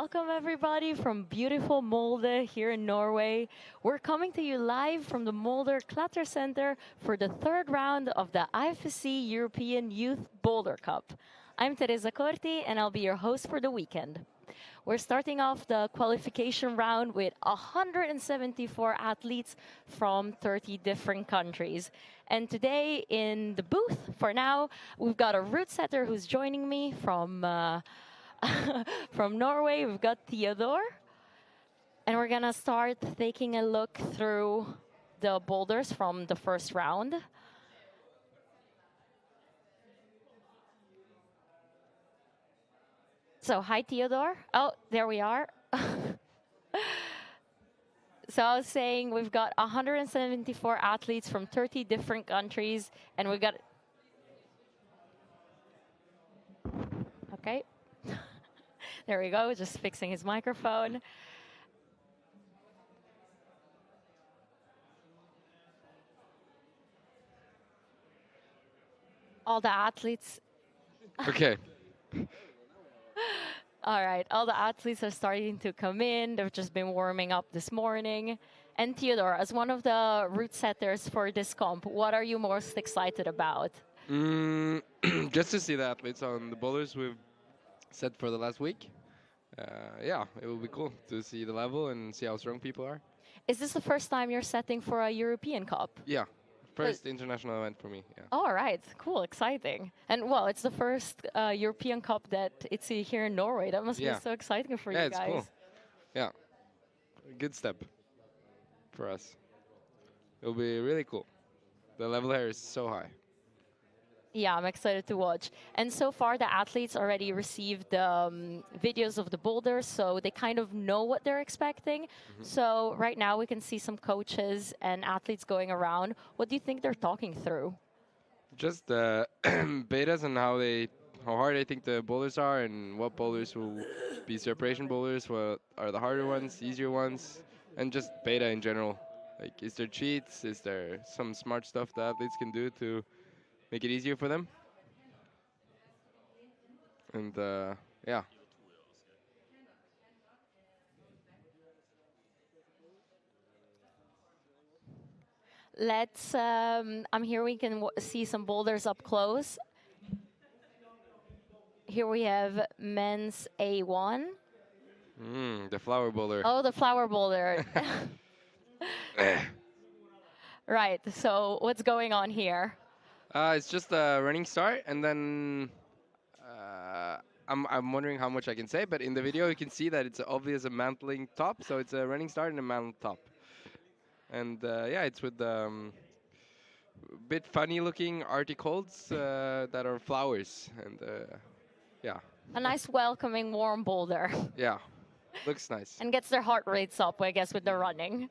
welcome everybody from beautiful Molde here in Norway. We're coming to you live from the Boulder Cup Center for the third round of the IFSC European Youth Boulder Cup. I'm Teresa Corti and I'll be your host for the weekend. We're starting off the qualification round with 174 athletes from 30 different countries. And today in the booth, for now, we've got a route setter who's joining me from from Norway. We've got Theodore. And we're going to start taking a look through the boulders from the first round. So, hi, Theodore. Oh, there we are. So I was saying we've got 174 athletes from 30 different countries, and we've got... Okay. There we go, just fixing his microphone. All the athletes... Okay. All right, all the athletes are starting to come in. They've just been warming up this morning. And Theodore, as one of the route setters for this comp, what are you most excited about? Just to see the athletes on the boulders we've set for the last week. Yeah, it will be cool to see the level and see how strong people are. Is this the first time you're setting for a European Cup? Yeah, first international event for me. Yeah. All right, cool, exciting. And well, it's the first European Cup that it's here in Norway. That must be so exciting for you guys. Yeah, it's cool. Yeah, a good step for us. It'll be really cool. The level here is so high. Yeah, I'm excited to watch. And so far, the athletes already received videos of the boulders, so they kind of know what they're expecting. So right now, we can see some coaches and athletes going around. What do you think they're talking through? Just the betas and how hard I think the boulders are, and what boulders will be separation boulders, what are the harder ones, easier ones, and just beta in general. Like, is there cheats? Is there some smart stuff the athletes can do to make it easier for them? And yeah. Let's, I'm here, we can see some boulders up close. Here we have men's A1. The flower boulder. Oh, the flower boulder. Right, so what's going on here? It's just a running start, and then I'm wondering how much I can say, but in the video you can see that it's obvious a mantling top, so it's a running start and a mantled top. And yeah, it's with bit funny looking arctic holds that are flowers, and yeah. A nice welcoming warm boulder. Yeah, looks nice. And gets their heart rates up, I guess, with the running.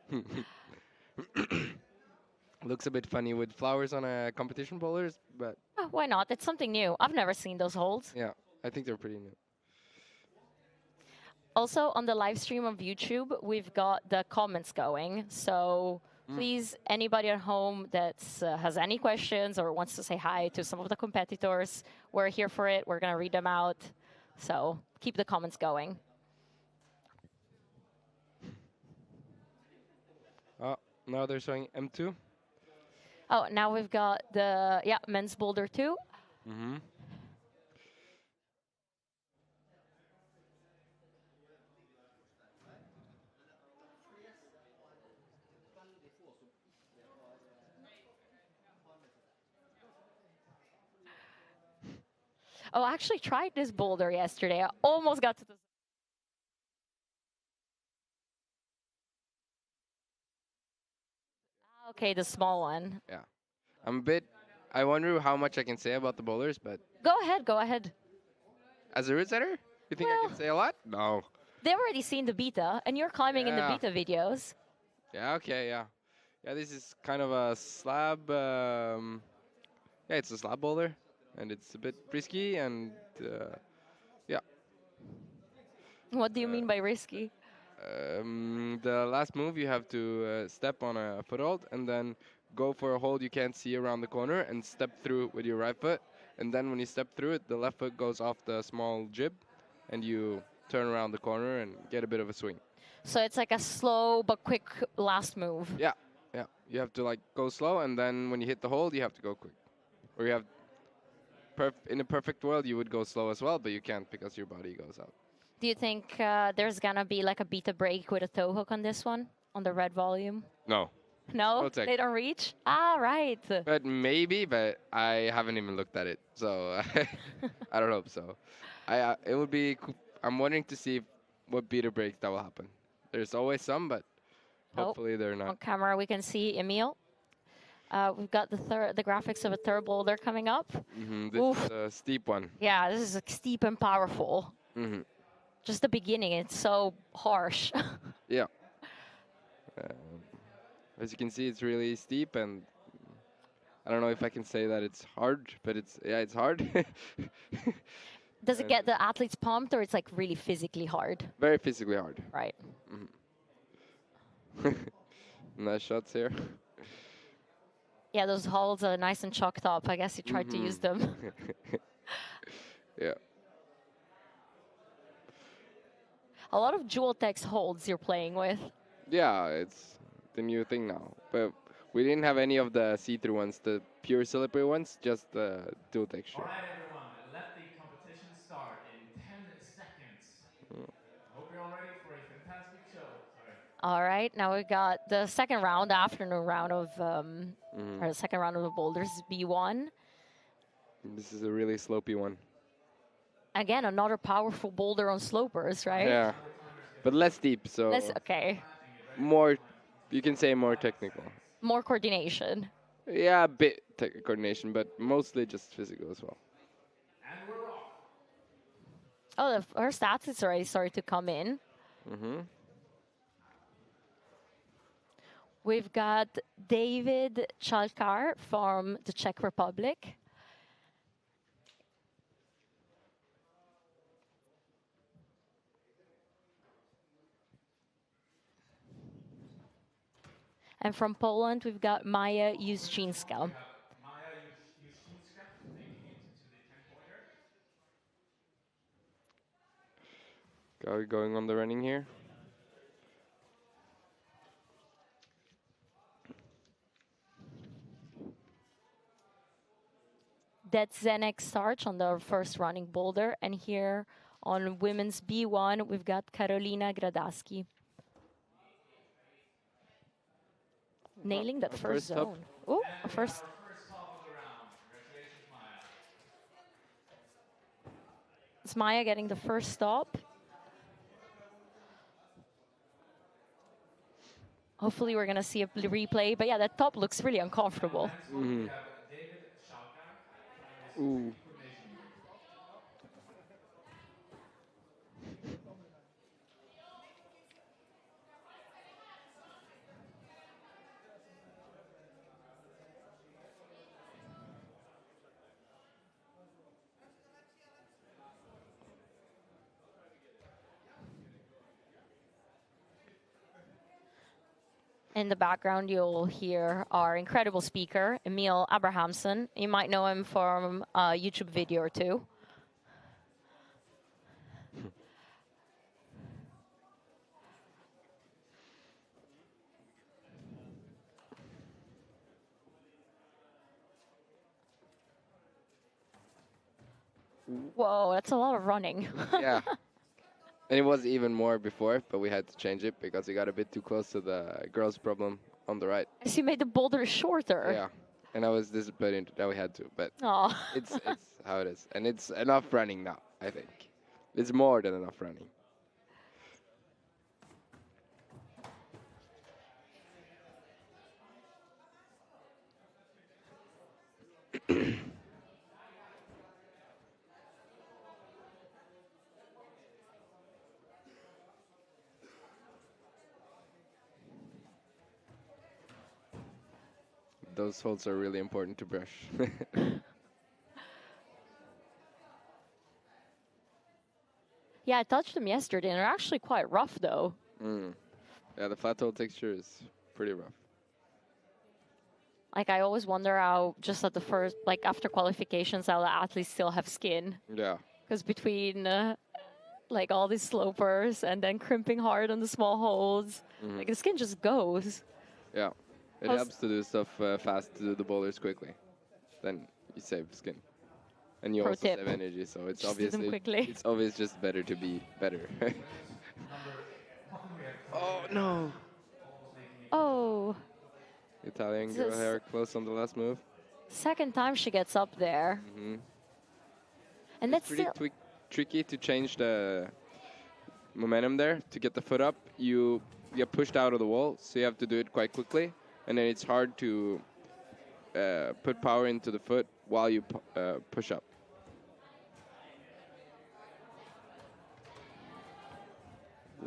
Looks a bit funny with flowers on a competition boulders, but... Oh, why not? It's something new. I've never seen those holds. Yeah, I think they're pretty new. Also, on the live stream of YouTube, we've got the comments going. So please, anybody at home that has any questions or wants to say hi to some of the competitors, we're here for it. We're going to read them out. So keep the comments going. Oh, now they're showing M2. Oh, now we've got the men's boulder 2. Oh, I actually tried this boulder yesterday. I almost got to the... Okay, the small one. Yeah. I wonder how much I can say about the boulders, but... Go ahead, go ahead. As a route setter, you think I can say a lot? No. They've already seen the beta, and you're climbing in the beta videos. Yeah, okay, yeah. Yeah, this is kind of a slab... yeah, it's a slab boulder, and it's a bit risky, and yeah. What do you mean by risky? The last move, you have to step on a foothold, and then go for a hold you can't see around the corner, and step through with your right foot. And then when you step through it, the left foot goes off the small jib, and you turn around the corner and get a bit of a swing. So it's like a slow but quick last move. Yeah, yeah. You have to like go slow, and then when you hit the hold, you have to go quick. Or you have in a perfect world, you would go slow as well, but you can't because your body goes out. Do you think there's gonna be like a beat a break with a toe hook on this one, on the red volume? No. No, No tech. they don't reach. Ah, right. But maybe, but I haven't even looked at it, so I don't hope so. It would be. I'm wondering to see what beater breaks that will happen. There's always some, but hopefully they're On not. camera, we can see Emil. We've got the graphics of a third boulder coming up. This is a steep one. Yeah, this is steep and powerful. Just the beginning, it's so harsh. Yeah. As you can see, it's really steep, and I don't know if I can say that it's hard, but it's hard. Does it get the athletes pumped, or it's like really physically hard? Very physically hard. Right. Nice shots here. Yeah, those holds are nice and chalked up. I guess you tried to use them. Yeah. A lot of dual text holds you're playing with. Yeah, it's the new thing now. But we didn't have any of the see-through ones, the pure slippery ones, just the dual texture. All right, everyone, let the competition start in 10 seconds. Hope you're all ready for a fantastic show. All right, now we got the second round, the afternoon round of, or the second round of the boulders, B1. This is a really slopey one. Again, another powerful boulder on slopers, right? Yeah, but less deep, so Okay. more, you can say more technical. More coordination. Yeah, a bit coordination, but mostly just physical as well. And we're off. Oh, the first athletes already started to come in. We've got David Chalkar from the Czech Republic. And from Poland, we've got Maja Juszczyńska. Maja Juszczyńska making it to the 10-pointer. Going on the running here. That's Zenek Starch on the first running boulder. And here on women's B1, we've got Karolina Gradaski. Nailing that first top. zone. Oh, a first. First top of the round. Congratulations, Maja. It's Maja getting the first stop. Hopefully we're going to see a replay. But yeah, that top looks really uncomfortable. We have David Schalker. Ooh. In the background, you'll hear our incredible speaker, Emil Abrahamsson. You might know him from a YouTube video or two. Whoa, that's a lot of running. Yeah. And it was even more before, but we had to change it because we got a bit too close to the girls' problem on the right. So you made the boulder shorter. Yeah. And I was disappointed that we had to, but Oh. it's how it is. And it's enough running now, I think. It's more than enough running. Those holds are really important to brush. Yeah, I touched them yesterday, and they're actually quite rough, though. Yeah, the flat toe texture is pretty rough. Like, I always wonder how, just at the first, like, after qualifications, how the athletes still have skin. Yeah. Because between, like all these slopers and then crimping hard on the small holds. Like the skin just goes. Yeah, it How's- helps to do stuff fast to do the boulders quickly. Then you save skin, and you Pro also tip. save energy. So it's Just do them obviously quickly. it's always just better to be better. Oh no! Almost making it Oh, Italian This girl is- here close on the last move. second time she gets up there. And that's It's pretty still tricky to change the momentum there. To get the foot up, you get pushed out of the wall, so you have to do it quite quickly, and then it's hard to put power into the foot while you push up.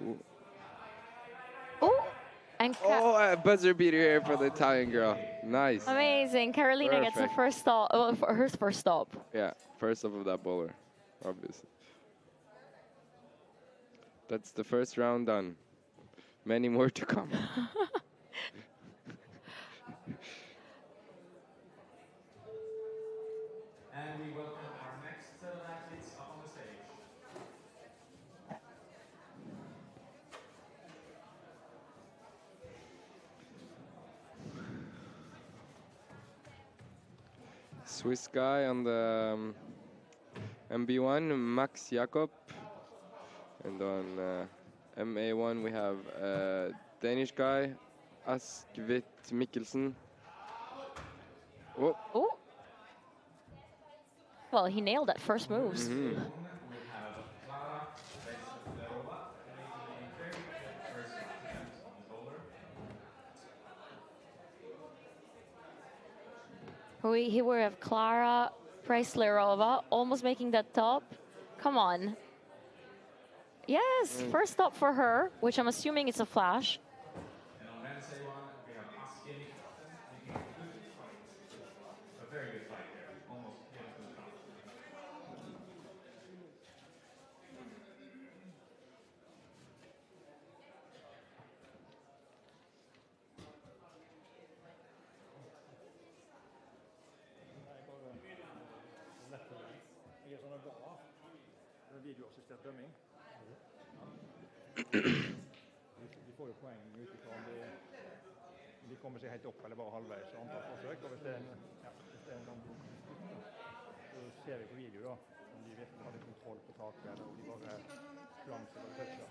Ooh. oh, and Oh, a buzzer beater here for the Italian girl. Nice. amazing. Carolina gets the Perfect. first stop. For her first stop. Yeah, first off of that bowler, obviously. That's the first round done. Many more to come. And we welcome our next set of athletes up on the stage. Swiss guy on the MB1, Max Jakob. And on MA1 we have Danish guy, Askvit Mikkelsen. Oh, Oh. Well, he nailed that first moves. We have Clara Veslerova making a very good first attempt on the bowler. Here we have Clara Preslerova almost making that top. Come on. Yes, first stop for her, which I'm assuming is a flash. And on men's A1, we have Askin making a good fight. A very good fight there. Almost hit him to the top. Videoassistent dømming. Vi får jo poeng utifrån om de kommer seg helt opp eller bare halvveis og antall forsøk. Og hvis det er en sånn, så ser vi på video da, om de virkelig hadde kontroll på taket eller om de bare slank eller toucha.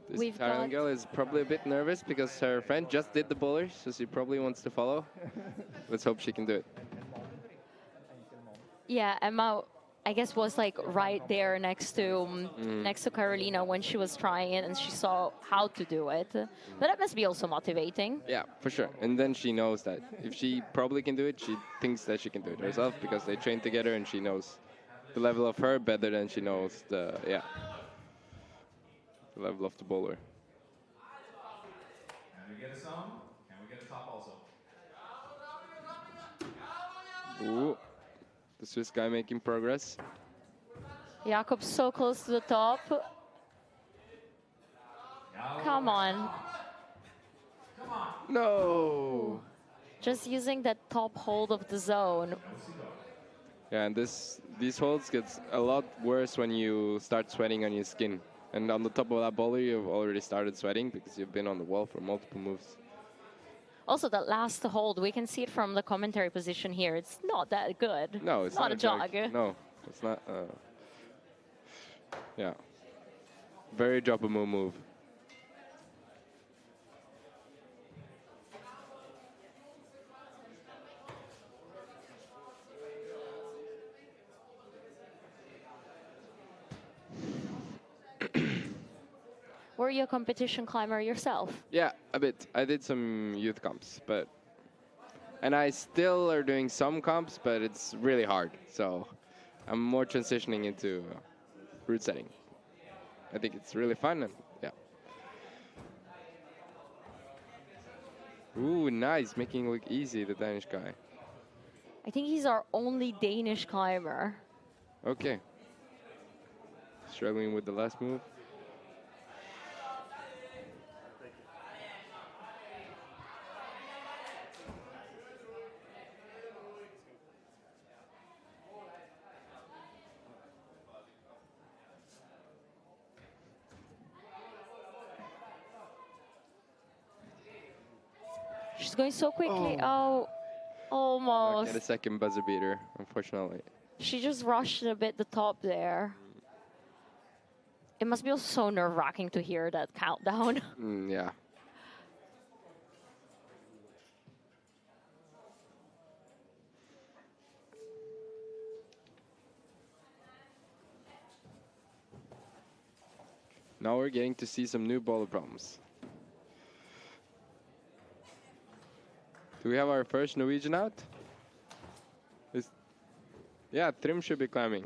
this We've Italian got- girl is probably a bit nervous because her friend just did the bowler, so she probably wants to follow. Let's hope she can do it. En enkel mann. Yeah, Emma, I guess, was like right there next to Carolina when she was trying it, and she saw how to do it. But that must be also motivating. Yeah, for sure. And then she knows that if she probably can do it, she thinks that she can do it herself because they train together and she knows the level of her better than she knows the level of the bowler. Can we get a zone? Can we get a top also? Ooh. The Swiss guy making progress. Jakob so close to the top. Come on. No. Just using that top hold of the zone. Yeah, and these holds gets a lot worse when you start sweating on your skin. And on the top of that bowler, you've already started sweating because you've been on the wall for multiple moves. Also, that last hold, we can see it from the commentary position here. It's not that good. No, it's not a jog. No, it's not. Yeah. Very droppable move. Were you a competition climber yourself? Yeah, a bit. I did some youth comps, and I still are doing some comps, but it's really hard. So I'm more transitioning into route setting. I think it's really fun, and yeah. Ooh, nice, making it look easy, the Danish guy. I think he's our only Danish climber. Okay. Struggling with the last move. She's going so quickly. Oh. Oh, Not get a almost. second buzzer beater, unfortunately. She just rushed a bit the top there. It must be also so nerve-wracking to hear that countdown. Yeah. Now we're getting to see some new boulder problems. Do we have our first Norwegian out? Yeah, Trim should be climbing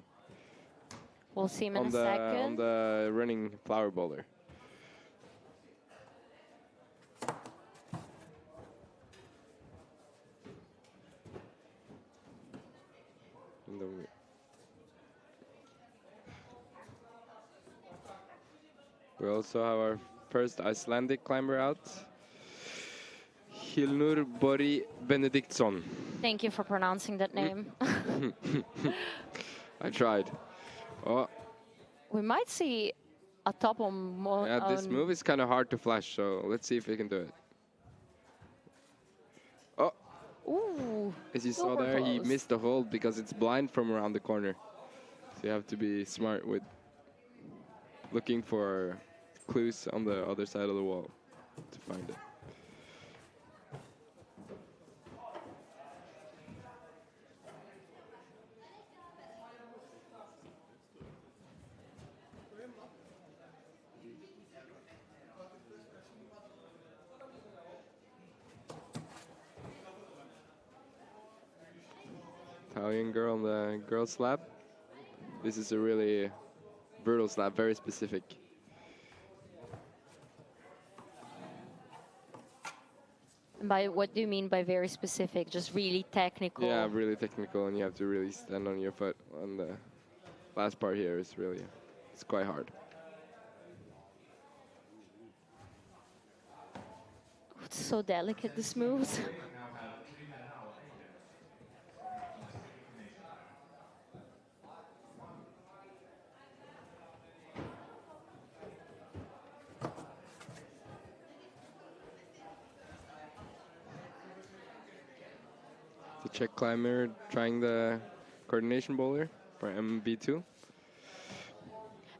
We'll see him in a on second. the running flower boulder. We also have our first Icelandic climber out, Hilnur Bori Benediktsson. Thank you for pronouncing that name. I tried. Oh, We might see a top on more. yeah, this move is kind of hard to flash, so let's see if we can do it. Oh, Ooh. as you saw super there, he close. missed the hold because it's blind from around the corner. So you have to be smart with looking for clues on the other side of the wall to find it. Italian girl on the girls slab. This is a really brutal slab, very specific. And by what do you mean by very specific? Just really technical? Yeah, really technical, and you have to really stand on your foot. On the last part here is really, it's quite hard. It's so delicate, this moves. The Czech climber trying the coordination bowler for MB2.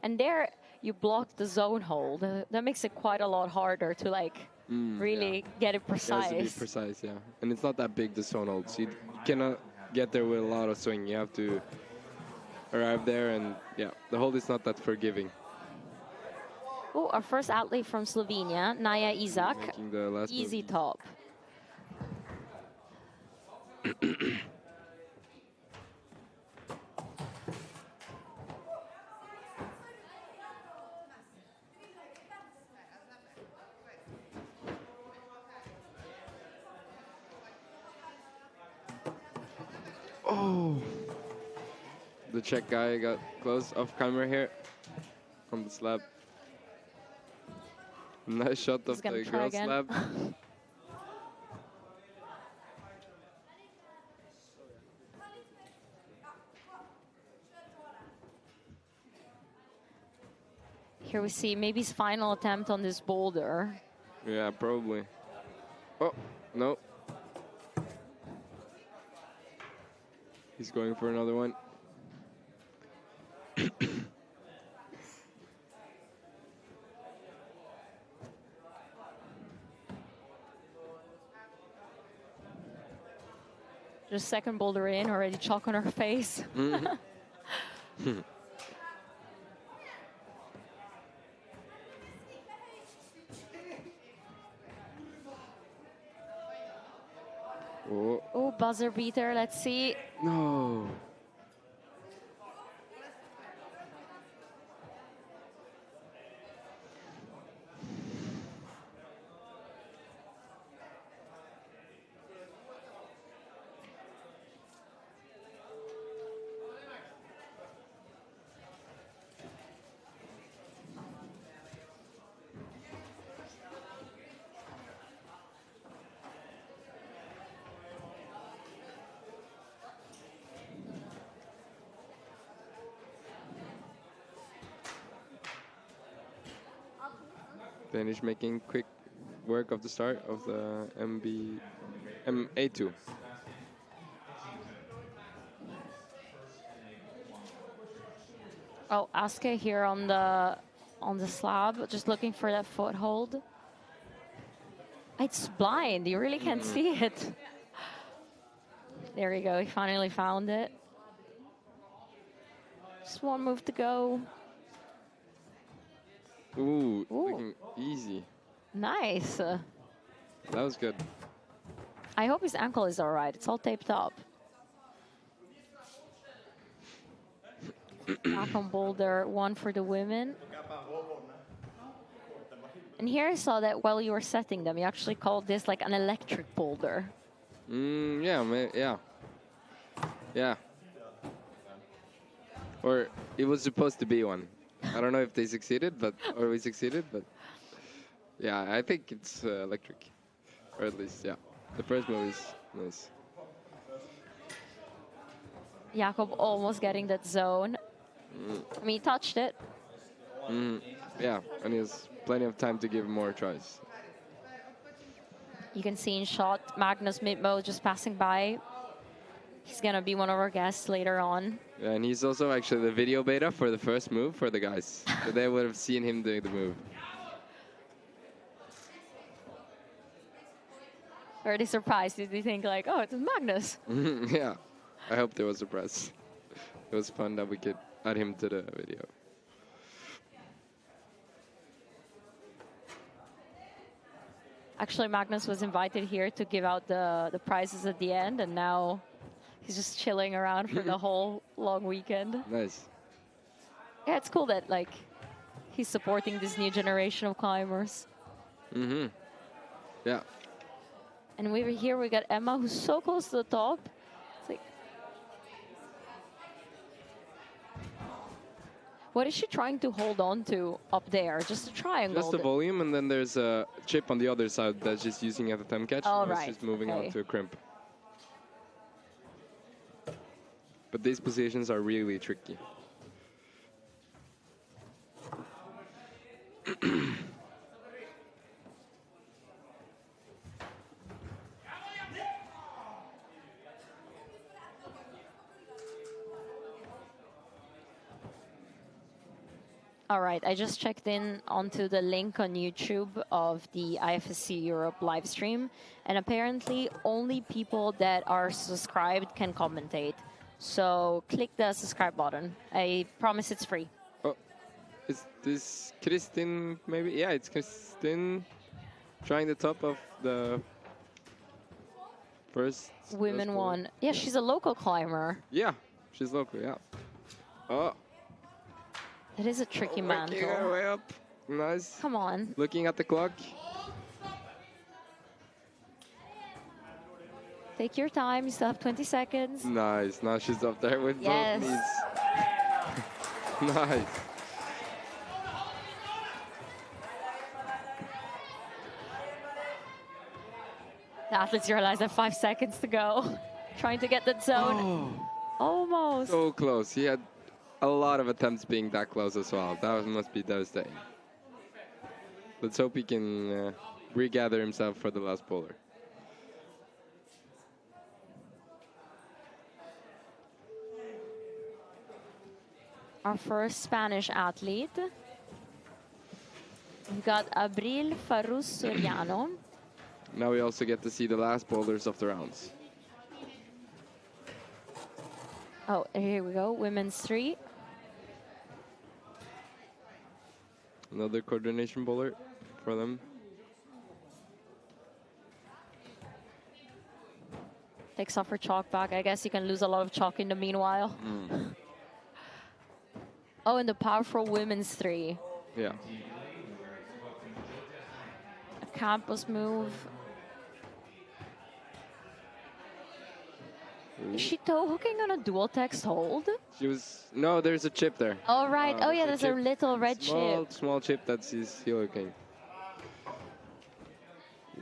And there you block the zone hold. That makes it quite a lot harder to like really get it It has precise. to be precise, yeah. And it's not that big, the zone hold, so you cannot get there with a lot of swing. You have to arrive there, and yeah, the hold is not that forgiving. Oh, our first athlete from Slovenia, Naya Izak. Making the last move. Easy top. Oh! The Czech guy got close off camera here on the slab. Nice shot He's of gonna the try girls again. slab. Here we see maybe his final attempt on this boulder. Yeah, probably. Oh, no. He's going for another one. Just second boulder in, already chalk on her face. Oh, Oh, buzzer beater, let's see. no. Danish making quick work of the start of the MB A2. Oh, Aske here on the slab, just looking for that foothold. It's blind. You really can't see it. There we go. He finally found it. Just one move to go. Ooh, Ooh. looking easy. Nice. That was good. I hope his ankle is all right. It's all taped up. Back on Boulder, one for the women. And here I saw that while you were setting them, you actually called this like an electric boulder. Yeah. Or it was supposed to be one. I don't know if they succeeded, or we succeeded, but yeah, I think it's electric, or at least the first move is nice. Jakob almost getting that zone. I mean, he touched it. Yeah, and he has plenty of time to give more tries. You can see in shot Magnus Midtbo just passing by. He's gonna be one of our guests later on. Yeah, and he's also actually the video beta for the first move for the guys. So they would have seen him doing the move. Are they surprised? Did they think like, oh, it's Magnus? Yeah, I hope they were surprised. It was fun that we could add him to the video. Actually, Magnus was invited here to give out the prizes at the end, and now he's just chilling around for the whole long weekend. Nice. Yeah, it's cool that like he's supporting this new generation of climbers. Yeah. And we got Emma, who's so close to the top. It's like, what is she trying to hold on to up there? Just a triangle. Just the volume, and then there's a chip on the other side that's just using as a thumb catch. Oh, and right. It's just moving Okay. on to a crimp. But these positions are really tricky. All right, I just checked in onto the link on YouTube of the IFSC Europe live stream, and apparently only people that are subscribed can commentate. So click the subscribe button. I promise it's free. Oh, is this Kristin maybe? Yeah, it's Kristin trying the top of the first. Women one. Yeah, she's a local climber. Yeah, she's local, yeah. Oh. That is a tricky Working her mantle. way up. Nice. Come on. Looking at the clock. Take your time. You still have 20 seconds. Nice. Now she's up there with Yes. both knees. Nice. The athletes realize they have 5 seconds to go. Trying to get that zone. Almost. So close. He had a lot of attempts being that close as well. That must be devastating. Let's hope he can regather himself for the last bowler. Our first Spanish athlete. We've got Abril Farus Soriano. Now we also get to see the last bowlers of the rounds. Oh, here we go. Women's 3. Another coordination bowler for them. Takes off her chalk back. I guess you can lose a lot of chalk in the meanwhile. Oh, and the powerful women's 3. Yeah. A campus move. Is she toe hooking on a dual text hold? She was... No, there's a chip there. Oh, right. Oh, yeah, there's a chip. little red chip. Small chip that's his heel hooking.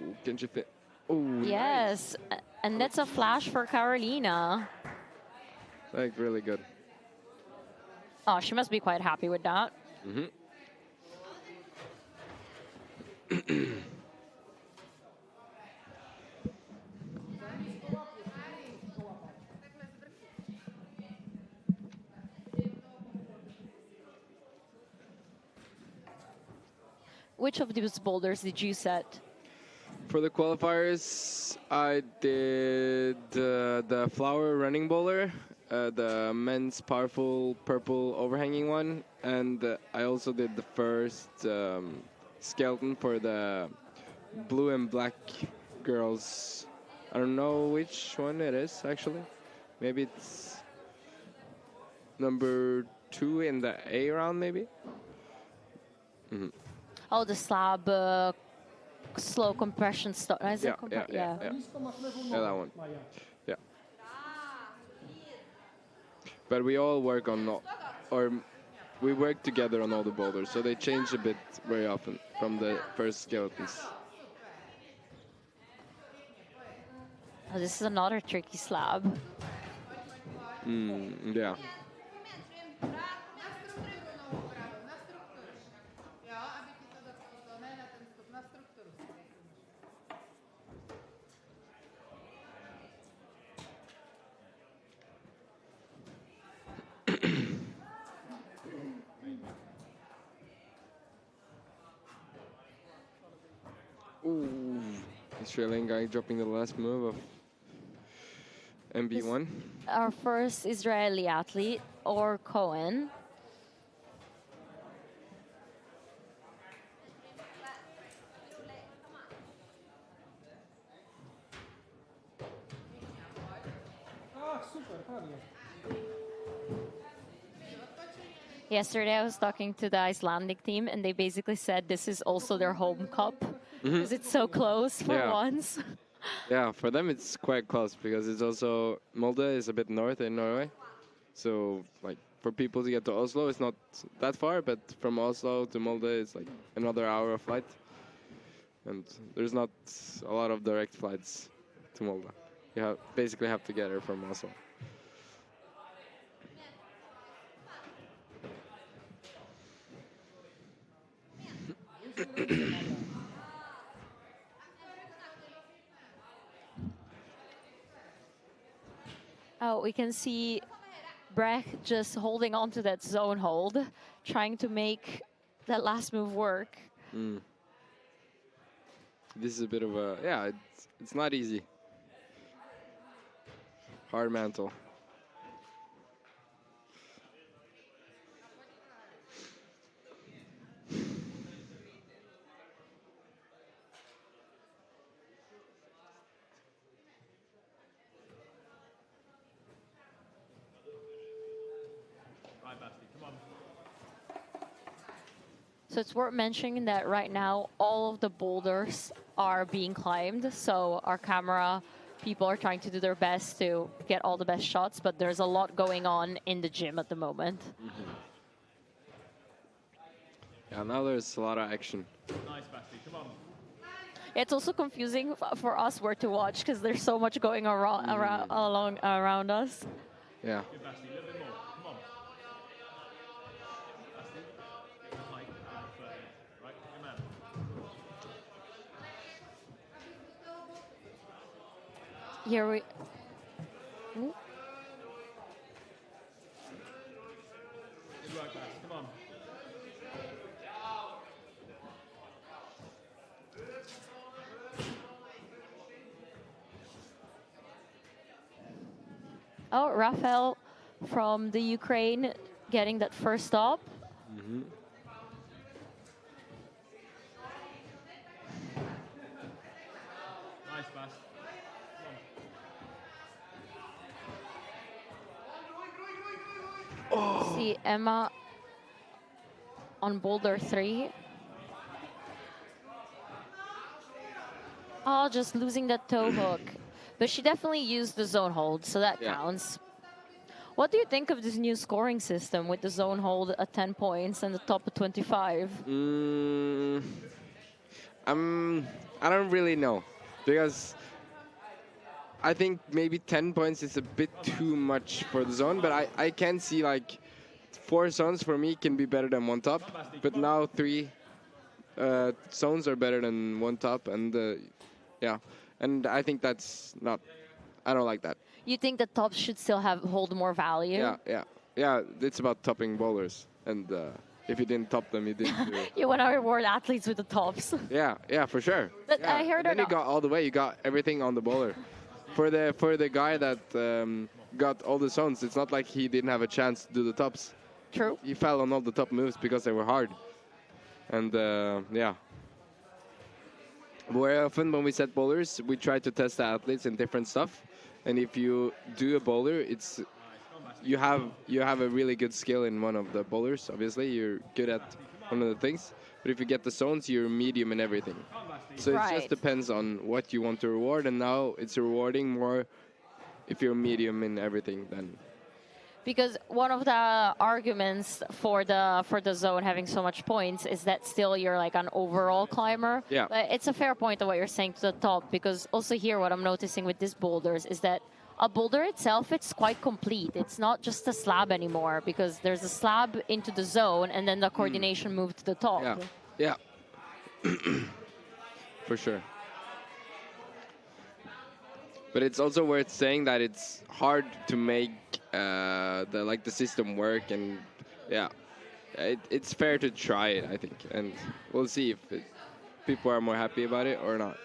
Ooh, can she fit? Oh, Yes. And that's a flash for Carolina. nice. Like, really good. Oh, she must be quite happy with that. which of these boulders did you set? For the qualifiers, I did the flower running bowler, the men's powerful purple overhanging one, and I also did the first skeleton for the blue and black girls. I don't know which one it is actually. Maybe it's number 2 in the A round, maybe. Oh, the slab slow compression start. Is it Yeah, that one. Yeah. But we all work on, or we work together on all the boulders, so they change a bit very often from the first skeletons. Oh, this is another tricky slab. Yeah. Ooh, Australian guy dropping the last move of MB1. Our first Israeli athlete, or Cohen. Yesterday I was talking to the Icelandic team and they basically said this is also their home cup because it's so close for Yeah. once. Yeah, for them it's quite close because it's also Molde is a bit north in Norway, so like for people to get to Oslo, it's not that far, but from Oslo to Molde it's like another hour of flight, and there's not a lot of direct flights to Molde. You basically have to get her from Oslo. Oh, we can see Brecht just holding on to that zone hold, trying to make that last move work. This is a bit of a, yeah, it's not easy. Hard mantle. So it's worth mentioning that right now all of the boulders are being climbed. So our camera people are trying to do their best to get all the best shots, but there's a lot going on in the gym at the moment. Yeah, now there's a lot of action. Nice, Basti. Come on. It's also confusing for us where to watch because there's so much going around us. Yeah. Good, Basti. A little bit more. Come on. Basti. Height. Further. Right. Good man. Here we. Ooh. Good work, Basti. Come on. Oh, Rafael from the Ukraine getting that first stop. Nice, Basti. See Emma on boulder 3. Oh, just losing that toe hook. But she definitely used the zone hold, so that counts. What do you think of this new scoring system with the zone hold at 10 points and the top at 25? I don't really know, because I think maybe 10 points is a bit too much for the zone, but I can see like 4 zones for me can be better than 1 top, but now 3 zones are better than 1 top, and yeah, and I think that's not, I don't like that. You think the tops should still hold more value? Yeah, it's about topping bowlers, and if you didn't top them, you didn't do it. You want to reward athletes with the tops. Yeah, for sure. But yeah. I heard and then it you got all the way. You got everything on the bowler. For the guy that got all the zones, it's not like he didn't have a chance to do the tops. True. He fell on all the top moves because they were hard. And yeah. Very often when we set bowlers, we try to test the athletes in different stuff. And if you do a bowler, it's you have a really good skill in one of the bowlers. Obviously, you're good at one of the things. But if you get the zones, you're medium in everything. So it just depends on what you want to reward. And now it's rewarding more if you're medium in everything then. Because one of the arguments for the zone having so much points is that still you're like an overall climber. Yeah. But it's a fair point of what you're saying to the top, because also here what I'm noticing with these boulders is that a boulder itself, it's quite complete. It's not just a slab anymore, because there's a slab into the zone and then the coordination moved to the top. Yeah. For sure. But it's also worth saying that it's hard to make the system work, and yeah, it's fair to try it, I think, and we'll see if people are more happy about it or not.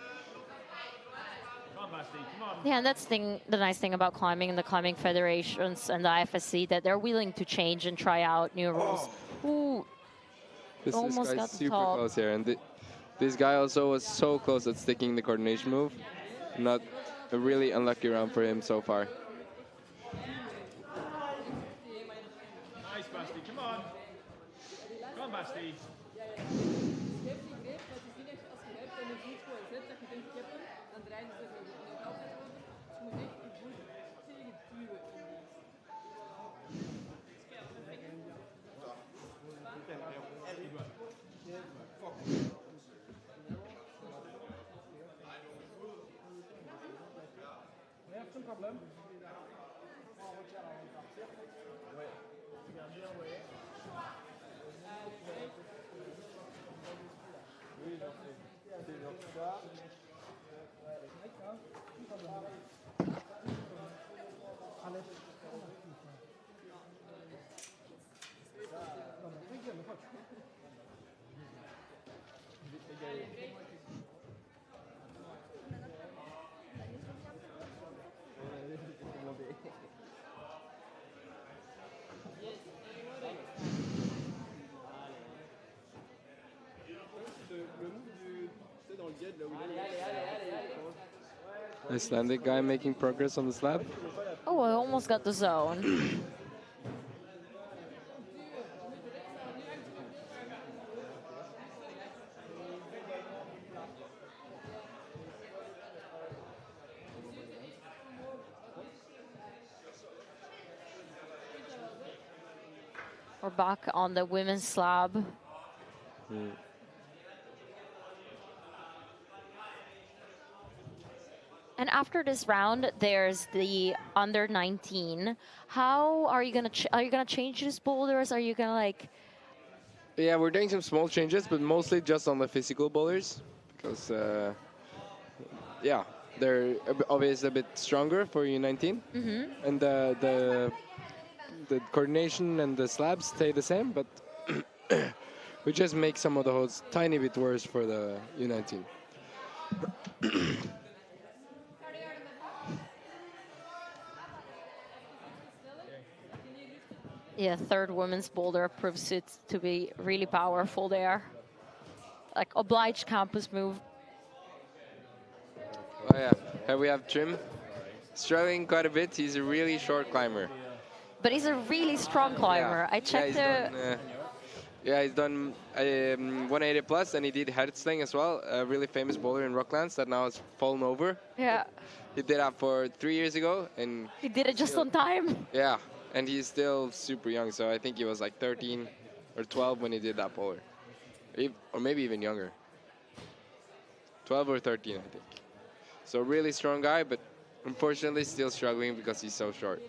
Yeah, and that's the nice thing about climbing and the climbing federations and the IFSC, that they're willing to change and try out new rules. Ooh, This almost guy's got the super top. close here, and this guy also was so close at sticking the coordination move. Not a really unlucky round for him so far. Nice, Basti. Come on. Come on, Basti. Icelandic guy making progress on the slab. Oh, I almost got the zone. We're back on the women's slab. And after this round, there's the under 19. How are you gonna change these boulders? Are you gonna like? Yeah, we're doing some small changes, but mostly just on the physical bowlers, because yeah, they're obviously a bit stronger for U19, and the coordination and the slabs stay the same, but we just make some of the holes tiny bit worse for the U19. Yeah, third women's boulder proves it to be really powerful there. Like obliged campus move. Oh yeah, here we have Trim, struggling quite a bit. He's a really short climber. But he's a really strong climber. I checked he's done 180 plus, and he did head sling as well. A really famous bowler in Rocklands that now has fallen over. Yeah. He did that for 3 years ago, and He did it just on time. yeah, and he's still super young. So I think he was like 13 or 12 when he did that bowler, or maybe even younger. 12 or 13, I think. So really strong guy, but unfortunately still struggling because he's so short.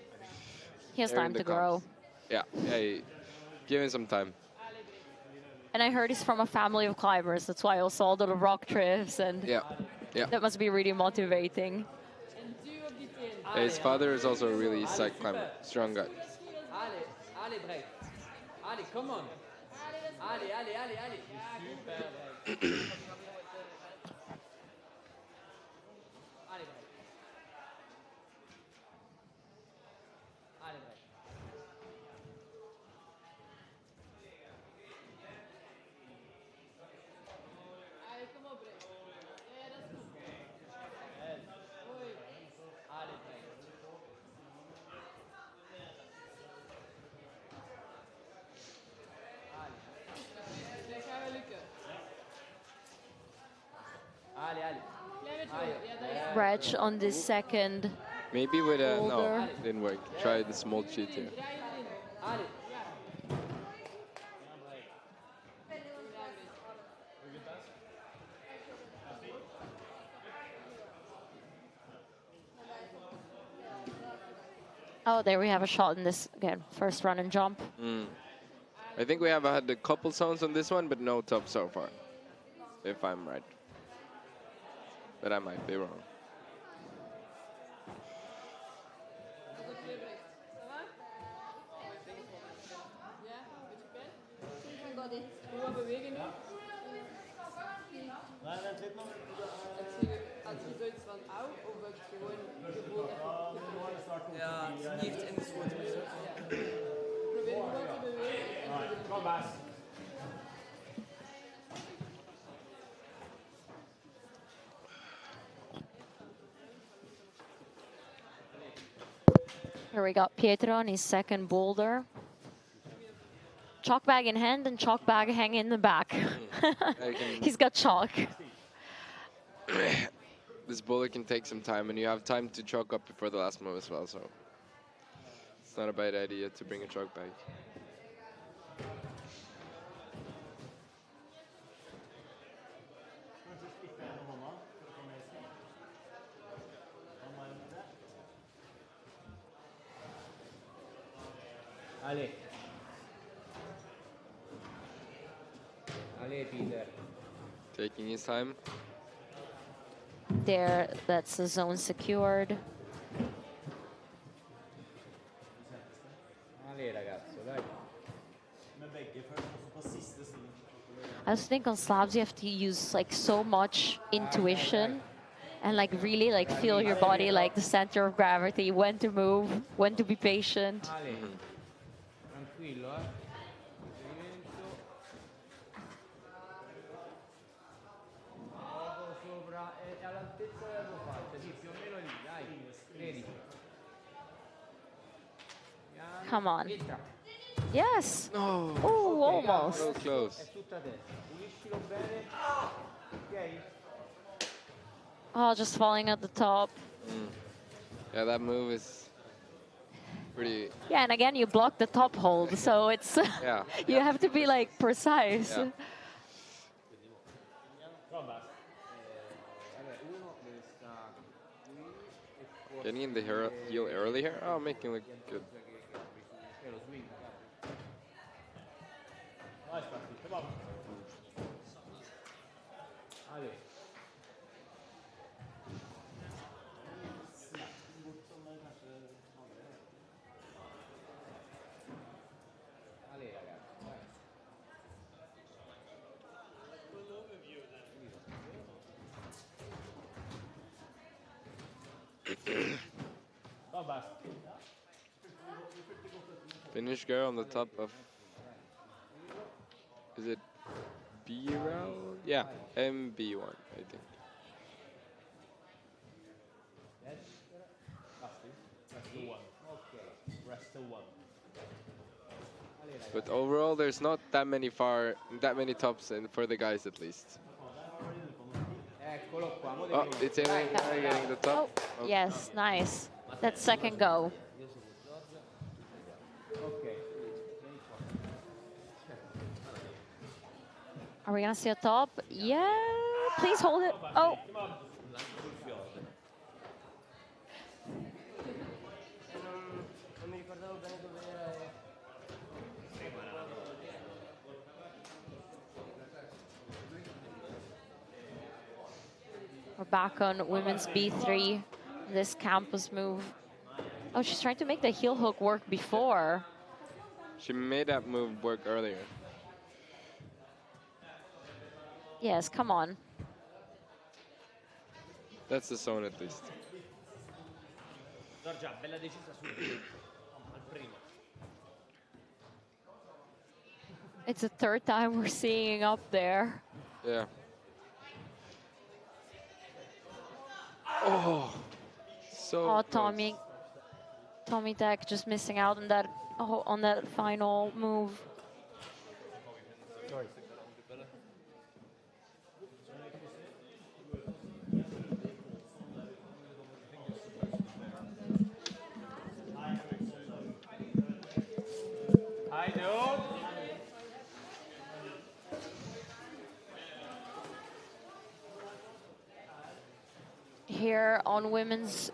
He has They're in time the to grow. comps. Yeah, give him some time. And I heard he's from a family of climbers. That's why I also all the rock trips, and Yeah. that must be really motivating. His father is also a really psych climber, strong guy. Allez, allez, break. Allez, come on. Ali, Ali, Ali, Ali. Ali, vai. Ali, vai. Ali, kom op, Rick. Ja, dat is goed. Hoi. Ali, vai. Ali. Dat gaat wel lukken. Ali, Ali. Reg on the second. Maybe with a no, Boulder. didn't work. Try the small cheat here. Ali. Oh, there we have a shot in this again. First run and jump. I think we have had a couple zones on this one, but no top so far, if I'm right. But I might be wrong. Hoe bewegen nu? Nee, dat zit nog. Had je zoiets van au of heb je gewoon gevoel dat Ja, het is niet in de schoot. probeer gewoon te bewegen en te Kom baas. Here we got Pietro on his second boulder. Chalk bag in hand and chalk bag hanging in the back. He's got chalk. This boulder can take some time, and you have time to chalk up before the last move as well, so it's not a bad idea to bring a chalk bag. Ali. Ali, Peter. Taking his time. There, that's the zone secured. Ali, ragazzo, dai. I also think on slabs you have to use like so much intuition and like really like feel your body, like the center of gravity, when to move, when to be patient. Ali. Tranquillo, eh. Movimento. Poco sopra, è all'altezza della tua faccia, sì, più o meno lì, dai. Credi. Piano. Come on. Entra. Yes. No. Oh, almost. So close. È tutta te. Puliscilo bene. Ok? Oh, just falling at the top. Yeah, that move is pretty. Yeah, and again, you block the top hold, so it's Yeah. you have to be like precise. Yeah. Vabbè, uno deve stare qui e poi Getting in the heel early here. Oh, making look good. è lo swing. Vai, Spasti, come on. Ale. Ale, ragazzi, vai. Kom, Basti. Finish girl on the top of. Is it B round? Yeah, MB1, I think. Basti. Rest to one. Ok. Rest to one. Ale, ragazzi. But overall, there's not that many tops for the guys at least. Eccolo qua, mo Oh, devi it's in getting the Oh, top. Oh. yes, nice. That's second go. Ok. Are we gonna see a top? Yeah, please hold it. Oh, Non mi ricordavo bene dove era. we're back on women's B3. This campus move. Oh, she's trying to make the heel hook work before. She made that move work earlier. Yes, come on. That's the zone at least. Giorgia, bella decisa subito. Al primo. It's the third time we're seeing up there. Yeah. Oh, so Oh, close. Tommy Deck just missing out on that final move. Sorry. I know. Here on women's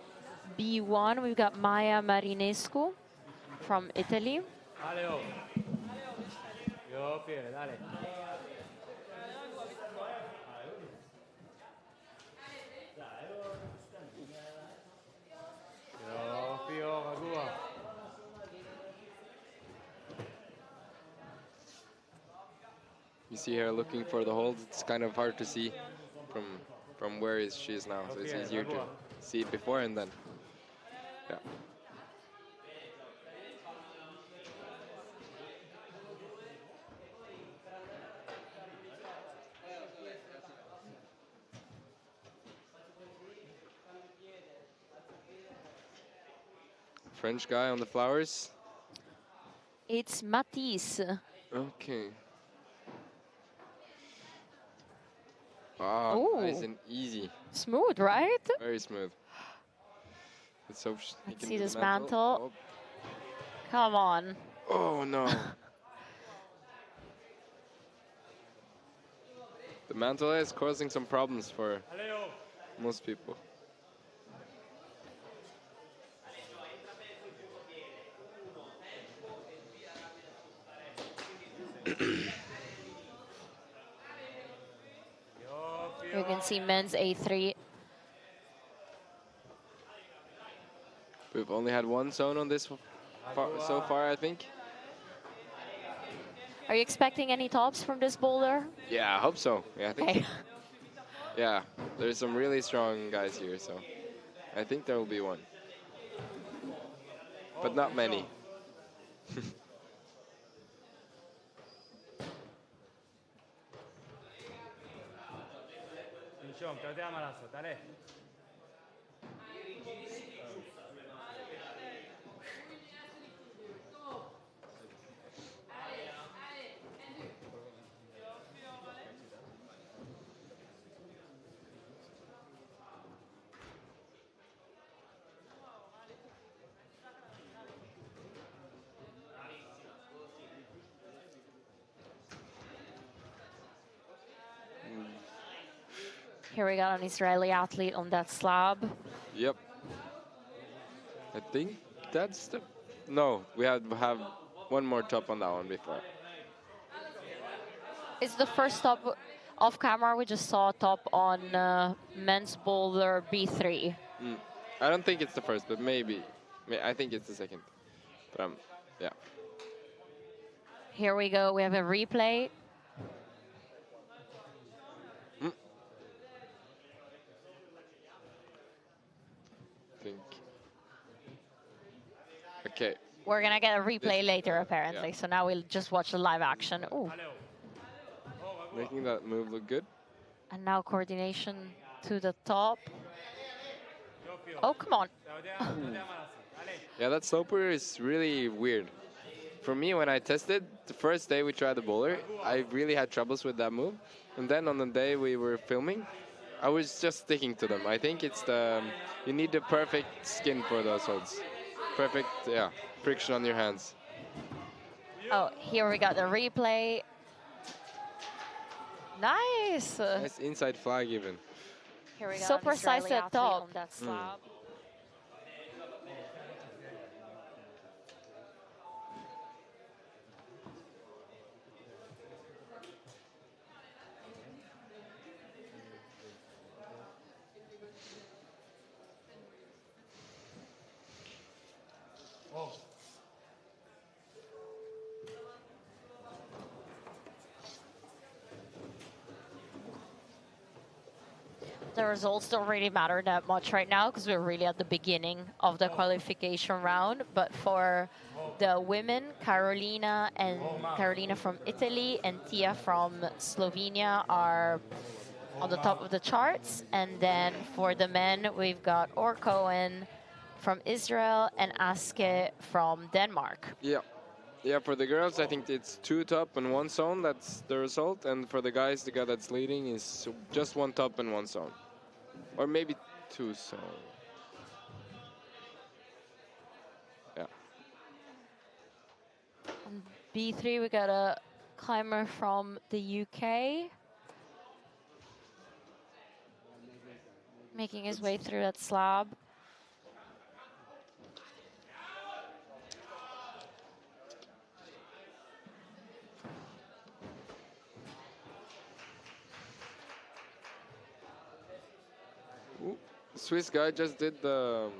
B1, we've got Maya Marinescu from Italy. Dale, oh. Io, Piere, dale. Io, Pio, Magua. You see her looking for the hold. It's kind of hard to see from where she is now. So it's Okay, easier to Magua. see it before and then. Yeah. French guy on the flowers. It's Matisse. Okay. Ah, Ooh. nice and easy. Smooth, right? Very smooth. Let's hope he Let's can see do the this mantle. Come on. Oh no. The mantle is causing some problems for most people. You can see men's A3. We've only had one zone on this so far, I think. Are you expecting any tops from this boulder? Yeah, I hope so. Yeah, I think. Okay. Yeah, there's some really strong guys here, so I think there will be one, but not many. Attenzione, trattea Malazzo, dale. Here we got an Israeli athlete on that slab. Yep. I think that's the. No, we have one more top on that one before. It's the first top off camera. We just saw a top on men's boulder B3. I don't think it's the first, but maybe. I think it's the second. But yeah. Here we go. We have a replay. Think. Okay. We're gonna get a replay later, apparently. Yeah. So now we'll just watch the live action. Ooh. Making that move look good. And now coordination to the top. Oh, come on. Yeah, that sloper is really weird. For me, when I tested, the first day we tried the bowler, I really had troubles with that move. And then on the day we were filming, I was just sticking to them. I think it's you need the perfect skin for those holds. Perfect, yeah, friction on your hands. Oh, here we got the replay. Nice. Nice inside flag even. Here we go. So precise at top. On that slab. the results don't really matter that much right now because we're really at the beginning of the qualification round. But for the women, Carolina from Italy and Tia from Slovenia are on the top of the charts. And then for the men, we've got Or Cohen from Israel and Aske from Denmark. Yeah. Yeah, for the girls, I think it's 2 top and 1 zone. That's the result. And for the guys, the guy that's leading is just 1 top and 1 zone. Or maybe 2 zone. Yeah. On B3, we got a climber from the UK. Making his way through that slab. Ooh, Swiss guy just did the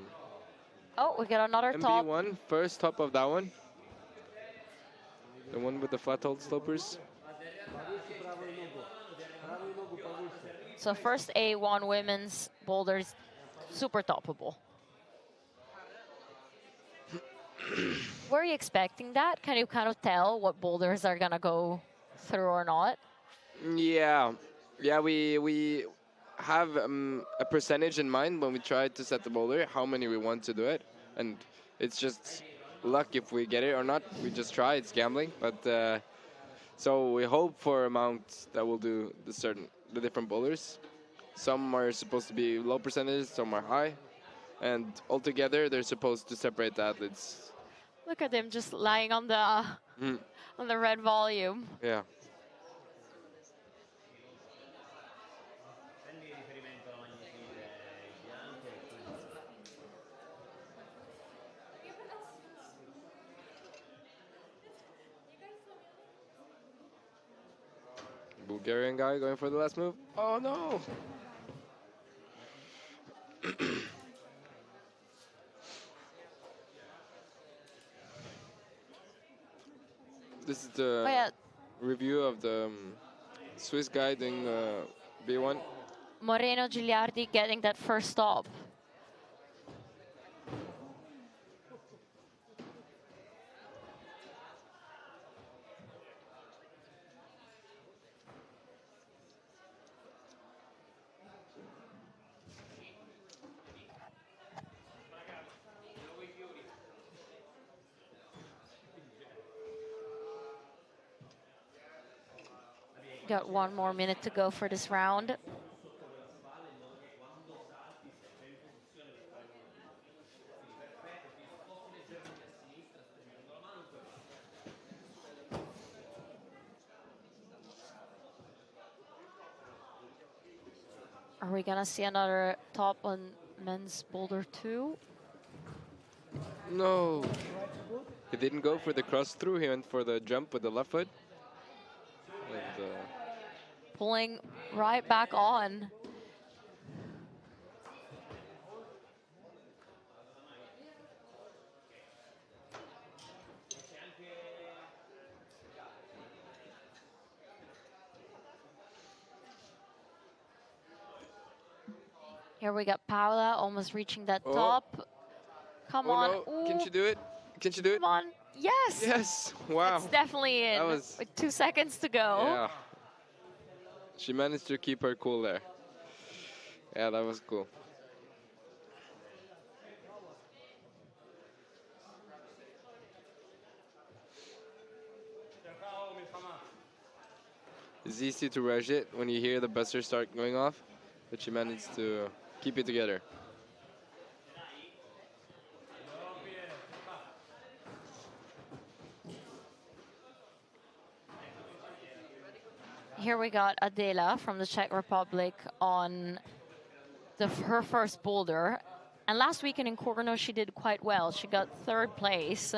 Oh, we got another top. MB1, first top of that one. The one with the flat hold slopers. So first A1 women's boulders, super toppable. Were you expecting that? Can you kind of tell what boulders are gonna go through or not? Yeah, yeah. We have a percentage in mind when we try to set the boulder, how many we want to do it, and it's just luck if we get it or not. We just try. It's gambling, but so we hope for amounts that will do the different boulders. Some are supposed to be low percentages, some are high, and altogether they're supposed to separate the athletes. Look at him just lying on the red volume. Yeah. Bulgarian guy going for the last move. Oh no! This is the review of the Swiss guy doing B1. Moreno Gigliardi getting that first stop. Got 1 more minute to go for this round. Are we gonna see another top on men's boulder 2? No. He didn't go for the cross through. He went for the jump with the left foot. And, pulling right back on. Here we got Paula almost reaching that top. Come on. No. Can she do it? Can she do it? Come on. Yes. Yes. Wow. It's definitely in. With 2 seconds to go. Yeah. She managed to keep her cool there. Yeah, that was cool. It's easy to rush it when you hear the buzzer start going off, but she managed to keep it together. Here we got Adela from the Czech Republic on her first boulder. And last weekend in Corno, she did quite well. She got 3rd place.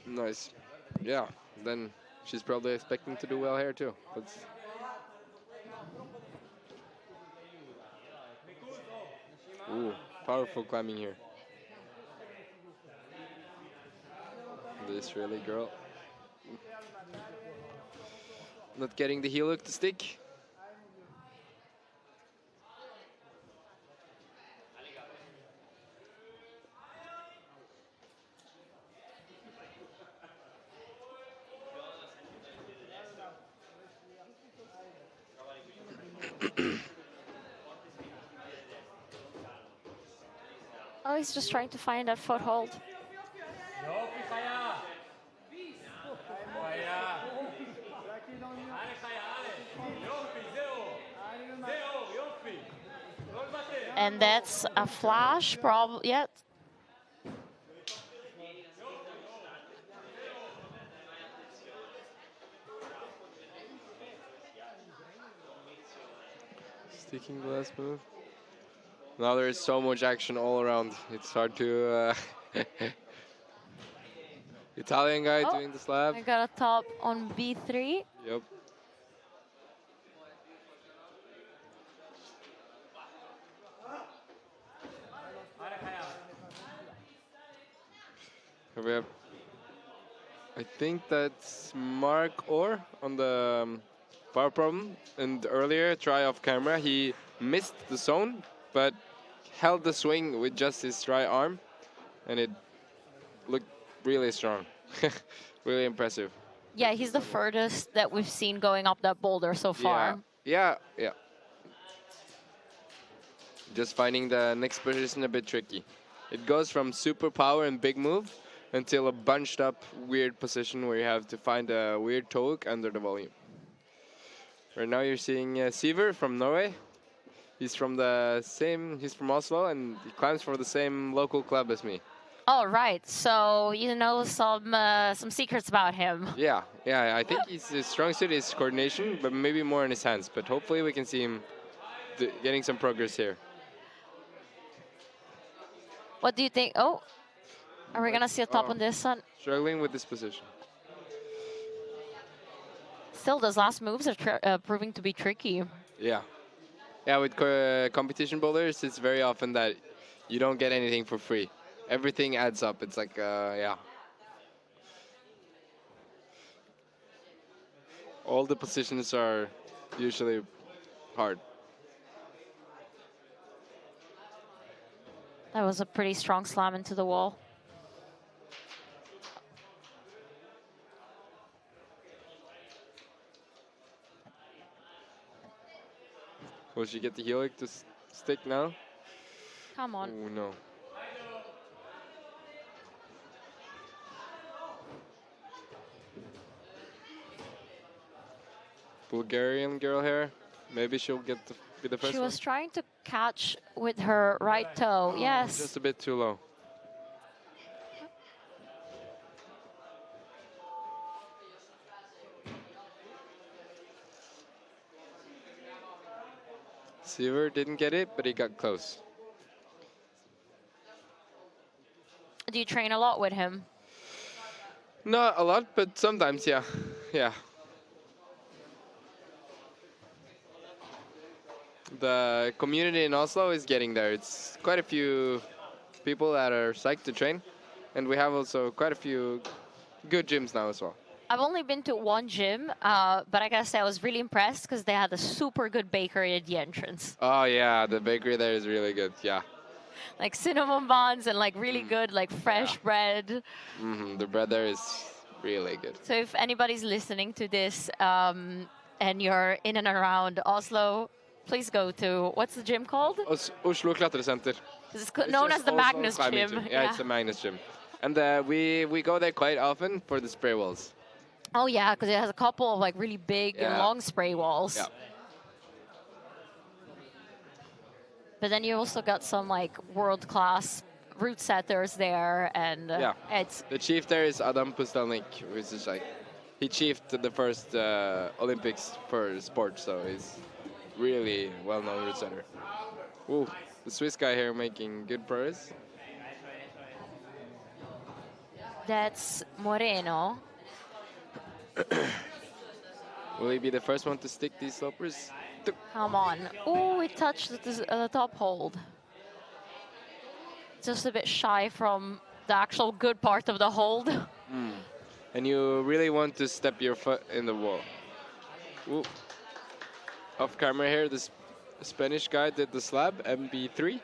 Nice. Yeah, then she's probably expecting to do well here too. Ooh, powerful climbing here. The Israeli girl. Not getting the heel hook to stick. Oh, he's just trying to find that foothold. يوفي خيا خيا علي خيا علي يوفي زيو يوفي And that's a flash, probably. Yeah. Sticking glass move. Now there is so much action all around. It's hard to. Italian guy Oh, doing the slab. I got a top on B3. Yep. Here we have. I think that's Mark Orr on the power problem. And earlier, try off camera, he missed the zone, but held the swing with just his right arm, and it looked really strong. Really impressive. Yeah, he's the furthest that we've seen going up that boulder so far. Yeah. Just finding the next position a bit tricky. It goes from super power and big move until a bunched up weird position where you have to find a weird toe hook under the volume. Right now you're seeing Siver from Norway. He's from Oslo, and he climbs for the same local club as me. Oh, right. So you know some secrets about him. Yeah. I think his strong suit is coordination, but maybe more in his hands. But hopefully we can see him getting some progress here. What do you think? Oh, are we gonna see a top on this one? Struggling with this position. Still, those last moves are proving to be tricky. Yeah, with competition boulders, it's very often that you don't get anything for free. Everything adds up. It's like, all the positions are usually hard. That was a pretty strong slam into the wall. Will she get the heel hook to stick now? Come on. Oh, no. Bulgarian girl here. Maybe she'll get be the first She one. was trying to catch with her right toe. Yes. Just a bit too low. Seaver didn't get it, but he got close. Do you train a lot with him? Not a lot, but sometimes, yeah. The community in Oslo is getting there. It's quite a few people that are psyched to train, and we have also quite a few good gyms now as well. I've only been to one gym, but I gotta say I was really impressed because they had a super good bakery at the entrance. Oh yeah, the bakery there is really good. Yeah. Like cinnamon buns and like really good like fresh bread. The bread there is really good. So if anybody's listening to this and you're in and around Oslo, please go to, what's the gym called? Oslo Klatresenter. It's known as the Magnus gym. Yeah, it's the Magnus gym. And we go there quite often for the spray walls. Oh yeah, because it has a couple of like really big and long spray walls. Yeah. But then you also got some like world-class route setters there, and it's the chief there is Adam Pustelnik, which is like he chiefed the first Olympics for sport, so he's really well-known route setter. Ooh, the Swiss guy here making good progress. That's Moreno. Will he be the first one to stick these slopers? Come on. Oh, it touched the top hold. Just a bit shy from the actual good part of the hold. And you really want to step your foot in the wall. Ooh. Off camera here, the Spanish guy did the slab, MB3.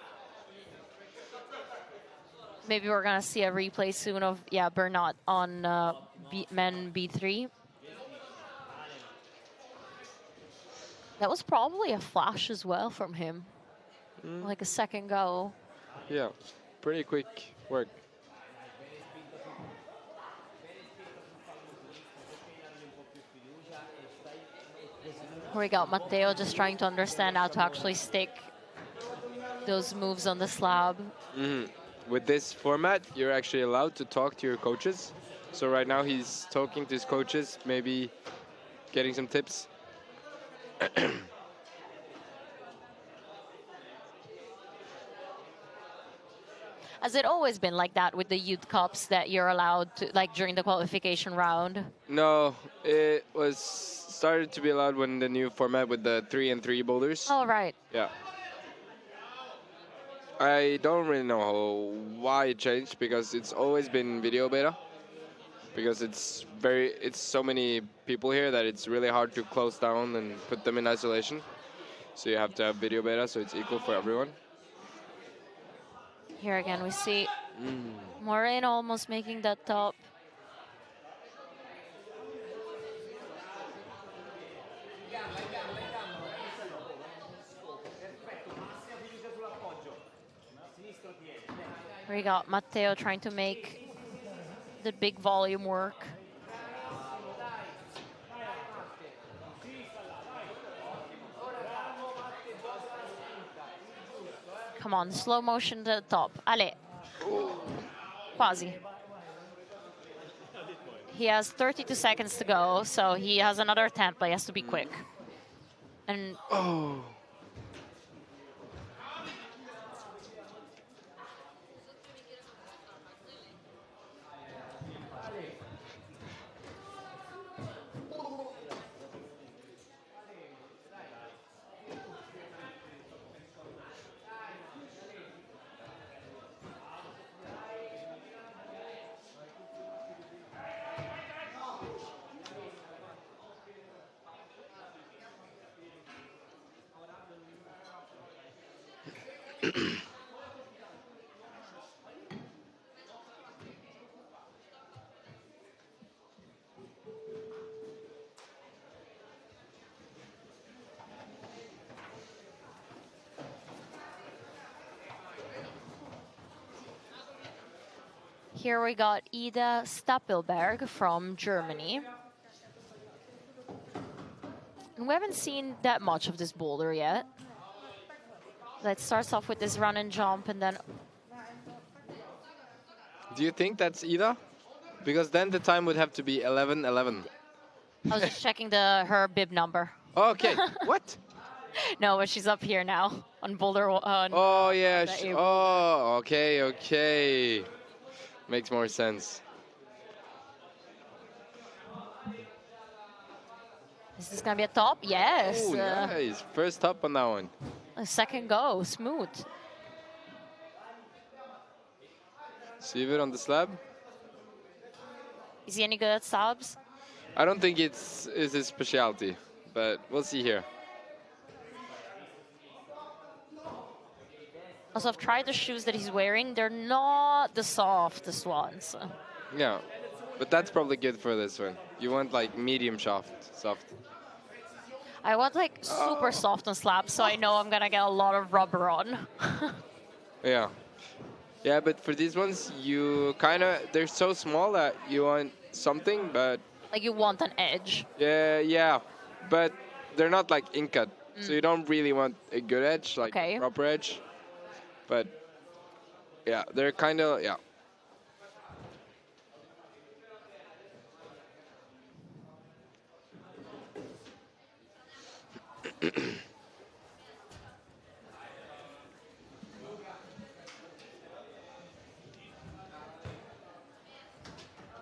Maybe we're going to see a replay soon of, Bernat on men B3. That was probably a flash as well from him. Like a second go. Yeah, pretty quick work. We got Matteo just trying to understand how to actually stick those moves on the slab. With this format, you're actually allowed to talk to your coaches. So right now he's talking to his coaches, maybe getting some tips. Has it always been like that with the youth cups that you're allowed to, like during the qualification round? No, it was started to be allowed when the new format with the 3-and-3 boulders. Oh, right. Yeah. I don't really know why it changed, because it's always been video beta. Because it's so many people here that it's really hard to close down and put them in isolation. So you have to have video beta, so it's equal for everyone. Here again, we see Moreno almost making that top. We got Matteo trying to make the big volume work. Come on, slow motion to the top. Ale. Quasi. He has 32 seconds to go, so he has another attempt, but he has to be quick. And here we got Ida Stappelberg from Germany. And we haven't seen that much of this boulder yet. Let's start off with this run and jump, and then... Do you think that's Ida? Because then the time would have to be 11:11. I was just checking her bib number. Okay. What? No, but she's up here now on Boulder. Oh yeah. the A Oh, okay, okay. Makes more sense. Is this gonna be a top? Yes. Oh, nice. First top on that one. A second go, smooth. Siver on the slab. Is he any good at slabs? I don't think it's his specialty, but we'll see here. Also, I've tried the shoes that he's wearing. They're not the softest ones. Yeah, but that's probably good for this one. You want like medium soft. I want like super soft on slabs, so I know I'm gonna get a lot of rubber on. Yeah. Yeah, but for these ones, you they're so small that you want something, but... Like you want an edge. Yeah, but they're not like in-cut, so you don't really want a good edge, like a proper edge. But yeah, they're yeah.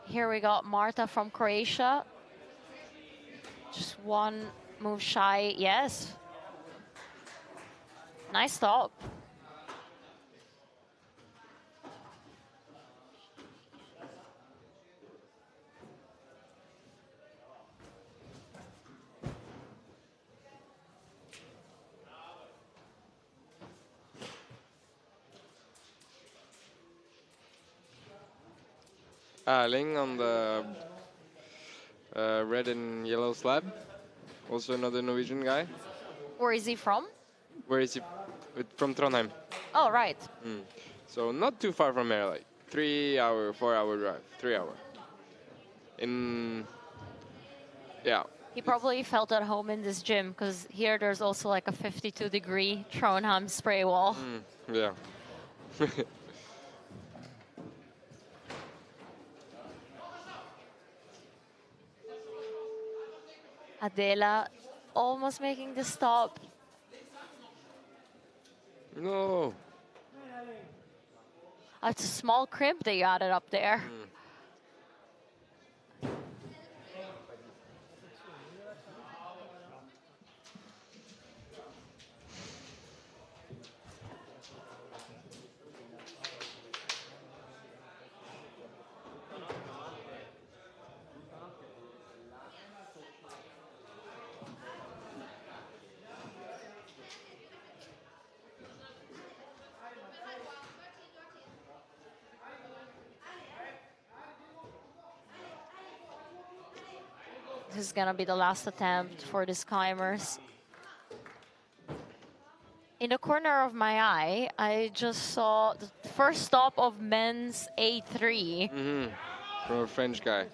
Here we got Marta from Croatia. Just one move shy. Yes. Nice stop. Erling on the red and yellow slab. Also another Norwegian guy. Where is he from? Where is he? From Trondheim. Oh, right. So not too far from here, like 3 hour, 4 hour drive, 3 hour. Yeah. He probably felt at home in this gym because here there's also like a 52-degree Trondheim spray wall. Yeah. Adela almost making the stop. No. It's a small crimp that you added up there. This is gonna be the last attempt for these climbers. In the corner of my eye, I just saw the first stop of men's A3. From a French guy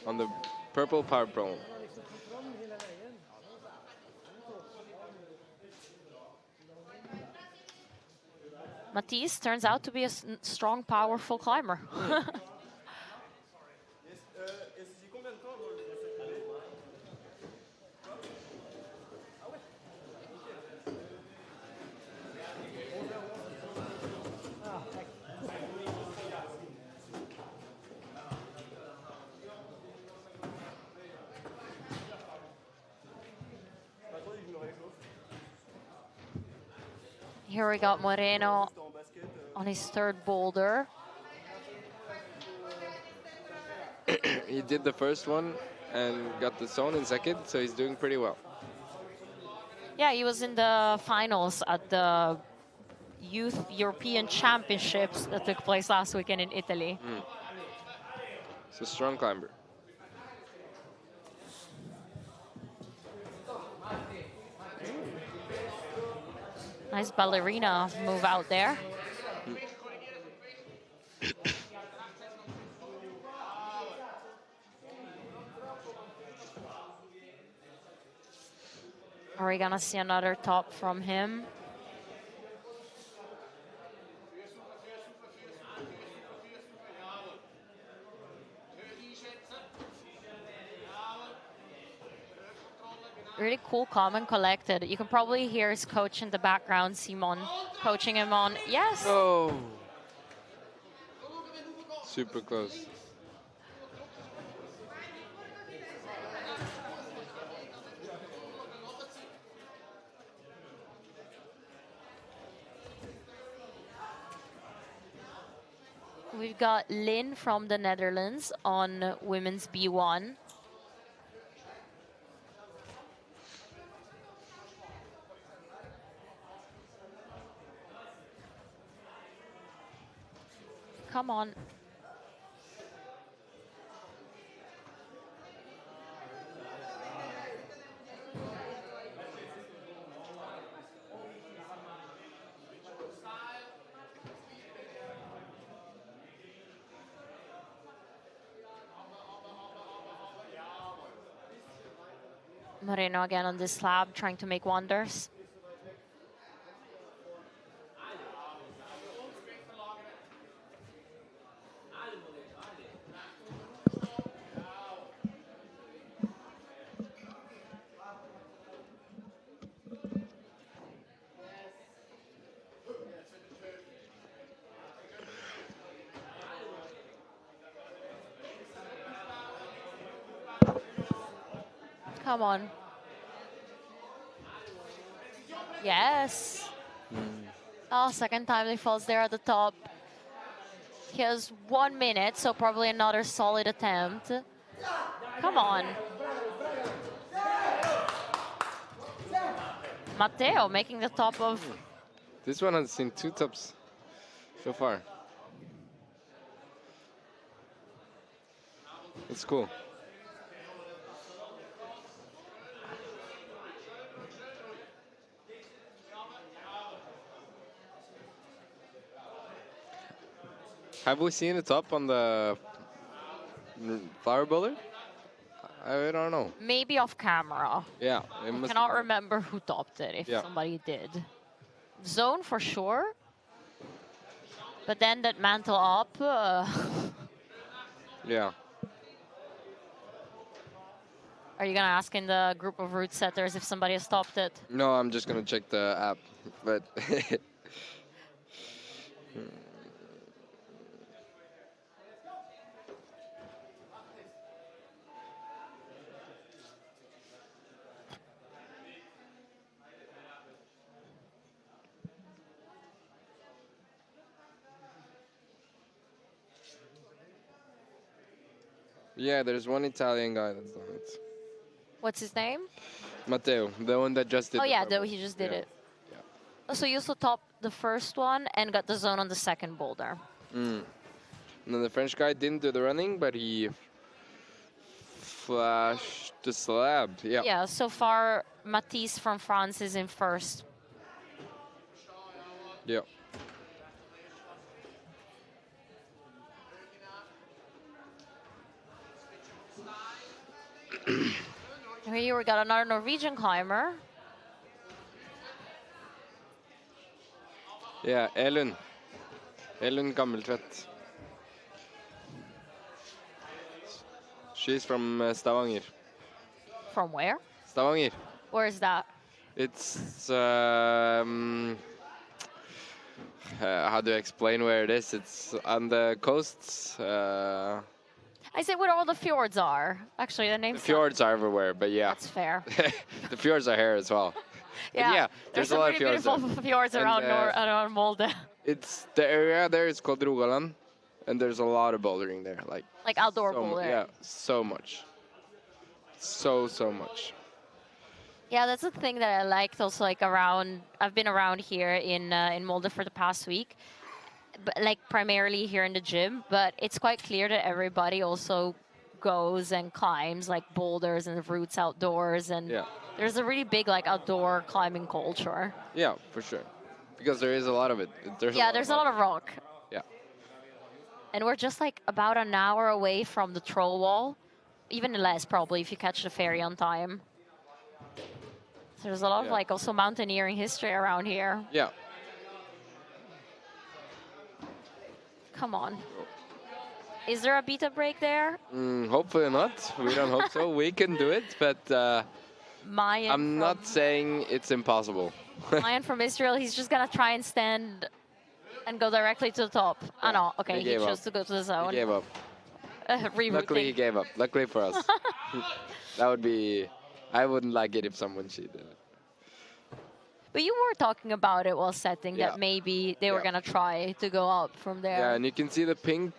on the purple power pro. Matisse turns out to be a strong, powerful climber. Here we got Moreno on his third boulder. He did the first one and got the zone in second, so he's doing pretty well. Yeah, he was in the finals at the Youth European Championships that took place last weekend in Italy. He's a strong climber. Nice ballerina move out there. Are we gonna see another top from him? Really cool, calm and collected. You can probably hear his coach in the background, Simon, coaching him on. Yes. Oh. Super close. We've got Lynn from the Netherlands on women's B1. Come on. Moreno again on this slab, trying to make wonders. Come on. Yes. Oh, second time he falls there at the top. He has 1 minute, so probably another solid attempt. Come on. Matteo making the top of... This one has seen 2 tops so far. It's cool. Have we seen the top on the flower bowler? I don't know. Maybe off camera. Yeah, it I must cannot be. remember who topped it, if Yeah. somebody did. Zone for sure. But then that mantle up. Yeah. Are you going to ask in the group of route setters if somebody has topped it? No, I'm just gonna check the app, but. Yeah, there's one Italian guy that's done it. What's his name? Matteo, the one that just did. Oh, the yeah, purple. he just did Yeah. it. Oh, so you also topped the first one and got the zone on the second boulder. And then the French guy didn't do the running, but he flashed the slab. Yeah. Yeah, so far, Matisse from France is in first. Yeah. Here we got another Norwegian climber. Yeah, Elun. Elun Gammeltvedt. She's from Stavanger. From where? Stavanger. Where is that? It's how do I explain where it is? It's on the coasts. I said where all the fjords are. Actually, the The name's fjords are everywhere, but yeah, That's fair. the fjords are here as well. But yeah, there's a some lot of pretty fjords. beautiful There. fjords And, around, around Molde. It's the area there is called Rogaland, and there's a lot of bouldering there. Like outdoor so bouldering. Yeah, so much. So much. Yeah, that's the thing that I liked also, like around, I've been around here in Molde for the past week, but like primarily here in the gym, but it's quite clear that everybody also goes and climbs like boulders and routes outdoors, and Yeah. there's a really big like outdoor climbing culture. Yeah, for sure. Because there is a lot of it. There's A lot of rock. Yeah. And we're just like about an hour away from the troll wall, even less probably if you catch the ferry on time. So there's a lot of Yeah. like also mountaineering history around here. Yeah. Come on. Is there a beta break there? Hopefully not. We don't hope so. We can do it, but Mayan I'm from, not saying it's impossible. Mayan from Israel, he's just gonna try and stand and go directly to the top. Oh no, okay, he gave chose up. to go to the He zone. gave up. Rerouting. Luckily, he gave up. Luckily for us. That would be... I wouldn't like it if someone cheated. But you were talking about it while setting Yeah. that maybe they were Yeah. gonna try to go up from there. Yeah, and you can see the pink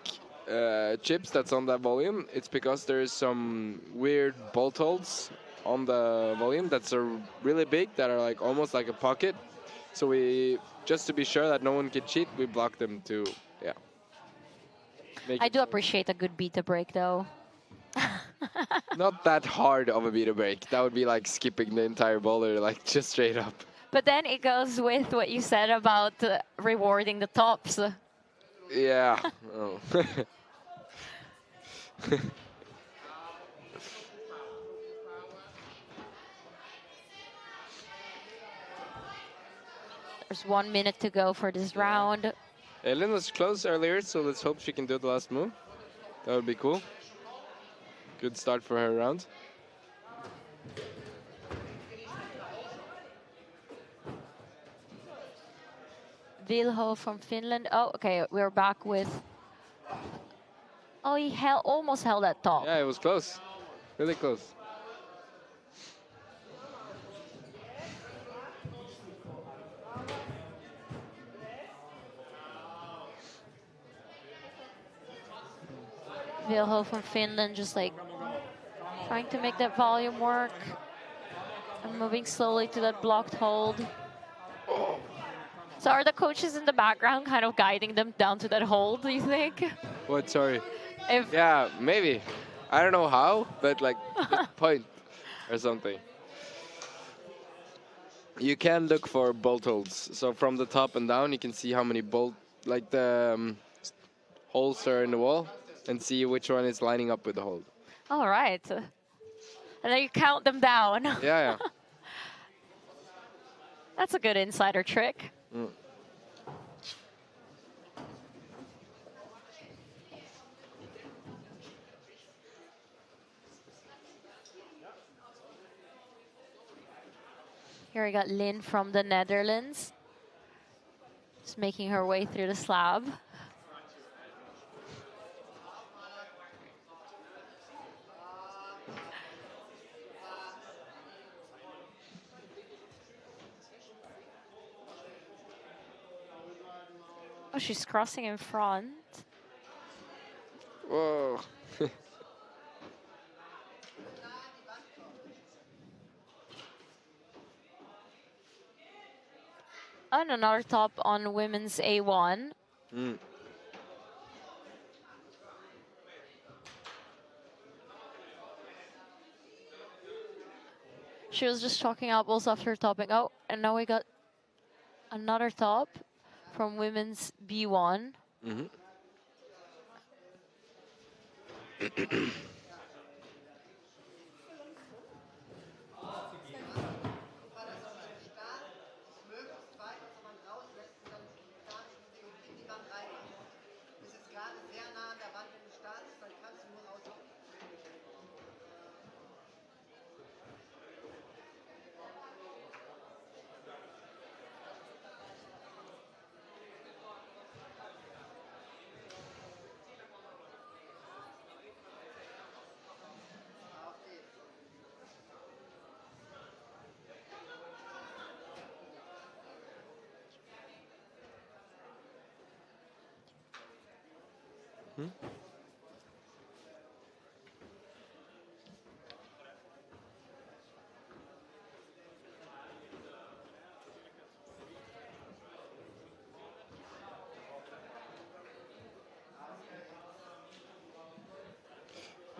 chips that's on that volume. It's because there is some weird bolt holes on the volume that's really big, that are like almost like a pocket. So we, just to be sure that no one can cheat, we block them to, yeah. I do appreciate a good beta break though. Not that hard of a beta break. That would be like skipping the entire boulder, like just straight up. But then it goes with what you said about rewarding the tops. Yeah. Oh. There's 1 minute to go for this round. Elin was close earlier, so let's hope she can do the last move. That would be cool. Good start for her round. Vilho from Finland. Oh, okay, we're back with... Oh, he almost held that top. Yeah, it was close. Really close. Vilho from Finland just like trying to make that volume work. And moving slowly to that blocked hold. So are the coaches in the background kind of guiding them down to that hold, do you think? What, sorry? If Yeah, maybe. I don't know how, but like just point or something. You can look for bolt holes. So from the top and down, you can see how many bolt, like the holes are in the wall and see which one is lining up with the hole. All right. And then you count them down. Yeah, yeah. That's a good insider trick. Mm. Here we got Lynn from the Netherlands. Just making her way through the slab. Oh, she's crossing in front. Whoa. And another top on women's A1. Mm. She was just chalking up also after topping. Oh, and now we got another top from women's B1. Mhm. Hmm?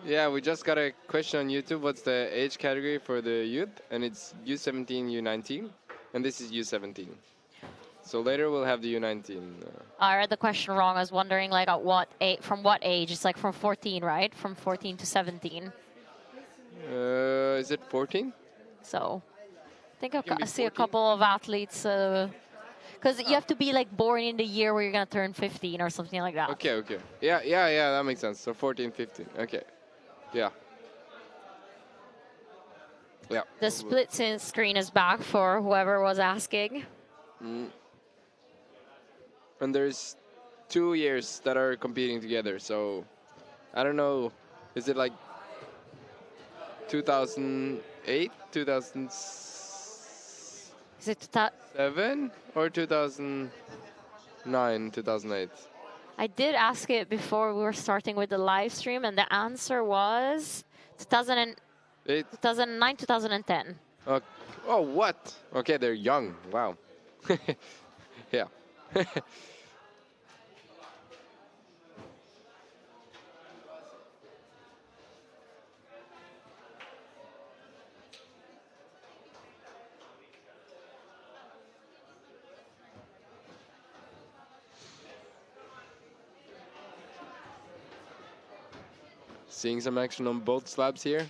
Yeah, we just got a question on YouTube. What's the age category for the youth? And it's U17, U19, and this is U17. So later we'll have the U19. I read the question wrong. I was wondering like at what from what age? It's like from 14, right? From 14 to 17. Is it 14? So I think Can be I see a 14? couple of athletes. Because you have to be like born in the year where you're going to turn 15 or something like that. Okay, okay. Yeah, that makes sense. So 14, 15. Okay. Yeah. Yeah. The split screen is back for whoever was asking. Mm. And there's 2 years that are competing together. So I don't know. Is it like 2008, 2007 Is it or 2009, 2008? I did ask it before we were starting with the live stream, and the answer was 2009, 2010. Oh, what? Okay, they're young. Wow. Yeah. Seeing some action on both slabs here.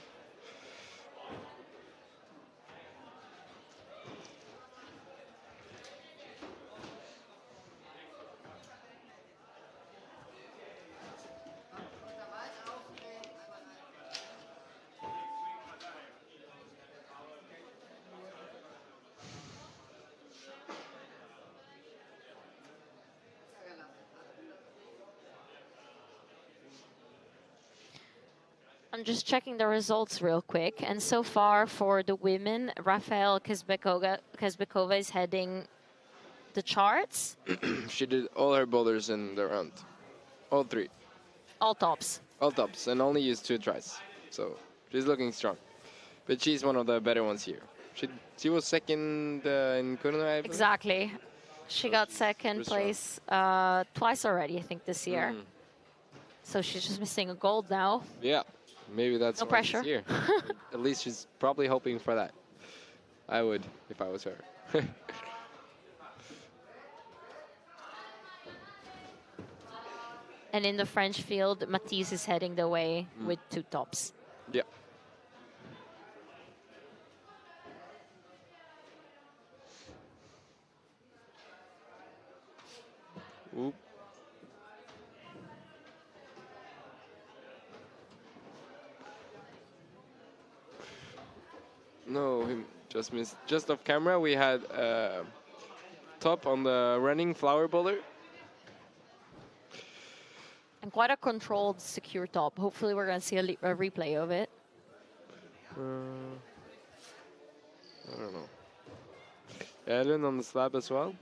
I'm just checking the results real quick. And so far for the women, Rafael Kazbekova is heading the charts. She did all her boulders in the round. All 3. All tops. All tops, and only used 2 tries. So she's looking strong. But she's one of the better ones here. She was second in Kurno, I believe. Exactly. She got second strong. place twice already, I think, this year. So she's just missing a gold now. Yeah, maybe that's No why she's pressure. here. At least she's probably hoping for that. I would, if I was her. And in the French field, Matisse is heading the way with 2 tops. Yeah. Oop. No, he just missed. Just off camera, we had top on the running flower bowler. And quite a controlled, secure top. Hopefully we're going to see a replay of it. I don't know. Ellen on the slab as well.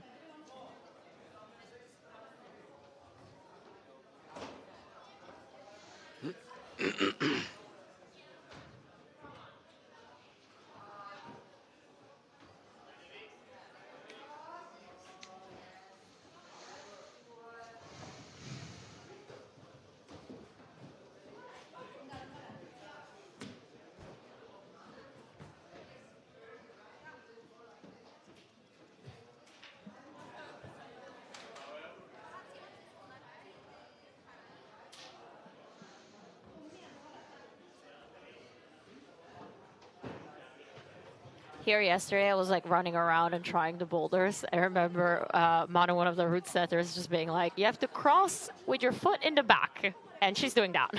Here yesterday, I was like running around and trying the boulders. I remember Manu, one of the route setters, just being like, you have to cross with your foot in the back. And she's doing that.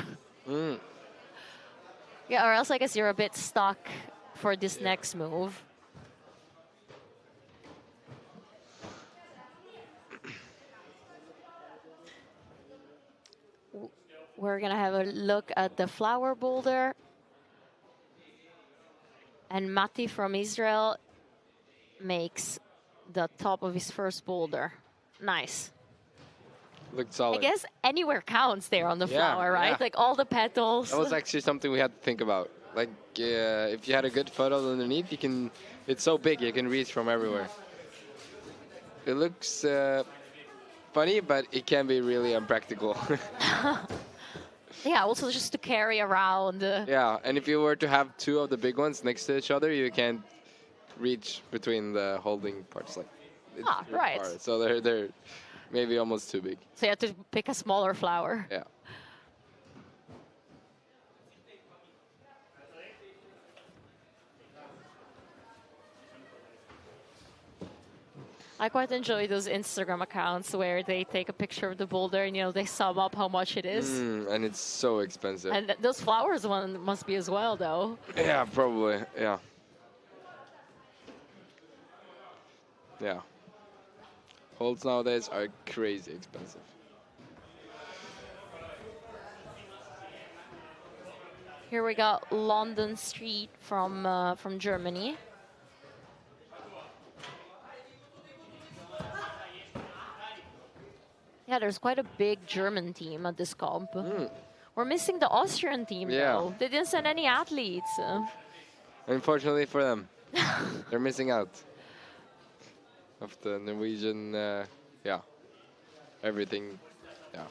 Mm. Yeah, or else I guess you're a bit stuck for this next move. We're going to have a look at the flower boulder. And Matti from Israel makes the top of his first boulder. Nice. Looked solid. I guess anywhere counts there on the Yeah, flower, right? yeah. Like all the petals. That was actually something we had to think about. Like, if you had a good photo underneath, you can. It's so big, you can reach from everywhere. It looks funny, but it can be really unpractical. Yeah, also just to carry around. Yeah, and if you were to have 2 of the big ones next to each other, you can't reach between the holding parts. Like, it's really right. far. So they're maybe almost too big. So you have to pick a smaller flower. Yeah. I quite enjoy those Instagram accounts where they take a picture of the boulder and, you know, they sum up how much it is. And it's so expensive. And those flowers one must be as well, though. Yeah, probably. Yeah. Yeah. Holds nowadays are crazy expensive. Here we got London Street from Germany. Yeah, there's quite a big German team at this comp. We're missing the Austrian team, though. They didn't send any athletes. Unfortunately for them, they're missing out. Of the Norwegian, yeah, everything, yeah.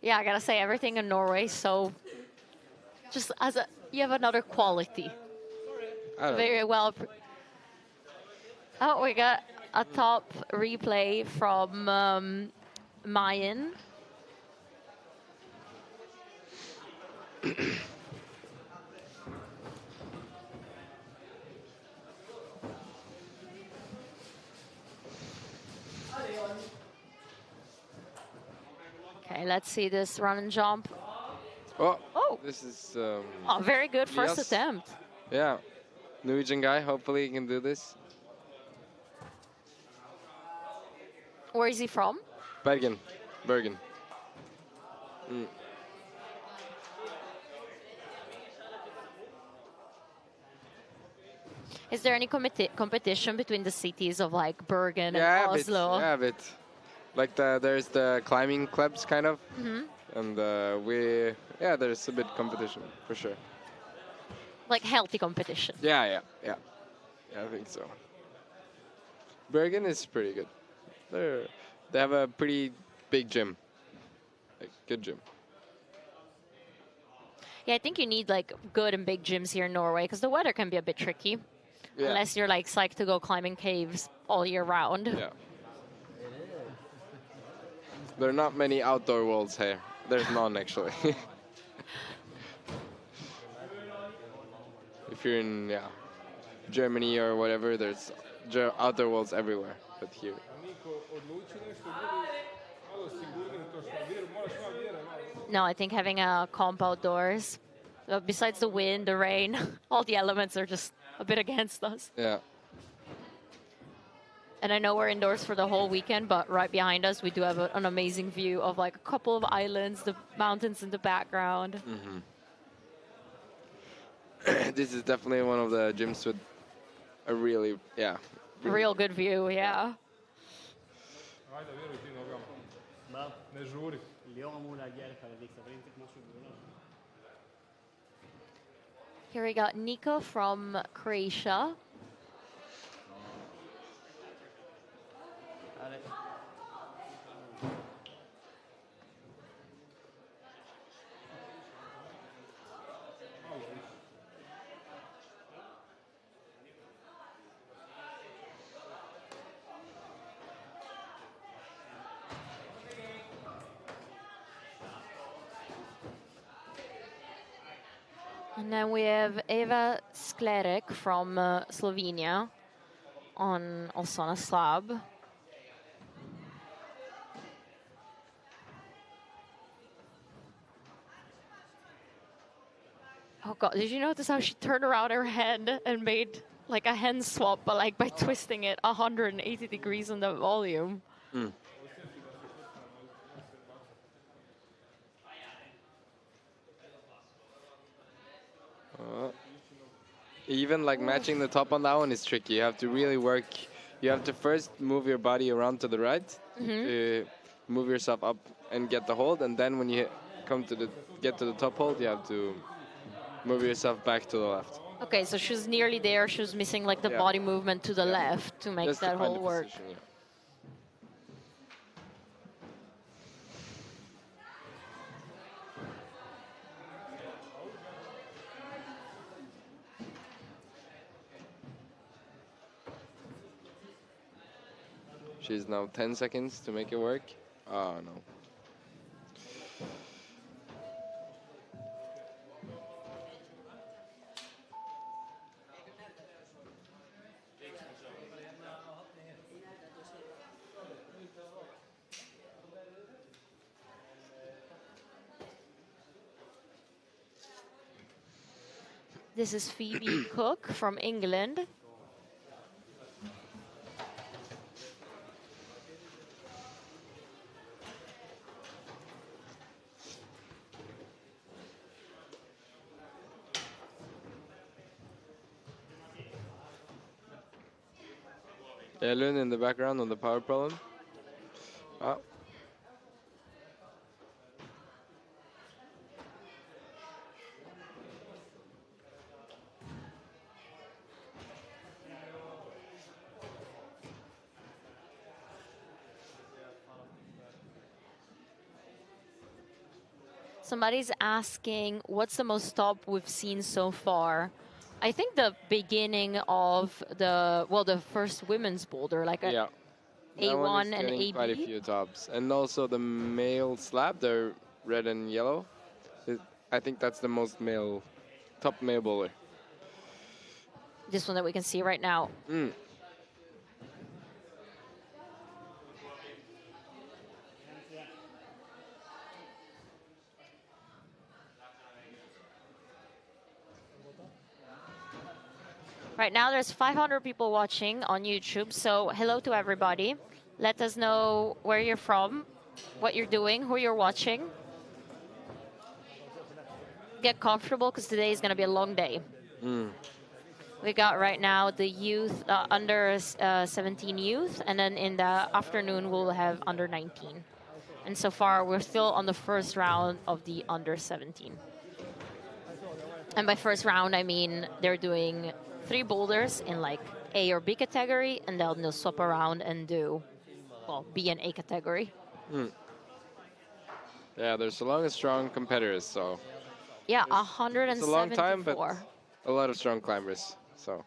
Yeah, I gotta say, everything in Norway, so just as a, you have another quality. I don't Very know. well. Oh, we got a top replay from Mayan. Okay, let's see this run and jump. Oh, this is. Oh, very good first Yes. attempt. Yeah, Norwegian guy. Hopefully he can do this. Where is he from? Bergen. Is there any competition between the cities of like Bergen Yeah, and a bit. Oslo? Yeah, a bit. Like there's the climbing clubs kind of, and there's a bit competition for sure. Like healthy competition. Yeah, I think so. Bergen is pretty good. They have a pretty big gym, like good gym. Yeah, I think you need like good and big gyms here in Norway because the weather can be a bit tricky. Yeah. Unless you're like psyched to go climbing caves all year round. Yeah. There are not many outdoor worlds here there's none actually. If you're in Germany or whatever, there's outdoor walls everywhere. But here, No, I think having a comp outdoors, besides the wind, the rain, all the elements are just a bit against us. yeah. And I know we're indoors for the whole weekend, but right behind us, we do have an amazing view of like a couple of islands, the mountains in the background. This is definitely one of the gyms with a really, A real good view, yeah. Ajde, vjeruj ti nogama. Da. Ne žuri. اليوم مو لاقي على ديك سفرين ما شو بيقولون. Here we got Nico from Croatia. And then we have Eva Sklerek from Slovenia also on a slab. Oh God, did you notice how she turned around her head and made like a hand swap, but like by twisting it 180 degrees on the volume? Even like matching the top on that one is tricky. You have to really work. You have to first move your body around to the right, move yourself up and get the hold, and then when you get to the top hold, you have to move yourself back to the left. Okay, so she's nearly there. She was missing like the body movement to the left to make Just that to find whole the work. position, She's now 10 seconds to make it work. Oh, no. This is Phoebe Cook from England. Elun in the background on the power problem. Ah. Somebody's asking, what's the most top we've seen so far? I think the beginning of the first women's boulder, like a That one A1 is and getting quite a AB. few tops. And also the male slab, they're red and yellow. I think that's the most top male bowler. This one that we can see right now. Right now, there's 500 people watching on YouTube, so hello to everybody. Let us know where you're from, what you're doing, who you're watching. Get comfortable, because today is going to be a long day. We got right now the youth, under 17 youth, and then in the afternoon, we'll have under 19. And so far, we're still on the first round of the under 17. And by first round, I mean they're doing 3 boulders in like A or B category, and then they'll swap around and do, well, B and A category. Yeah, there's a lot of strong competitors, so. Yeah, It's a long time, but 174. a lot of strong climbers, so.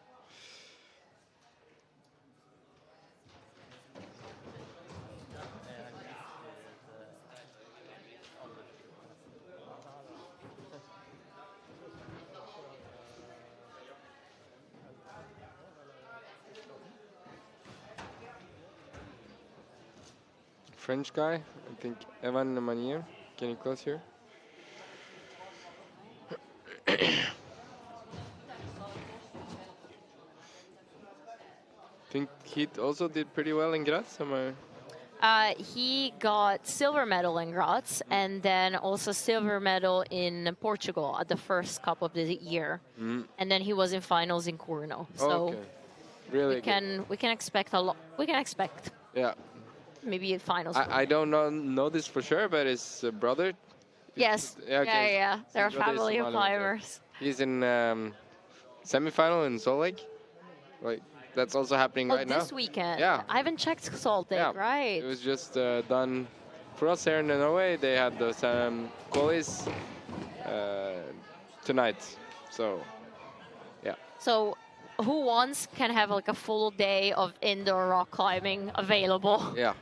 French guy, I think Evan Manier. Can you close here? I think he also did pretty well in Graz. He got silver medal in Graz and then also silver medal in Portugal at the first cup of the year. And then he was in finals in Corno. So okay. Really we can expect a lot. We can expect yeah. maybe finals. I don't know this for sure, but his brother. Yes. Yeah, okay. Yeah. They're a His brother is family of Somali, okay. climbers. He's in semifinal in Salt Lake. Like that's also happening right now. This weekend. Yeah. I haven't checked Salt Lake, Yeah. right? It was just done for us here in Norway. They had those qualies tonight. So, yeah. So who wants can have like a full day of indoor rock climbing available. Yeah.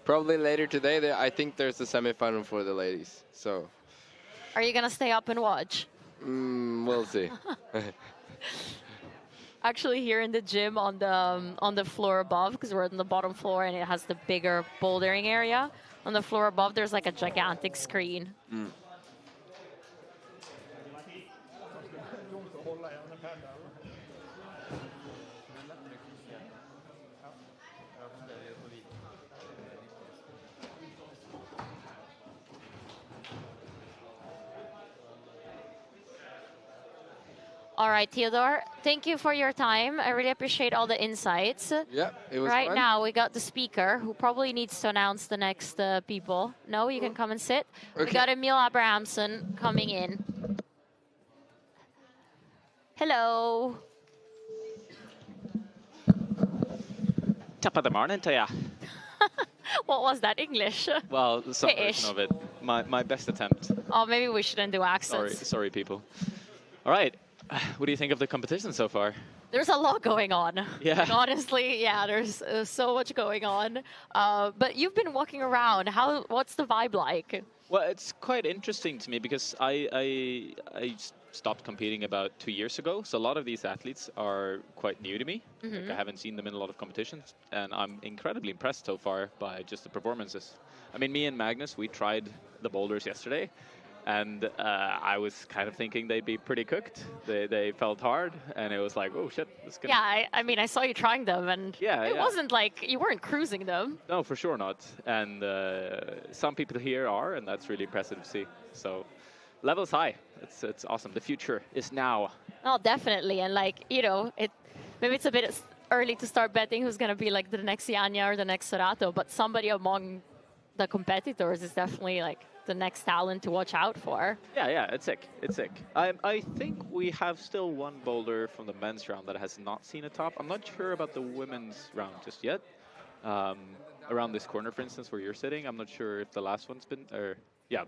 Probably later today, I think there's a semifinal for the ladies. So. Are you going to stay up and watch? We'll see. Actually, here in the gym on the floor above, because we're on the bottom floor and it has the bigger bouldering area. On the floor above, there's like a gigantic screen. All right, Theodore, thank you for your time. I really appreciate all the insights. Yeah, it was Right fun. now, we got the speaker who probably needs to announce the next people. No, you can come and sit. Okay. We got Emil Abrahamsson coming in. Hello. Top of the morning to ya. What was that, English? Well, some Ish. version of it. My best attempt. Oh, maybe we shouldn't do accents. Sorry, people. All right. What do you think of the competition so far? There's a lot going on. Yeah. Like, honestly, yeah, there's so much going on. But you've been walking around. What's the vibe like? Well, it's quite interesting to me because I stopped competing about 2 years ago. So a lot of these athletes are quite new to me. Like, I haven't seen them in a lot of competitions. And I'm incredibly impressed so far by just the performances. I mean, me and Magnus, we tried the boulders yesterday. And I was kind of thinking they'd be pretty cooked. They felt hard, and it was like, oh shit, this can. Yeah, I mean, I saw you trying them, and it wasn't like you weren't cruising them. No, for sure not. And some people here are, and that's really impressive to see. So, levels high. It's awesome. The future is now. Oh, definitely, and like maybe it's a bit early to start betting who's gonna be like the next Janja or the next Sorato, but somebody among the competitors is definitely like the next talent to watch out for. Yeah, it's sick. It's sick. I think we have still one boulder from the men's round that has not seen a top. I'm not sure about the women's round just yet. Around this corner, for instance, where you're sitting, I'm not sure if the last one's been, the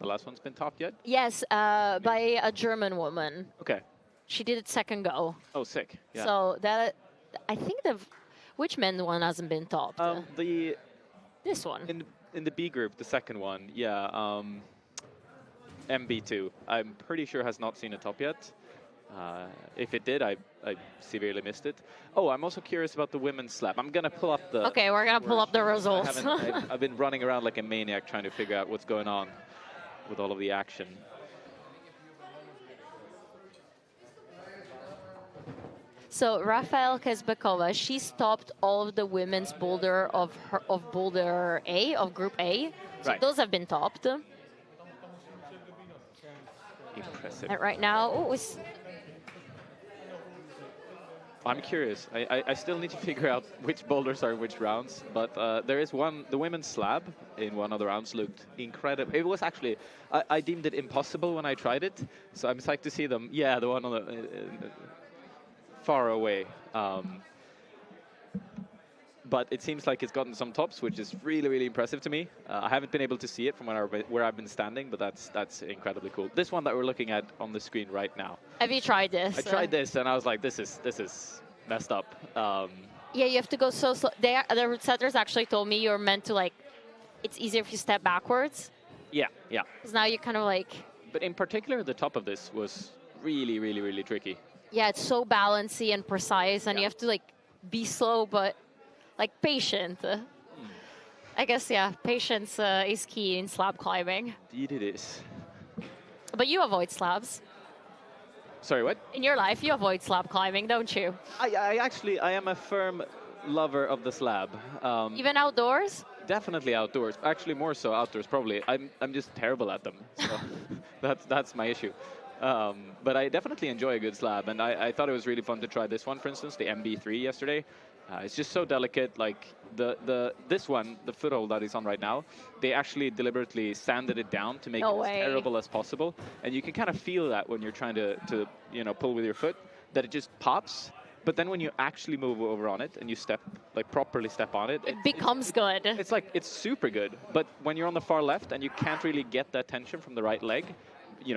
last one's been topped yet. Yes, by a German woman. Okay. She did it second go. Oh, sick. Yeah. So that, I think which men's one hasn't been topped? This one. In the B group, the second one, MB2, I'm pretty sure has not seen a top yet. If it did, I severely missed it. Oh, I'm also curious about the women's slab. I'm going to pull up the... Okay, we're going to pull up the results. I've been running around like a maniac trying to figure out what's going on with all of the action. So Rafael Kezbekova, she stopped all of the women's boulder of Boulder A, of Group A. So Right. those have been topped. Impressive. And right now, I'm curious. I still need to figure out which boulders are in which rounds. But there is one, the women's slab in one of the rounds looked incredible. It was actually, I deemed it impossible when I tried it. So I'm psyched to see them. Yeah, the one on the... far away. But it seems like it's gotten some tops, which is really, really impressive to me. I haven't been able to see it from where I've been standing, but that's incredibly cool. This one that we're looking at on the screen right now. have you tried this? I tried this, and I was like, this is messed up. Yeah, you have to go so slow. The setters actually told me you're meant to like, it's easier if you step backwards. Yeah. Because now you kind of like... But in particular, the top of this was really, really, really tricky. Yeah, it's so balancy and precise, and you have to like be slow, but like patient. I guess, yeah, patience is key in slab climbing. Indeed it is. But you avoid slabs. Sorry, what? In your life, you avoid slab climbing, don't you? I am a firm lover of the slab. Even outdoors? Definitely outdoors. Actually, more so outdoors. Probably. I'm just terrible at them. So that's my issue. But I definitely enjoy a good slab, and I thought it was really fun to try this one, for instance, the MB3 yesterday. It's just so delicate. Like this one, the foothold that is on right now, they actually deliberately sanded it down to make No it way. as terrible as possible, and you can kind of feel that when you're trying to pull with your foot, that it just pops. But then when you actually move over on it and you properly step on it, It becomes good. it's super good. But when you're on the far left and you can't really get that tension from the right leg,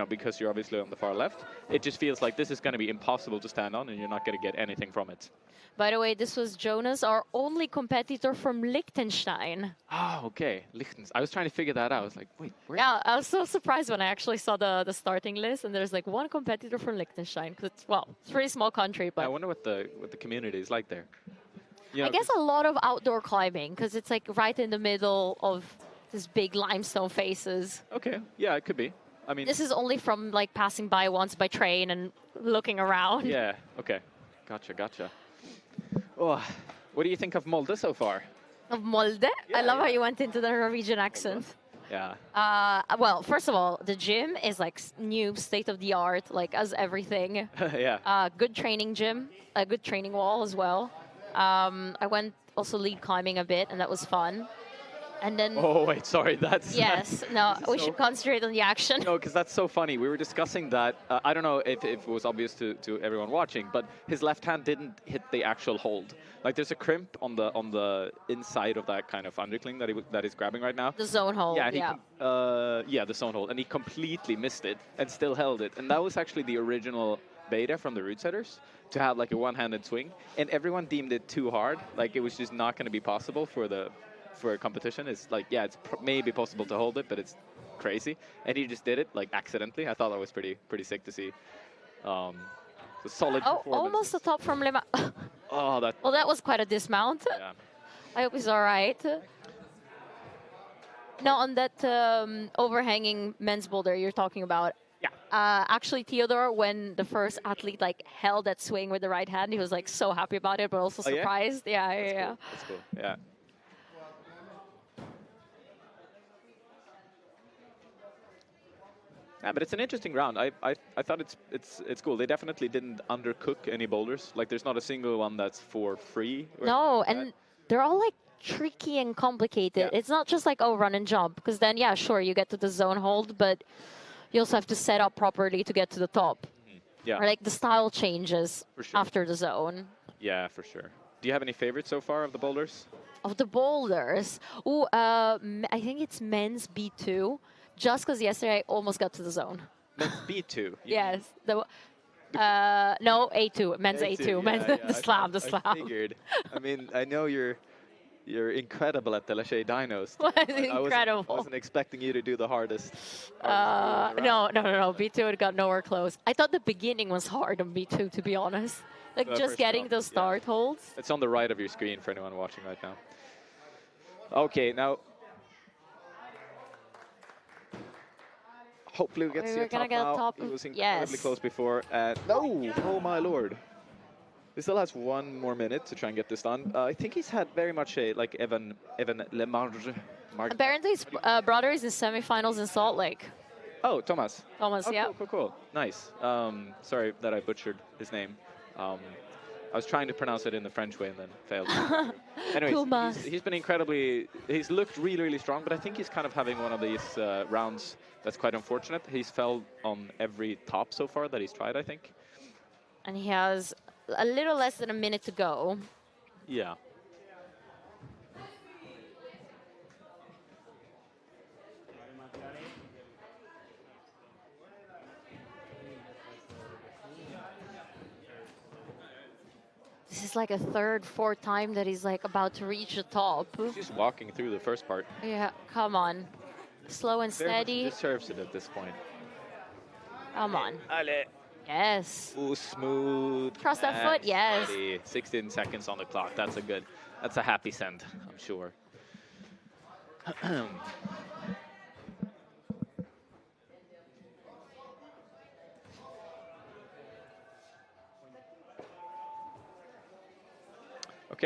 because you're obviously on the far left, it just feels like this is going to be impossible to stand on and you're not going to get anything from it. By the way, this was Jonas, our only competitor from Liechtenstein. Oh, okay. Liechtenstein. I was trying to figure that out. I was like, wait, where? Yeah, I was so surprised when I actually saw the starting list, and there's like one competitor from Liechtenstein. Cause it's a pretty small country, but I wonder what the community is like there. I guess a lot of outdoor climbing, because it's like right in the middle of this big limestone faces. Okay, yeah, it could be. I mean, This is only from like passing by once by train and looking around. yeah, okay. Gotcha. Oh, what do you think of Molde so far? Of Molde. I love how you went into the Norwegian accent. Yeah. Well, first of all, the gym is like new, state of the art, like as everything. Yeah. Good training gym, a good training wall as well. I went also lead climbing a bit, and that was fun. And then Oh, wait, sorry. yes, no, we so- should concentrate on the action. No, because that's so funny. We were discussing that. I don't know if it was obvious to everyone watching, but his left hand didn't hit the actual hold. Like there's a crimp on the inside of that kind of undercling that he's grabbing right now. The zone hold. Yeah, Yeah. and the zone hold, and he completely missed it and still held it. And that was actually the original beta from the root setters, to have like a one-handed swing, and everyone deemed it too hard. Like it was just not going to be possible for a competition. It's like, yeah, it's maybe possible to hold it, but it's crazy. And he just did it like accidentally. I thought that was pretty sick to see. So solid Oh, performance. almost the top from Lema. Oh, that. Well, that was quite a dismount. Yeah. I hope he's all right. Now, on that overhanging men's boulder you're talking about, Yeah. actually, Theodore, when the first athlete like held that swing with the right hand, he was like so happy about it, but also Oh, yeah? surprised. Yeah. That's cool. Yeah. Yeah, but it's an interesting round. I thought it's cool. They definitely didn't undercook any boulders. Like there's not a single one that's for free. or No, anything like and they're all like tricky and complicated. Yeah. It's not just like, oh, run and jump, because then, yeah, sure, you get to the zone hold, but you also have to set up properly to get to the top. that. Yeah. Or like the style changes For sure. after the zone. Yeah, for sure. Do you have any favorites so far of the boulders? Of the boulders, I think it's men's B2, just because yesterday I almost got to the zone. Men's B2. you Yes. No, A2, men's mean? A2, men's the slab, the I slab. figured. I mean, I know you're incredible at the Lachey Dinos. Was but incredible. I wasn't expecting you to do the hardest. No, B2 it got nowhere close. I thought the beginning was hard on B2, to be honest. Like The just first getting jump, those yeah. start holds. It's on the right of your screen for anyone watching right now. Okay, now. Hopefully we get to see We're a gonna top get a now. top. He was incredibly Yes. close before. No! Oh my lord. He still has 1 more minute to try and get this done. I think he's had very much a like Evan Lemarge. Apparently his brother is in semifinals in Salt Lake. Oh, Thomas. Thomas, Oh, yeah. Cool. Nice. Sorry that I butchered his name. I was trying to pronounce it in the French way and then failed. Anyways, Thomas. he's been incredibly. He's looked really strong, but I think he's kind of having one of these rounds that's quite unfortunate. He's fell on every top so far that he's tried, I think. And he has a little less than a minute to go. Yeah. This is like a third, fourth time that he's like about to reach the top. He's just walking through the first part. Yeah, come on. Slow and Very much steady. deserves it at this point. Come on. Ale. Yes. Ooh, smooth. Cross that foot, and yes. steady. 16 seconds on the clock. That's a happy send, I'm sure. Okay,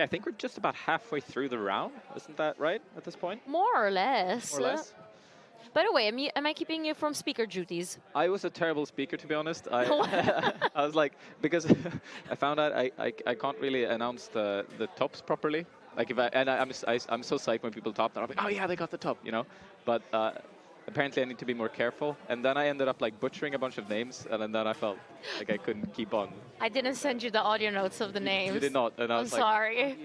I think we're just about halfway through the round. Isn't that right at this point? More or less. More or less. By the way, am I keeping you from speaker duties? I was a terrible speaker, to be honest. I was like, because I found out I can't really announce the tops properly. Like I'm so psyched when people top, and I'm like, oh yeah, they got the top, you know. But apparently I need to be more careful. And then I ended up like butchering a bunch of names, and then I felt like I couldn't keep on. I didn't send you the audio notes of the names. You did not, and I I'm was like, sorry.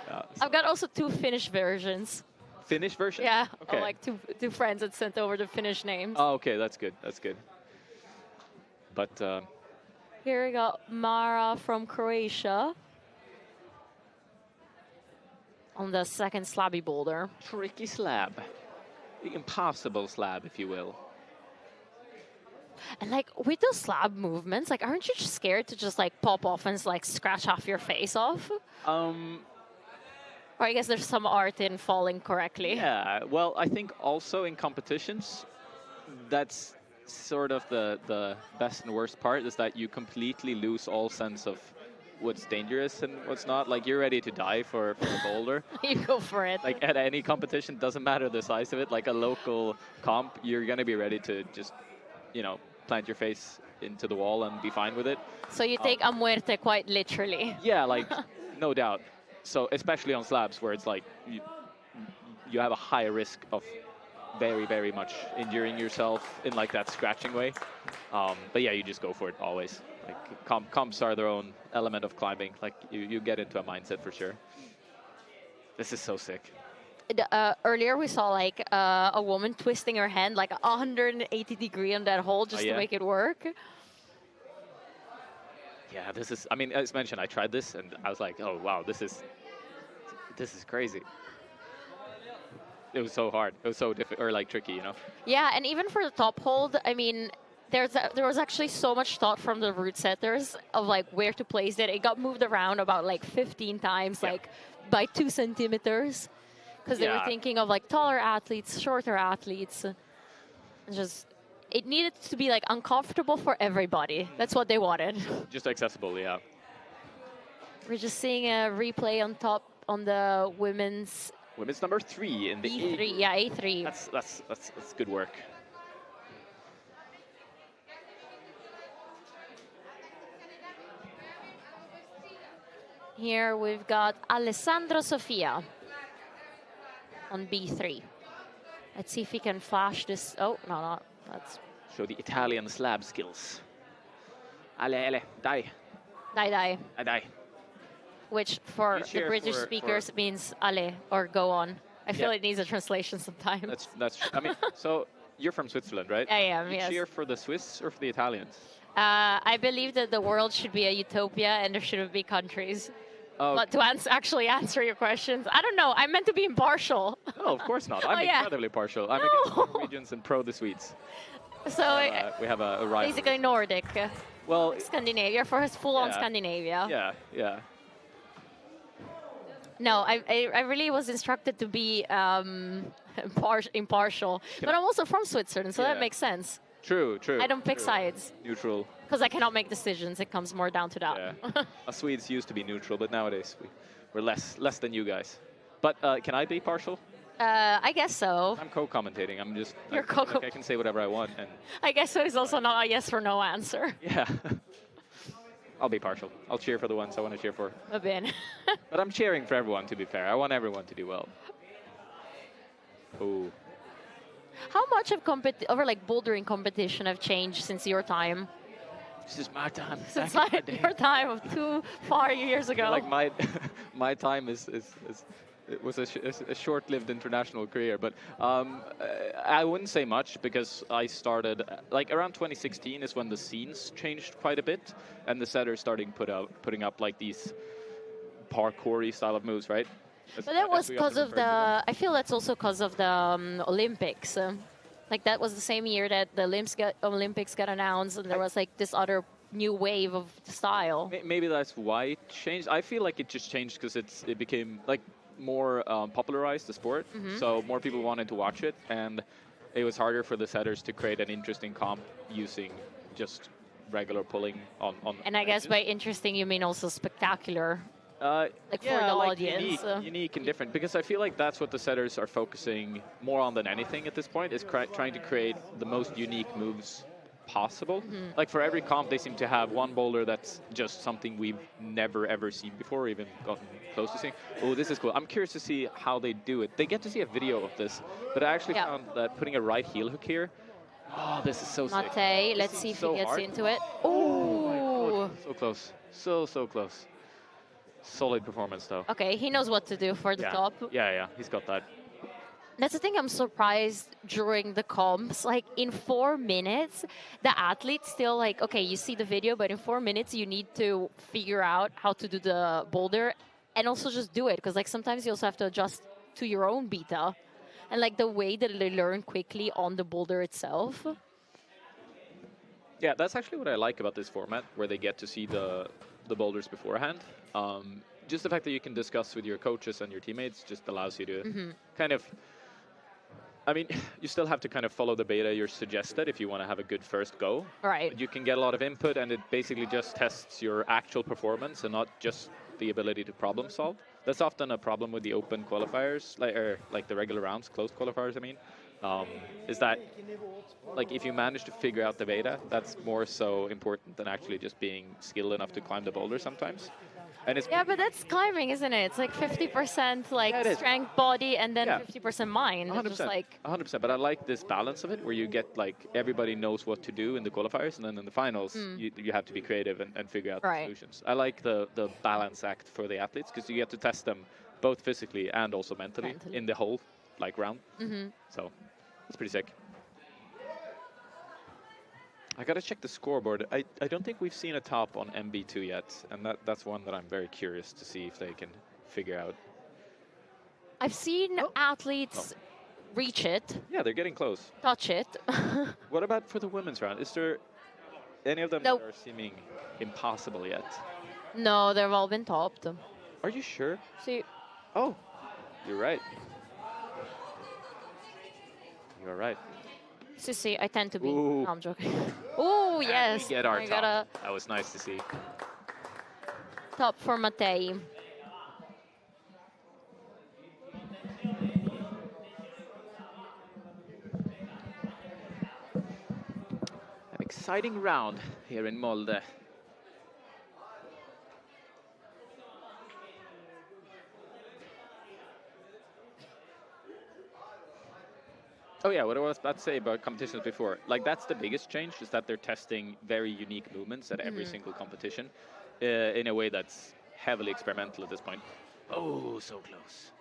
Yeah, I've got also 2 Finnish versions. Finnish version? Yeah, Okay. of like two friends that sent over the Finnish names. Oh, okay, that's good. That's good. But Here we got Mara from Croatia on the second slabby boulder. tricky slab, the impossible slab, if you will. And like with those slab movements, like aren't you just scared to just like pop off and like scratch off your face off? Or I guess there's some art in falling correctly. Yeah, well, I think also in competitions, that's sort of the best and worst part, is that you completely lose all sense of what's dangerous and what's not. Like, you're ready to die for a boulder. You go for it. Like, at any competition, doesn't matter the size of it. Like, a local comp, you're going to be ready to just, you know, plant your face into the wall and be fine with it. So you take a muerte quite literally. Yeah, like, no doubt. So especially on slabs where it's like you have a higher risk of very, very much injuring yourself in like that scratching way. But yeah, you just go for it always. Like comps are their own element of climbing. Like you get into a mindset for sure. This is so sick. Earlier we saw like a woman twisting her hand like 180 degree on that hole just to make it work. Yeah, this is, I mean, as mentioned, I tried this and I was like, oh, wow, this is crazy. It was so hard. It was so difficult, or like tricky, you know? Yeah, and even for the top hold, I mean, there was actually so much thought from the route setters of like where to place it. It got moved around about like 15 times, like by 2 centimeters. Because they were thinking of like taller athletes, shorter athletes. Just, it needed to be like uncomfortable for everybody. That's what they wanted. Just accessible, yeah. We're just seeing a replay on top on the women's. Women's number 3 in the A3, yeah, A3. That's good work. Here we've got Alessandro Sofia on B3. Let's see if he can flash this. Oh, no, that's... Show the Italian slab skills. Ale, dai. Dai. Dai. Which for the British speakers means ale, or go on. I feel it needs a translation sometimes. That's I mean, so you're from Switzerland, right? I am, you yes. cheer for the Swiss or for the Italians? I believe that the world should be a utopia and there shouldn't be countries. But to actually answer your questions, I don't know. I meant to be impartial. No, of course not. I'm incredibly partial. I'm against the Norwegians and pro the Swedes. So we have a rivalry. Basically Nordic. Well, Scandinavia, for full-on Scandinavia. Yeah. No, I really was instructed to be impartial. But I'm also from Switzerland, so that makes sense. True. I don't pick sides. Neutral. Because I cannot make decisions. It comes more down to that. Yeah. Us Swedes used to be neutral, but nowadays we're less than you guys. But can I be partial? I guess so. I'm co-commentating. I'm just. You're I can say whatever I want. And I guess so. It's also not a yes or no answer. Yeah. I'll be partial. I'll cheer for the ones I want to cheer for. A bit. But I'm cheering for everyone, to be fair. I want everyone to do well. Ooh. How much of like bouldering competition have changed since your time? This is my time. Since like your time of 2 years ago. Like my time it was a short-lived international career, but I wouldn't say much because I started like around 2016 is when the scenes changed quite a bit, and the setters started putting up like these parkour-y style of moves, right? But that was because of the. I feel that's also because of the Olympics. Like that was the same year that the Olympics got announced, and there was like this other new wave of style. Maybe that's why it changed. I feel like it just changed because it became like more popularized the sport, so more people wanted to watch it, and it was harder for the setters to create an interesting comp using just regular pulling on. And I guess by interesting you mean also spectacular. Like for yeah, the like audience. unique and different, because I feel like that's what the setters are focusing more on than anything at this point, is trying to create the most unique moves possible. Like for every comp, they seem to have one bowler that's just something we've never ever seen before, or even gotten close to seeing. Oh, this is cool. I'm curious to see how they do it. They get to see a video of this, but I actually found that putting a right heel hook here, oh, this is so sick. Mate, let's see if he gets into it. Oh, so close. So close. Solid performance, though. Okay, he knows what to do for the top. Yeah, he's got that. That's the thing I'm surprised during the comps. Like in 4 minutes, the athletes still like, okay, you see the video, but in 4 minutes you need to figure out how to do the boulder and also just do it. Because like sometimes you also have to adjust to your own beta. And like the way that they learn quickly on the boulder itself. Yeah, that's actually what I like about this format, where they get to see the boulders beforehand. Just the fact that you can discuss with your coaches and your teammates just allows you to kind of, I mean, you still have to kind of follow the beta you're suggested if you want to have a good first go. Right. But you can get a lot of input, and it basically just tests your actual performance and not just the ability to problem solve. That's often a problem with the open qualifiers, like the regular rounds, closed qualifiers, I mean, is that like if you manage to figure out the beta, that's more so important than actually just being skilled enough to climb the boulder sometimes. And it's but that's climbing, isn't it? It's like 50% like strength body and then 50% mind. 100%. Just like 100%. But I like this balance of it, where you get like everybody knows what to do in the qualifiers, and then in the finals you have to be creative and figure out the solutions. I like the balance act for the athletes, because you get to test them both physically and also mentally. In the whole like round. So it's pretty sick. I gotta check the scoreboard. I don't think we've seen a top on MB2 yet, and that's one that I'm very curious to see if they can figure out. I've seen athletes reach it. Yeah, they're getting close. Touch it. What about for the women's round? Is there any of them that are seeming impossible yet? No, they've all been topped. Are you sure? See. Oh, you're right. You're right. Sissy, I tend to be. Ooh. No, I'm joking. Oh, yes. We get our I top. got That was nice to see. top for Matei. An exciting round here in Molde. Oh yeah, what I was about to say about competitions before, like that's the biggest change, is that they're testing very unique movements at every single competition in a way that's heavily experimental at this point. Oh, so close.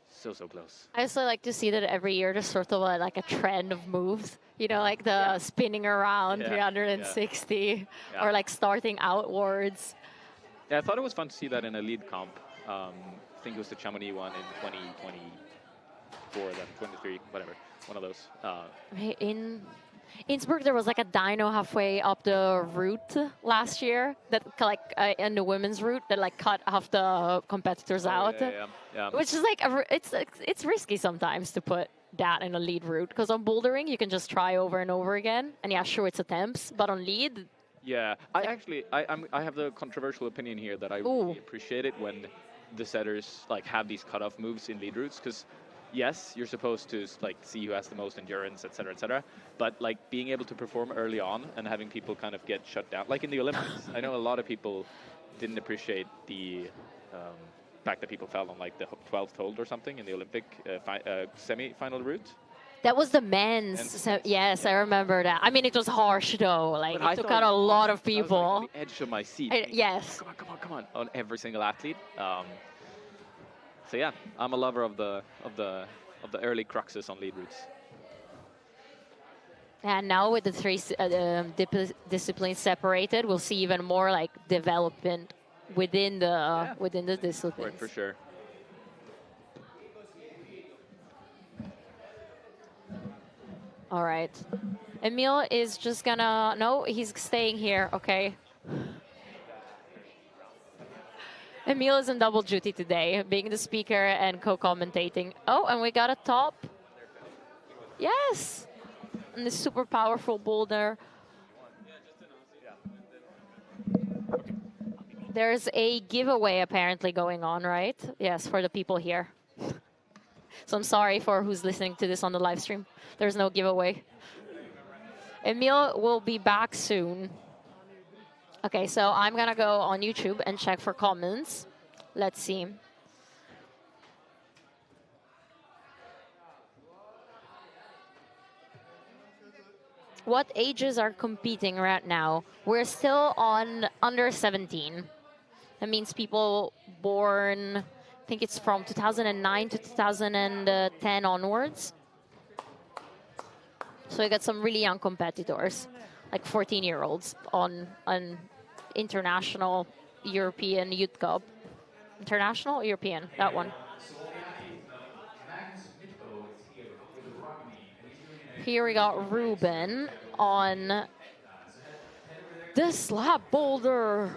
So close. I also like to see that every year there's sort of like a trend of moves, you know, like the spinning around 360 or like starting outwards. Yeah, I thought it was fun to see that in a lead comp. I think it was the Chamonix one in 2024, then 23, whatever. One of those. In Innsbruck, there was like a dyno halfway up the route last year that like in the women's route that like cut half the competitors out. Yeah. Which is like it's risky sometimes to put that in a lead route, because on bouldering you can just try over and over again, and yeah, sure, it's attempts, but on lead. Yeah, I have the controversial opinion here that I really appreciate it when the setters like have these cutoff moves in lead routes, because yes, you're supposed to like see who has the most endurance, etc., but like being able to perform early on and having people kind of get shut down, like in the Olympics. I know a lot of people didn't appreciate the fact that people fell on like the 12th hold or something in the Olympic semi-final route. That was the men's. So, yes, I remember that. I mean, it was harsh though. Like it took out a lot of people. I was like on the edge of my seat. Yes. Come on, on every single athlete. So yeah, I'm a lover of the early cruxes on lead routes. And now with the three disciplines separated, we'll see even more like development within the disciplines. Right, for sure. All right, Emil is just gonna he's staying here. Okay. Emil is in double duty today, being the speaker and co-commentating. Oh, and we got a top. Yes! And this super powerful boulder. There's a giveaway apparently going on, right? Yes, for the people here. So I'm sorry for who's listening to this on the live stream. There's no giveaway. Emil will be back soon. Okay, so I'm gonna go on YouTube and check for comments. Let's see. What ages are competing right now? We're still on under 17. That means people born, I think it's from 2009 to 2010 onwards. So you got some really young competitors, like 14-year-olds on an international European Youth Cup. International or European? That one. Magnus Midtbo is here with Rodney, and he's doing Here we got Ruben on the slab boulder.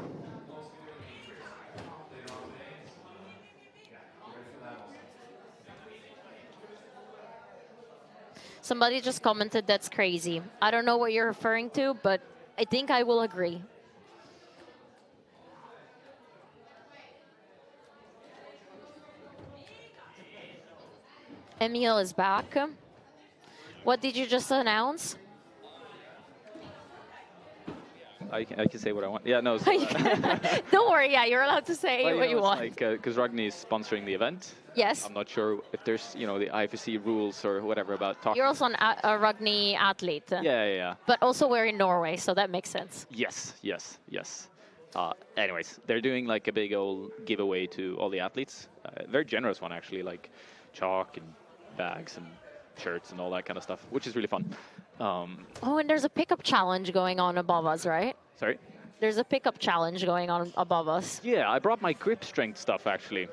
Somebody just commented that's crazy. I don't know what you're referring to, but I think I will agree. Emil is back. What did you just announce? I can say what I want. Yeah, no. So, Don't worry, yeah, you're allowed to say well, what you it's want. like, because Ragni is sponsoring the event. Yes. I'm not sure if there's, the IFSC rules or whatever about talking. You're also a rugby athlete. Yeah. But also we're in Norway, so that makes sense. Yes. Anyways, they're doing like a big old giveaway to all the athletes. Very generous one, actually, like chalk and bags and shirts and all that kind of stuff, which is really fun. Oh, and there's a pickup challenge going on above us, right? Sorry? There's a pickup challenge going on above us. Yeah, I brought my grip strength stuff, actually.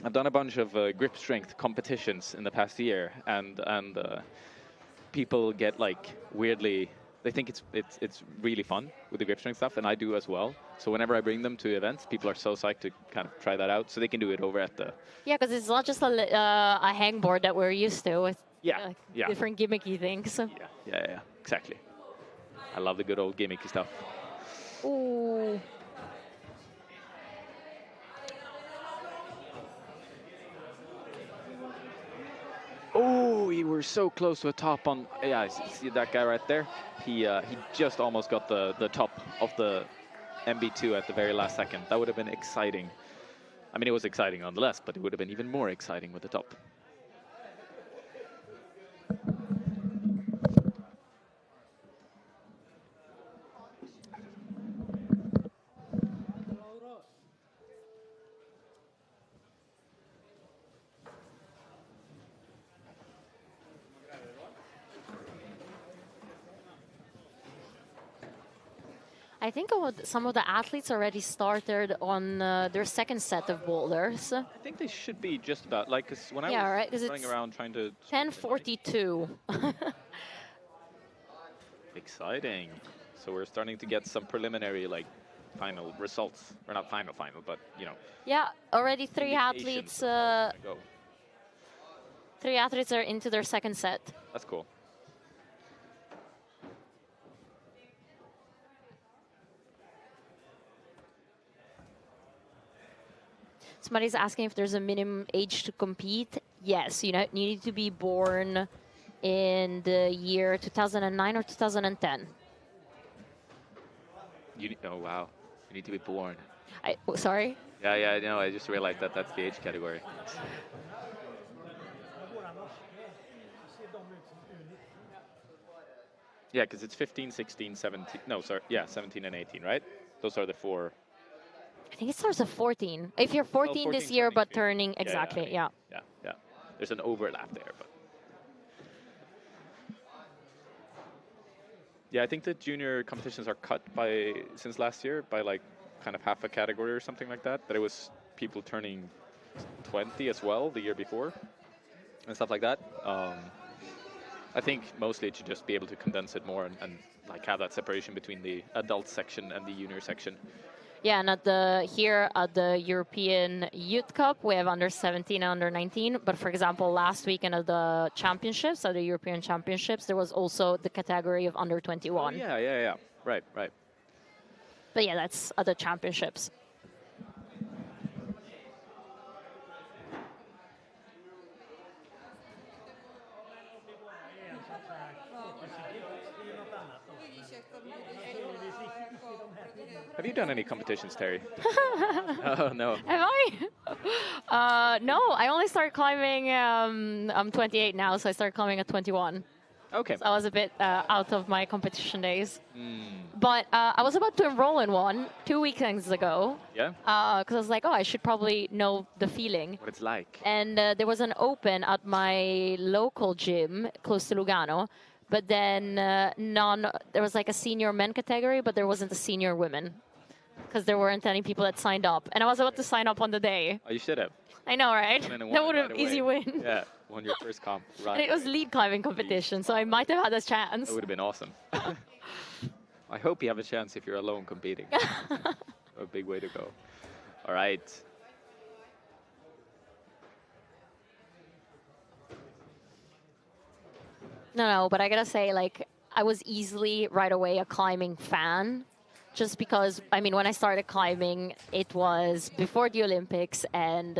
I've done a bunch of grip strength competitions in the past year, and people get like weirdly, they think it's really fun with the grip strength stuff, and I do as well. So whenever I bring them to events, people are so psyched to kind of try that out, so they can do it over at the... Yeah, because it's not just a hangboard that we're used to with Yeah. different gimmicky things. Yeah, exactly. I love the good old gimmicky stuff. Ooh. Oh, we were so close to a top on... Yeah, see that guy right there? He just almost got the top of the MB2 at the very last second. That would have been exciting. I mean, it was exciting nonetheless, but it would have been even more exciting with the top. I think some of the athletes already started on their second set of boulders. I think they should be just about, like, because when I was running around trying to... 10:42. Exciting. So we're starting to get some preliminary, like, final results. Or not final, but, Yeah, already three indications athletes. of how it's gonna go. 3 athletes are into their second set. That's cool. Somebody's asking if there's a minimum age to compete. Yes, you need to be born in the year 2009 or 2010. Oh, wow. You need to be born. Sorry? Yeah, I know. I just realized that that's the age category. Yeah, because it's 15, 16, 17. No, sorry. Yeah, 17 and 18, right? Those are the 4. I think it starts at 14. If you're 14 this year, but turning, exactly, yeah. Yeah. There's an overlap there, but... Yeah, I think the junior competitions are cut since last year by like kind of half a category or something like that. But it was people turning 20 as well the year before and stuff like that. I think mostly it should just be able to condense it more and like have that separation between the adult section and the junior section. Yeah, and here at the European Youth Cup, we have under 17 and under 19. But for example, last weekend at the championships, at the European Championships, there was also the category of under 21. Oh, yeah. Right. But yeah, that's at the championships. Have you done any competitions, Terry? Oh, no. Have I? No, I only started climbing, I'm 28 now, so I started climbing at 21. Okay. So I was a bit out of my competition days. Mm. But I was about to enroll in one 2 weekends ago. Yeah? Because I was like, oh, I should probably know the feeling. What it's like. And there was an open at my local gym close to Lugano. But then there was like a senior men category, but there wasn't a senior women. Because there weren't any people that signed up. And I was about to sign up on the day. Oh, you should have. I know, right? And then That won would have right easy away. win. Yeah, won your first comp. Right. And it was lead climbing competition, so I might have had a chance. That would have been awesome. I hope you have a chance if you're alone competing. A big way to go. All right. No, but I gotta say, like, I was easily right away a climbing fan. Just because, I mean, when I started climbing, it was before the Olympics, and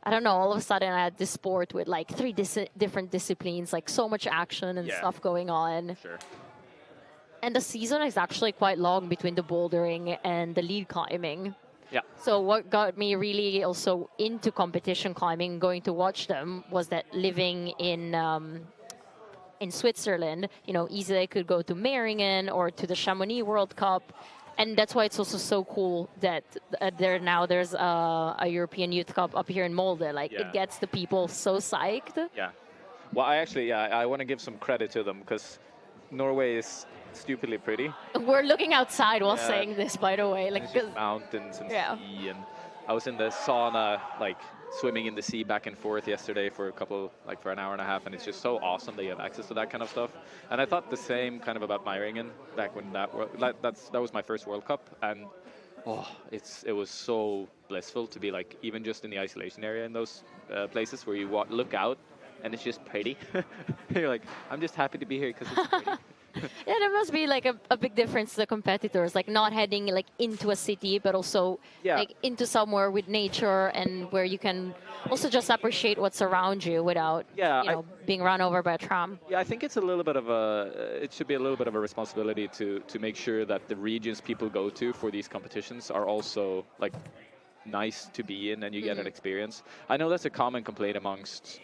I don't know, all of a sudden I had this sport with like three different disciplines, like so much action and stuff going on. Sure. And the season is actually quite long between the bouldering and the lead climbing. Yeah. So what got me really also into competition climbing, going to watch them, was that living in Switzerland, you know, easily I could go to Meiringen or to the Chamonix World Cup. And that's why it's also so cool that there's a European Youth Cup up here in Molde. Like, it gets the people so psyched. Yeah. Well, I want to give some credit to them because Norway is stupidly pretty. We're looking outside while saying this, by the way. Like, It's just mountains and sea, and I was in the sauna, like swimming in the sea back and forth yesterday for for an hour and a half, and it's just so awesome that you have access to that kind of stuff. And I thought the same kind of about Meiringen back when that was my first World Cup, and it was so blissful to be like even just in the isolation area in those places where you look out and it's just pretty. You're like, I'm just happy to be here because it's pretty. Yeah, there must be like a big difference to the competitors, like not heading like into a city, but also like into somewhere with nature and where you can also just appreciate what's around you without being run over by a tram. Yeah, I think it's a little bit of it should be a little bit of a responsibility to make sure that the regions people go to for these competitions are also like nice to be in and you get an experience. I know that's a common complaint amongst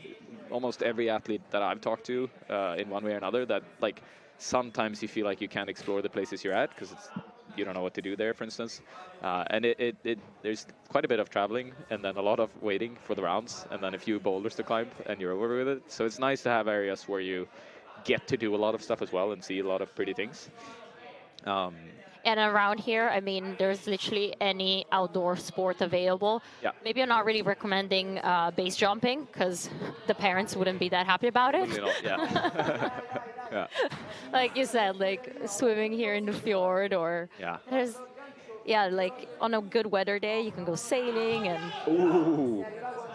almost every athlete that I've talked to in one way or another, that like sometimes you feel like you can't explore the places you're at because you don't know what to do there, for instance. And there's quite a bit of traveling and then a lot of waiting for the rounds and then a few boulders to climb and you're over with it. So it's nice to have areas where you get to do a lot of stuff as well and see a lot of pretty things. And around here, I mean, there's literally any outdoor sport available. Yeah. Maybe I'm not really recommending base jumping because the parents wouldn't be that happy about it. Yeah. Like you said, like swimming here in the fjord, or there's, like on a good weather day, you can go sailing and. Ooh,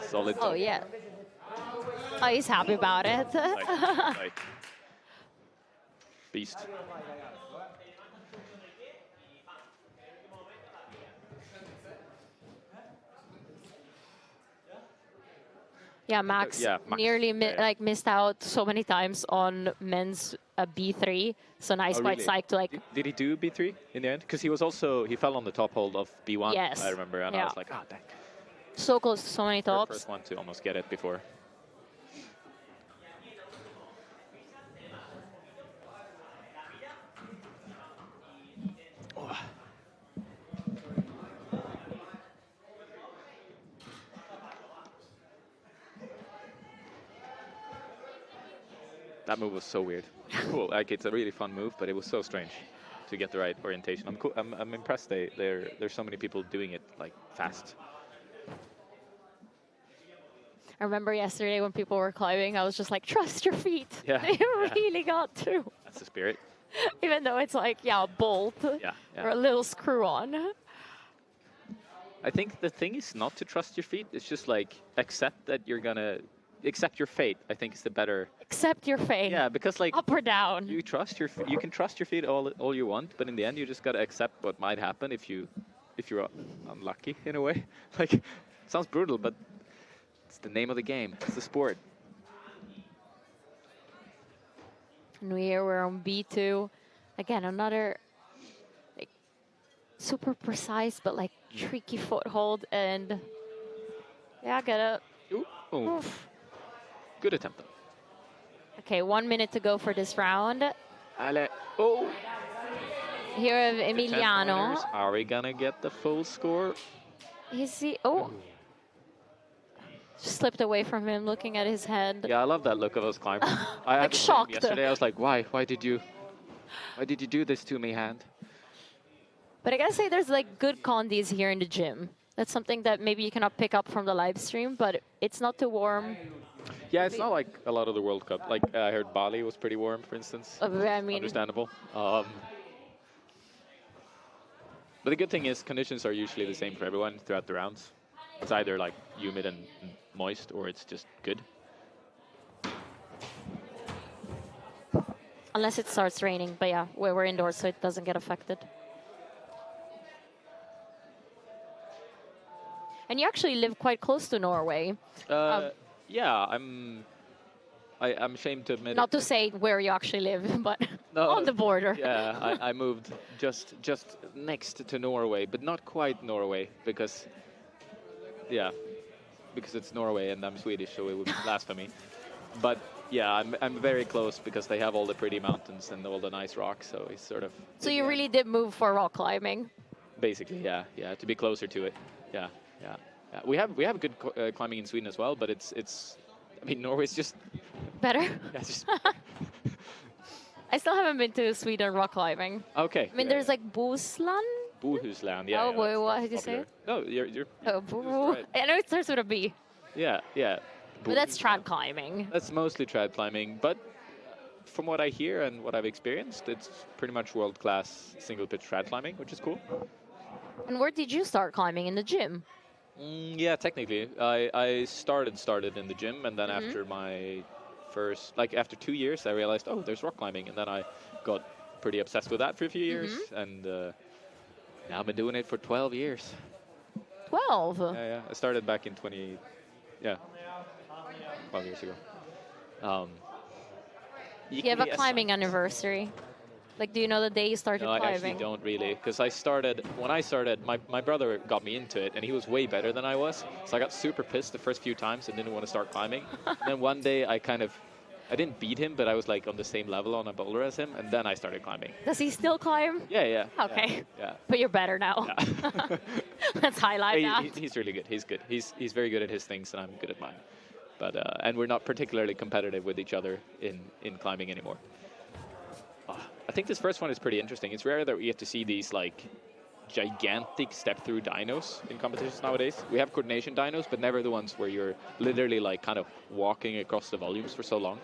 solid. Oh yeah. Oh, he's happy about it. Like beast. Yeah, Max nearly missed out so many times on men's B3. So now he's quite psyched to like. Did he do B3 in the end? Because he fell on the top hold of B1. Yes. I remember, and I was like, dang. So close to so many tops. First one to almost get it before. That move was so weird. Cool. Like, it's a really fun move, but it was so strange to get the right orientation. I'm impressed. There's so many people doing it like fast. I remember yesterday when people were climbing, I was just like, trust your feet. Yeah. They really got to. That's the spirit. Even though it's like, a bolt or a little screw on. I think the thing is not to trust your feet. It's just like accept that you're gonna accept your fate. I think is the better. Accept your fate. Yeah, because like Up or down. you trust your you can trust your feet all you want, but in the end you just gotta accept what might happen if you're unlucky in a way. Like it sounds brutal, but it's the name of the game. It's the sport. And here we're on B2. Again, another like super precise but like tricky foothold, and yeah, get it. Ooh. Oh. Oof. Good attempt though. Okay, 1 minute to go for this round. Ale. Oh. Here of The 10 Emiliano. pointers. Are we gonna get the full score? Is he? Oh. Just slipped away from him, looking at his head. Yeah, I love that look of those climbers. I had Like the same shocked. yesterday. I was like, why? Why did you do this to me, hand? But I gotta say, there's like good condies here in the gym. That's something that maybe you cannot pick up from the live stream, but it's not too warm. Yeah, it's not like a lot of the World Cup. Like I heard Bali was pretty warm, for instance. I mean, Understandable. But the good thing is conditions are usually the same for everyone throughout the rounds. It's either like humid and moist, or it's just good. unless it starts raining. But yeah, we're indoors, so it doesn't get affected. And you actually live quite close to Norway. Yeah, I'm ashamed to admit Not it. to say where you actually live, but No, on the border. Yeah, I moved just next to Norway, but not quite Norway because it's Norway and I'm Swedish, so it would be blasphemy. But yeah, I'm very close because they have all the pretty mountains and all the nice rocks, so it's sort of. So you really did move for rock climbing. Basically, yeah, to be closer to it, yeah. We have good climbing in Sweden as well, but it's. I mean, Norway's just. Better? Yeah, just I still haven't been to Sweden rock climbing. okay. I mean, there's like Bohuslän. Bohuslän, yeah. Oh, yeah, wait, that's- what that's did you say? popular. No, you're. Oh, right. I know it starts with a B. Yeah. But that's trad climbing. That's mostly trad climbing, but from what I hear and what I've experienced, it's pretty much world-class single-pitch trad climbing, which is cool. And where did you start climbing? In the gym? Yeah, technically, I started in the gym, and then after my first, after 2 years, I realized, oh, there's rock climbing, and then I got pretty obsessed with that for a few years, and now I've been doing it for 12 years. 12? Yeah. I started back in 12 years ago. You have a climbing anniversary. Like, do you know the day you started No, I climbing? actually don't really, because when I started, my brother got me into it, and he was way better than I was, so I got super pissed the first few times and didn't want to start climbing. And then one day I didn't beat him, but I was like on the same level on a boulder as him, and then I started climbing. Does he still climb? Yeah. Okay. Yeah. But you're better now. Yeah. Let's highlight that. He's really good. He's good. He's very good at his things, and I'm good at mine. But and we're not particularly competitive with each other in climbing anymore. I think this first one is pretty interesting. It's rare that we get to see these gigantic step-through dynos in competitions nowadays. We have coordination dynos, but never the ones where you're literally kind of walking across the volumes for so long.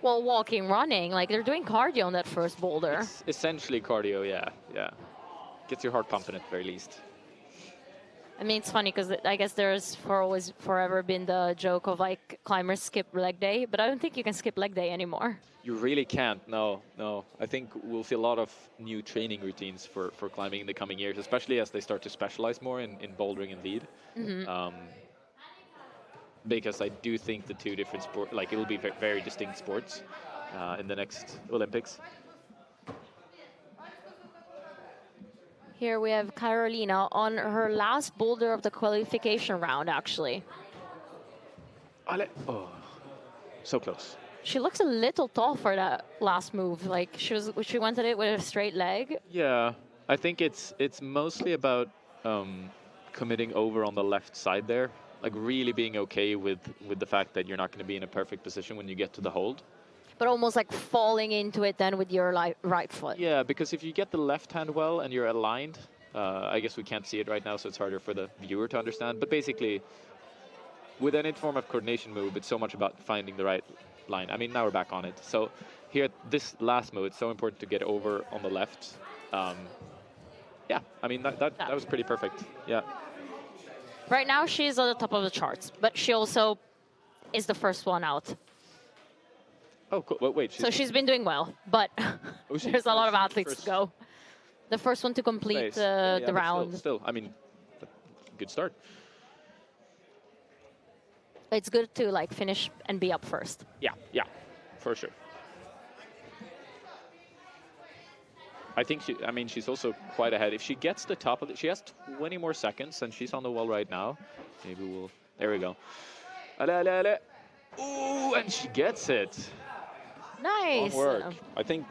Well, walking, running, they're doing cardio on that first boulder. It's essentially cardio, yeah. Gets your heart pumping at the very least. I mean, it's funny because I guess there's forever been the joke of climbers skip leg day, but I don't think you can skip leg day anymore. You really can't, no. I think we'll see a lot of new training routines for climbing in the coming years, especially as they start to specialize more in bouldering and lead. Because I do think the two different sports, it will be very distinct sports in the next Olympics. Here we have Carolina on her last boulder of the qualification round, actually. Oh, so close. She looks a little tall for that last move. She went at it with a straight leg. Yeah, I think it's mostly about committing over on the left side there, really being okay with the fact that you're not going to be in a perfect position when you get to the hold. But almost falling into it then with your right foot. Yeah, because if you get the left hand well and you're aligned, I guess we can't see it right now, so it's harder for the viewer to understand. But basically, with any form of coordination move, it's so much about finding the right line. I mean, now we're back on it. So here, this last move, it's so important to get over on the left. Yeah, I mean, that was pretty perfect. Yeah. Right now, she's at the top of the charts, but she also is the first one out. Oh, cool. Well, wait. So she's been doing well, but she there's a lot of first- athletes first to go. The first one to complete place. Yeah, the but round. Still, I mean, good start. It's good to like finish and be up first. Yeah, yeah, for sure. I think I mean, she's also quite ahead. If she gets the top of it, she has 20 more seconds, and she's on the wall right now. Maybe we'll. There we go. Ale, ale, ale. Ooh, and she gets it. Nice. On work. I think.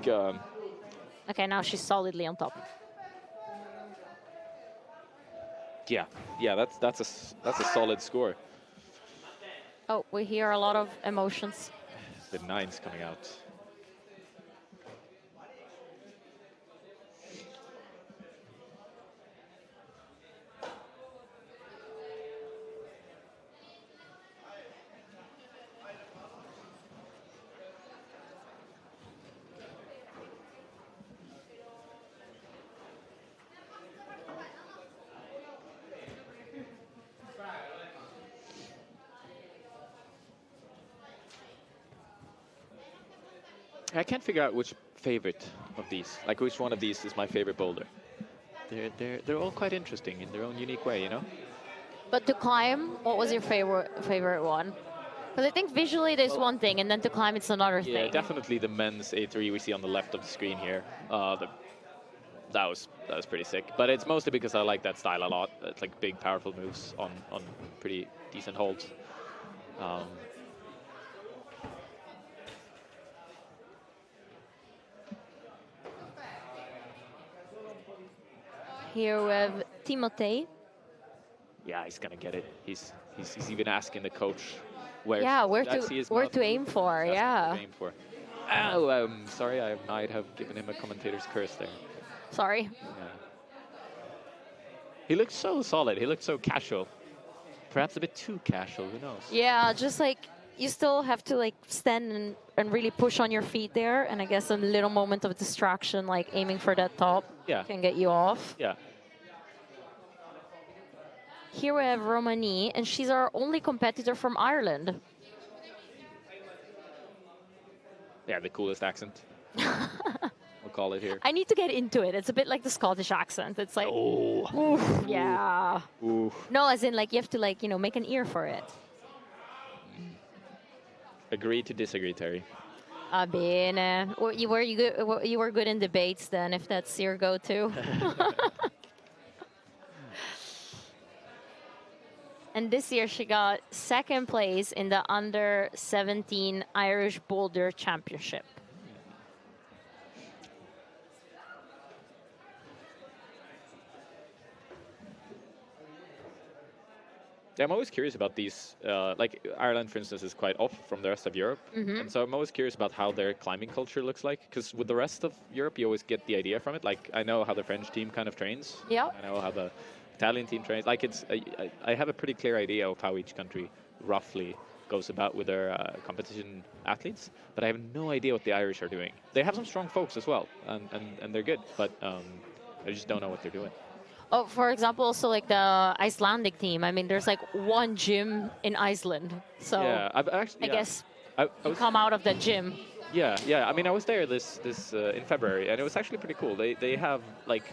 Okay, now she's solidly on top. Yeah, that's a solid score. Oh, we hear a lot of emotions. The nines coming out. I can't figure out which favorite of these, like which one of these is my favorite boulder. They're all quite interesting in their own unique way, you know. But to climb, what was your favorite one? Because I think visually there's one thing, and then to climb it's another Yeah, thing. definitely the men's A3 we see on the left of the screen here. That was pretty sick. But it's mostly because I like that style a lot. It's like big, powerful moves on pretty decent holds. Here we have Timothée. Yeah, he's gonna get it. He's even asking the coach where. Yeah, where that's his to mouth aim for? move. That's what Yeah. to aim for. Oh, sorry, I might have given him a commentator's curse there. Sorry. Yeah. He looked so solid. He looked so casual. Perhaps a bit too casual. Who knows? Yeah, just like you still have to like stand and really push on your feet there, and I guess a little moment of distraction, like aiming for that top, Yeah. can get you off. Yeah. Here we have Romani, and she's our only competitor from Ireland. Yeah, the coolest accent. We'll call it here. I need to get into it. It's a bit like the Scottish accent. It's like, Oh. oof, yeah. Ooh. No, as in like you have to like, make an ear for it. Agree to disagree, Terry. Bene. You were good in debates then, if that's your go-to. And this year she got second place in the under-17 Irish Boulder Championship. Yeah, I'm always curious about these. Like Ireland, for instance, is quite off from the rest of Europe, and so I'm always curious about how their climbing culture looks like. Because with the rest of Europe, you always get the idea from it. Like I know how the French team kind of trains. Yeah. I know how the Italian team trains. Like I have a pretty clear idea of how each country roughly goes about with their competition athletes, but I have no idea what the Irish are doing. They have some strong folks as well, and they're good, but I just don't know what they're doing. Oh, for example, also like the Icelandic team. I mean, there's like one gym in Iceland, so Yeah, I've actually. I guess I you was, come out of that gym. yeah. I mean, I was there this in February, and it was actually pretty cool. They have like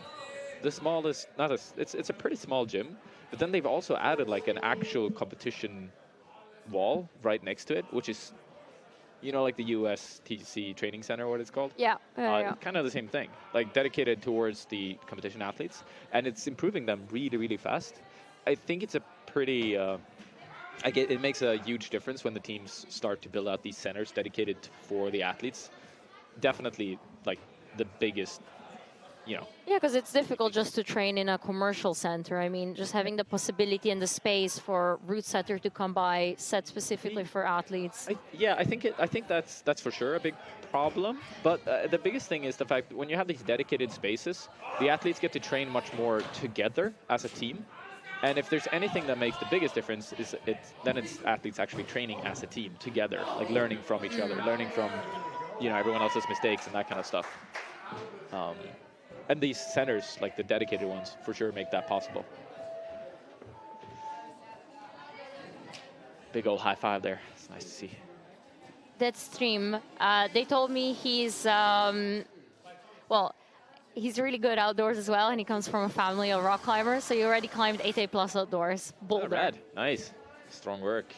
the smallest, it's a pretty small gym, but then they've also added like an actual competition wall right next to it, which is, like the USTC training center, what it's called. Yeah, yeah. Kind of the same thing, like dedicated towards the competition athletes, and it's improving them really, really fast. I think it's a pretty. It makes a huge difference when the teams start to build out these centers dedicated for the athletes. Definitely, like the biggest. Yeah, because it's difficult just to train in a commercial center. I mean, just having the possibility and the space for route setter to come by, set specifically for athletes. I think that's for sure a big problem. But the biggest thing is the fact that when you have these dedicated spaces, the athletes get to train much more together as a team. And if there's anything that makes the biggest difference, then it's athletes actually training as a team together, like learning from each other, learning from everyone else's mistakes and that kind of stuff. And these centers, like the dedicated ones, for sure make that possible. Big old high five there. It's nice to see. That stream, they told me he's, well, he's really good outdoors as well, and he comes from a family of rock climbers, so he already climbed 8A plus outdoors, Boulder. Rad. Nice. Strong work.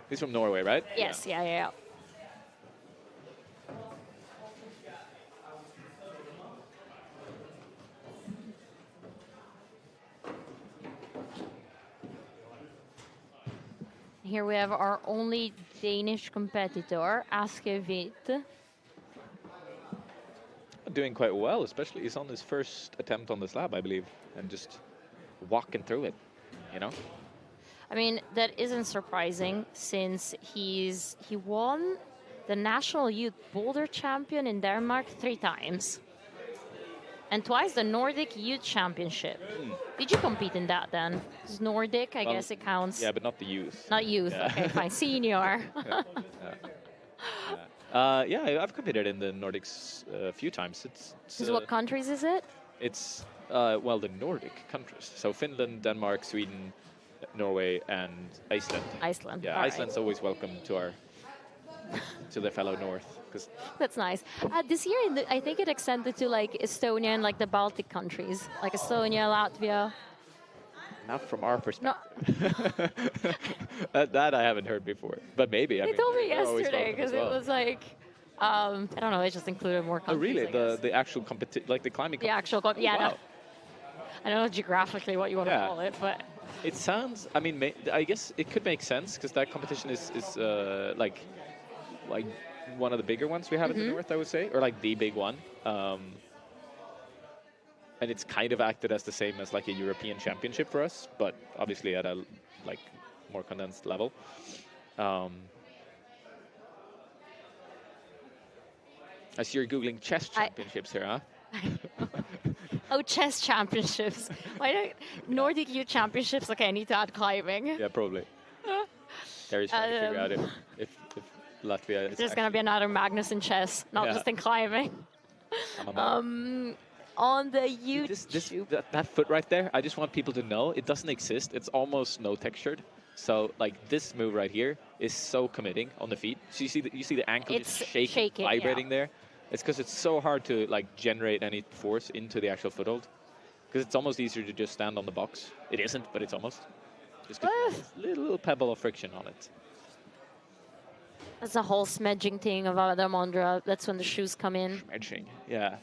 He's from Norway, right? Yes, yeah. Here we have our only Danish competitor, Aske Hvidt. Doing quite well, especially he's on his first attempt on the slab, I believe, and just walking through it, you know? I mean, that isn't surprising since he won the National Youth Boulder Champion in Denmark 3 times. And twice the Nordic Youth Championship. Did you compete in that then? 'Cause Nordic, I guess it counts. Yeah, but not the youth. Not youth, Yeah. okay, fine, senior. Yeah, I've competed in the Nordics a few times. It's What countries is it? It's, well, the Nordic countries. So Finland, Denmark, Sweden, Norway, and Iceland. Iceland. Yeah, all right. Iceland's always welcome to their fellow North. That's nice. This year, I think it extended to like Estonia and like the Baltic countries, like Estonia, Latvia. Not from our perspective. that I haven't heard before, but maybe. They told me they're always yesterday welcome as because it well. was like, I don't know, it just included more Oh, countries. really? I guess. The actual like the climbing. The actual, yeah. Wow. No. I don't know geographically what you want to call it, but It sounds. I mean, I guess it could make sense because that competition is like one of the bigger ones we have in the north, I would say, or like the big one. And it's kind of acted as the same as like a European championship for us, but obviously at a like more condensed level. I see you're googling chess championships here, huh? oh, chess championships. Why don't Nordic Youth Championships? Okay, I need to add climbing. Yeah, probably. Terry's trying to figure out if Latvia is There's going to be another Magnus in chess, not just in climbing. On the YouTube. That foot right there, I just want people to know it doesn't exist. It's almost no textured. So like this move right here is so committing on the feet. So you see the ankle It's just shaking, vibrating there. It's because it's so hard to like generate any force into the actual foothold. Because it's almost easier to just stand on the box. It isn't, but it's almost. Just 'cause there's a little pebble of friction on it. That's the whole smedging thing of Adamondra. That's when the shoes come in. Smedging, yeah.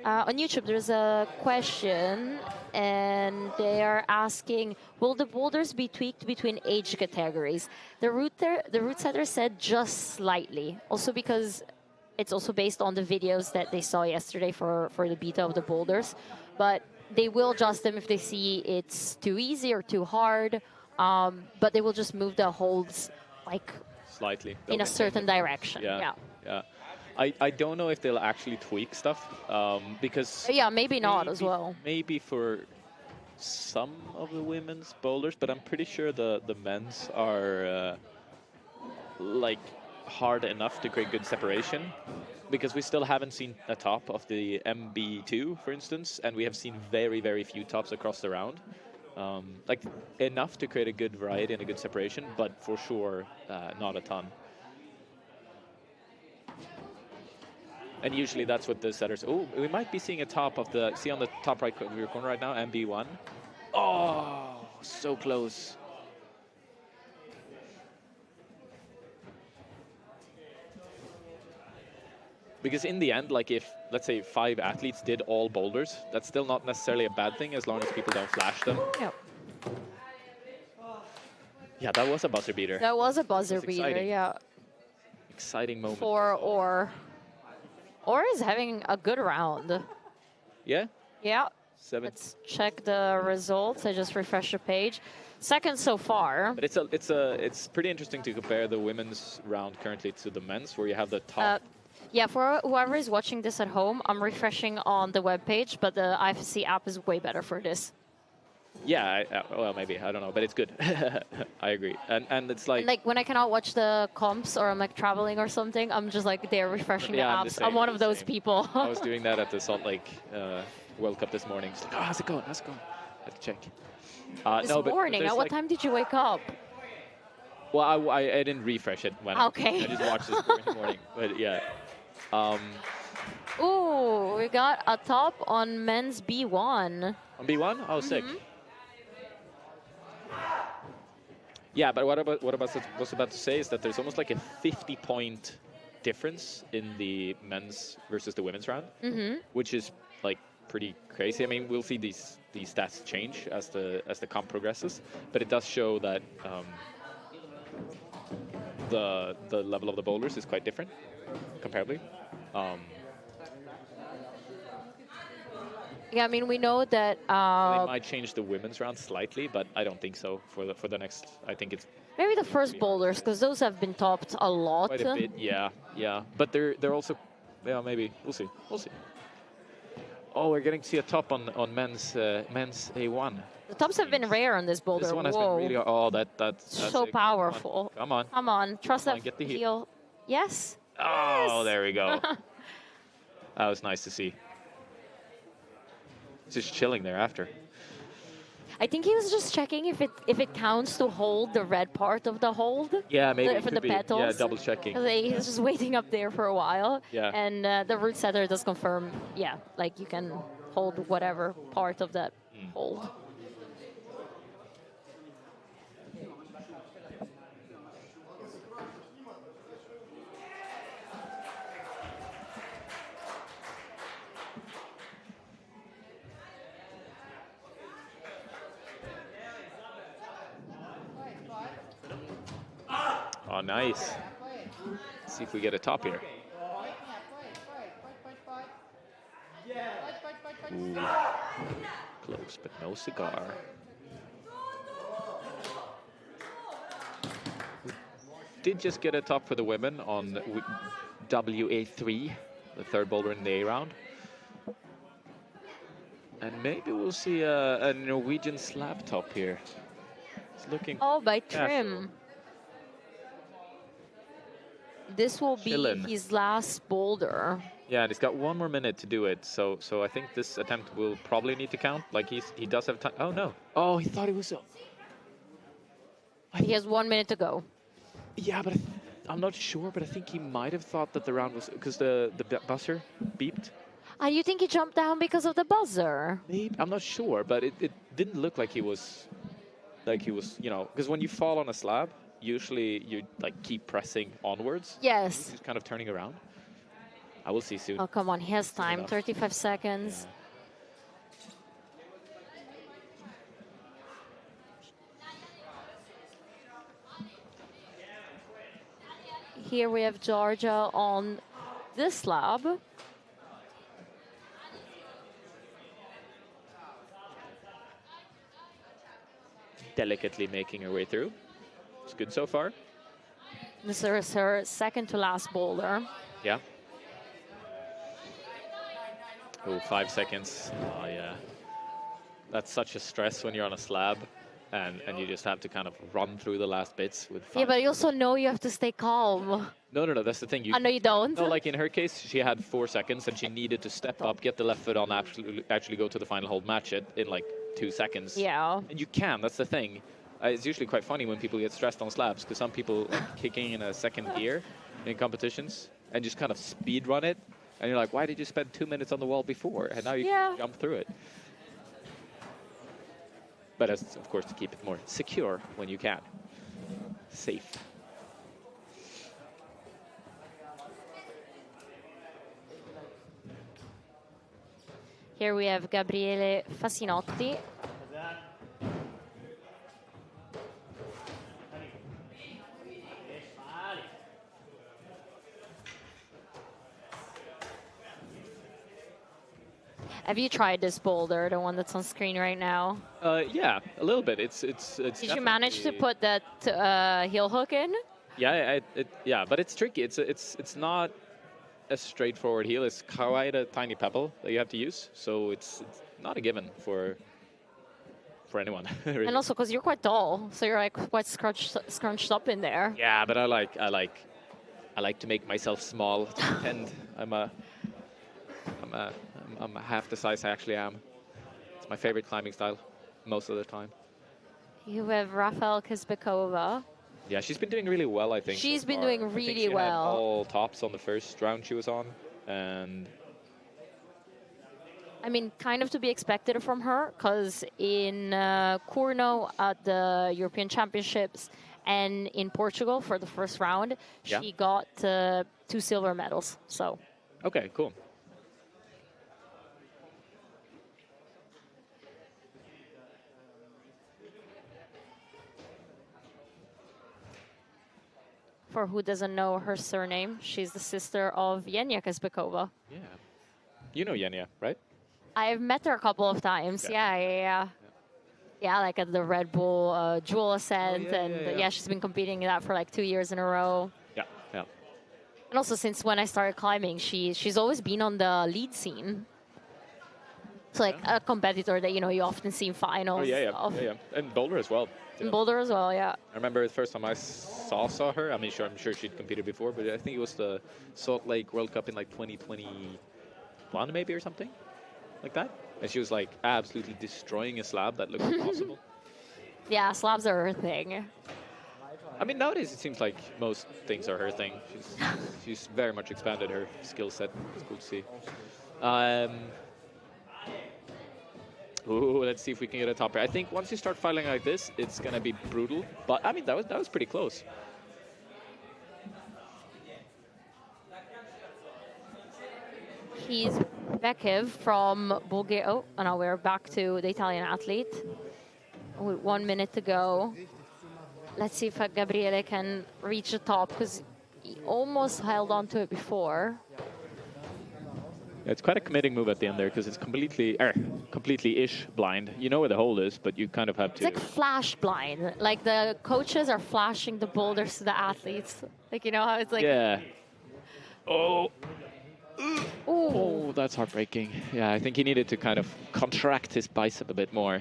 On YouTube, there's a question, and they are asking, will the boulders be tweaked between age categories? The route setter said just slightly. Also because it's also based on the videos that they saw yesterday for the beta of the boulders. But they will adjust them if they see it's too easy or too hard. But they will just move the holds like slightly in a certain direction. Yeah. I don't know if they'll actually tweak stuff because maybe not as well. Maybe for some of the women's boulders, but I'm pretty sure the men's are like hard enough to create good separation, because we still haven't seen a top of the MB2, for instance, and we have seen very few tops across the round. Like enough to create a good variety and a good separation, but for sure not a ton. And usually that's what the setters. Oh, we might be seeing a top of the. See on the top right of your corner right now, MB1. Oh, so close. Because in the end, like if, let's say, 5 athletes did all boulders, that's still not necessarily a bad thing as long as people don't flash them. Yep. Yeah, that was a buzzer beater. That was a buzzer beater, exciting. yeah. Exciting moment. For Or is having a good round. Yeah? Yeah. 7. Let's check the results. I just refreshed the page. Second so far. But it's pretty interesting to compare the women's round currently to the men's, where you have the top. Yeah, for whoever is watching this at home, I'm refreshing on the webpage, but the IFSC app is way better for this. Yeah, well, maybe, I don't know, but it's good. I agree. And it's like, And like when I cannot watch the comps or I'm like traveling or something, I'm just like there refreshing yeah, the I'm the apps. same, I'm one I'm of the those same. people. I was doing that at the Salt Lake World Cup this morning. It's like, oh, how's it going? How's it going? I have to check. This No, but morning, there's at what like, time did you wake up? well, I didn't refresh it when Okay. I just watched this morning. But yeah. Ooh, we got a top on men's B1. On B1? Oh, sick. Mhm. Yeah, but what I was about to say is that there's almost like a 50-point difference in the men's versus the women's round, which is like pretty crazy. I mean, we'll see these stats change as the comp progresses, but it does show that the level of the boulders is quite different comparably. Yeah, I mean, we know that They might change the women's round slightly, but I don't think so for the next. I think it's maybe the first boulders, because those have been topped a lot. quite a bit. Yeah. But they're also, yeah, maybe we'll see. Oh, we're getting to see a top on men's A1. The tops have been rare on this boulder. This one has Whoa. been really. Oh, that's So it. powerful. Come on. Come on. Trust Come on, that get the heel. heel. Yes. Oh, Yes. there we go. That was nice to see. Just chilling there after. I think he was just checking if it counts to hold the red part of the hold. Yeah, maybe it For could the be. petals. Yeah, double checking. 'Cause he was just waiting up there for a while. Yeah. And the root setter does confirm, yeah, like you can hold whatever part of that hold. Oh, nice. Let's see if we get a top here. Ooh. Close, but no cigar. We did just get a top for the women on WA3, the third boulder in the A round. And maybe we'll see a Norwegian slab top here. It's looking Oh, by casual. Trim. This will be Chillin'. his last boulder. Yeah, and he's got 1 more minute to do it, so I think this attempt will probably need to count. Like he does have time. Oh no! Oh, he thought he was. He has 1 minute to go. Yeah, but I'm not sure. But I think he might have thought that the round was because the buzzer beeped. You think he jumped down because of the buzzer? Maybe I'm not sure, but it didn't look like he was, because when you fall on a slab, usually you like keep pressing onwards. Yes. He's kind of turning around. I will see soon. Oh, come on. He has time. enough. 35 seconds. Here we have Georgia on this slab. Delicately making her way through. It's good so far. This is her second to last boulder. Yeah. Oh, 5 seconds. Oh, yeah. That's such a stress when you're on a slab and you just have to kind of run through the last bits with 5 Yeah, but you also know you have to stay calm. No, that's the thing. I know you don't. No, like in her case, she had 4 seconds and she needed to step up, get the left foot on, actually go to the final hold, match it in like 2 seconds. Yeah. And you can, that's the thing. It's usually quite funny when people get stressed on slabs because some people like kicking in a second gear in competitions and just kind of speed run it. And you're like, why did you spend 2 minutes on the wall before? And now you can jump through it. But as, of course, to keep it more secure when you can. Safe. Here we have Gabriele Fasinotti. Have you tried this boulder, the one that's on screen right now? Yeah, a little bit. It's Did you manage to put that heel hook in? Yeah, yeah, but it's tricky. It's not a straightforward heel. It's quite a tiny pebble that you have to use, so it's not a given for for anyone. Really. And also because you're quite tall, so you're like quite scrunched up in there. Yeah, but I like to make myself small to pretend I'm half the size I actually am. It's my favorite climbing style most of the time. You have Rafael Kizbekova. Yeah, she's been doing really well, I think. She's so been far. doing I think really she had well. all tops on the first round she was on, and I mean, kind of to be expected from her, because in Corno at the European Championships and in Portugal for the first round, Yeah. she got 2 silver medals. So okay, cool. for who doesn't know her surname, she's the sister of Yenya Kizbekova. Yeah, you know Yenya, right? I've met her a couple of times. Yeah. Yeah, like at the Red Bull Jewel Ascent, and yeah. she's been competing in that for like 2 years in a row. Yeah, yeah. And also, since when I started climbing, she's always been on the lead scene. It's like a competitor that you often see in finals. Oh yeah. And Boulder as well. In Boulder as well, yeah. I remember the first time I saw her. I mean, I'm sure she'd competed before, but I think it was the Salt Lake World Cup in like 2021 maybe or something like that. And she was like absolutely destroying a slab that looked impossible. Yeah, slabs are her thing. I mean, nowadays it seems like most things are her thing. She's very much expanded her skill set. It's cool to see. Ooh, let's see if we can get a top here. I think once you start filing like this, it's gonna be brutal. But I mean, that was pretty close. He's Bekev from Bulgaria. Oh, and now we're back to the Italian athlete. With 1 minute to go. Let's see if Gabriele can reach the top, because he almost held on to it before. Yeah, it's quite a committing move at the end there, because it's completely-ish blind. You know where the hole is, but you kind of have to... It's like flash blind. Like the coaches are flashing the boulders to the athletes. Like, you know how it's like... Yeah. Oh. Ooh. Oh, that's heartbreaking. Yeah, I think he needed to kind of contract his bicep a bit more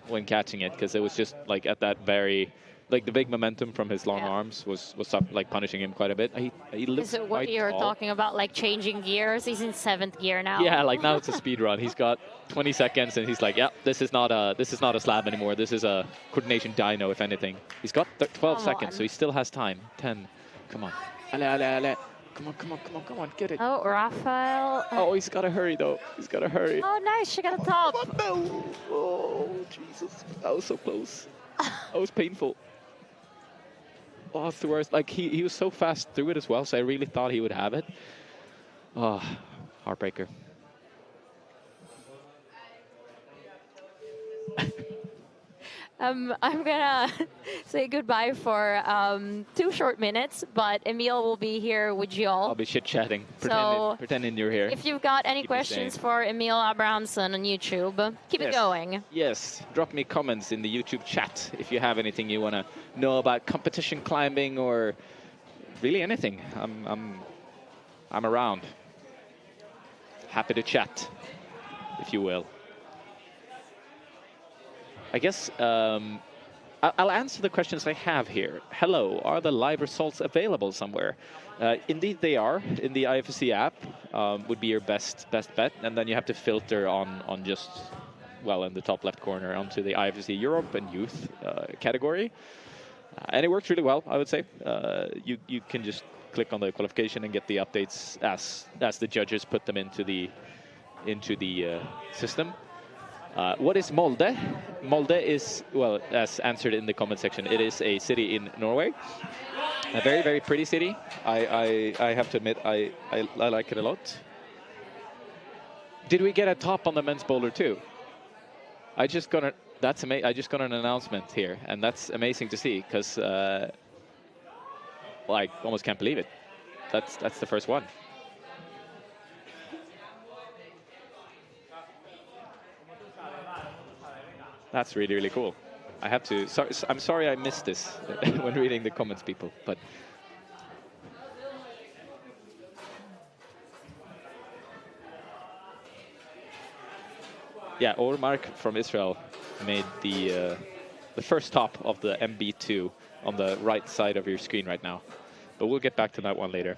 when catching it, because it was just like at that very... Like the big momentum from his long arms was like punishing him quite a bit. He looks Is it what quite you're tall. talking about, like changing gears? He's in 7th gear now. Yeah, like now it's a speed run. He's got 20 seconds, and he's like, "Yeah, this is not a slab anymore. This is a coordination dyno, if anything." He's got 12 seconds, so he still has time. 10. Come on. Ale. Come on, get it. Oh, Rafael. Oh, he's got to hurry, though. He's got to hurry. Oh, nice. She got a top. No. Oh, Jesus. That was so close. That was painful. Oh, it's the worst. Like, he was so fast through it as well, so I really thought he would have it. Oh, heartbreaker. I'm gonna say goodbye for 2 short minutes, but Emil will be here with you all. I'll be chit-chatting, So, pretending you're here. If you've got any Keep me questions safe. for Emil Abrahamsson on YouTube, keep it going. Yes, drop me comments in the YouTube chat if you have anything you want to know about competition climbing or really anything. I'm around. Happy to chat, if you will. I guess I'll answer the questions I have here. Hello, are the live results available somewhere? Indeed they are. In the IFSC app would be your best bet, and then you have to filter on just, well, in the top left corner onto the IFSC Europe and Youth category. And it works really well, I would say. You can just click on the qualification and get the updates as the judges put them into the system. What is Molde? Molde is, well, as answered in the comment section, it is a city in Norway. A very, very pretty city. I have to admit, I like it a lot. Did we get a top on the men's boulder too? I just got an announcement here, and that's amazing to see, because well, I almost can't believe it. That's the first one. That's really, really cool. I have to... I'm sorry I missed this when reading the comments, people, but... Yeah, or Mark from Israel made the first top of the MB2 on the right side of your screen right now. But we'll get back to that one later.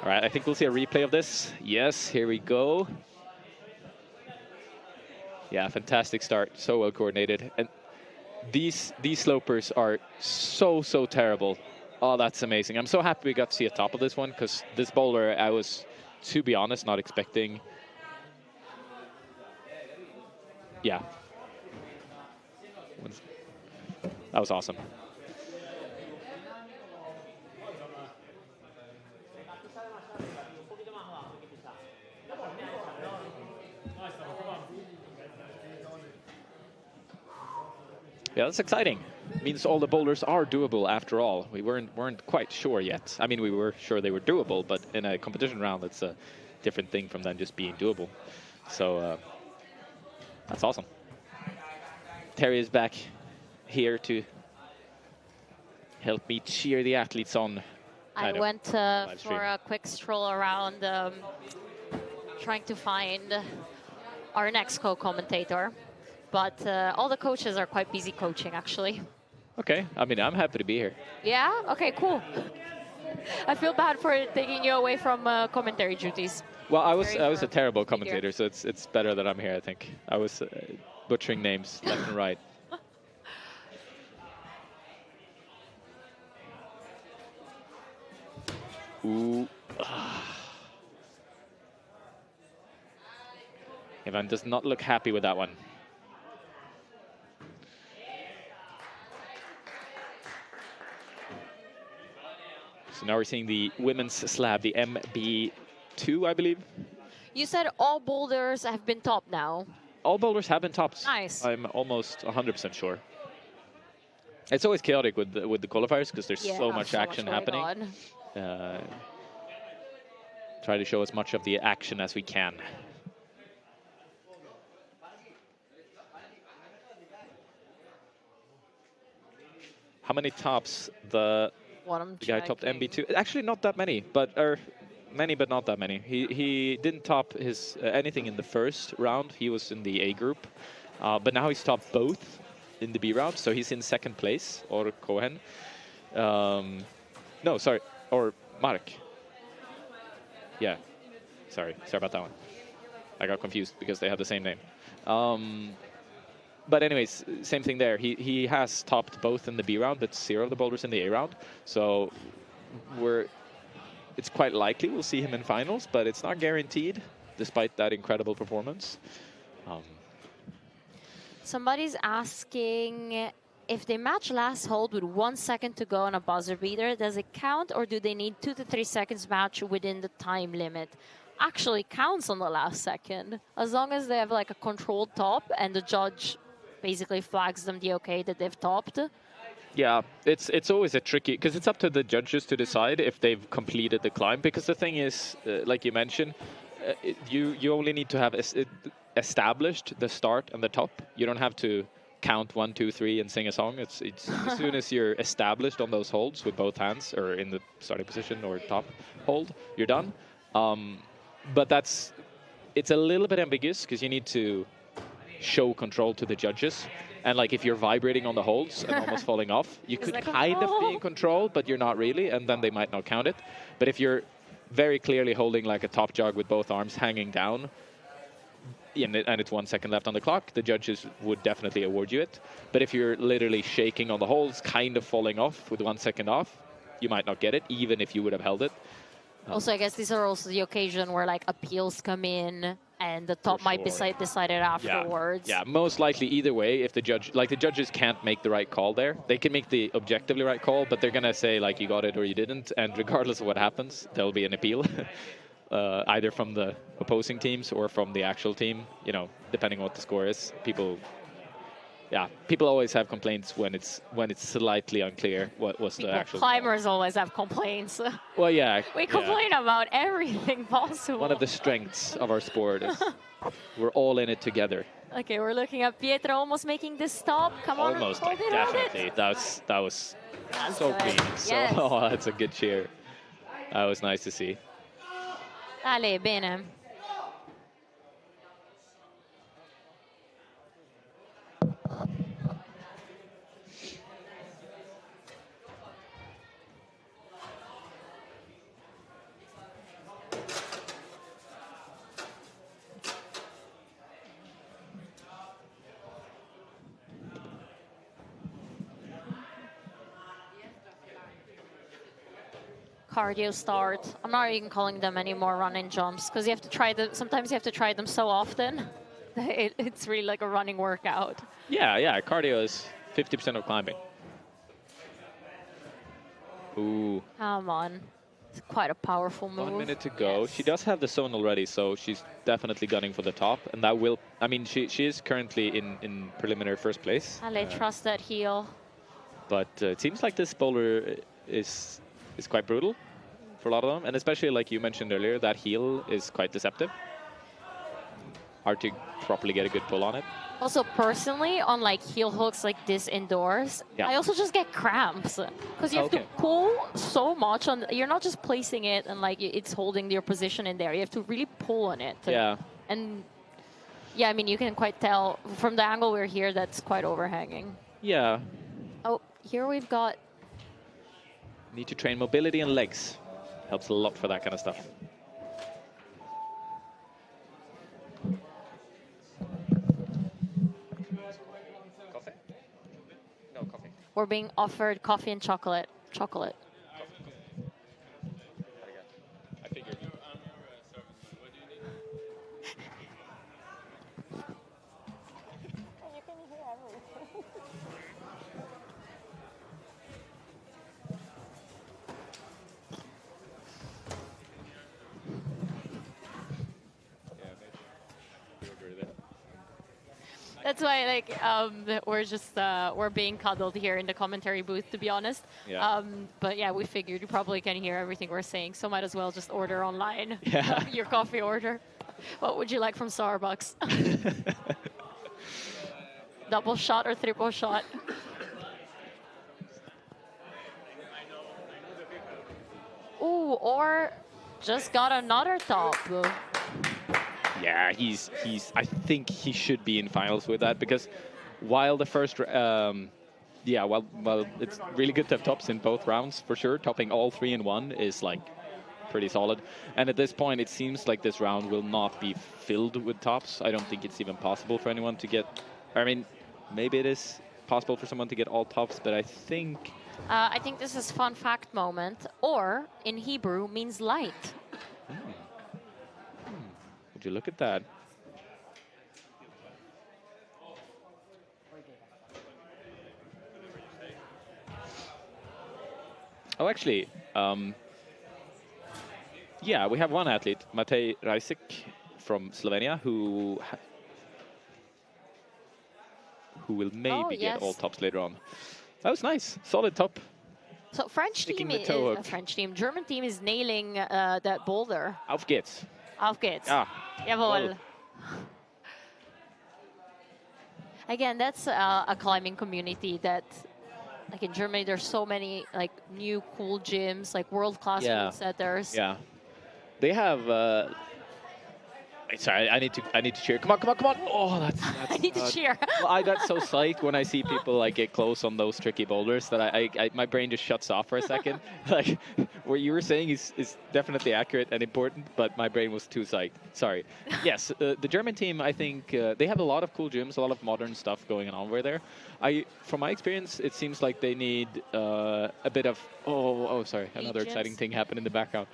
All right, I think we'll see a replay of this. Yes, here we go. Yeah, fantastic start, so well coordinated. And these slopers are so terrible. Oh, that's amazing. I'm so happy we got to see a top of this one, because this bowler, I was, to be honest, not expecting. Yeah. That was awesome. Yeah, that's exciting. Means all the boulders are doable after all. We weren't quite sure yet. I mean, we were sure they were doable, but in a competition round, it's a different thing from them just being doable. So that's awesome. Terry is back here to help me cheer the athletes on. I went for a quick stroll around, trying to find our next co-commentator. But all the coaches are quite busy coaching, actually. Okay, I mean, I'm happy to be here. Yeah? Okay, cool. I feel bad for taking you away from commentary duties. Well, I was a terrible commentator, so it's better that I'm here, I think. I was butchering names left and right. Ooh. Ivan does not look happy with that one. So now we're seeing the women's slab, the MB2, I believe. You said all boulders have been topped now. All boulders have been topped. Nice. I'm almost 100% sure. It's always chaotic with the qualifiers because there's so much action happening. Try to show as much of the action as we can. How many tops the guy topped MB2? Actually, not that many, but many, but not that many. He didn't top his anything in the first round. He was in the A group, but now he's topped both in the B round, so he's in second place. Or Cohen, no, sorry, or Mark. Yeah, sorry about that one. I got confused because they have the same name. But anyways, same thing there. He has topped both in the B round, but 0 of the boulders in the A round. So it's quite likely we'll see him in finals, but it's not guaranteed, despite that incredible performance. Somebody's asking if they match last hold with 1 second to go on a buzzer beater, does it count, or do they need 2 to 3 seconds match within the time limit? Actually counts on the last second, as long as they have like a controlled top and the judge basically flags them the okay that they've topped. Yeah, it's always a tricky, because it's up to the judges to decide if they've completed the climb. Because the thing is, like you mentioned, you only need to have established the start and the top. You don't have to count 1, 2, 3 and sing a song. It's as soon as you're established on those holds with both hands or in the starting position or top hold, you're done. But it's a little bit ambiguous because you need to show control to the judges. And like if you're vibrating on the holds and almost falling off, you could kind of be in control, but you're not really, and then they might not count it. But if you're very clearly holding like a top jog with both arms hanging down, and it's 1 second left on the clock, the judges would definitely award you it. But if you're literally shaking on the holds, kind of falling off with 1 second off, you might not get it, even if you would have held it. Also, I guess these are also the occasion where like appeals come in and the top might be decided afterwards. Yeah, most likely either way, if the judges can't make the right call there. They can make the objectively right call, but they're going to say like you got it or you didn't, and regardless of what happens, there'll be an appeal. Either from the opposing teams or from the actual team, depending on what the score is. People always have complaints when it's slightly unclear what was the actual. Climbers always have complaints. Well, yeah. We complain about everything possible. One of the strengths of our sport is we're all in it together. Okay, we're looking at Pietro almost making this stop. Come on, almost, hold it, definitely. That was so clean. So, yes. Oh, that's a good cheer. That was nice to see. Ale, bene. Cardio start. I'm not even calling them anymore running jumps because you have to try them. Sometimes you have to try them so often. It's really like a running workout. Yeah, yeah. Cardio is 50% of climbing. Ooh. Come on. It's quite a powerful move. 1 minute to go. Yes. She does have the zone already, so she's definitely gunning for the top. And that will, I mean, she is currently in preliminary first place. Ale, trust that heel. But it seems like this bowler is quite brutal for a lot of them. And especially, like you mentioned earlier, that heel is quite deceptive. Hard to properly get a good pull on it. Also, personally, on like heel hooks like this indoors, Yeah. I also just get cramps because you have to Okay. pull so much on. You're not just placing it and like it's holding your position in there. You have to really pull on it. Yeah. And yeah, I mean, you can quite tell from the angle we're here that's quite overhanging. Yeah. Oh, here we've got. Need to train mobility and legs. Helps a lot for that kind of stuff. Coffee? No coffee. We're being offered coffee and chocolate. Chocolate. I figured. That's why, like, we're just we're being cuddled here in the commentary booth, to be honest. Yeah. But yeah, we figured you probably can hear everything we're saying, so might as well just order online. Yeah. Your coffee order. What would you like from Starbucks? Double shot or triple shot? Ooh, or just got another top. Yeah, he's. I think he should be in finals with that because while the first, yeah, well, it's really good to have tops in both rounds for sure. Topping all 3 in one is like pretty solid. And at this point, it seems like this round will not be filled with tops. I don't think it's even possible for anyone to get. I mean, maybe it is possible for someone to get all tops, but I think. I think this is fun fact moment, or in Hebrew means light. Would you look at that? Oh, actually, yeah, we have one athlete, Matej Rajsik from Slovenia, who will maybe get all tops later on. That was nice, solid top. So French Sticking team the toe is hook. French team. German team is nailing that boulder. Auf geht's. Auf geht's. Ah, Jawohl. Again, that's a climbing community that, like in Germany, there's so many like new cool gyms, like world-class Yeah. rule setters. yeah. They have. Sorry, I need to cheer. Come on, come on, come on! Oh, that's I need to cheer. Well, I got so psyched when I see people like get close on those tricky boulders that I my brain just shuts off for a second. Like what you were saying is definitely accurate and important, but my brain was too psyched. Sorry. Yes, the German team, I think they have a lot of cool gyms, a lot of modern stuff going on over there. From my experience, it seems like they need a bit of sorry, another Agents. exciting thing happened in the background.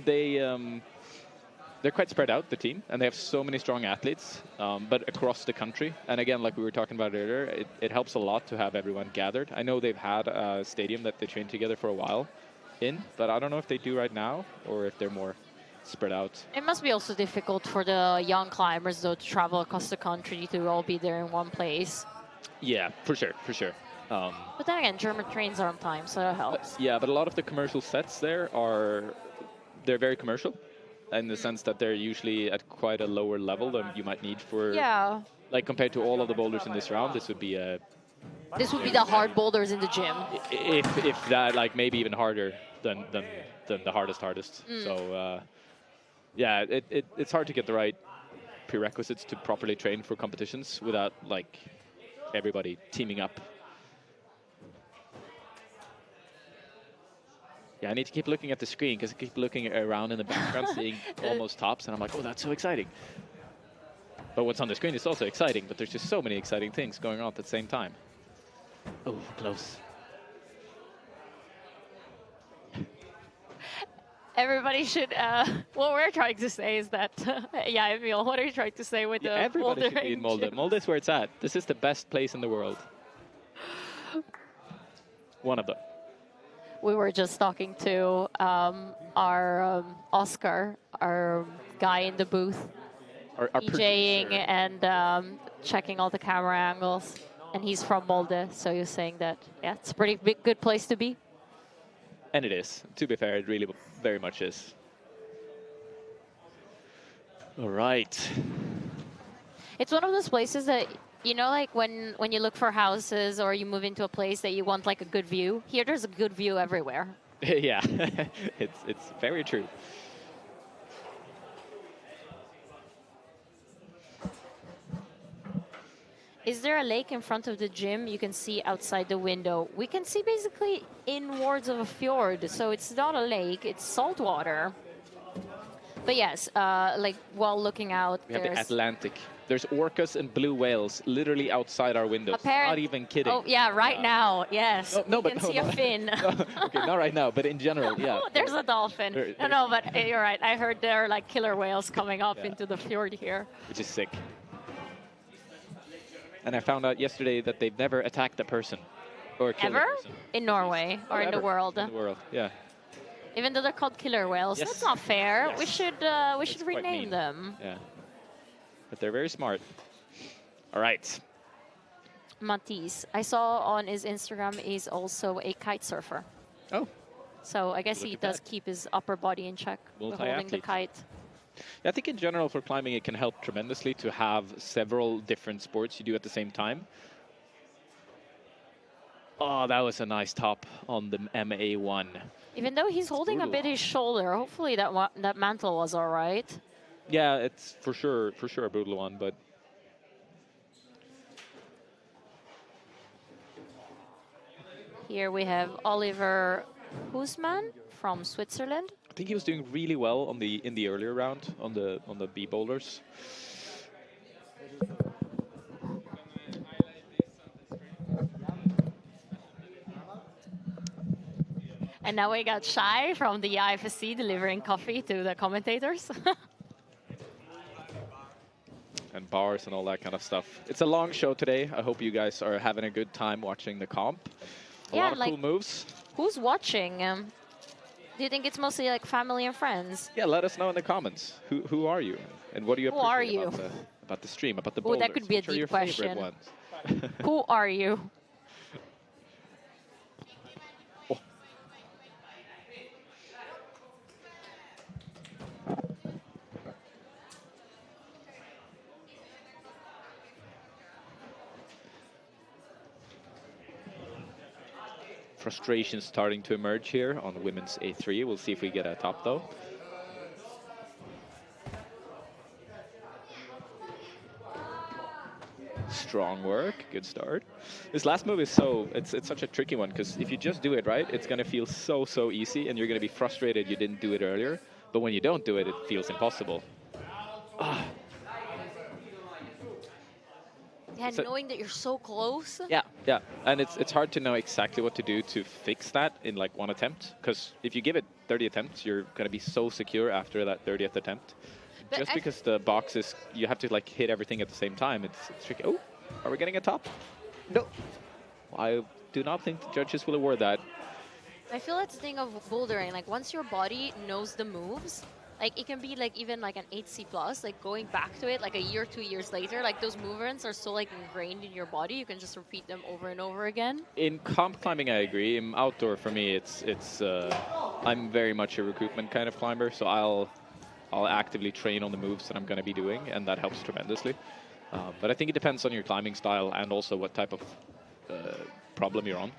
They're quite spread out, the team, and they have so many strong athletes, but across the country. And again, like we were talking about earlier, it helps a lot to have everyone gathered. I know they've had a stadium that they trained together for a while but I don't know if they do right now or if they're more spread out. It must be also difficult for the young climbers, though, to travel across the country to all be there in one place. Yeah, for sure, for sure. But then again, German trains are on time, so that helps. Yeah, but a lot of the commercial sets there they're very commercial in the sense that they're usually at quite a lower level than you might need for, Yeah. like compared to all of the boulders in this round, this would be This would be the hard boulders in the gym. if that, like maybe even harder. than the hardest. So yeah, it's hard to get the right prerequisites to properly train for competitions without like everybody teaming up. Yeah, I need to keep looking at the screen because I keep looking around in the background, seeing almost tops, and I'm like, oh, that's so exciting. But what's on the screen is also exciting, but there's just so many exciting things going on at the same time. Oh, close. Everybody should. What we're trying to say is that, yeah, Emil, what are you trying to say with the everybody should be in Molde. gym? Molde is where it's at. This is the best place in the world. One of them. We were just talking to our Oscar, our guy in the booth, Our DJing producer. and checking all the camera angles. And he's from Molde, so you're saying that, yeah, it's a pretty big, good place to be. And it is. To be fair, it really very much is. All right. It's one of those places that, you know, like when you look for houses or you move into a place that you want like a good view. Here, there's a good view everywhere. Yeah, it's very true. Is there a lake in front of the gym you can see outside the window? We can see basically inwards of a fjord, so it's not a lake, it's salt water. But yes, like while looking out, We have the there's Atlantic. There's orcas and blue whales literally outside our windows. Not even kidding. Oh yeah, right now, yes. No, you but can no, see a no. fin. Okay, not right now, but in general, yeah. Oh, there's a dolphin. There- No, but you're right. I heard there are like killer whales coming up Yeah. into the fjord here. Which is sick. And I found out yesterday that they've never attacked a person or killed Ever? a person. In Norway or in the Ever. world. In the world, yeah. Even though they're called killer whales. Yes. That's not fair. Yes. We should It's quite rename mean. them. Yeah. But they're very smart. All right. Matisse, I saw on his Instagram, he's also a kite surfer. Oh. So I guess Look he at does that. keep his upper body in check with holding the Multi-athlete. kite. Yeah, I think in general for climbing it can help tremendously to have several different sports you do at the same time. Oh, that was a nice top on the MA1. Even though he's holding a brutal. bit his shoulder, hopefully that mantle was all right. Yeah, it's for sure a brutal one, but Here we have Oliver Husman from Switzerland. I think he was doing really well on in the earlier round on the B boulders. And now we got Shai from the IFSC delivering coffee to the commentators. And bars and all that kind of stuff. It's a long show today. I hope you guys are having a good time watching the comp. A Yeah, lot of like- cool moves. Who's watching? Do you think it's mostly like family and friends? Yeah, let us know in the comments. Who are you? And what do you Who are appreciate you? about the stream, about the Ooh, boulders? that could be a Which are deep your favorite question. ones? Who are you? Oh. Frustration starting to emerge here on women's A3. We'll see if we get a top though. Strong work, good start. This last move is it's such a tricky one because if you just do it right, it's gonna feel so easy and you're gonna be frustrated you didn't do it earlier. But when you don't do it, it feels impossible. Ah. Yeah, So- knowing that you're so close. Yeah, and it's hard to know exactly what to do to fix that in like one attempt. Because if you give it 30 attempts, you're gonna be so secure after that 30th attempt. But Just I- because the box is, you have to like hit everything at the same time. It's tricky. Oh, are we getting a top? No. I do not think the judges will award that. I feel that's the thing of bouldering. Like once your body knows the moves, like it can be like even like an 8C plus, like going back to it like a year, 2 years later, like those movements are so like ingrained in your body, you can just repeat them over and over again. In comp climbing, I agree. In outdoor, for me, I'm very much a recruitment kind of climber, so I'll actively train on the moves that I'm going to be doing, and that helps tremendously. But I think it depends on your climbing style and also what type of problem you're on.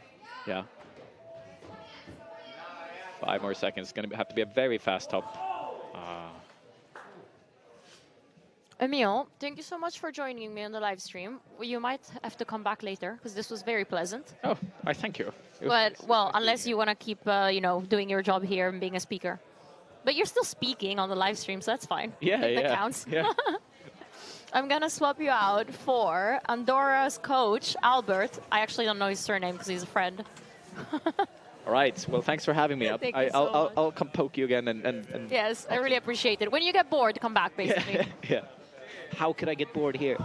Yeah. 5 more seconds. It's going to have to be a very fast top. Emil, thank you so much for joining me on the live stream. You might have to come back later because this was very pleasant. Oh, I thank you. But well, unless you want to keep, doing your job here and being a speaker. But you're still speaking on the live stream, so that's fine. Yeah, I think yeah. that counts. Yeah. I'm gonna swap you out for Andorra's coach, Albert. I actually don't know his surname because he's a friend. All right. Well, thanks for having me. Thank you so much. I'll come poke you again and Yes, I really appreciate it. When you get bored, come back, basically. yeah. How could I get bored here?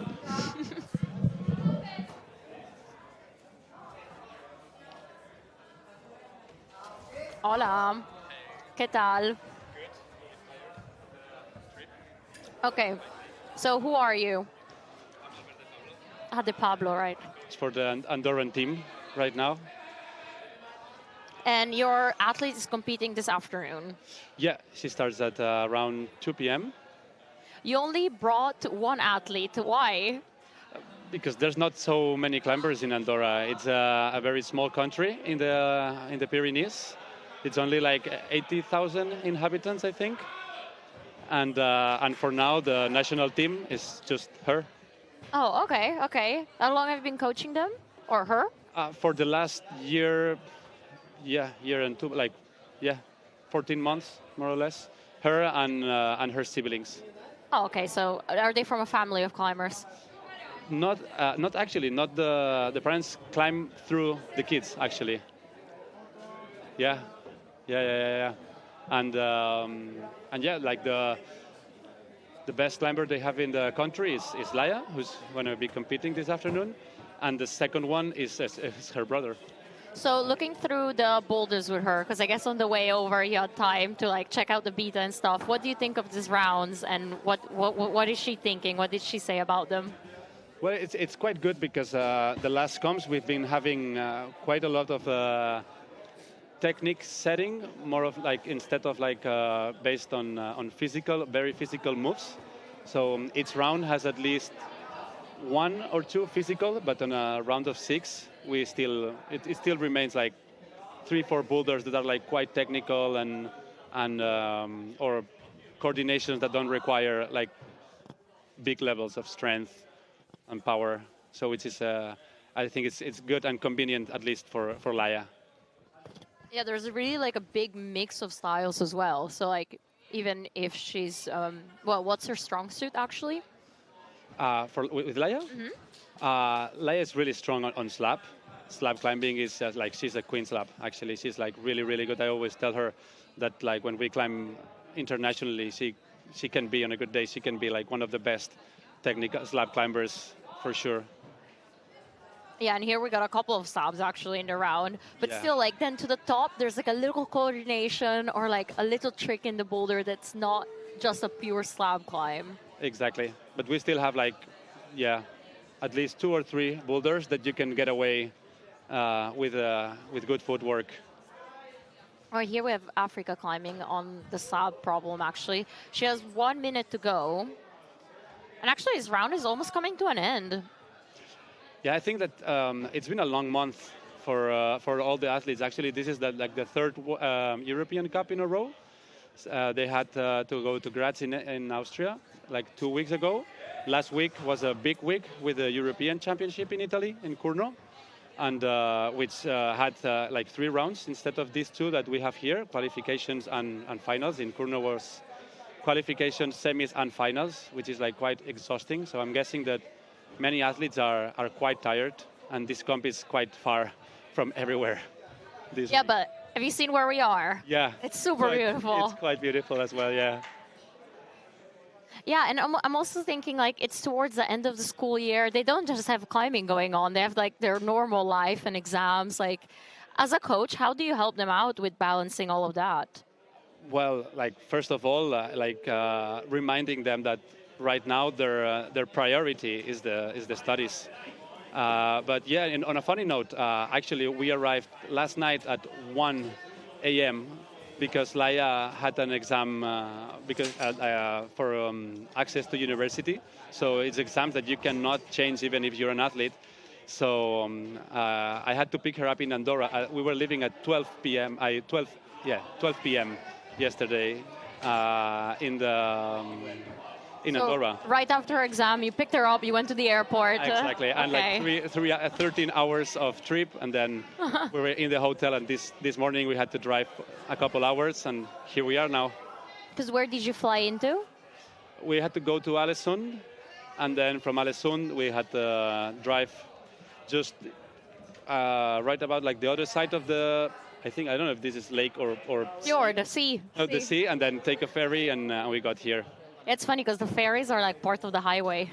Hola. ¿Qué tal? Okay. So who are you? De Pablo, right. It's for the Andorran team right now. And your athlete is competing this afternoon. Yeah, she starts at around 2 p.m. You only brought one athlete. Why? because there's not so many climbers in Andorra. It's a very small country in the Pyrenees. It's only like 80,000 inhabitants, I think. And for now, the national team is just her. Oh, okay, okay. How long have you been coaching them, or her? For the last year, year and two, 14 months, more or less. Her and her siblings. Oh, okay. So are they from a family of climbers? Not actually. Not the parents climb through the kids actually. Yeah. And yeah, like the best climber they have in the country is Laia, who's going to be competing this afternoon, and the second one is her brother. So looking through the boulders with her, because I guess on the way over you had time to like check out the beta and stuff. What do you think of these rounds, and what is she thinking? What did she say about them? Well, it's quite good because the last comps we've been having quite a lot of technique setting, more of like instead of like based on very physical moves. So each round has at least one or two physical, but on a round of 6, it still remains like 3-4 boulders that are like quite technical and or coordinations that don't require like big levels of strength and power. So it is, I think it's good and convenient, at least for Laia. Yeah, there's really like a big mix of styles as well. So like even if she's, what's her strong suit actually? With Laia? Mm-hmm. Laia is really strong on slab. Slab climbing is like she's a queen slab. Actually, she's like really, really good. I always tell her that like when we climb internationally, she can be on a good day. She can be like one of the best technical slab climbers for sure. Yeah, and here we got a couple of slabs actually in the round, but Yeah. still like then to the top, there's like a little coordination or like a little trick in the boulder that's not just a pure slab climb. Exactly, but we still have like, at least 2 or 3 boulders that you can get away with good footwork. All right, here we have Africa climbing on the slab problem actually. She has 1 minute to go. And actually this round is almost coming to an end. Yeah, I think that it's been a long month for all the athletes. Actually, this is the 3rd European Cup in a row. They had to go to Graz in Austria like 2 weeks ago. Last week was a big week with the European Championship in Italy, in Curno, and which had like 3 rounds instead of these 2 that we have here, qualifications and finals. In Curno was qualifications, semis, and finals, which is like quite exhausting. So I'm guessing that many athletes are quite tired, and this comp is quite far from everywhere. Yeah, but have you seen where we are? Yeah. It's super beautiful. It's quite beautiful as well, yeah. Yeah, and I'm also thinking like it's towards the end of the school year. They don't just have climbing going on. They have like their normal life and exams. Like, as a coach, how do you help them out with balancing all of that? Well, like first of all, reminding them that right now their priority is the studies. But yeah, on a funny note, actually we arrived last night at 1 a.m. because Laia had an exam for access to university. So it's exams that you cannot change even if you're an athlete. So I had to pick her up in Andorra. We were leaving at 12 p.m. 12 12 p.m. yesterday in the in So Andorra. right after exam, you picked her up, you went to the airport. Exactly, and Okay. like 13 hours of trip, and then we were in the hotel. And this morning we had to drive a couple hours, and here we are now. Because where did you fly into? We had to go to Alesund, and then from Alesund we had to drive just right about like the other side of the. I don't know if this is lake or Fjord, the sea. the sea, and then take a ferry, and we got here. It's funny because the ferries are like part of the highway.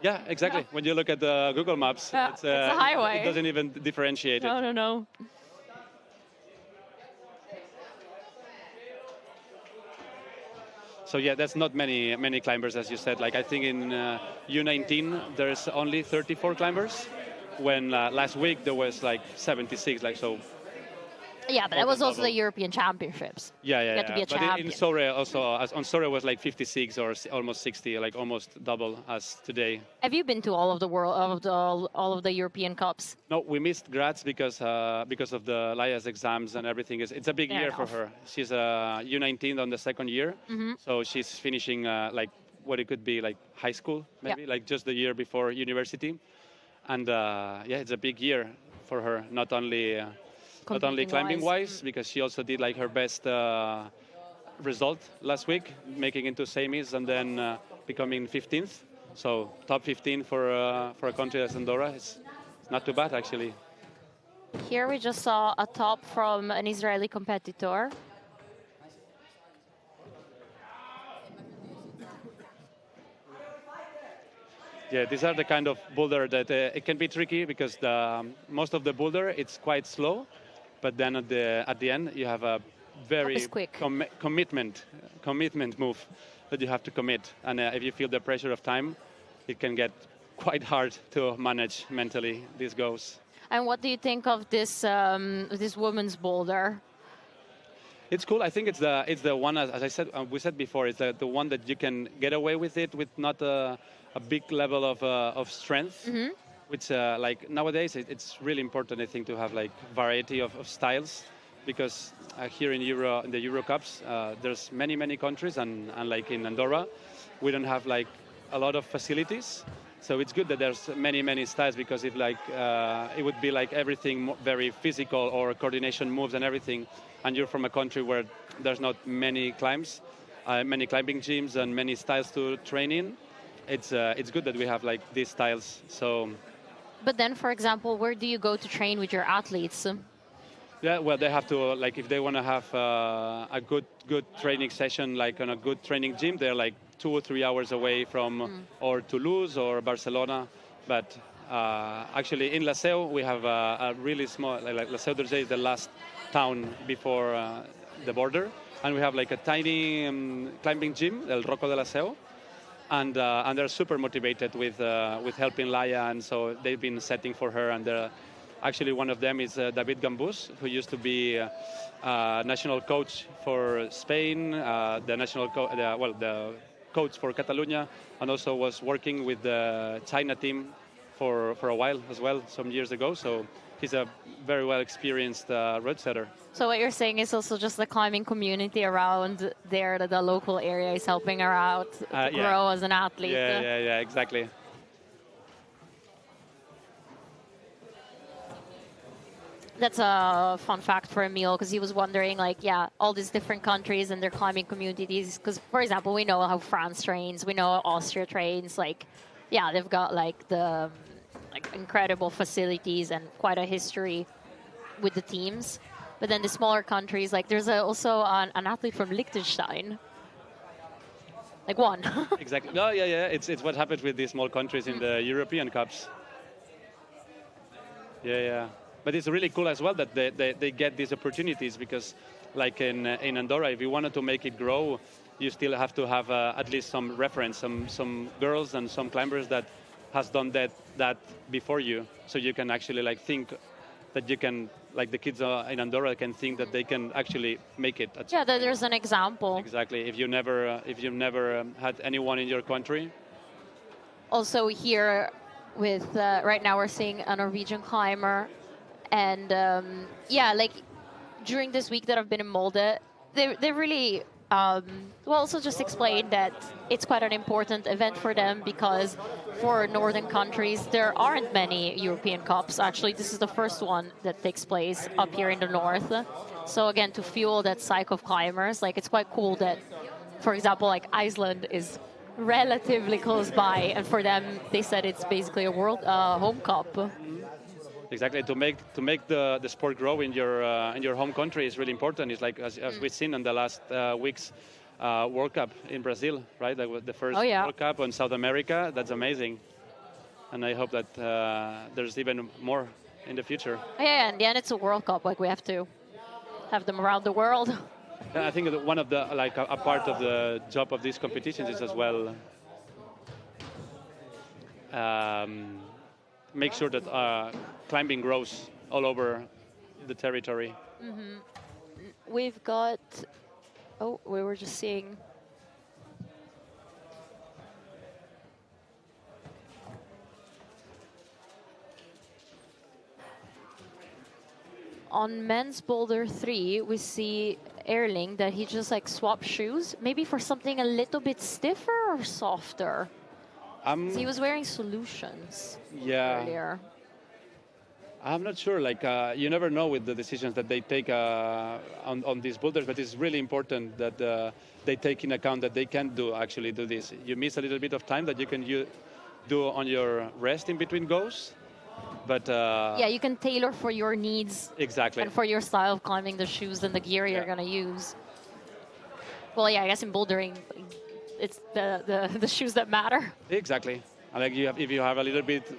Yeah, exactly. When you look at the Google Maps, Yeah, it's a highway. It doesn't even differentiate it. No. So yeah, that's not many climbers, as you said. Like I think in U19 there's only 34 climbers, when last week there was like 76. Like so. Yeah, but that was also the double. European Championships. Yeah. You had to be a But champion. in Sore also, on Sore was like 56 or almost 60, like almost double as today. Have you been to all of the all of the European Cups? No, we missed Graz because of the Laya's exams and everything. It's a big Fair year for enough. her. She's U19 on the second year, so she's finishing like what it could be like high school, maybe like just the year before university. And it's a big year for her. Not only climbing wise, because she also did like her best result last week, making into semis and then becoming 15th. So top 15 for a country as Andorra is not too bad actually. Here we just saw a top from an Israeli competitor. Yeah, these are the kind of boulder that it can be tricky because most of the boulder it's quite slow, but then at the end you have a very is quick. commitment move that you have to commit, and if you feel the pressure of time, it can get quite hard to manage mentally. This goes. And what do you think of this this woman's boulder? It's cool. I think it's the one, as I said, we said before, it's the one that you can get away with it with not a big level of strength. Which like nowadays it's really important, I think, to have like variety of styles, because here in the Euro Cups there's many countries, and like in Andorra we don't have like a lot of facilities. So it's good that there's many styles, because if like it would be like everything very physical or coordination moves and everything, and you're from a country where there's not many many climbing gyms and many styles to train in. It's good that we have like these styles. So. But then, for example, where do you go to train with your athletes? Yeah, well, they have to like if they want to have a good training session, like on a good training gym, they're like 2 or 3 hours away from or Toulouse or Barcelona. But actually, in La Seu we have a really small, like La Seu d'Urgell is the last town before the border, and we have like a tiny climbing gym, El Rocco de La Seu. And they're super motivated with helping Laia, and so they've been setting for her. And actually, one of them is David Gambus, who used to be national coach for Spain, the coach for Catalonia, and also was working with the China team for a while as well, some years ago. So he's a very well experienced road setter. So what you're saying is also just the climbing community around there, that the local area is helping her out to grow as an athlete. Yeah, exactly. That's a fun fact for Emil, because he was wondering, like, all these different countries and their climbing communities. Because, for example, we know how France trains, we know how Austria trains. Like, they've got like the incredible facilities and quite a history with the teams. But then the smaller countries, like there's also an athlete from Liechtenstein. Like one. Exactly. No, yeah. It's what happens with these small countries in the European Cups. Yeah. But it's really cool as well that they get these opportunities, because like in Andorra, if you wanted to make it grow, you still have to have at least some reference, some girls and some climbers that has done that before you. So you can actually like think that you can, like the kids in Andorra can think that they can actually make it. That there's an example. Exactly. If you've never had anyone in your country. Also here with right now we're seeing a Norwegian climber, and like during this week that I've been in Molde, they really also just explained that it's quite an important event for them because for northern countries there aren't many European Cups. Actually, this is the first one that takes place up here in the north. So again, to fuel that cycle of climbers, like it's quite cool that, for example, like Iceland is relatively close by, and for them, they said it's basically a world home cup. Exactly. To make the sport grow in your home country is really important. It's like as we've seen in the last week's World Cup in Brazil, right? Like the first World Cup in South America. That's amazing, and I hope that there's even more in the future. Yeah, and it's a World Cup. Like we have to have them around the world. And I think that one of the a part of the job of these competitions is as well make sure that climbing grows all over the territory. We've got. Oh, we were just seeing. On men's Boulder 3, we see Erling that he just like swapped shoes, maybe for something a little bit stiffer or softer. He was wearing Solutions earlier. I'm not sure. Like you never know with the decisions that they take on these boulders, but it's really important that they take in account that they can actually do this. You miss a little bit of time that you can do on your rest in between goes. But yeah, you can tailor for your needs. Exactly. And for your style of climbing, the shoes and the gear you're going to use. Well, yeah, I guess in bouldering, it's the shoes that matter. Exactly. And like if you have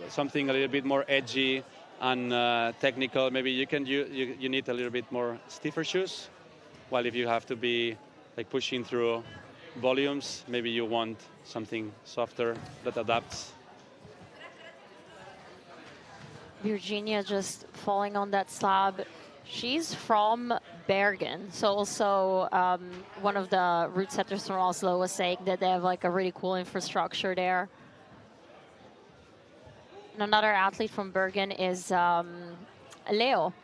something a little bit more edgy and technical, maybe you need a little bit more stiffer shoes. While if you have to be like pushing through volumes, maybe you want something softer that adapts. Virginia just falling on that slab. She's from Bergen, so also one of the route setters from Oslo was saying that they have like a really cool infrastructure there. And another athlete from Bergen is Leo,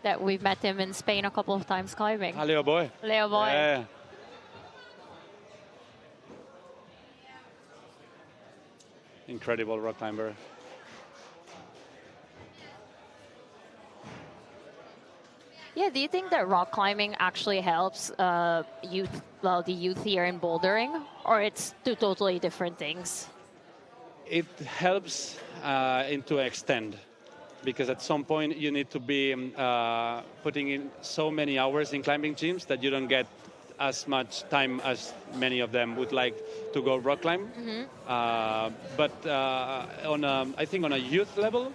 that we've met him in Spain a couple of times climbing. Leo boy. Leo boy. Yeah. Incredible rock climber. Yeah, do you think that rock climbing actually helps the youth here in bouldering, or it's two totally different things? It helps to extend, because at some point you need to be putting in so many hours in climbing gyms that you don't get as much time as many of them would like to go rock climb. But I think on a youth level,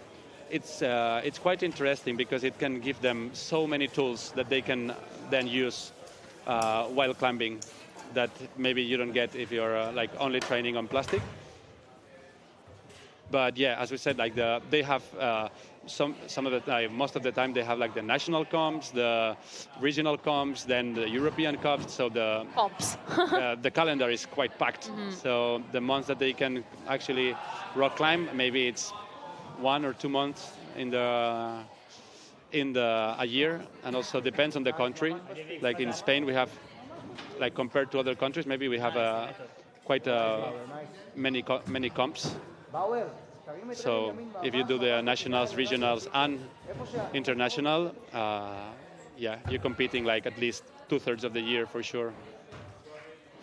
it's quite interesting because it can give them so many tools that they can then use while climbing that maybe you don't get if you're like only training on plastic. But yeah, as we said, like they have some of the time, most of the time they have like the national comps, the regional comps, then the European cups. So the comps. The calendar is quite packed. So the months that they can actually rock climb, maybe it's 1 or 2 months in a year, and also depends on the country. Like in Spain, we have, like compared to other countries, maybe we have quite many comps. So if you do the nationals, regionals, and international, yeah, you're competing like at least 2/3 of the year for sure.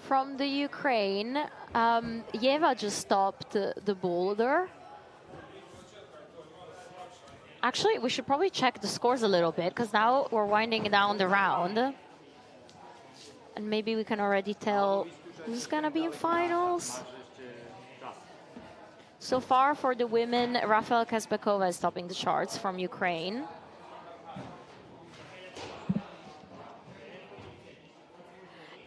From the Ukraine, Yeva just stopped the boulder. Actually, we should probably check the scores a little bit, because now we're winding down the round. And maybe we can already tell who's going to be in finals. So far for the women, Rafael Kazbekova is topping the charts from Ukraine.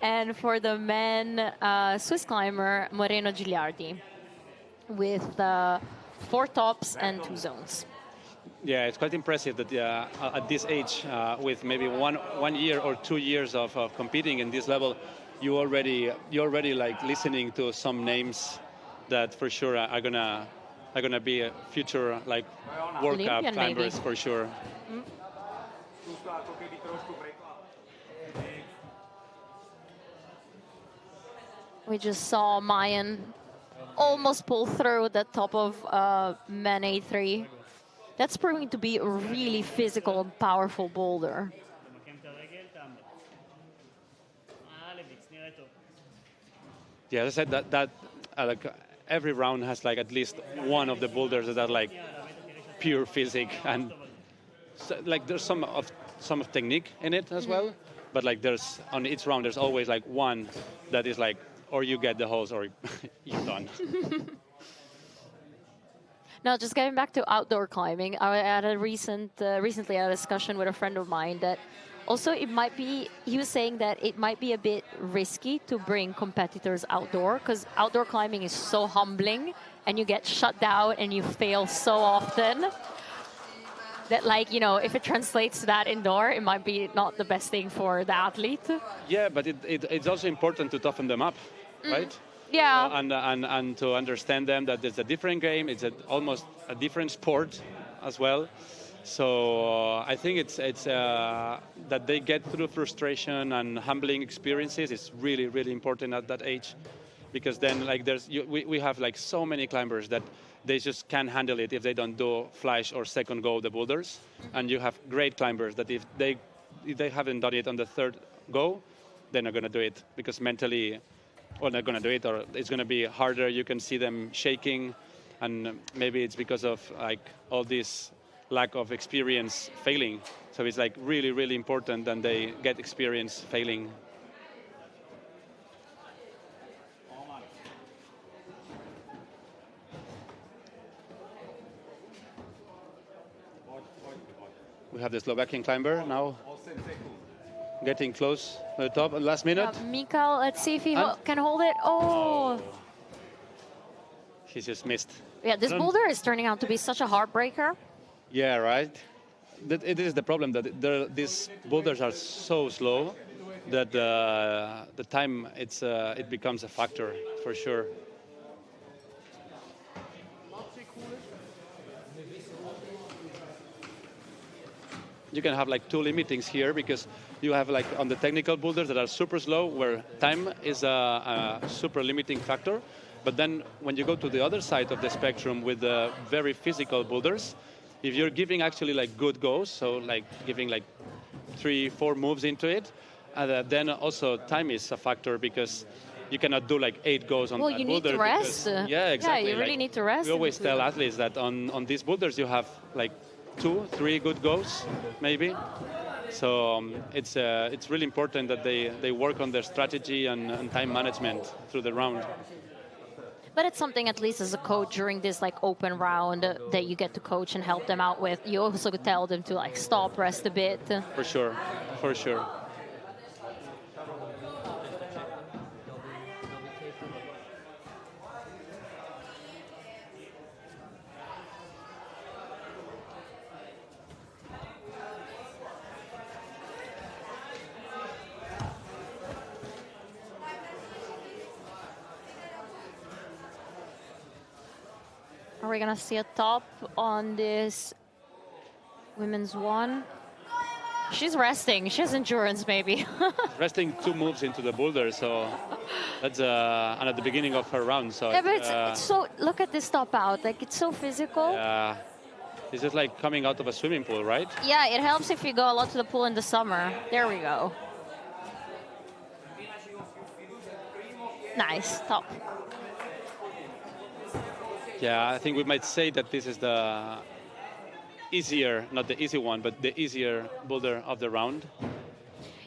And for the men, Swiss climber Moreno Gigliardi with 4 tops and 2 zones. Yeah, it's quite impressive that at this age, with maybe one year or 2 years of competing in this level, you're already like listening to some names that for sure are gonna be a future like World Cup climbers for sure. We just saw Mayan almost pull through the top of men A3. That's proving to be a really physical and powerful boulder. Yeah, as I said, that like every round has like at least one of the boulders that are like pure physics, and so, like there's some of technique in it as well, but like there's on each round there's always like one that is like, or you get the hose or you're done. Now, just getting back to outdoor climbing, I had a recently had a discussion with a friend of mine that also it might be, he was saying that it might be a bit risky to bring competitors outdoor because outdoor climbing is so humbling and you get shut down and you fail so often that, like, you know, if it translates to that indoor, it might be not the best thing for the athlete. Yeah, but it's also important to toughen them up, right? Yeah. And to understand them that it's a different game, it's almost a different sport as well. So I think it's that they get through frustration and humbling experiences is really, really important at that age, because then like we have like so many climbers that they just can't handle it if they don't do flash or second go the boulders, and you have great climbers that if they haven't done it on the third go, they're not going to do it because mentally, or they're going to do it, or it's going to be harder. You can see them shaking, and maybe it's because of like all this lack of experience failing. So it's like really, really important that they get experience failing. We have the Slovakian climber now getting close to the top. Last minute. Mikael, let's see if he can hold it. Oh. He just missed. Yeah, this boulder is turning out to be such a heartbreaker. Yeah, right. It is the problem that these boulders are so slow that the time it becomes a factor for sure. You can have like two limitings here because you have like on the technical boulders that are super slow where time is a super limiting factor. But then when you go to the other side of the spectrum with the very physical boulders, if you're giving actually like good goes, so like giving like 3-4 moves into it, then also time is a factor because you cannot do like 8 goes on that boulder. Well, you need to rest. Yeah, exactly. Yeah, you really need to rest. We always tell athletes that on these boulders you have like 2-3 good goes, maybe. So it's really important that they work on their strategy and time management through the round. But it's something, at least as a coach, during this like open round that you get to coach and help them out with. You also could tell them to like stop, rest a bit. For sure, for sure. Are we gonna see a top on this women's one? She's resting. She has endurance, maybe. Resting 2 moves into the boulder, so that's and at the beginning of her round. So yeah, but it's so. Look at this top out. Like it's so physical. Yeah, it's just like coming out of a swimming pool, right? Yeah, it helps if you go a lot to the pool in the summer. There we go. Nice top. Yeah, I think we might say that this is the easier, not the easy one, but the easier boulder of the round.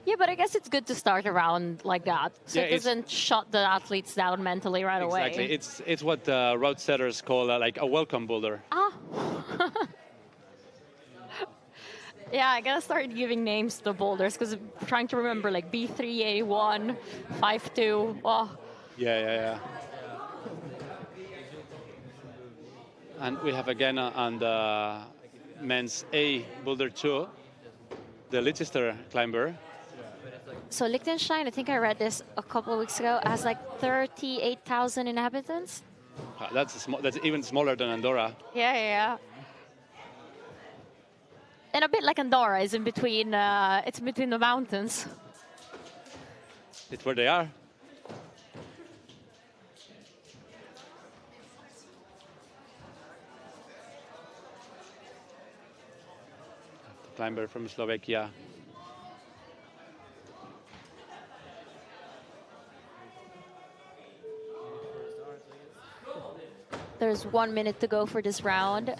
Yeah, but I guess it's good to start a round like that, so it doesn't shut the athletes down mentally right away. Exactly, it's what route setters call like a welcome boulder. Ah. Yeah, I gotta start giving names to the boulders because I'm trying to remember like B3, A1, 5-2. Oh. Yeah. And we have again on the men's A boulder 2, the Leicester climber. So Liechtenstein, I think I read this a couple of weeks ago, has like 38,000 inhabitants. That's even smaller than Andorra. Yeah. And a bit like Andorra, is in between. It's between the mountains. It's where they are. climber from Slovakia. There's 1 minute to go for this round.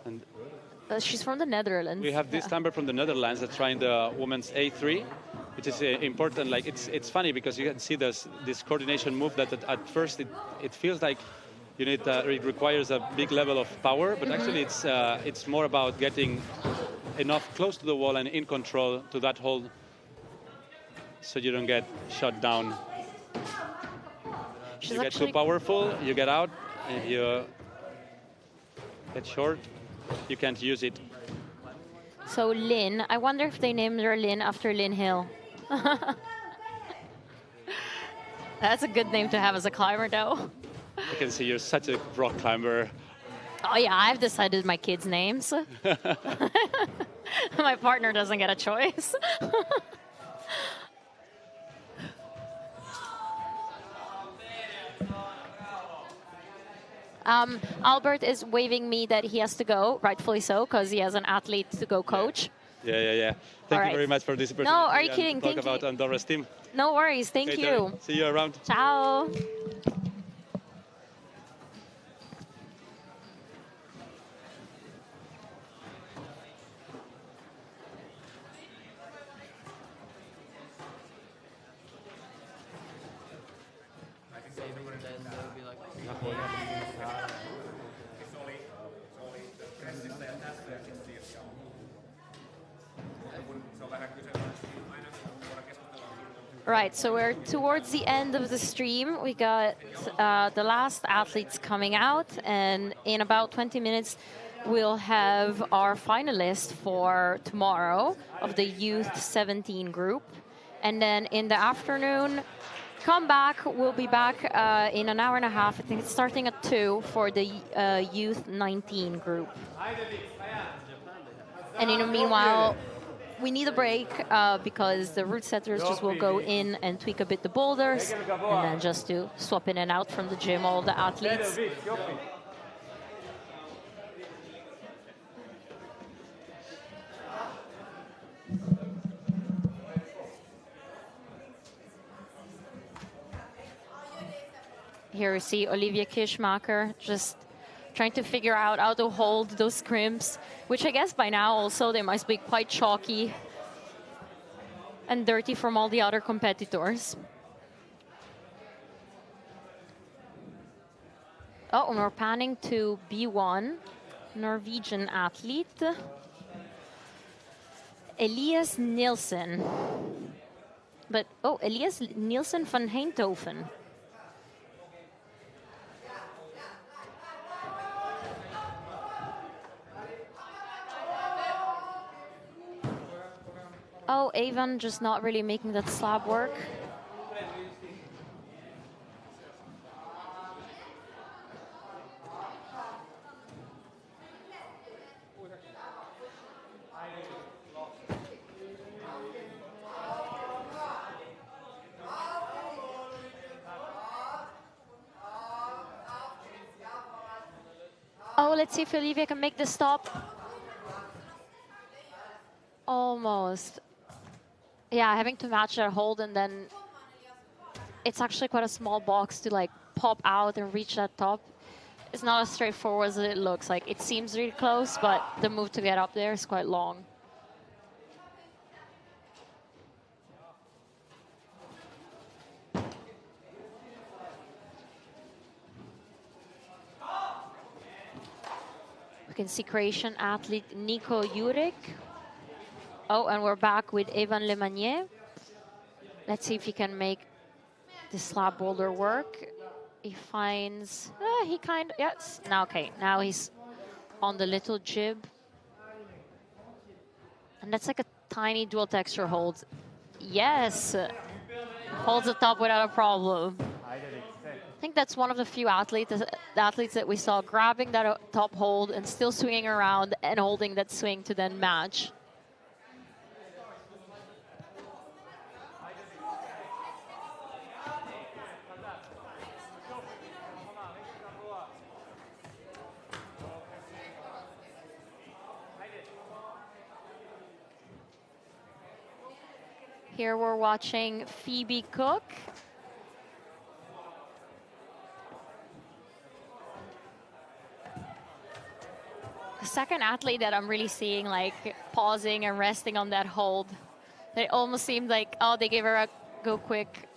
And She's from the Netherlands. we have this climber from the Netherlands that's trying the women's A3, which is important. Like it's funny because you can see this coordination move that at first it feels like you need it requires a big level of power, but actually it's more about getting enough close to the wall and in control to that hold, so you don't get shot down. She's You get too powerful, you get out. If you get short, you can't use it. So Lynn, I wonder if they named her Lynn after Lynn Hill. That's a good name to have as a climber, though. I can see you're such a rock climber. Oh yeah, I've decided my kids' names. My partner doesn't get a choice. Albert is waving me that he has to go, rightfully so, because he has an athlete to go coach. Yeah. Thank you very much for this opportunity. No, are you kidding? Talk Thank about you. Andorra's team. No worries, thank Okay, you. See you around. Ciao. Right, so we're towards the end of the stream. We got the last athletes coming out, and in about 20 minutes, we'll have our finalists for tomorrow of the Youth 17 group. And then in the afternoon, come back. We'll be back in an hour and a half. I think it's starting at 2 for the Youth 19 group. And in the meanwhile, we need a break because the route setters just will go in and tweak a bit the boulders, and then just to swap in and out from the gym all the athletes. Here we see Olivia Kirschmacher just trying to figure out how to hold those crimps, which I guess by now also they must be quite chalky and dirty from all the other competitors. Oh, and we're panning to B1, Norwegian athlete, Elias Nielsen. But, oh, Elias Nielsen van Eindhoven. Oh, Avon just not really making that slab work. Oh, let's see if Olivia can make the stop. Almost. Yeah, having to match their hold, and then it's actually quite a small box to like pop out and reach that top. It's not as straightforward as it looks. Like, it seems really close, but the move to get up there is quite long. We can see Croatian athlete Nico Jurek. Oh, and we're back with Evan Lemanier. Let's see if he can make the slab boulder work. He finds, he kind of, yes. Now, okay, now he's on the little jib. And that's like a tiny dual texture hold. Yes, holds the top without a problem. I think that's one of the few athletes that we saw grabbing that top hold and still swinging around and holding that swing to then match. Here we're watching Phoebe Cook. The second athlete that I'm really seeing like pausing and resting on that hold. It almost seemed like, oh, they gave her a go quick.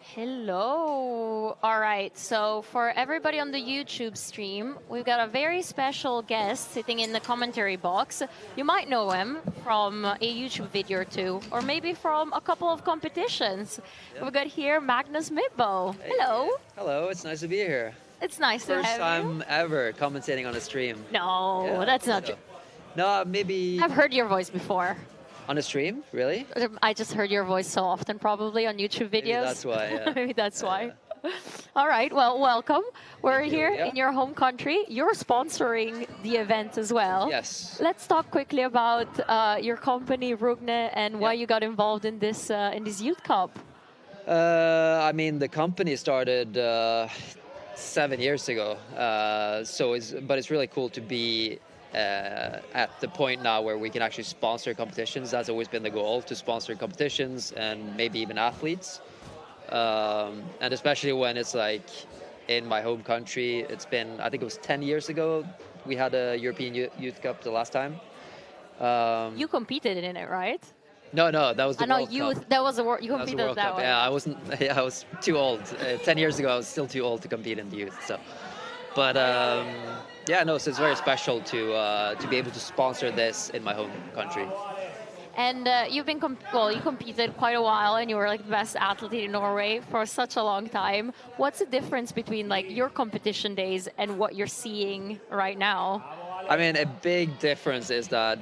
Hello. All right. So for everybody on the YouTube stream, we've got a very special guest sitting in the commentary box. You might know him from a YouTube video or two, or maybe from a couple of competitions. Yeah. We've got here Magnus Midtbo. Hey. Hello. Hello, it's nice to be here. It's nice to First have time you. ever commentating on a stream. No, Yeah, that's not so- true. No, maybe I've heard your voice before. on a stream, really? I just heard your voice so often, probably on YouTube Maybe videos. that's why, yeah. Maybe that's why. All right. Well, welcome. We're Thank you, here yeah. in your home country. You're sponsoring the event as well. Yes. Let's talk quickly about your company, Rugne, and why Yeah. you got involved in this youth cup. I mean, the company started 7 years ago, but it's really cool to be at the point now where we can actually sponsor competitions. That's always been the goal, to sponsor competitions and maybe even athletes. And especially when it's like in my home country. It's been, I think it was 10 years ago we had a European Youth Cup the last time. You competed in it, right? No, that was the I know World youth. Cup. That was a you That was the competed World that Cup. one. Yeah, I wasn't. Yeah, I was too old. 10 years ago, I was still too old to compete in the youth. So, but yeah, no. So it's very special to be able to sponsor this in my home country. And you've been you competed quite a while, and you were like the best athlete in Norway for such a long time. What's the difference between like your competition days and what you're seeing right now? I mean, a big difference is that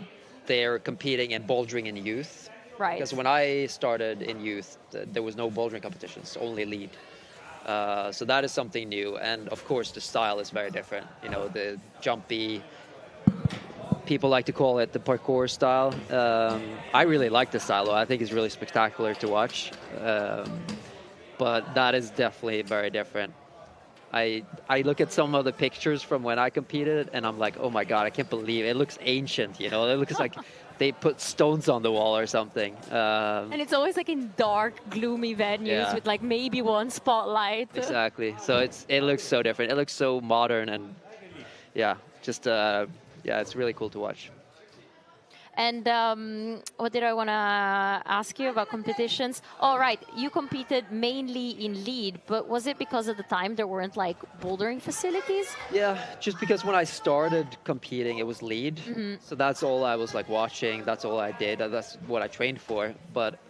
they're competing in bouldering in youth. Right. Because when I started in youth, there was no bouldering competitions, only lead. So that is something new, and of course the style is very different. You know, the jumpy. People like to call it the parkour style. I really like the style, though. I think it's really spectacular to watch. But that is definitely very different. I look at some of the pictures from when I competed, and I'm like, oh my god, I can't believe it. It looks ancient, you know. It looks like they put stones on the wall or something. And it's always like in dark, gloomy venues Yeah. with like maybe one spotlight. Exactly. So it looks so different. It looks so modern, and yeah, just yeah, it's really cool to watch. And what did I want to ask you about competitions? All right, you competed mainly in lead, but was it because at the time there weren't like bouldering facilities? Yeah, just because when I started competing, it was lead. So that's all I was like watching. That's all I did. That's what I trained for. But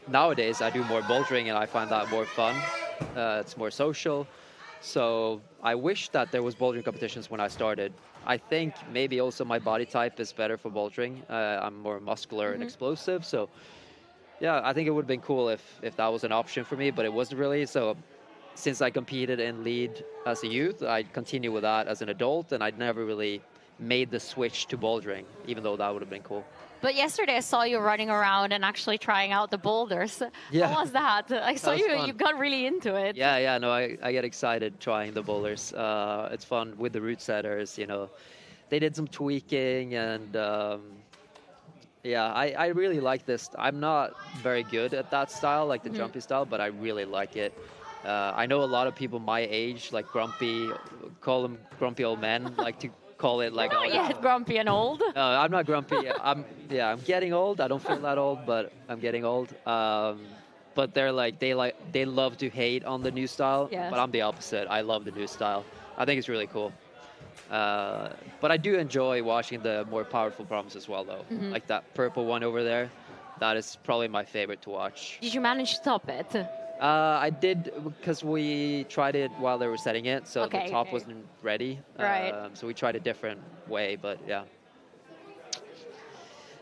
nowadays I do more bouldering, and I find that more fun. It's more social. So I wish that there was bouldering competitions when I started. I think maybe also my body type is better for bouldering. I'm more muscular and explosive. So yeah, I think it would have been cool if that was an option for me, but it wasn't really. So since I competed in lead as a youth, I'd continue with that as an adult, and I'd never really made the switch to bouldering, even though that would have been cool. But yesterday I saw you running around and actually trying out the boulders. Yeah. How was that? I saw was you, fun. you got really into it. Yeah, no, I get excited trying the boulders. It's fun with the root setters, you know. They did some tweaking, and yeah, I really like this. I'm not very good at that style, like the jumpy style, but I really like it. I know a lot of people my age, like grumpy, call them grumpy old men, like to call it like. Not yet grumpy and old. No, I'm not grumpy. I'm getting old. I don't feel that old, but I'm getting old. But they love to hate on the new style. Yes. But I'm the opposite. I love the new style. I think it's really cool. But I do enjoy watching the more powerful problems as well, though. Like that purple one over there. That is probably my favorite to watch. Did you manage to top it? I did, because we tried it while they were setting it, so Okay, the top okay. wasn't ready. Right. So we tried a different way, but yeah.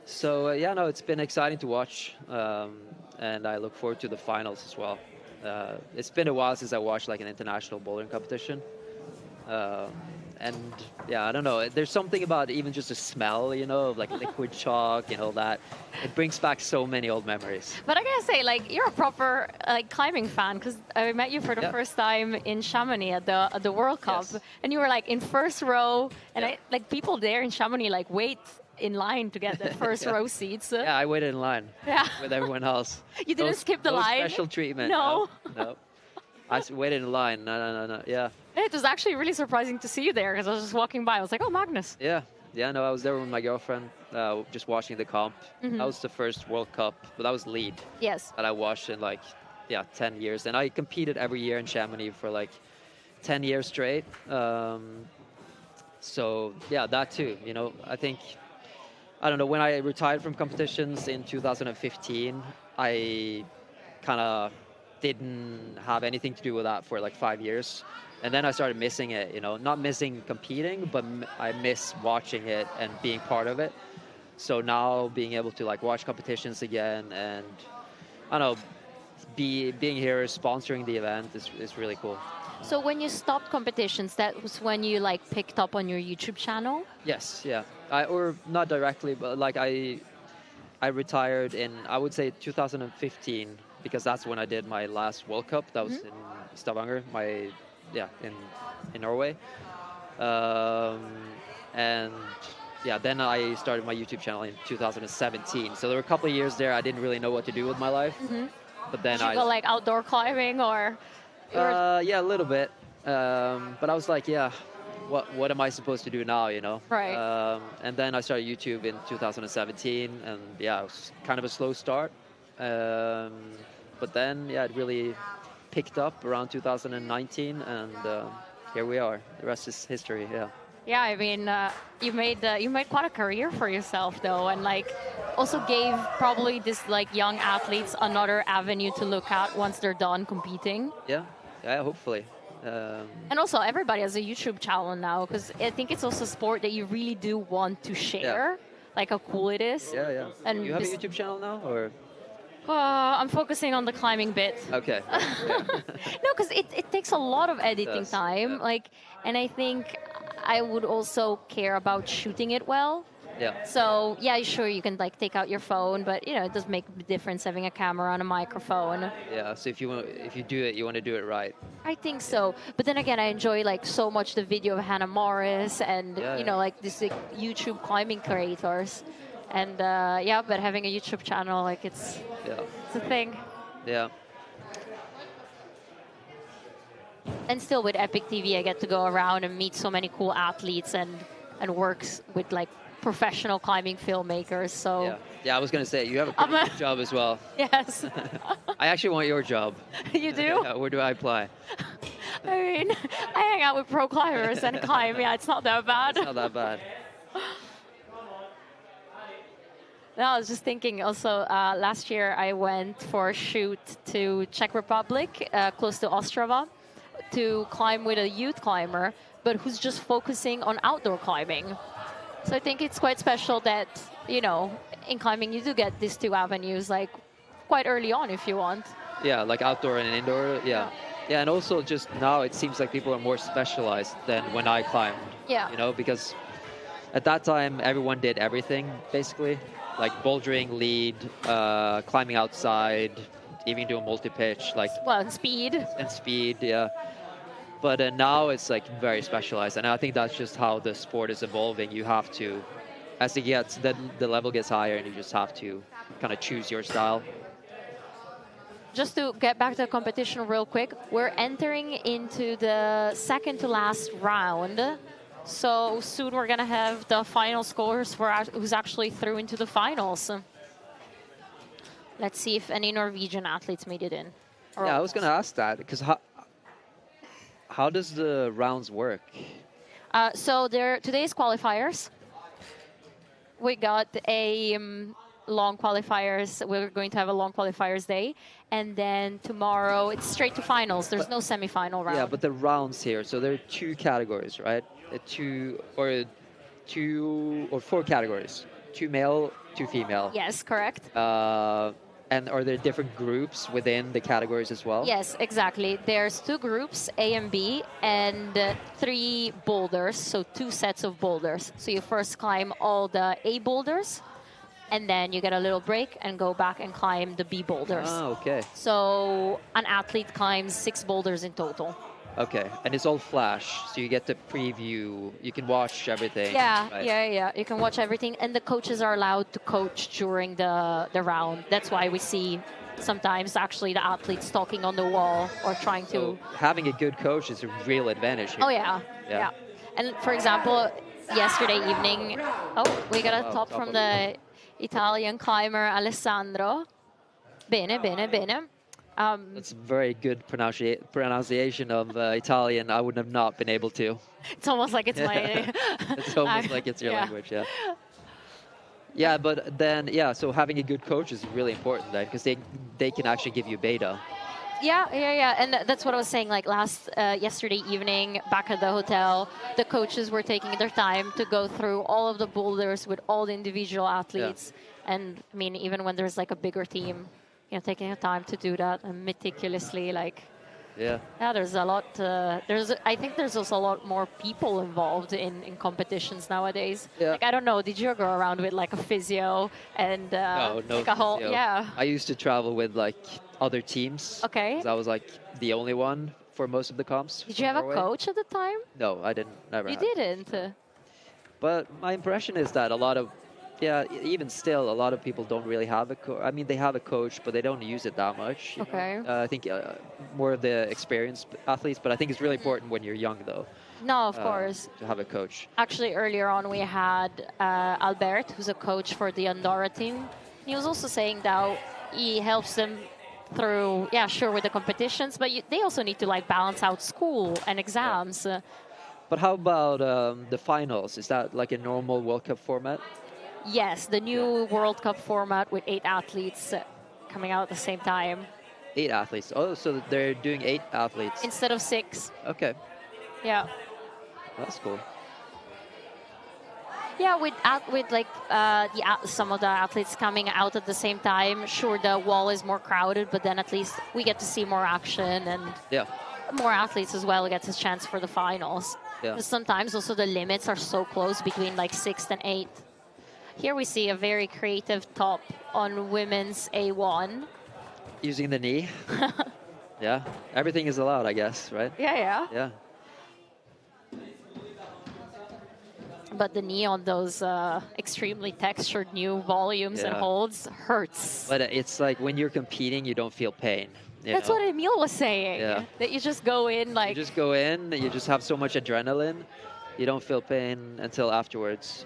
So yeah, no, it's been exciting to watch, and I look forward to the finals as well. and yeah, I don't know. There's something about even just the smell, you know, of like liquid chalk and all that. It brings back so many old memories. But I gotta say, like, you're a proper like climbing fan, because I met you for the Yeah. first time in Chamonix at the World Cup, Yes. and you were like in first row, and Yeah. like people there in Chamonix like wait in line to get the first Yeah. row seats. Yeah, I waited in line Yeah. with everyone else. You didn't skip the no line? special treatment. No. No. I waited in line. No. Yeah. It was actually really surprising to see you there, because I was just walking by. I was like, oh, Magnus. Yeah. Yeah, no, I was there with my girlfriend, just watching the comp. Mhm. That was the first World Cup, but that was lead Yes. that I watched in like, 10 years. And I competed every year in Chamonix for like 10 years straight. So yeah, that too, you know, I think, I don't know, when I retired from competitions in 2015, I kind of didn't have anything to do with that for like 5 years. And then I started missing it, you know, not missing competing, but I miss watching it and being part of it. So now being able to like watch competitions again and, I don't know, being here sponsoring the event is really cool. So when you stopped competitions, that was when you like picked up on your YouTube channel? Yes, yeah. Or not directly, but like I retired in, I would say 2015, because that's when I did my last World Cup. That was in Stavanger, in Norway. And yeah, then I started my YouTube channel in 2017. So there were a couple of years there I didn't really know what to do with my life. But then Did you go like outdoor climbing or? yeah, a little bit. But I was like, yeah, what am I supposed to do now, you know? Right. And then I started YouTube in 2017, and yeah, it was kind of a slow start. But then, yeah, it really picked up around 2019, and here we are. The rest is history, yeah. Yeah, I mean, you made quite a career for yourself, though, and like also gave probably this like young athletes another avenue to look at once they're done competing. Yeah, hopefully. And also, everybody has a YouTube channel now, because I think it's also a sport that you really do want to share, like how cool it is. Yeah. And you have a YouTube channel now, or? I'm focusing on the climbing bit. Okay. No, because it takes a lot of editing time, yeah. like, and I think I would also care about shooting it well. Yeah. So yeah, sure, you can like take out your phone, but you know, it does make a difference having a camera and a microphone. Yeah. So if you do it, you want to do it right. I think so. But then again, I enjoy like so much the video of Hannah Morris and you know, like this like, YouTube climbing creators. And yeah, but having a YouTube channel, like it's a thing. Yeah. And still with Epic TV, I get to go around and meet so many cool athletes and works with like professional climbing filmmakers. So yeah, I was gonna say you have a pretty good job as well. Yes. I actually want your job. You do? Yeah, where do I apply? I mean, I hang out with pro climbers and climb. Yeah, it's not that bad. It's not that bad. No, I was just thinking also, last year I went for a shoot to Czech Republic, close to Ostrava, to climb with a youth climber, but who's just focusing on outdoor climbing. So I think it's quite special that, you know, in climbing you do get these two avenues, like quite early on if you want. Yeah, like outdoor and indoor, yeah. Yeah, and also just now it seems like people are more specialized than when I climbed. Yeah. You know, because at that time everyone did everything, basically. Like bouldering, lead, climbing outside, even doing multi-pitch, like. Well, and speed. And speed, yeah. But now it's like very specialized, and I think that's just how the sport is evolving. You have to, as it gets, the level gets higher, and you just have to kind of choose your style. Just to get back to the competition real quick, we're entering into the second to last round. So soon we're going to have the final scores for who's actually through into the finals. Let's see if any Norwegian athletes made it in. Yeah, I was going to ask that, because how does the rounds work? So today's qualifiers. We got a long qualifiers. We're going to have a long qualifiers day. And then tomorrow it's straight to finals. There's no semi-final round. Yeah, but the rounds here, so there are 2 categories, right? 2 or 4 categories. 2 male, 2 female. Yes, correct. And And are there different groups within the categories as well? Yes, exactly. There's 2 groups, A and B, and 3 boulders, so 2 sets of boulders. So you first climb all the A boulders, and then you get a little break and go back and climb the B boulders. Oh, okay. So an athlete climbs 6 boulders in total. Okay, and it's all flash, so you get to preview, you can watch everything. Yeah, right? yeah. You can watch everything, and the coaches are allowed to coach during the round. That's why we see sometimes actually the athletes talking on the wall or trying to... So having a good coach is a real advantage here. Oh, yeah. And for example, yesterday evening, we got a top from the Italian climber Alessandro. Bene, bene, bene. That's very good pronunciation of Italian. I would have not been able to. It's almost like it's my... It's almost like it's your language, yeah. Yeah, but then, so having a good coach is really important, right? Because they can actually give you beta. Yeah. And that's what I was saying, like yesterday evening, back at the hotel, the coaches were taking their time to go through all of the boulders with all the individual athletes. Yeah. And I mean, even when there's like a bigger team, you know, taking the time to do that and meticulously, like, there's a lot. I think there's also a lot more people involved in competitions nowadays. Yeah. Like, I don't know, did you go around with like a physio and no like a whole? Physio. Yeah. I used to travel with like other teams. Okay. 'Cause I was like the only one for most of the comps. Did you have Norway. a coach at the time? No, I didn't. Never. You had. didn't. But my impression is that a lot of even still, a lot of people don't really have a coach. I mean, they have a coach, but they don't use it that much. Okay. I think more of the experienced athletes, but I think it's really important when you're young, though. No, of course. To have a coach. Actually, earlier on, we had Albert, who's a coach for the Andorra team. He was also saying that he helps them through, with the competitions, but they also need to like balance out school and exams. Yeah. But how about the finals? Is that like a normal World Cup format? Yes, the new World Cup format with 8 athletes coming out at the same time. 8 athletes. Oh, so they're doing 8 athletes. Instead of 6. Okay. Yeah. That's cool. Yeah, with like some of the athletes coming out at the same time, sure, the wall is more crowded, but then at least we get to see more action and more athletes as well gets a chance for the finals. Yeah. Sometimes also the limits are so close between like 6th and 8th. Here we see a very creative top on women's A1. Using the knee. Yeah, everything is allowed, I guess, right? Yeah. But the knee on those extremely textured new volumes and holds hurts. But it's like when you're competing, you don't feel pain. That's what Emil was saying. Yeah. That you just go in like... You just go in, you just have so much adrenaline, you don't feel pain until afterwards.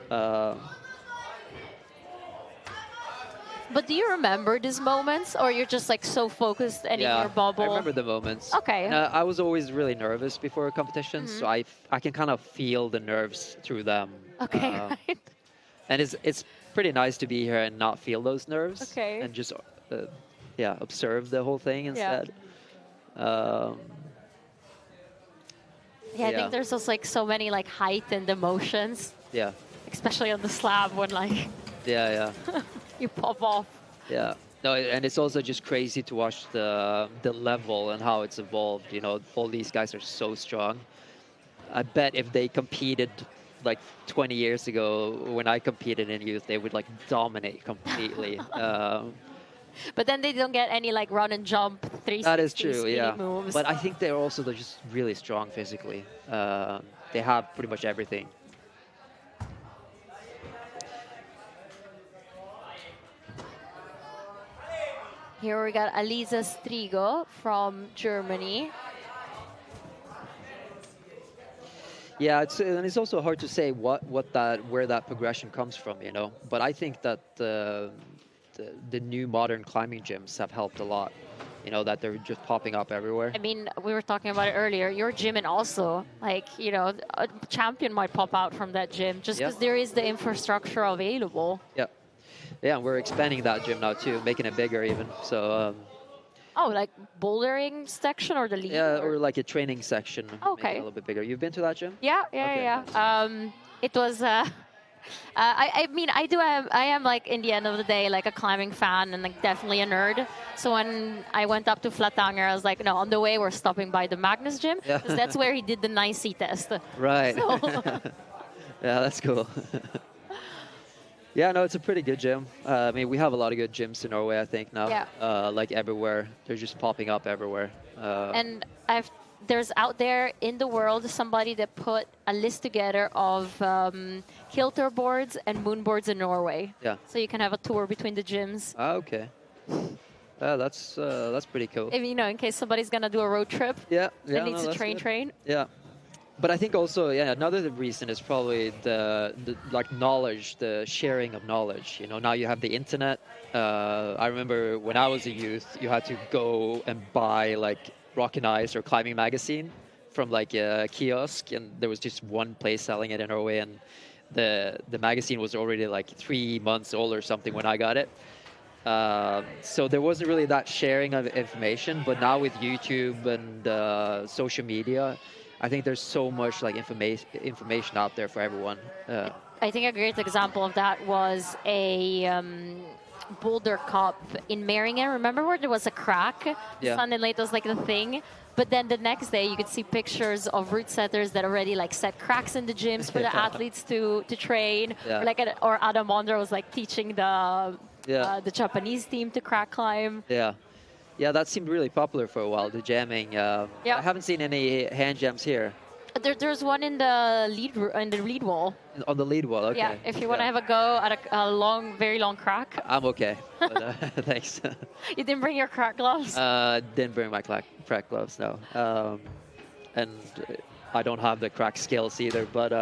But do you remember these moments, or you're just like so focused and in your bubble? I remember the moments. Okay. And, I was always really nervous before competitions, so I can kind of feel the nerves through them. Okay, right. And it's pretty nice to be here and not feel those nerves. Okay. And just observe the whole thing instead. I think there's also like so many like heightened emotions. Yeah. Especially on the slab when like. Yeah. You pop off. Yeah. No, and it's also just crazy to watch the level and how it's evolved. You know, all these guys are so strong. I bet if they competed like 20 years ago, when I competed in youth, they would like dominate completely. But then they don't get any like run and jump 360 That is true, yeah. moves. But I think they're also just really strong physically. They have pretty much everything. Here we got Alisa Strigo from Germany. Yeah, and it's also hard to say where that progression comes from, you know. But I think that the new modern climbing gyms have helped a lot. You know, that they're just popping up everywhere. I mean, we were talking about it earlier. Your gym and also, like, you know, a champion might pop out from that gym just because there is the infrastructure available. Yeah. Yeah, we're expanding that gym now too, making it bigger even. So. Oh, like bouldering section or the lead? Yeah, or like a training section. Okay. A little bit bigger. You've been to that gym? Yeah. It was I mean, I am like in the end of the day like a climbing fan and like definitely a nerd. So when I went up to Flatanger, I was like, no, on the way we're stopping by the Magnus gym Yeah. because that's where he did the 9C test. Right. So- Yeah, that's cool. Yeah, no, it's a pretty good gym. I mean, we have a lot of good gyms in Norway, I think now. Yeah. Like everywhere, they're just popping up everywhere. And there's out there in the world somebody that put a list together of kilter boards and moon boards in Norway. Yeah. So you can have a tour between the gyms. Ah, okay. That's pretty cool. If, you know, in case somebody's gonna do a road trip Yeah, and yeah, needs no, to that's good. train. Yeah, but I think also, yeah, another reason is probably the like knowledge, the sharing of knowledge. You know, now you have the internet. I remember when I was a youth, you had to go and buy like Rock and Ice or Climbing magazine from like a kiosk, and there was just one place selling it in Norway, and the magazine was already like 3 months old or something when I got it. So there wasn't really that sharing of information, but now with YouTube and social media, I think there's so much like information out there for everyone. I think a great example of that was a Boulder Cup in Meringen. Remember where there was a crack? Yeah. Sunday late was like the thing. But then the next day, you could see pictures of route setters that already like set cracks in the gyms for the athletes to train. Yeah. Or, like, or Adam Mondra was like teaching Yeah. the Japanese team to crack climb. Yeah. Yeah, that seemed really popular for a while, the jamming. I haven't seen any hand jams here. There's one in the lead wall. On the lead wall, okay. Yeah, if you want to have a go at a very long crack. I'm okay, but, thanks. You didn't bring your crack gloves? Didn't bring my crack gloves, no. And I don't have the crack skills either, but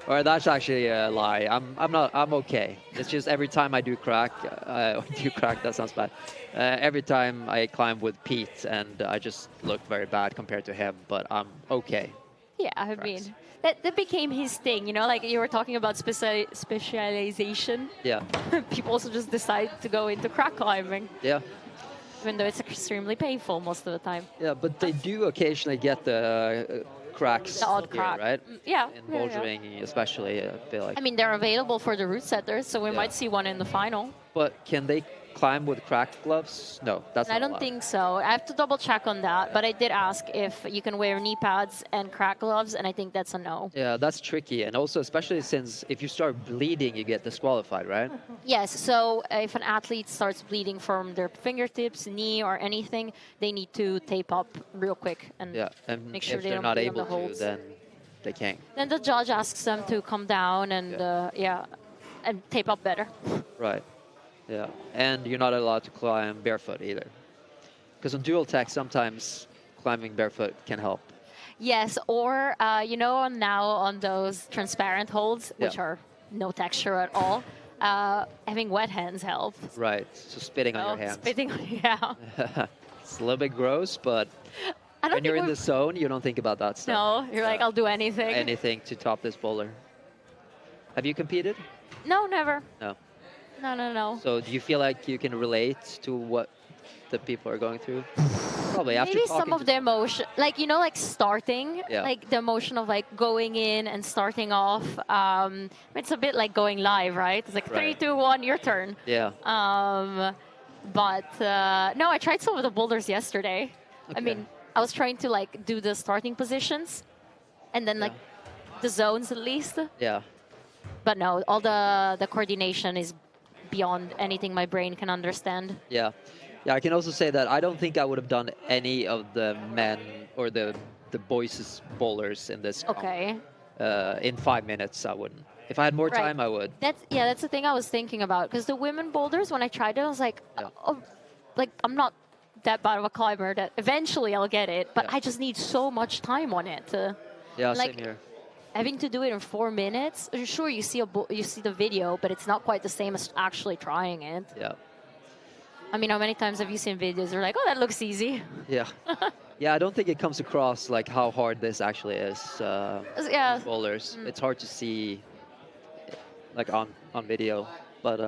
or that's actually a lie. I'm okay. It's just every time I do crack, that sounds bad. Every time I climb with Pete, and I just look very bad compared to him, but I'm okay. Yeah, I mean, that became his thing, you know, like you were talking about specialization. Yeah. People also just decide to go into crack climbing. Yeah. Even though it's extremely painful most of the time. Yeah, but they do occasionally get the cracks The odd here, crack. right? Yeah. In yeah, yeah. bouldering, especially, I feel like. I mean, they're available for the route setters, so we Yeah. might see one in the final. But can they climb with cracked gloves? No, that's I not don't allowed. think so. I have to double check on that, but I did ask if you can wear knee pads and crack gloves, and I think that's a no. Yeah, that's tricky, and also especially since if you start bleeding, you get disqualified, right? Yes, so if an athlete starts bleeding from their fingertips, knee, or anything, they need to tape up real quick and Yeah, and make sure if they they're don't not bleed on able the to, holds. then they can't. Then the judge asks them to come down and and tape up better. Right. Yeah, and you're not allowed to climb barefoot either, because on dual tech sometimes climbing barefoot can help. Yes, or you know, now on those transparent holds, which Yeah. are no texture at all, having wet hands helps. Right. So spitting on your hands. Spitting on, yeah. It's a little bit gross, but I don't when you're think in the zone, you don't think about that stuff. No, you're like, I'll do anything. Anything to top this boulder. Have you competed? No, never. No. No. So do you feel like you can relate to what the people are going through? Probably after Maybe talking some of to the emotion, like, you know, like starting, Yeah. like the emotion of like going in and starting off. It's a bit like going live, right? It's like Right. 3, 2, 1, your turn. Yeah. But no, I tried some of the boulders yesterday. I Okay. mean, I was trying to like do the starting positions and then like the zones at least. Yeah. But no, all the coordination is beyond anything my brain can understand. Yeah. Yeah, I can also say that I don't think I would have done any of the men or the boys' bowlers in this comp. Okay. In 5 minutes, I wouldn't. If I had more Right. time, I would. That's the thing I was thinking about, because the women boulders, when I tried it, I was like, oh, like I'm not that bad of a climber that eventually I'll get it, but Yeah. I just need so much time on it. Yeah, like, same here. Having to do it in 4 minutes, sure you see you see the video, but it's not quite the same as actually trying it. Yeah. I mean, how many times have you seen videos? You're like, oh, that looks easy. Yeah. Yeah, I don't think it comes across like how hard this actually is. Yeah. with bowlers. It's hard to see like on video, but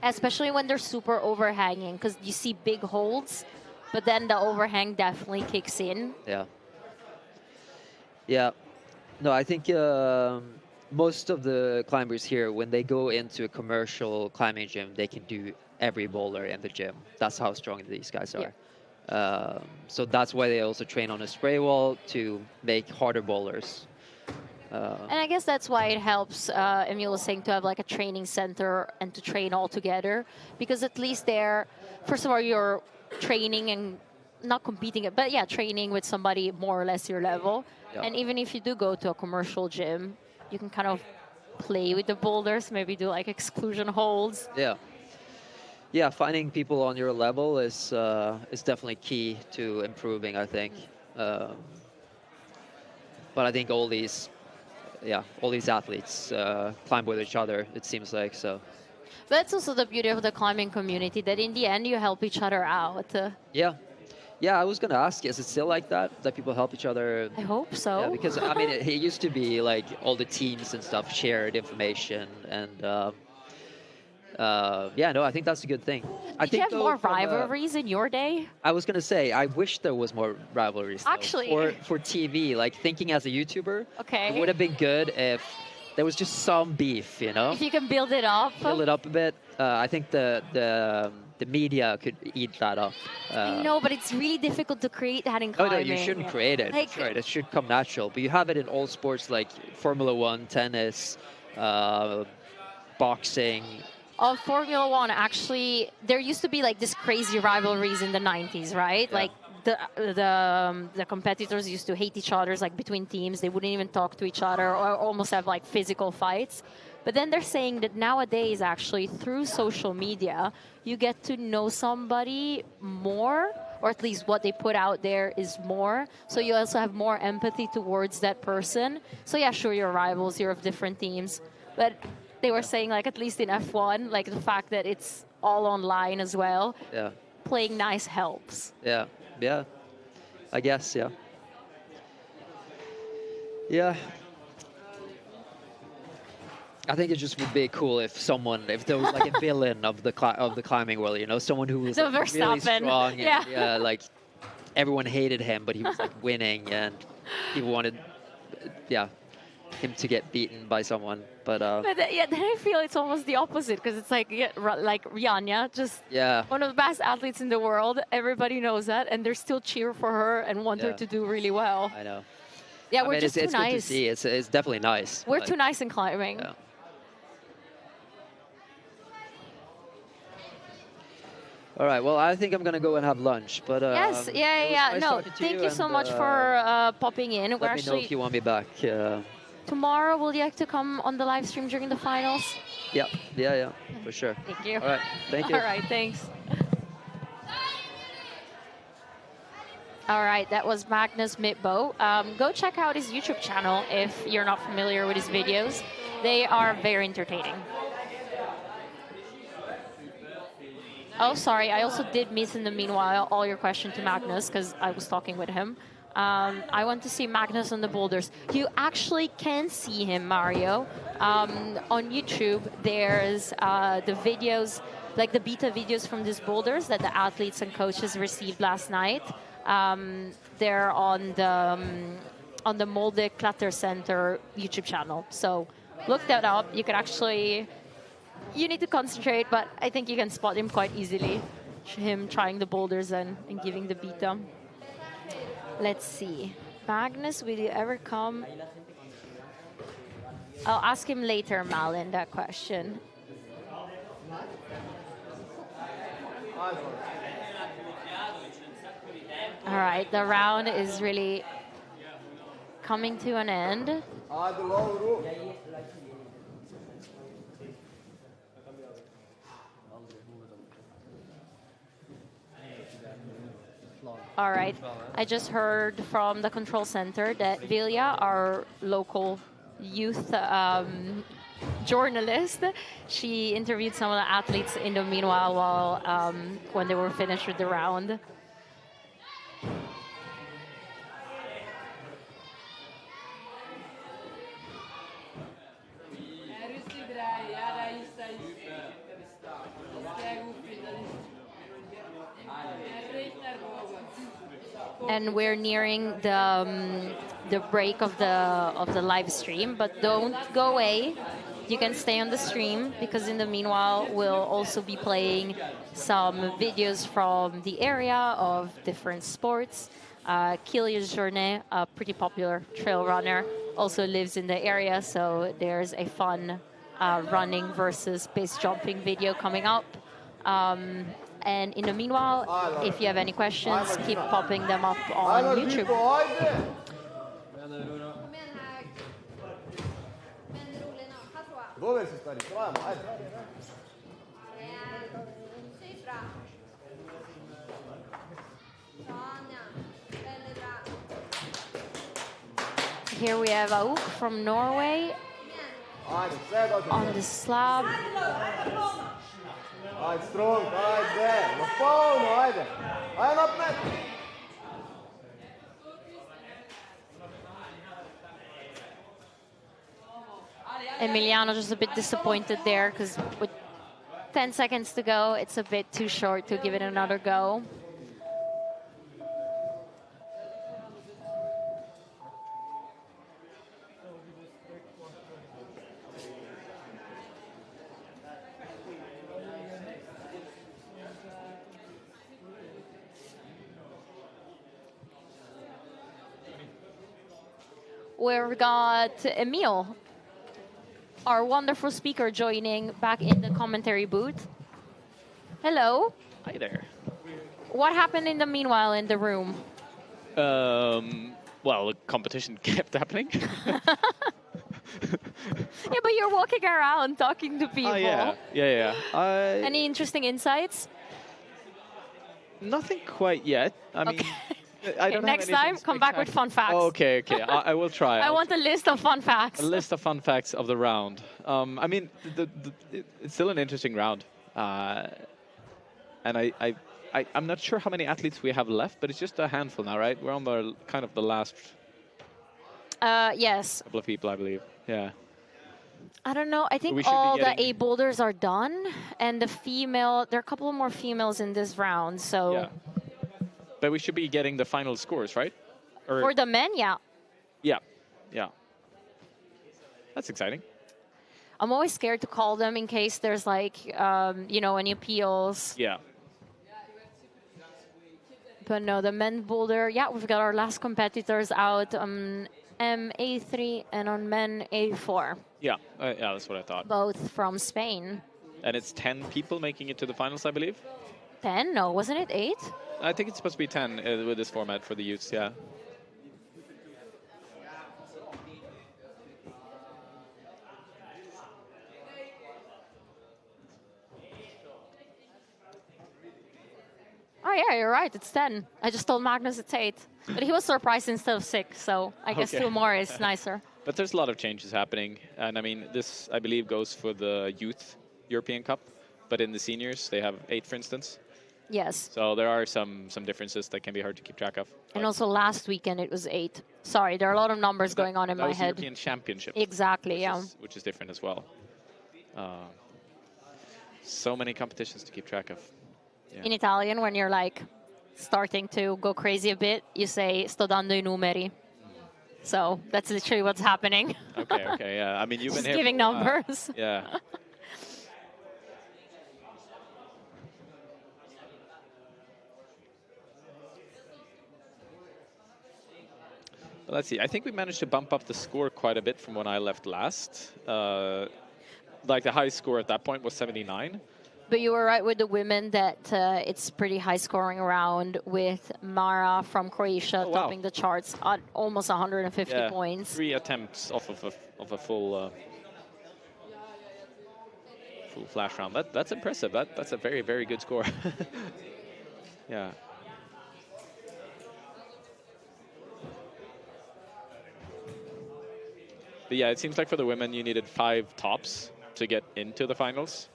Especially when they're super overhanging, because you see big holds, but then the overhang definitely kicks in. yeah. Yeah. No, I think most of the climbers here, when they go into a commercial climbing gym, they can do every boulder in the gym. That's how strong these guys are. So that's why they also train on a spray wall to make harder boulders. And I guess that's why it helps, Emil was saying, to have like a training center and to train all together. Because at least there, first of all, you're training and not competing, but yeah, training with somebody more or less your level. Yeah. And even if you do go to a commercial gym, you can kind of play with the boulders, maybe do like exclusion holds. Yeah. Yeah, finding people on your level is definitely key to improving, I think. But I think all these athletes climb with each other, it seems like, so. That's also the beauty of the climbing community, that in the end you help each other out. Yeah. Yeah, I was going to ask, is it still like that people help each other? I hope so. Yeah, because, I mean, it used to be like all the teams and stuff shared information, and yeah, no, I think that's a good thing. Did you have more rivalries in your day? I was going to say, I wish there was more rivalries. Though. Actually. For TV, like thinking as a YouTuber, okay, it would have been good if there was just some beef, you know? If you can build it up. Build it up a bit. I think the media could eat that up. I know, but it's really difficult to create that in climbing. Oh, no, you shouldn't create it. Like, That's right. It should come natural. But you have it in all sports like Formula One, tennis, boxing. Of Formula One, actually, there used to be like this crazy rivalries in the 90s, right? Yeah. Like the competitors used to hate each other, like between teams. They wouldn't even talk to each other or almost have like physical fights. But then they're saying that nowadays, actually, through social media, you get to know somebody more, or at least what they put out there is more. So you also have more empathy towards that person. So yeah, sure, you're rivals, you're of different teams. But they were saying, like, at least in F1, like the fact that it's all online as well, Yeah. playing nice helps. Yeah. Yeah. I guess, yeah. Yeah. I think it just would be cool if there was like a villain of the climbing world, you know, someone who was like, really strong. And, yeah, like everyone hated him, but he was like winning, and people wanted, him to get beaten by someone. But yeah, then I feel it's almost the opposite, because it's like like Rihanna, just one of the best athletes in the world. Everybody knows that, and they still cheer for her and want her to do really well. I know. Yeah, I we're mean, just it's too good to nice. see. It's definitely nice. We're too nice in climbing. Yeah. All right. Well, I think I'm gonna go and have lunch. But yes, yeah. No, thank you so much for popping in. Let me know if you want me back. Tomorrow, will you like to come on the live stream during the finals? Yeah, for sure. Thank you. All right, thank you. All right, thanks. All right, that was Magnus Midtbo. Go check out his YouTube channel if you're not familiar with his videos. They are very entertaining. Oh, sorry, I also did miss in the meanwhile all your questions to Magnus, because I was talking with him. I want to see Magnus on the boulders. You actually can see him, Mario. On YouTube, there's the videos, like the beta videos from these boulders that the athletes and coaches received last night. They're on the Molde Clutter Center YouTube channel. So look that up. You can actually, you need to concentrate, but I think you can spot him quite easily. Him trying the boulders and giving the beta. Let's see. Magnus, will you ever come? I'll ask him later, Malin, that question. All right, the round is really coming to an end. All right, I just heard from the control center that Vilja, our local youth journalist, she interviewed some of the athletes in the meanwhile while when they were finished with the round. and we're nearing the break of the live stream. But don't go away. You can stay on the stream because in the meanwhile we'll also be playing some videos from the area of different sports. Kilian Journet, a pretty popular trail runner, also lives in the area, so there's a fun running versus base jumping video coming up. And in the meanwhile, if you have any questions, keep popping them up on YouTube. Kom igen här. Men rolig nå. Pass på. Det går väl sista dit. Kom igen. Syns bra. Tanja. Väldigt bra. Here we have Auk from Norway on the slab. Aide strong, aide. No phone, aide. Aina up net. Emiliano just a bit disappointed there because with 10 seconds to go, it's a bit too short to give it another go. We've got Emil, our wonderful speaker, joining back in the commentary booth. Hello. Hi there. What happened in the meanwhile in the room? Well, the competition kept happening. Yeah, but you're walking around talking to people. Oh, yeah. Any interesting insights? Nothing quite yet. I mean, I don't next have time, anything come back with fun facts. Oh, okay. I will try. I want a list of fun facts. A list of fun facts of the round. I mean, it's still an interesting round. And I'm not sure how many athletes we have left, but it's just a handful now, right? We're on the kind of the last yes. couple of people, I believe. Yeah. I don't know. I think We should be all the getting- A boulders are done, and the female. There are a couple more females in this round, so Yeah. But we should be getting the final scores, right? Or for the men, yeah. yeah. That's exciting. I'm always scared to call them in case there's like, any appeals. Yeah. But no, the men boulder. Yeah, we've got our last competitors out on A3 and on men A4, Yeah, that's what I thought. both from Spain. And it's 10 people making it to the finals, I believe. 10? No, wasn't it 8? I think it's supposed to be 10 with this format for the youths, yeah. Oh yeah, you're right. It's 10. I just told Magnus it's 8, but he was surprised instead of 6. So I guess Okay. 2 more is nicer. But there's a lot of changes happening. And I mean, this, I believe, goes for the youth European Cup. But in the seniors, they have 8, for instance. Yes. So there are some differences that can be hard to keep track of. And also last weekend it was 8. Sorry, there are a lot of numbers going on in that my was head. European Championship. Exactly, yeah. Which is different as well. So many competitions to keep track of. Yeah. In Italian, when you're like starting to go crazy a bit, you say sto dando I numeri. So that's literally what's happening. Okay, yeah. I mean, you've been Just here giving for a while. numbers. Yeah. Well, let's see. I think we managed to bump up the score quite a bit from when I left last. Like the high score at that point was 79. But you were right with the women that it's pretty high scoring round with Mara from Croatia wow. topping the charts at almost 150 Yeah, points. 3 attempts off of a full full flash round. That's impressive. That's a very, very good score. Yeah. But yeah, it seems like for the women you needed 5 tops to get into the finals,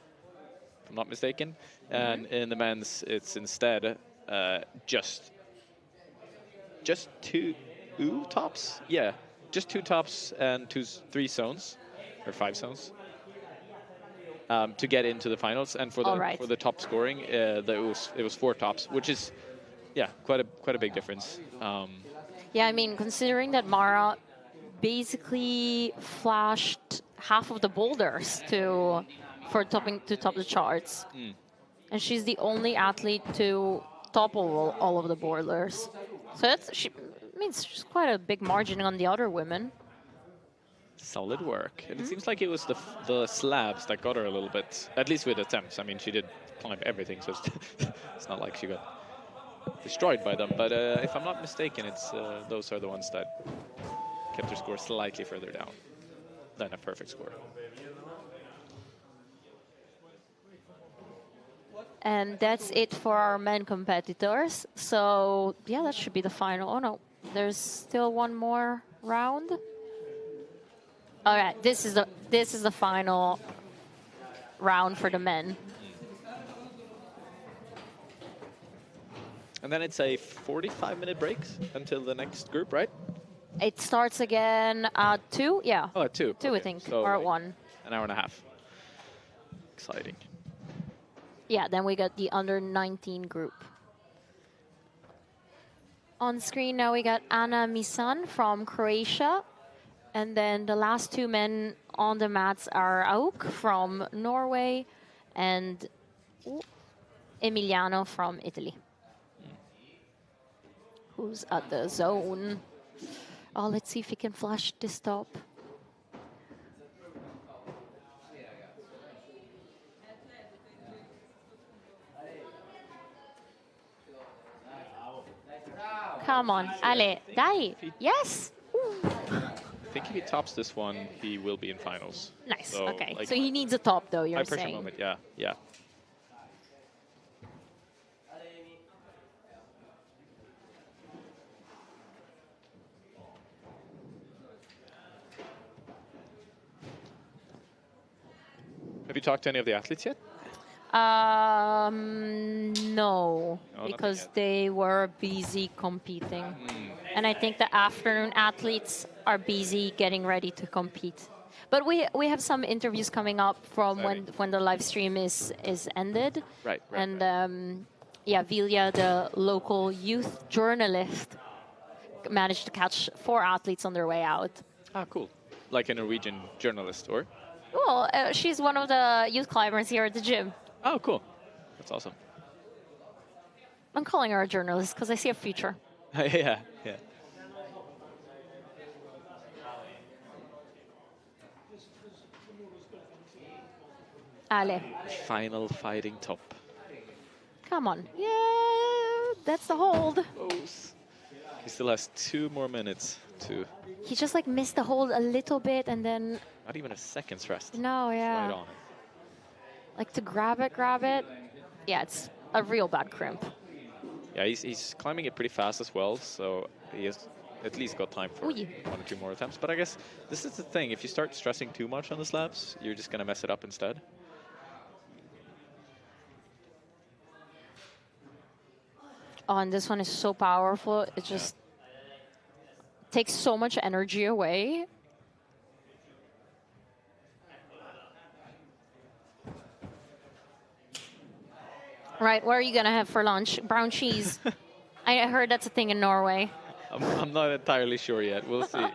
if I'm not mistaken. And in the men's, it's instead just 2 tops. Yeah, just 2 tops and 3 zones, or 5 zones, to get into the finals. And for the All right. for the top scoring, it was 4 tops, which is yeah, quite a big difference. Yeah, I mean, considering that Mara basically flashed half of the boulders to top the charts, and she's the only athlete to topple all of the boulders. So she means she's quite a big margin on the other women. Solid work. And it seems like it was the slabs that got her a little bit, at least with attempts. I mean, she did climb everything, so it's not like she got destroyed by them. But if I'm not mistaken, those are the ones that kept her score slightly further down than a perfect score. And that's it for our men competitors. So yeah, that should be the final. Oh no, there's still one more round. All right, this is the final round for the men. And then it's a 45-minute break until the next group, right? It starts again at 2, yeah. Oh, at 2. 2, okay. I think, So or at 1. An hour and a half. Exciting. Yeah, then we got the under 19 group. On screen now we got Ana Misan from Croatia. And then the last 2 men on the mats are Auk from Norway and Emiliano from Italy. Who's at the zone? Oh, let's see if he can flash this top. Come on, Ale, dai, yes! I think if he tops this one, he will be in finals. Nice, So, okay. like, So he needs a top though, you're high pressure saying? moment, yeah, yeah. Have you talked to any of the athletes yet? No, nothing because yet. they were busy competing. And I think the afternoon athletes are busy getting ready to compete. But we have some interviews coming up from when the live stream is ended. Right. And yeah, Vilja, the local youth journalist, managed to catch 4 athletes on their way out. Ah, cool. Like a Norwegian journalist, or? Well, she's one of the youth climbers here at the gym. Oh, cool. That's awesome. I'm calling her a journalist because I see a future. yeah. Ale, Final fighting top. come on. Yeah, that's the hold. He still has 2 more minutes to... He just like missed the hold a little bit and then... Not even a second's rest. No, yeah. Right on. Like to grab it. Yeah, it's a real bad crimp. Yeah, he's climbing it pretty fast as well, so he has at least got time for 1 or 2 more attempts. But I guess this is the thing. If you start stressing too much on the slabs, you're just going to mess it up instead. Oh, and this one is so powerful. It just takes so much energy away. Right, what are you going to have for lunch? Brown cheese. I heard that's a thing in Norway. I'm not entirely sure yet. We'll see.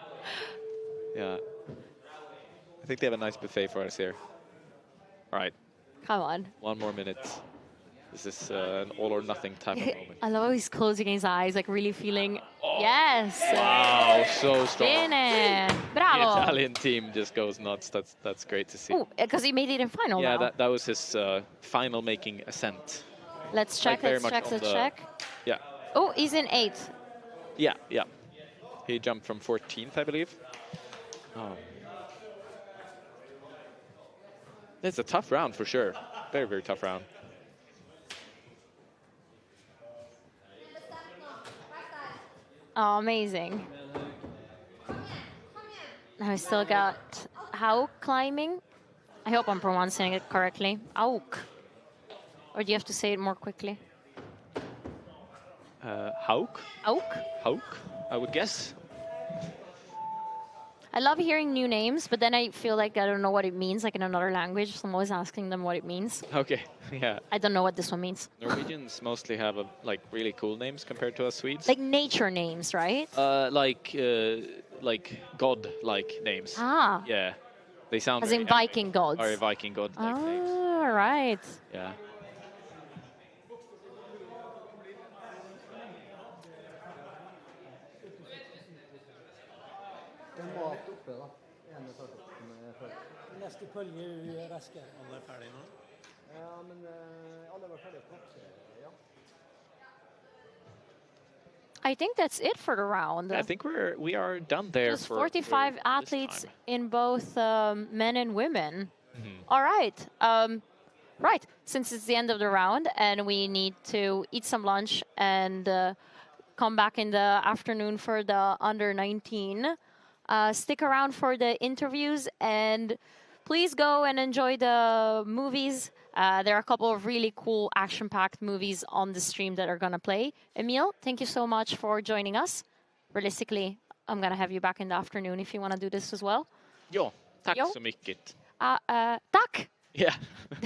Yeah. I think they have a nice buffet for us here. All right. Come on. 1 more minute. This is an all or nothing type of moment. I love how he's closing his eyes, like really feeling, yes. Wow, so strong. Bene. The Bravo. Italian team just goes nuts. That's great to see. Oh, because he made it in final Yeah, now. that was his final making ascent. Let's check, very let's much check, on let's the- check. Yeah, Oh, he's in 8th. yeah. He jumped from 14th, I believe. Oh. It's a tough round for sure. Very, very tough round. Oh, amazing. Now we still got Hauk climbing. I hope I'm pronouncing it correctly. Hauk. Or do you have to say it more quickly? Hauk? Hauk? Hauk, I would guess. I love hearing new names, but then I feel like I don't know what it means, like in another language. So I'm always asking them what it means. Okay, yeah. I don't know what this one means. Norwegians mostly have like really cool names compared to us Swedes. Like nature names, right? Like god-like names. Ah. Yeah, they sound As very in epic. Viking gods. Or Viking god-like names. Ah, right. Yeah. Neste pølje raske. Alle ferdig nå? Ja, men alle var ferdig straks. Ja. I think that's it for the round. I think we are done there. There's for 45 this athletes time. in both men and women. Mhm. All right. Right. Since it's the end of the round and we need to eat some lunch and come back in the afternoon for the under 19, stick around for the interviews and please go and enjoy the movies. There are a couple of really cool action-packed movies on the stream that are going to play. Emil, thank you so much for joining us. Realistically, I'm going to have you back in the afternoon if you want to do this as well. Ja, tack Jo. så mycket. Tack! Yeah.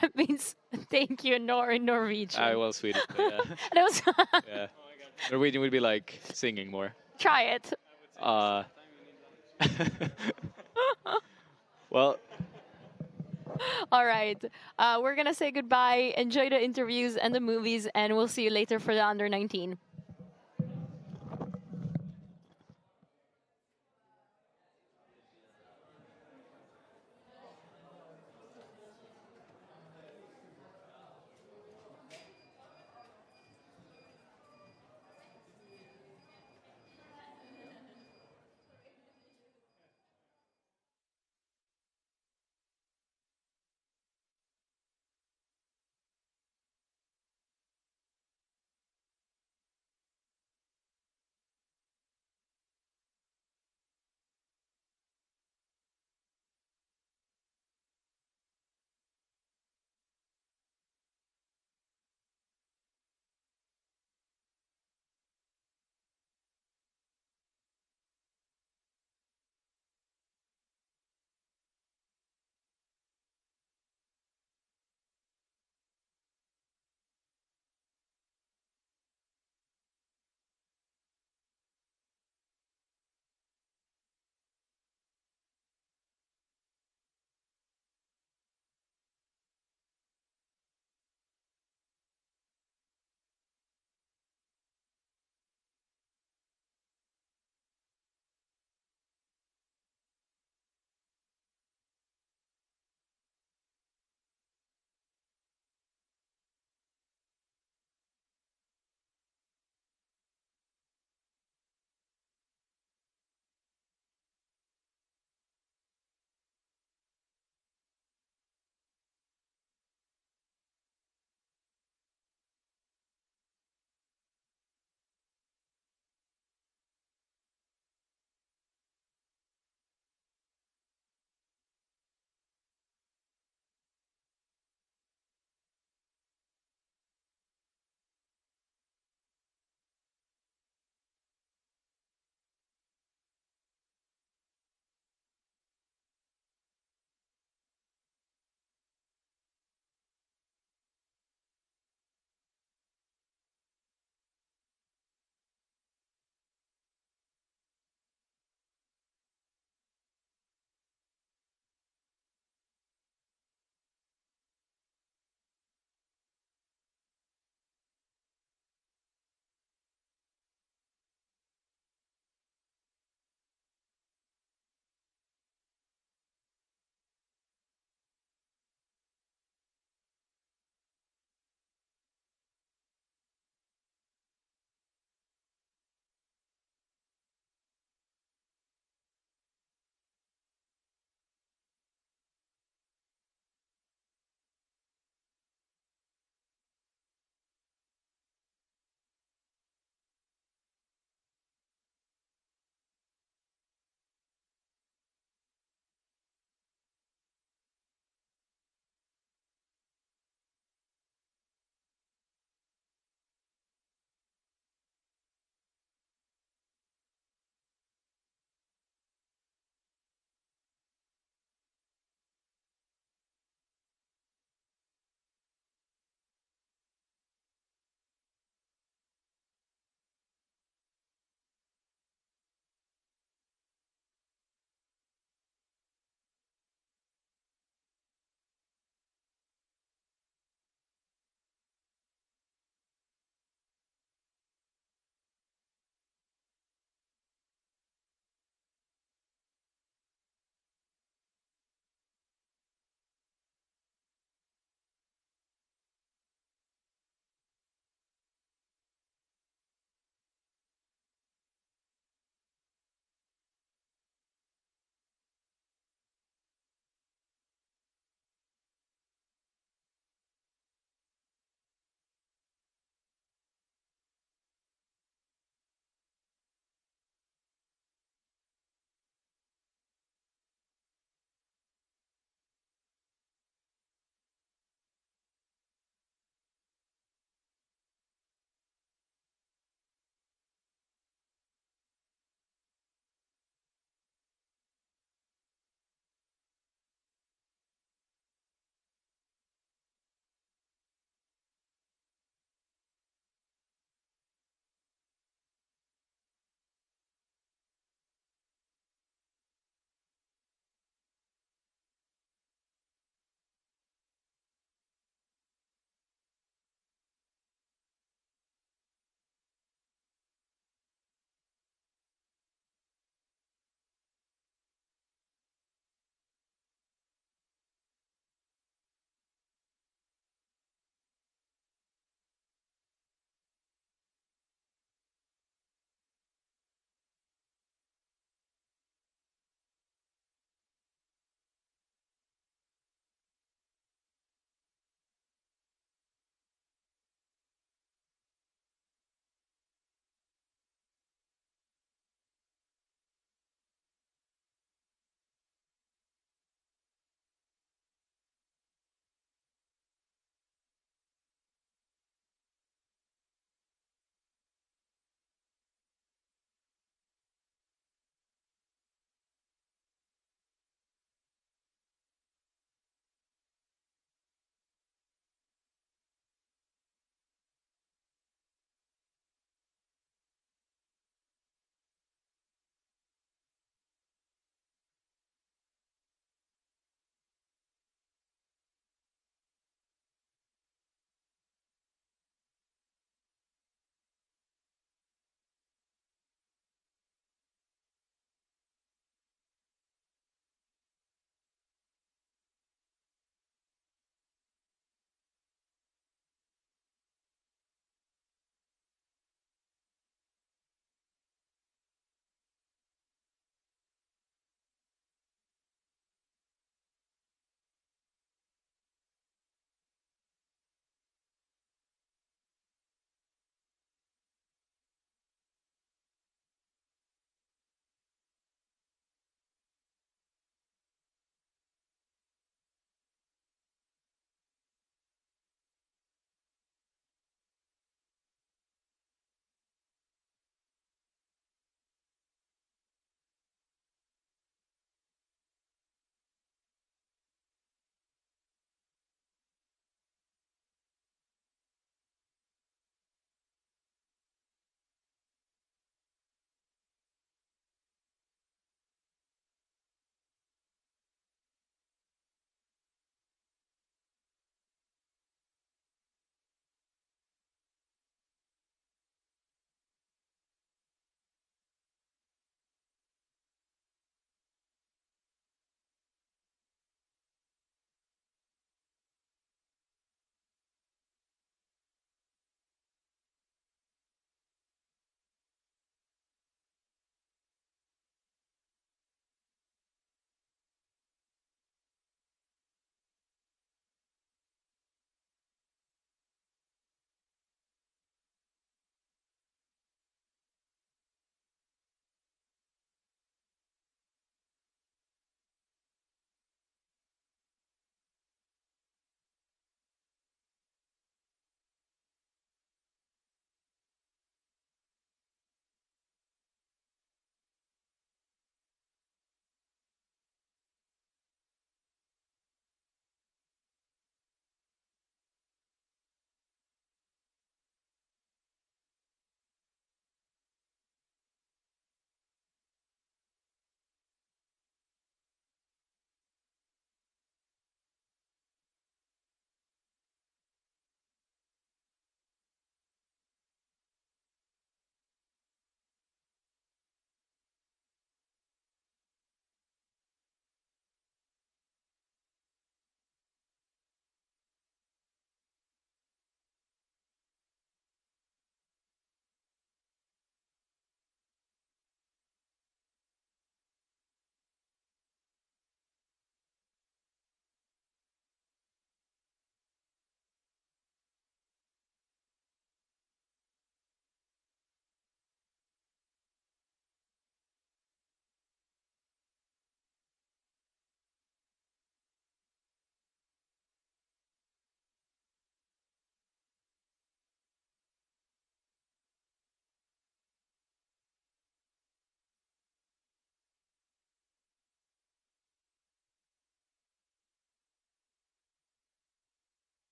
That means thank you in Norwegian. I was Swedish. But yeah. And it was Yeah. Norwegian would be like singing more. Try it. Well, all right. We're going to say goodbye. Enjoy the interviews and the movies, and we'll see you later for the under 19.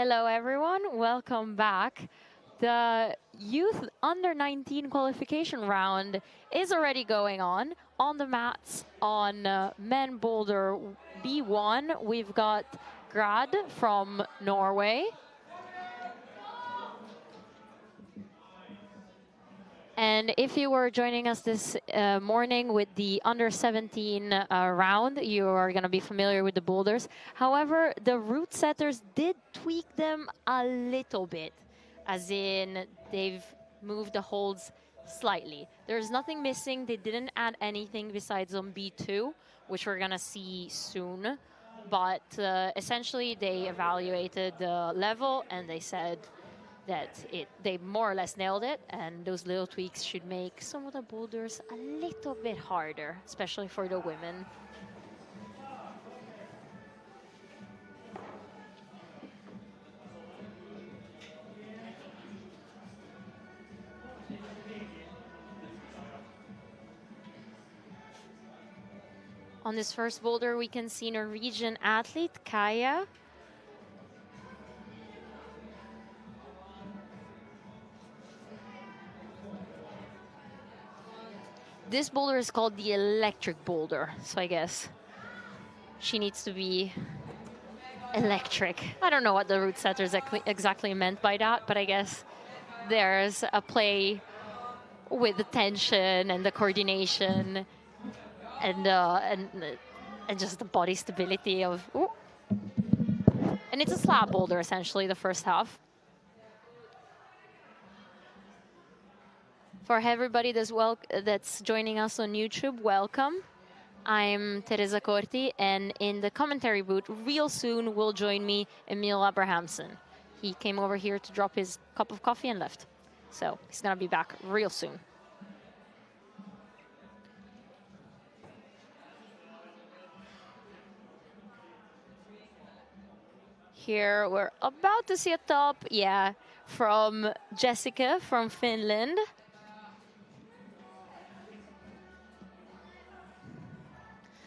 Hello, everyone. Welcome back. The youth under 19 qualification round is already going on the mats on men boulder B1. We've got Grad from Norway. And if you were joining us this morning with the under 17 round, you are going to be familiar with the boulders. However, the route setters did tweak them a little bit, as in they've moved the holds slightly. There's nothing missing. They didn't add anything besides on B2, which we're going to see soon. But essentially, they evaluated the level and they said that they more or less nailed it, and those little tweaks should make some of the boulders a little bit harder, especially for the women. On this first boulder, we can see Norwegian athlete Kaja. This boulder is called the electric boulder, so I guess she needs to be electric. I don't know what the route setters exactly meant by that, but I guess there's a play with the tension and the coordination and just the body stability of. Ooh. And it's a slab boulder essentially, the first half. For everybody that's joining us on YouTube, welcome. I'm Teresa Corti, and in the commentary booth, real soon will join me Emil Abrahamsson. He came over here to drop his cup of coffee and left. So he's gonna be back real soon. Here we're about to see a top, yeah, from Jessica from Finland.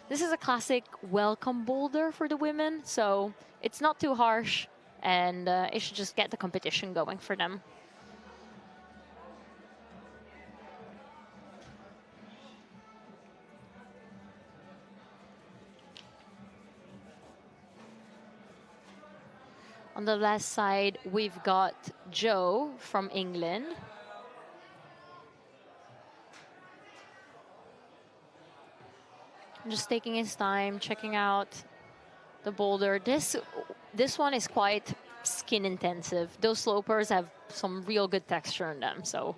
This is a classic welcome boulder for the women, so it's not too harsh, and it should just get the competition going for them. On the left side, we've got Joe from England. Just taking his time, checking out the boulder. This one is quite skin intensive. Those slopers have some real good texture in them, so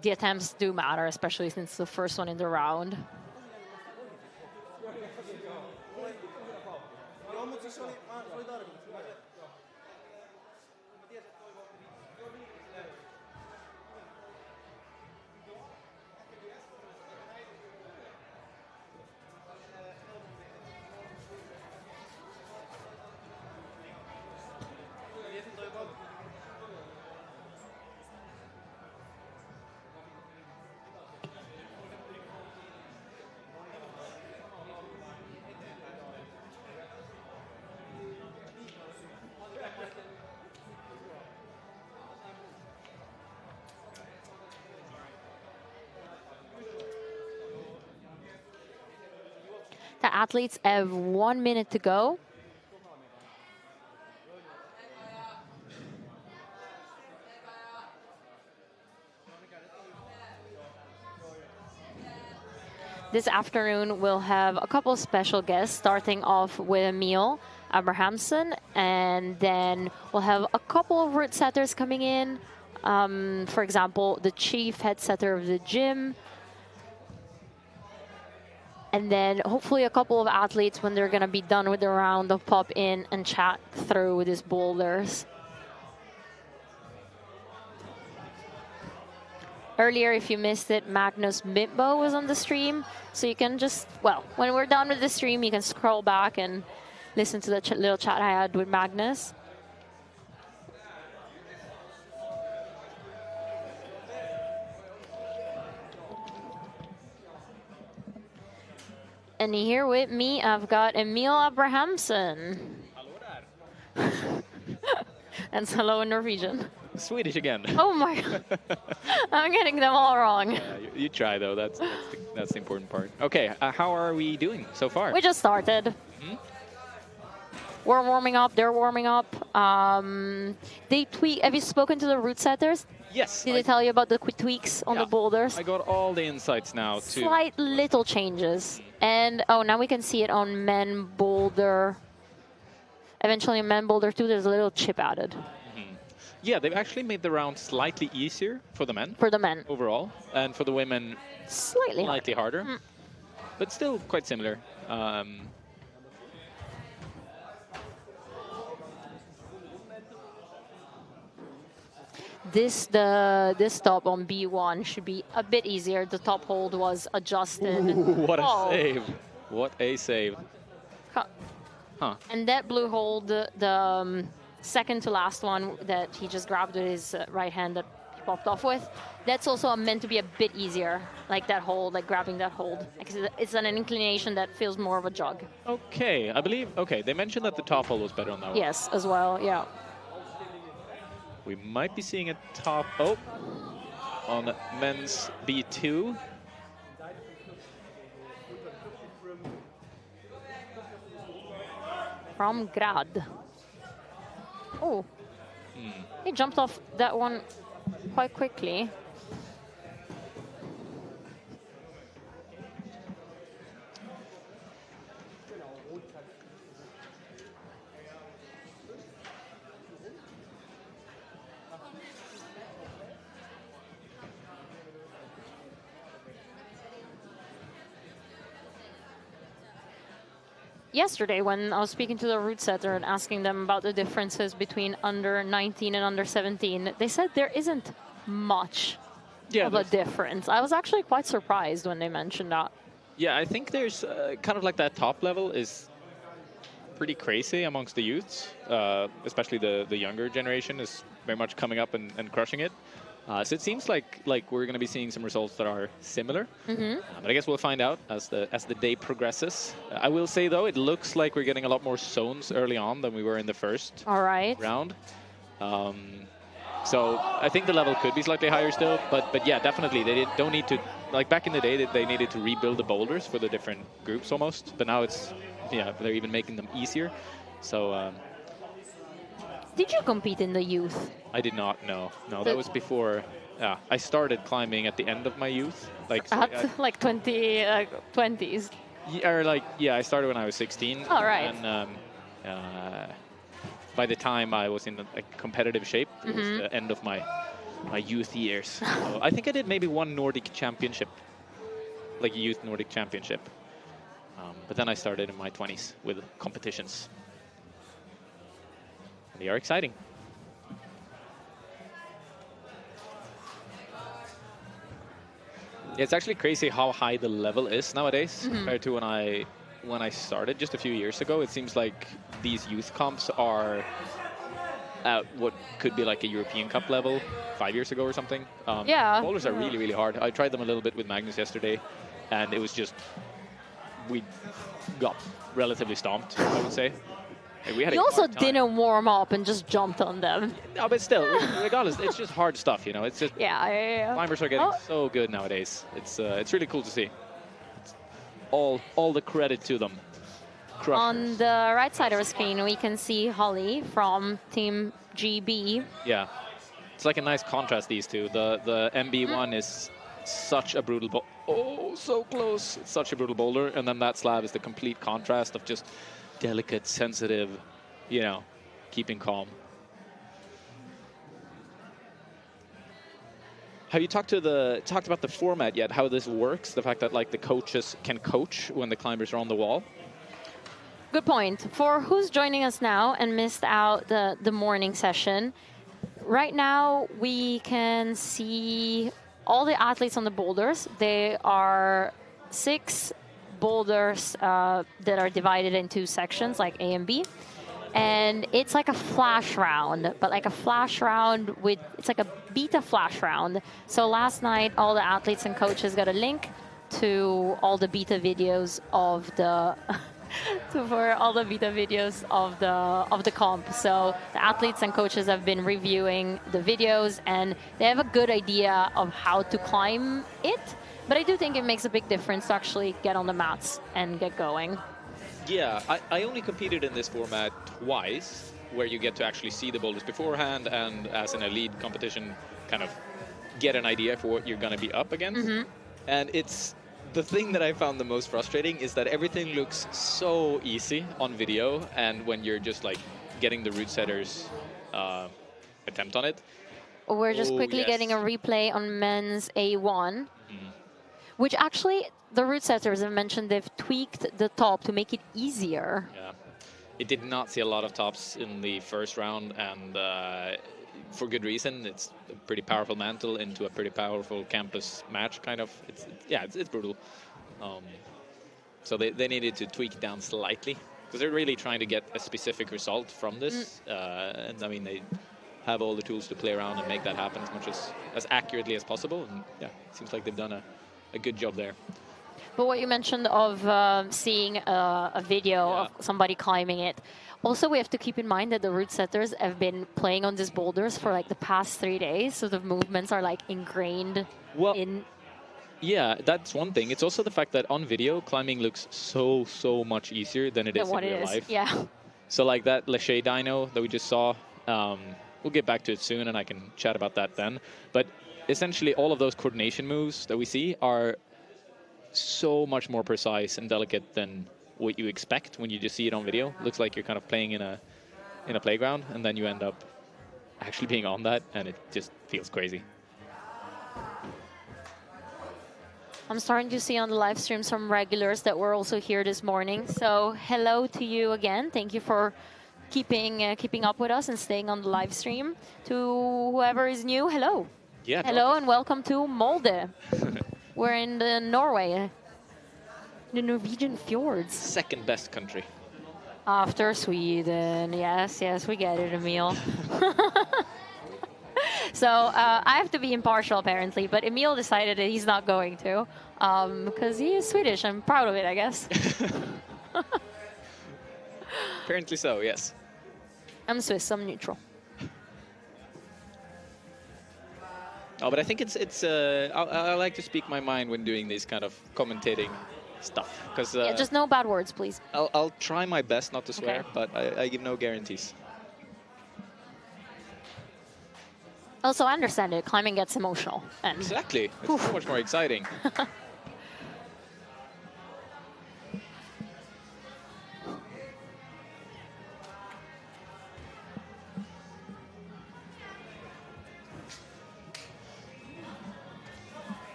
the attempts do matter, especially since it's the first one in the round. The athletes have 1 minute to go. This afternoon, we'll have a couple special guests, starting off with Emil Abrahamsson, and then we'll have a couple of route setters coming in. For example, the chief head setter of the gym. And then hopefully a couple of athletes, when they're going to be done with the round, they'll pop in and chat through these boulders. Earlier, if you missed it, Magnus Midtbo was on the stream. So you can just, well, when we're done with the stream, you can scroll back and listen to the little chat I had with Magnus. And here with me, I've got Emil Abrahamsson. And hello in Norwegian. Swedish again. Oh my god. I'm getting them all wrong. You try though. That's the important part. Okay, how are we doing so far? We just started. We're warming up. They're warming up. They tweak. Have you spoken to the route setters? Yes. Did they tell you about the tweaks on the boulders? I got all the insights now too. Slight little changes. And oh, now we can see it on men boulder. Eventually in men boulder 2, there's a little chip added. Yeah, they've actually made the round slightly easier for the men. For the men. Overall. And for the women, slightly harder. But still quite similar. This stop on B1 should be a bit easier. The top hold was adjusted. Ooh, what a save. What a save. Huh. And that blue hold, the second to last one that he just grabbed with his right hand that he popped off with, that's also meant to be a bit easier, like that hold, like grabbing that hold. It's an inclination that feels more of a jog. Okay, I believe, they mentioned that the top hold was better on that one. Yes, as well, yeah. We might be seeing a top, on men's B2. From Grad. Oh, he jumped off that one quite quickly. Yesterday, when I was speaking to the route setter and asking them about the differences between under 19 and under 17, they said there isn't much of a difference. I was actually quite surprised when they mentioned that. Yeah, I think there's kind of like that top level is pretty crazy amongst the youths, especially the younger generation is very much coming up and crushing it. So it seems like we're going to be seeing some results that are similar. But I guess we'll find out as the day progresses. I will say, though, it looks like we're getting a lot more zones early on than we were in the first round. So I think the level could be slightly higher still. But yeah, definitely, they don't need to, like back in the day, they needed to rebuild the boulders for the different groups almost. But now it's, they're even making them easier. So... Did you compete in the youth? I did not, no. No, that was before. Yeah, I started climbing at the end of my youth. Like like 20s. Yeah, I started when I was 16. All right. And by the time I was in a competitive shape, it was the end of my youth years. So I think I did maybe one Nordic championship, like a youth Nordic championship. But then I started in my 20s with competitions. They are exciting. It's actually crazy how high the level is nowadays compared to when I started just a few years ago. It seems like these youth comps are at what could be like a European Cup level 5 years ago or something. Boulders are really, really hard. I tried them a little bit with Magnus yesterday, and it was just, we got relatively stomped, I would say. We also didn't warm up and just jumped on them. No, but still, regardless, it's just hard stuff, It's just climbers are getting so good nowadays. It's really cool to see. It's all the credit to them. Crushers. On the right side of the screen, we can see Holly from Team GB. Yeah, it's like a nice contrast, these two. The MB1 is such a brutal so close. It's such a brutal boulder, and then that slab is the complete contrast of just delicate, sensitive, keeping calm. Have you talked about the format yet? How this works? The fact that the coaches can coach when the climbers are on the wall. Good point. For who's joining us now and missed out the morning session, right now we can see all the athletes on the boulders. They are 6 boulders that are divided in 2 sections, like A and B. And it's like a flash round, but like a flash round it's like a beta flash round. So last night, all the athletes and coaches got a link to all the beta videos of the for all the beta videos of the comp. So the athletes and coaches have been reviewing the videos, and they have a good idea of how to climb it. But I do think it makes a big difference to actually get on the mats and get going. Yeah, I only competed in this format twice, where you get to actually see the boulders beforehand, and as an elite competition, kind of get an idea for what you're going to be up against. And it's the thing that I found the most frustrating is that everything looks so easy on video, and when you're just like getting the route setters attempt on it. We're just quickly getting a replay on men's A1, which actually the route setters have mentioned they've tweaked the top to make it easier. Yeah, it did not see a lot of tops in the first round, and for good reason. It's a pretty powerful mantle into a pretty powerful campus match, kind of. It's brutal. So they needed to tweak it down slightly, because they're really trying to get a specific result from this. And I mean, they have all the tools to play around and make that happen as much as accurately as possible. And yeah, it seems like they've done a good job there. But what you mentioned of seeing a video of somebody climbing it, also we have to keep in mind that the route setters have been playing on these boulders for like the past 3 days, so the movements are like ingrained in. Yeah, that's one thing. It's also the fact that on video, climbing looks so much easier than it is in real life. Yeah. So like that Lachey dyno that we just saw, we'll get back to it soon, and I can chat about that then. But essentially, all of those coordination moves that we see are so much more precise and delicate than what you expect when you just see it on video. Looks like you're kind of playing in a playground, and then you end up actually being on that, and it just feels crazy. I'm starting to see on the live stream some regulars that were also here this morning. So hello to you again. Thank you for keeping up with us and staying on the live stream. To whoever is new, hello. Yeah. Hello and welcome to Molde. We're in Norway, the Norwegian fjords. Second best country. After Sweden. Yes, we get it, Emil. So I have to be impartial, apparently, but Emil decided that he's not going to, because he is Swedish. I'm proud of it, I guess. Apparently so, yes. I'm Swiss, I'm neutral. Oh, but I think it's I like to speak my mind when doing these kind of commentating stuff, because yeah, just no bad words, please. I'll try my best not to swear, Okay. but I give no guarantees. Also, I understand it. Climbing gets emotional. And Exactly. It's so much more exciting.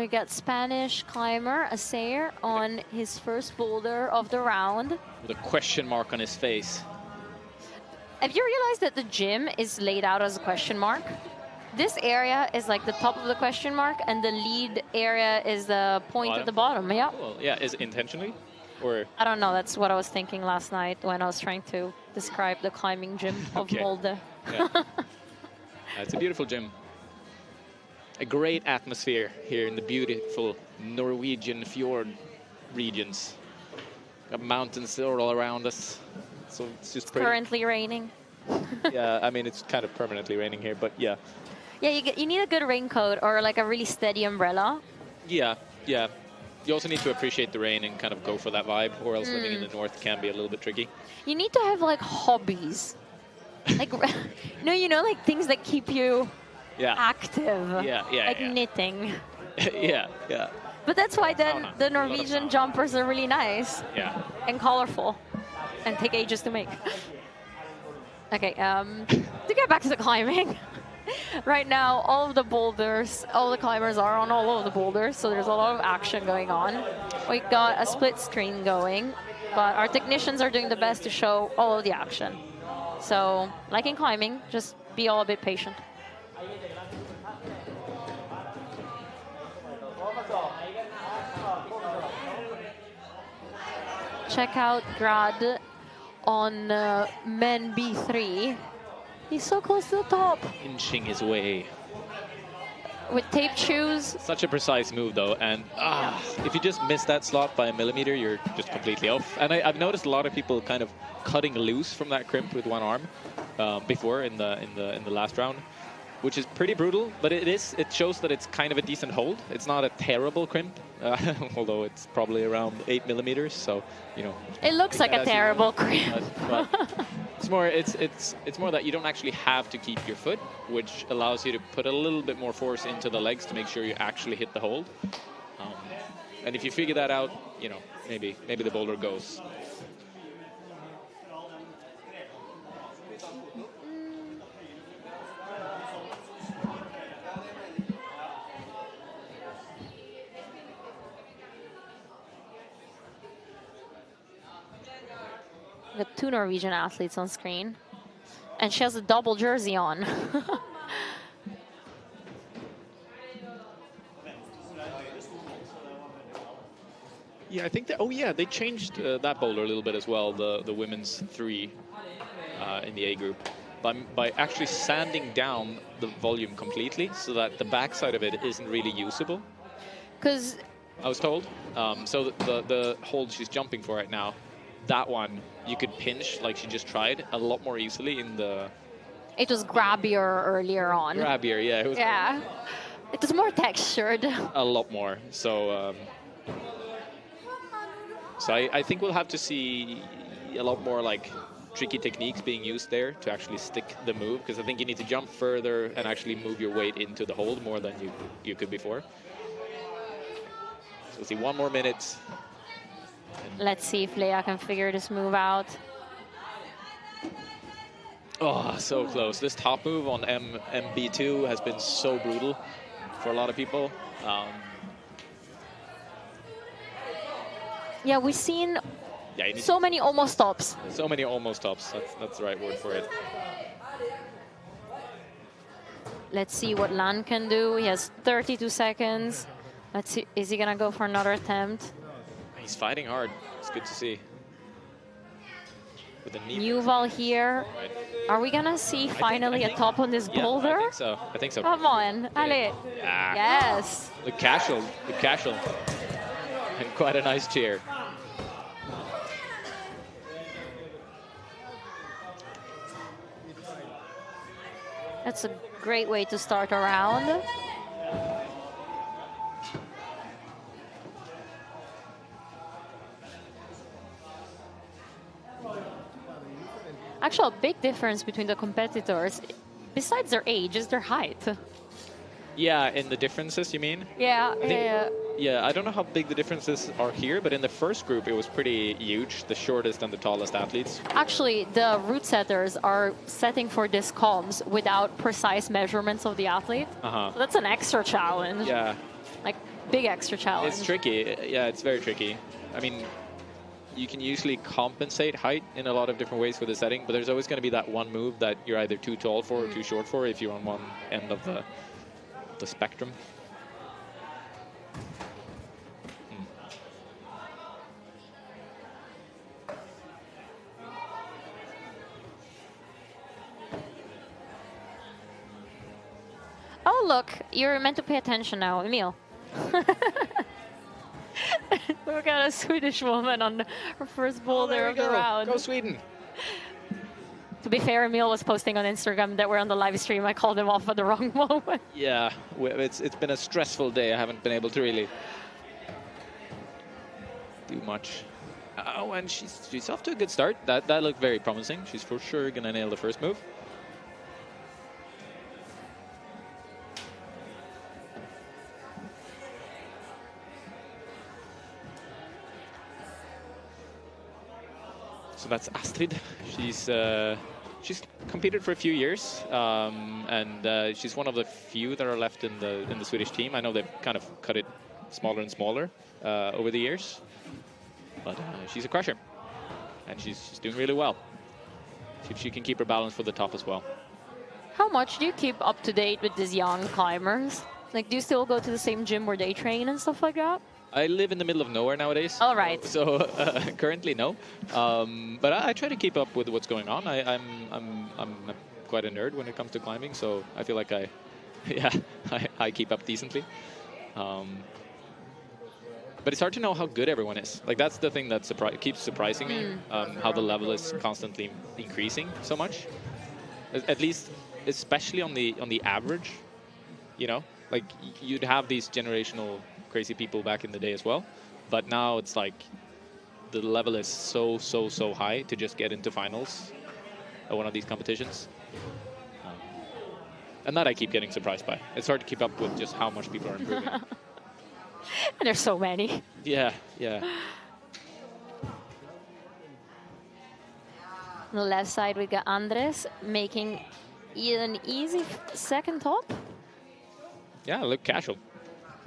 we got Spanish climber Asair on his first boulder of the round. With a question mark on his face. Have you realized that the gym is laid out as a question mark? This area is like the top of the question mark, and the lead area is the point at the bottom. Yeah. Well, yeah, is it intentionally? Or I don't know. That's what I was thinking last night when I was trying to describe the climbing gym of Molde. Yeah. It's a beautiful gym. A great atmosphere here in the beautiful Norwegian fjord regions. Got mountains all around us. So it's just pretty. Currently raining. Yeah, I mean, it's kind of permanently raining here, but yeah. Yeah, you need a good raincoat or like a really steady umbrella. Yeah. You also need to appreciate the rain and kind of go for that vibe, or else living in the north can be a little bit tricky. You need to have like hobbies. Like, like things that keep you active. Yeah. Like knitting. Yeah. But that's why then the Norwegian jumpers are really nice. Yeah. And colorful. And take ages to make. Okay, to get back to the climbing. Right now, all of the boulders, all the climbers are on all of the boulders, so there's a lot of action going on. We got a split screen going, but our technicians are doing the best to show all of the action. So, like in climbing, just be all a bit patient. Check out Grad on men B3. He's so close to the top. Inching his way. with taped shoes. Such a precise move, though, and if you just miss that slot by a millimeter, you're just completely off. And I've noticed a lot of people kind of cutting loose from that crimp with one arm before in the last round, which is pretty brutal. But it shows that it's kind of a decent hold. It's not a terrible crimp, although it's probably around 8 millimeters. So it looks like a terrible crimp. But it's more that you don't actually have to keep your foot, which allows you to put a little bit more force into the legs to make sure you actually hit the hold. And if you figure that out, maybe the boulder goes. We got 2 Norwegian athletes on screen. And she has a double jersey on. Yeah, I think that. Oh yeah, they changed that boulder a little bit as well. The women's 3 in the A group by actually sanding down the volume completely, so that the backside of it isn't really usable. Because I was told. So the hold she's jumping for right now, that one you could pinch like she just tried a lot more easily in the. It was grabbier earlier on. Grabbier, yeah. It was it was more textured. a lot more. So. So I think we'll have to see a lot more like tricky techniques being used there to actually stick the move, because I think you need to jump further and actually move your weight into the hold more than you could before. So we'll see 1 more minute. Let's see if Leia can figure this move out. Oh, so close. This top move on MB2 has been so brutal for a lot of people. Yeah, we've seen so many almost stops. So many almost stops. That's the right word for it. Let's see what Lan can do. He has 32 seconds. Let's see, is he gonna go for another attempt? He's fighting hard. It's good to see. With the knee. Newval here. Right. Are we gonna see finally a top on this boulder? I think so. I think so. Come on, allez. Yeah. Yes. Look casual. Look casual. And quite a nice cheer. That's a great way to start a round. Actually, a big difference between the competitors, besides their age, is their height. Yeah, in the differences, you mean? Yeah, Yeah, I don't know how big the differences are here, but in the first group, it was pretty huge, the shortest and the tallest athletes. Actually, the route setters are setting for this comms without precise measurements of the athlete. So that's an extra challenge. Yeah. Like, big extra challenge. It's tricky. Yeah, it's very tricky. I mean, you can usually compensate height in a lot of different ways with the setting, but there's always going to be that one move that you're either too tall for or too short for if you're on one end of the spectrum. Oh, look, you're meant to pay attention now, Emil. We've got a Swedish woman on her first boulder of the round. Go Sweden! To be fair, Emil was posting on Instagram that we're on the live stream. I called him off at the wrong moment. Yeah, it's been a stressful day. I haven't been able to really do much. Oh, and she's off to a good start. That looked very promising. She's for sure gonna nail the first move. So that's Astrid. She's competed for a few years, and she's one of the few that are left in the Swedish team. I know they've kind of cut it smaller and smaller over the years, but she's a crusher, and she's doing really well. See if she can keep her balance for the top as well. How much do you keep up to date with these young climbers? Like, do you still go to the same gym where they train and stuff like that? I live in the middle of nowhere nowadays. All right. So currently, no. But I try to keep up with what's going on. I'm quite a nerd when it comes to climbing, so I feel like I Yeah, I keep up decently. But it's hard to know how good everyone is. Like, that's the thing that keeps surprising me, how the level is constantly increasing so much. At least, especially on the average, you know? Like, you'd have these generational crazy people back in the day as well. But now it's like the level is so high to just get into finals at one of these competitions. And that I keep getting surprised by. It's hard to keep up with just how much people are improving. And there's so many. Yeah, yeah. On the left side, we got Andres making an easy second top. Yeah, look casual.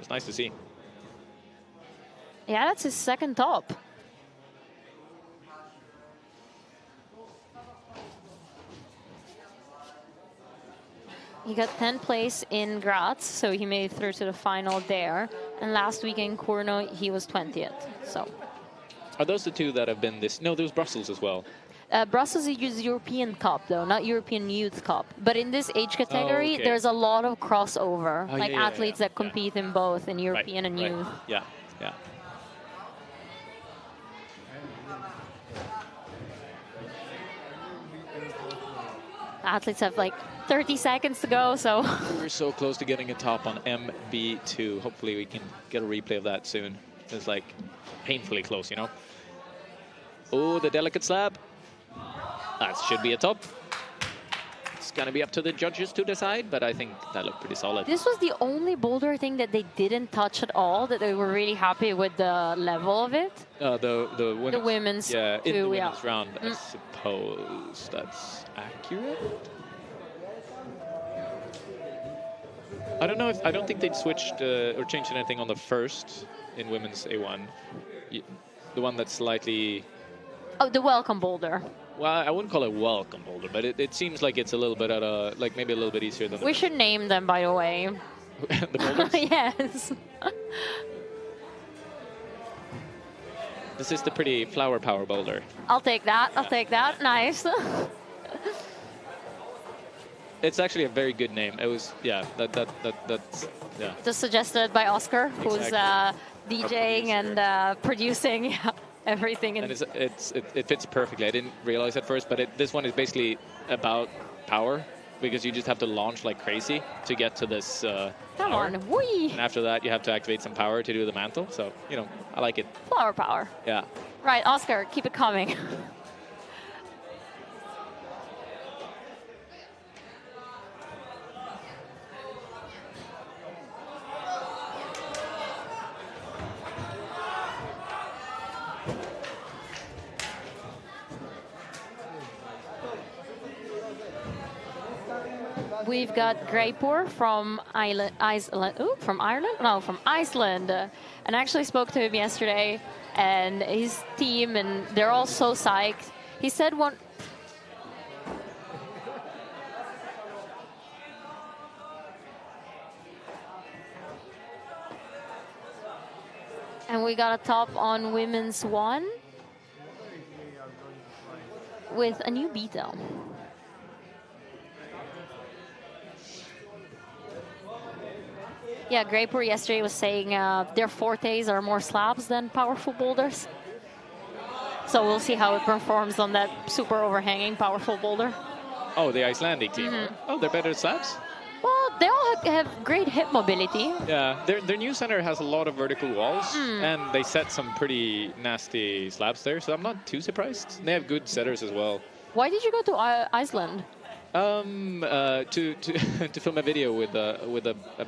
It's nice to see. Yeah, that's his second top. He got 10th place in Graz, so he made it through to the final there. And last week in Kurno, he was 20th. So, are those the two that have been this? No, there was Brussels as well. Brussels is European Cup, though, not European Youth Cup. But in this age category, there's a lot of crossover, like athletes that compete in both, in European and Youth. Yeah, yeah. Athletes have like 30 seconds to go, so. We're so close to getting a top on MB2. Hopefully we can get a replay of that soon. It's like painfully close, you know? Oh, the delicate slab. That should be a top. It's going to be up to the judges to decide, but I think that looked pretty solid. This was the only boulder thing that they didn't touch at all, that they were really happy with the level of it. The women's yeah, too, in the women's round, I suppose that's accurate. I don't know if, I don't think they'd switched or changed anything on the first in women's A1. The one that's slightly... Oh, the welcome boulder. Well, I wouldn't call it welcome boulder, but it seems like it's a little bit at a, like maybe a little bit easier than we should name them, by the way. The boulders? Yes. This is the pretty flower power boulder. I'll take that. I'll take that. Nice. It's actually a very good name. It was, yeah, that's, yeah. Just suggested by Oscar, who's DJing and producing everything. And it fits perfectly. I didn't realize at first, but this one is basically about power, because you just have to launch like crazy to get to this Come power. on, whee! And after that, you have to activate some power to do the mantle. So, you know, I like it. Flower power. Yeah. Right, Oscar, keep it coming. We've got Greypoor from Iceland. No, from Iceland. And I actually spoke to him yesterday, and his team, and they're all so psyched. He said one. And we got a top on women's one with a new beatle. Yeah, Greypoor yesterday was saying their fortes are more slabs than powerful boulders. So we'll see how it performs on that super overhanging powerful boulder. Oh, the Icelandic team. Oh, they're better at slabs? Well, they all have great hip mobility. Yeah, their new center has a lot of vertical walls, and they set some pretty nasty slabs there, so I'm not too surprised. They have good setters as well. Why did you go to Iceland? To film a video with a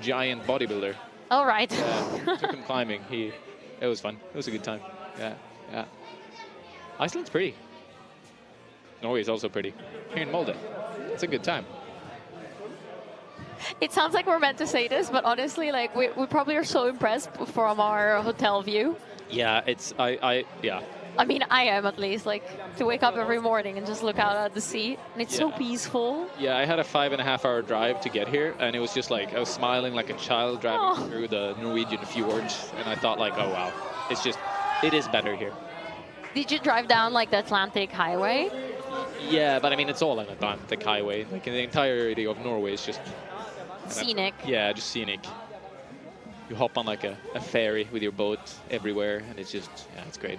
giant bodybuilder. Oh, right. Took him climbing. It was fun. It was a good time. Yeah, yeah. Iceland's pretty. Norway is also pretty. Here in Molde, it's a good time. It sounds like we're meant to say this, but honestly, like we probably are so impressed from our hotel view. Yeah, it's yeah. I mean, I am at least, like, to wake up every morning and just look out at the sea. And it's so peaceful. Yeah, I had a 5.5-hour drive to get here, and it was just like, I was smiling like a child driving through the Norwegian fjords, and I thought like, oh wow, it is better here. Did you drive down, like, the Atlantic Highway? Yeah, but I mean, it's all an Atlantic Highway. Like, in the entirety of Norway is just Scenic. Yeah, just scenic. You hop on like a ferry with your boat everywhere, and it's just, yeah, it's great.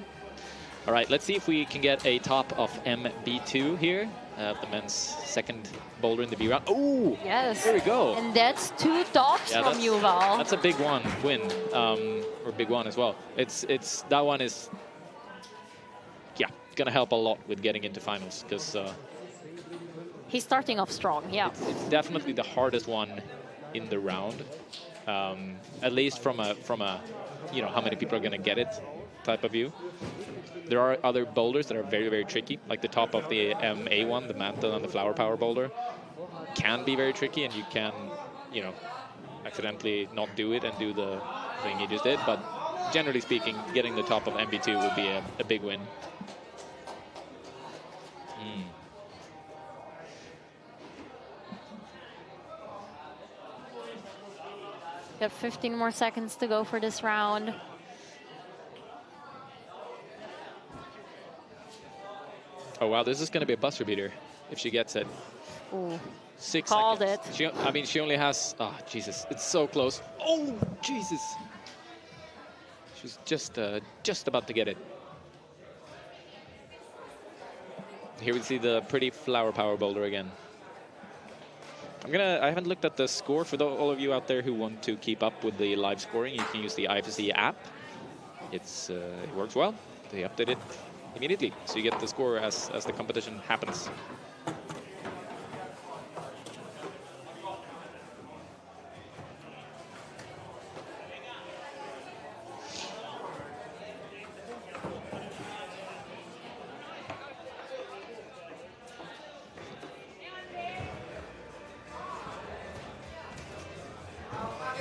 All right, let's see if we can get a top of MB2 here. The men's second boulder in the B round. Oh, yes. There we go. And that's 2 tops from Yuval. That's a big win, or big one as well. That one is, yeah, gonna help a lot with getting into finals because he's starting off strong. Yeah, it's definitely the hardest one in the round. At least from a how many people are gonna get it type of view. There are other boulders that are very, very tricky, like the top of the MA one, the mantle and the flower power boulder, can be very tricky, and you can, accidentally not do it and do the thing you just did. But generally speaking, getting the top of MB2 would be a big win. Got 15 more seconds to go for this round. Oh wow, this is going to be a buzzer beater if she gets it. Ooh. 6 Called seconds. it. She only has. Oh Jesus, it's so close. Oh Jesus. She's just about to get it. Here we see the pretty flower power boulder again. I haven't looked at the score for all of you out there who want to keep up with the live scoring. You can use the IFSC app. It works well. They update it immediately, so you get the score as the competition happens.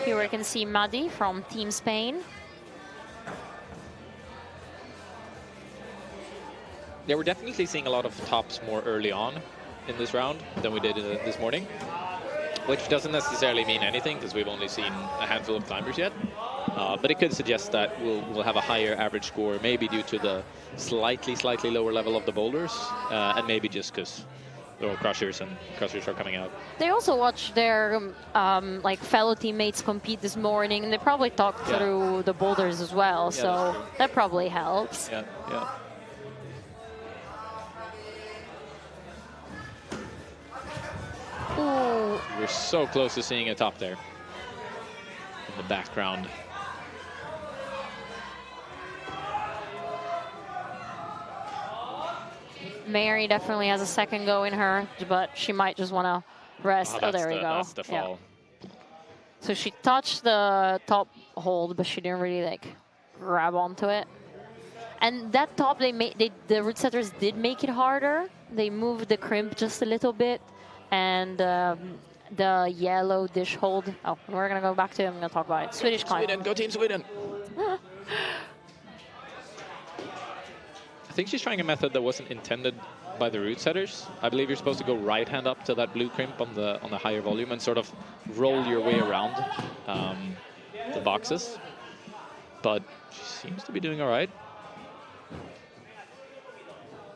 Here we can see Madi from Team Spain. Yeah, we're definitely seeing a lot of tops more early on in this round than we did this morning, which doesn't necessarily mean anything because we've only seen a handful of climbers yet. But it could suggest that we'll have a higher average score, maybe due to the slightly lower level of the boulders, and maybe just because there are crushers are coming out. They also watched their fellow teammates compete this morning, and they probably talked through the boulders as well. Yeah, so that probably helps. Yeah. Ooh. We're so close to seeing a top there in the background. Mary definitely has a second go in her, but she might just want to rest. Oh, there we go. That's the fall. Yeah. So she touched the top hold, but she didn't really grab onto it. And that top, the root setters did make it harder. They moved the crimp just a little bit. And the yellow dish hold. Oh, we're going to go back to it. I'm going to talk about it. Swedish climb. Sweden, go Team Sweden. I think she's trying a method that wasn't intended by the root setters. I believe you're supposed to go right hand up to that blue crimp on the higher volume and sort of roll your way around the boxes. But she seems to be doing all right.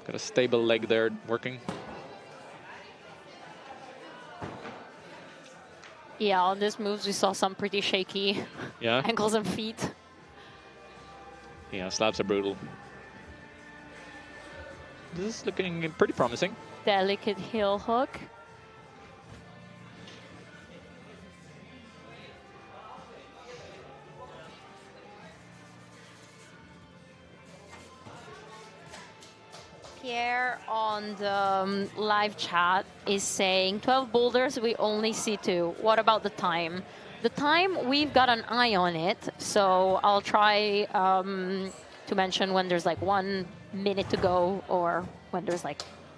Got a stable leg there working. Yeah, on these moves we saw some pretty shaky ankles and feet. Yeah, slabs are brutal. This is looking pretty promising. Delicate heel hook. Pierre on the live chat is saying 12 boulders, we only see 2. What about the time? The time, we've got an eye on it, so I'll try to mention when there's 1 minute to go or when there's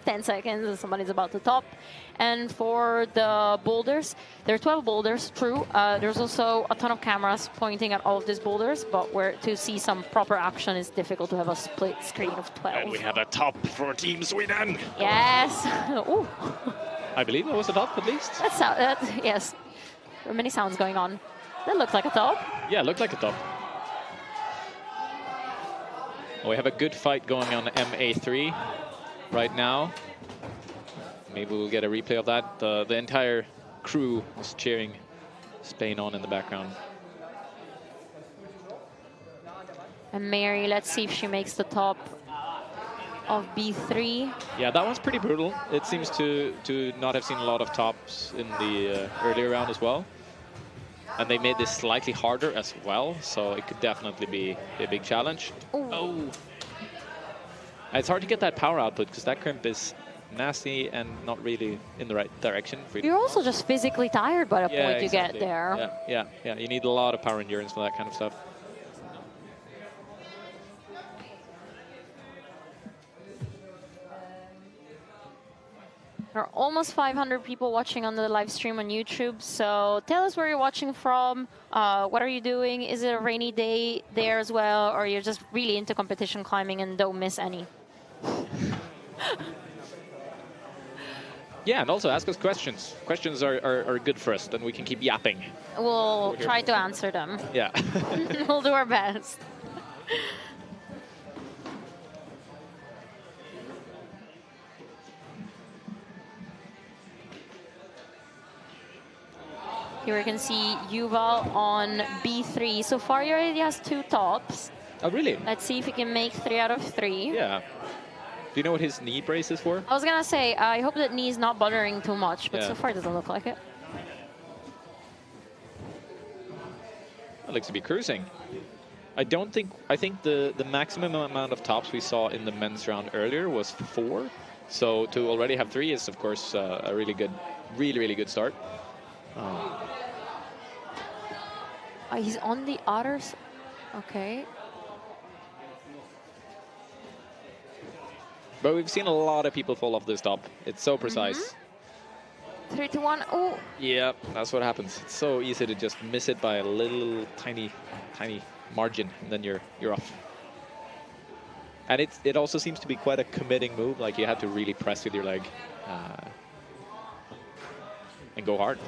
10 seconds and somebody's about to top. And for the boulders, there are 12 boulders, true. There's also a ton of cameras pointing at all of these boulders, but to see some proper action, it's difficult to have a split screen of 12. And we have a top for Team Sweden. Yes. Ooh. I believe that was a top at least. Yes. There are many sounds going on. That looked like a top. Yeah, it looked like a top. We have a good fight going on MA3 right now. Maybe we'll get a replay of that. The entire crew was cheering Spain on in the background. And Mary, let's see if she makes the top of B3. Yeah, that one's pretty brutal. It seems to not have seen a lot of tops in the earlier round as well. And they made this slightly harder as well, so it could definitely be a big challenge. Ooh. Oh! It's hard to get that power output because that crimp is nasty and not really in the right direction. You're also just physically tired by the point you exactly. get there. Yeah. You need a lot of power endurance for that kind of stuff. There are almost 500 people watching on the live stream on YouTube, so tell us where you're watching from, what are you doing, is it a rainy day there as well, or you're just really into competition climbing and don't miss any? Yeah, and also ask us questions. Questions are good for us, then we can keep yapping. We'll try to answer them. Yeah. We'll do our best. Here we can see Yuval on B3. So far he already has 2 tops. Oh, really? Let's see if he can make 3 out of 3. Yeah. Do you know what his knee brace is for? I was gonna say, I hope that knee is not bothering too much, but Yeah. so far it doesn't look like it. That looks to be cruising. I think the maximum amount of tops we saw in the men's round earlier was 4. So to already have 3 is, of course, a really good start. He's on the others. Okay. But we've seen a lot of people fall off this top. It's so precise. 3 to 1. Oh. Yeah, that's what happens. It's so easy to just miss it by a little tiny margin, and then you're off. And it also seems to be quite a committing move. Like you have to really press with your leg and go hard.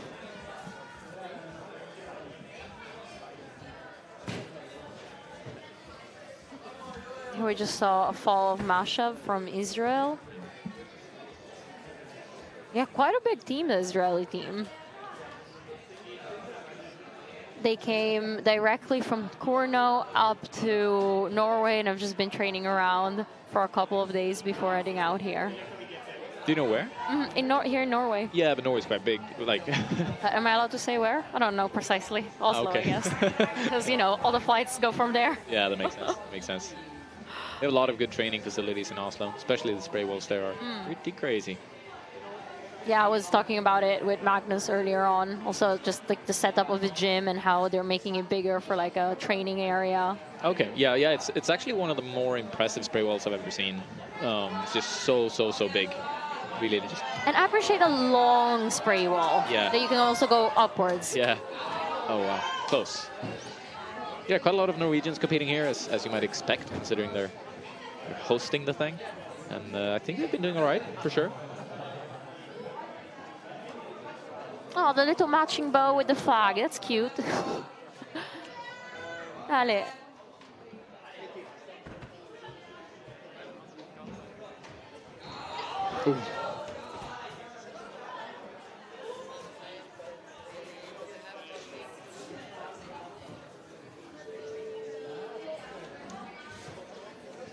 We just saw a fall of Masha from Israel. Yeah, quite a big team, the Israeli team. They came directly from Kurno up to Norway and have just been training around for a couple of days before heading out here. Do you know where? Here in Norway. Yeah, but Norway's quite big. Like, am I allowed to say where? I don't know precisely. Oslo, okay. I guess. Because, you know, all the flights go from there. Yeah, that makes sense. Makes sense. They have a lot of good training facilities in Oslo, especially the spray walls there are pretty crazy. Yeah, I was talking about it with Magnus earlier on. Also, just like the setup of the gym and how they're making it bigger for like a training area. Okay, yeah, it's actually one of the more impressive spray walls I've ever seen. It's just so big. Really just. And I appreciate a long spray wall. Yeah. That you can also go upwards. Yeah. Oh wow, close. Yeah, quite a lot of Norwegians competing here, as you might expect, considering they're hosting the thing. And I think they've been doing all right, for sure. Oh, the little matching bow with the flag. That's cute. Allez. Ooh.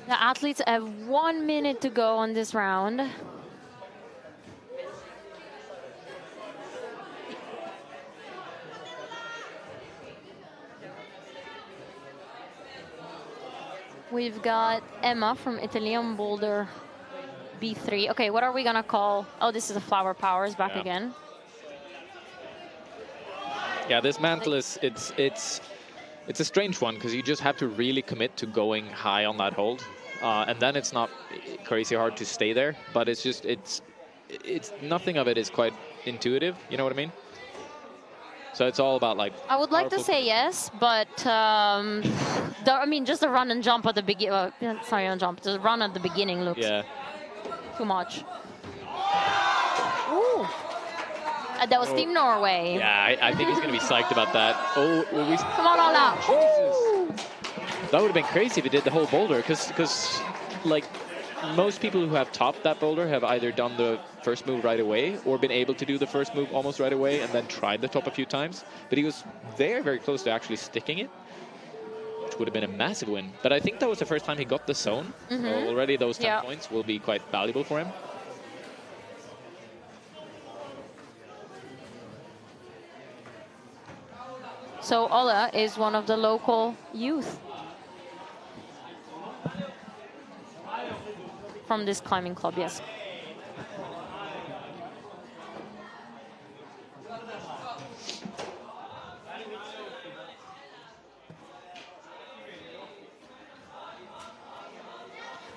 The athletes have 1 minute to go on this round. We've got Emma from Italy on Boulder B3. Okay, what are we gonna call? Oh, this is the Flower Powers back again. Yeah, this mantle is it's a strange one because you just have to really commit to going high on that hold, and then it's not crazy hard to stay there. But it's just it's nothing of it is quite intuitive. You know what I mean? So it's all about like. I would like to say yes, but I mean just the run and jump at the beginning. Sorry, on jump. The run at the beginning looks too much. Ooh. That was Team Norway. Yeah, I think he's going to be psyched about that. Oh, come on, all out. That would have been crazy if he did the whole boulder, because like most people who have topped that boulder have either done the first move right away or been able to do the first move almost right away and then tried the top a few times. But he was very, very close to actually sticking it, which would have been a massive win. But I think that was the first time he got the zone. So already those 10 points will be quite valuable for him. So Ola is one of the local youth from this climbing club, yes.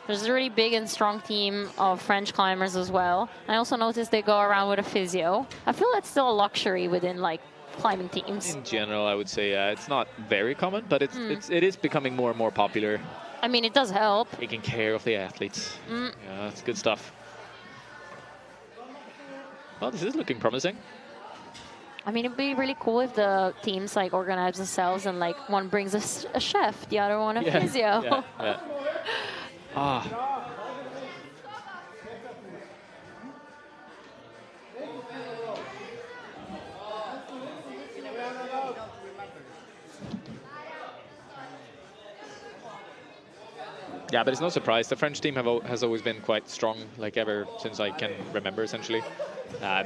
There's a really big and strong team of French climbers as well. I also noticed they go around with a physio. I feel that's still a luxury within like climbing teams. In general, I would say it's not very common, but it is becoming more and more popular. I mean, it does help. Taking care of the athletes. Yeah, that's good stuff. Well, this is looking promising. I mean, it'd be really cool if the teams like organize themselves and like one brings a chef, the other one a physio. Yeah. Ah. Yeah, but it's no surprise. The French team has always been quite strong, like ever since I can remember, essentially.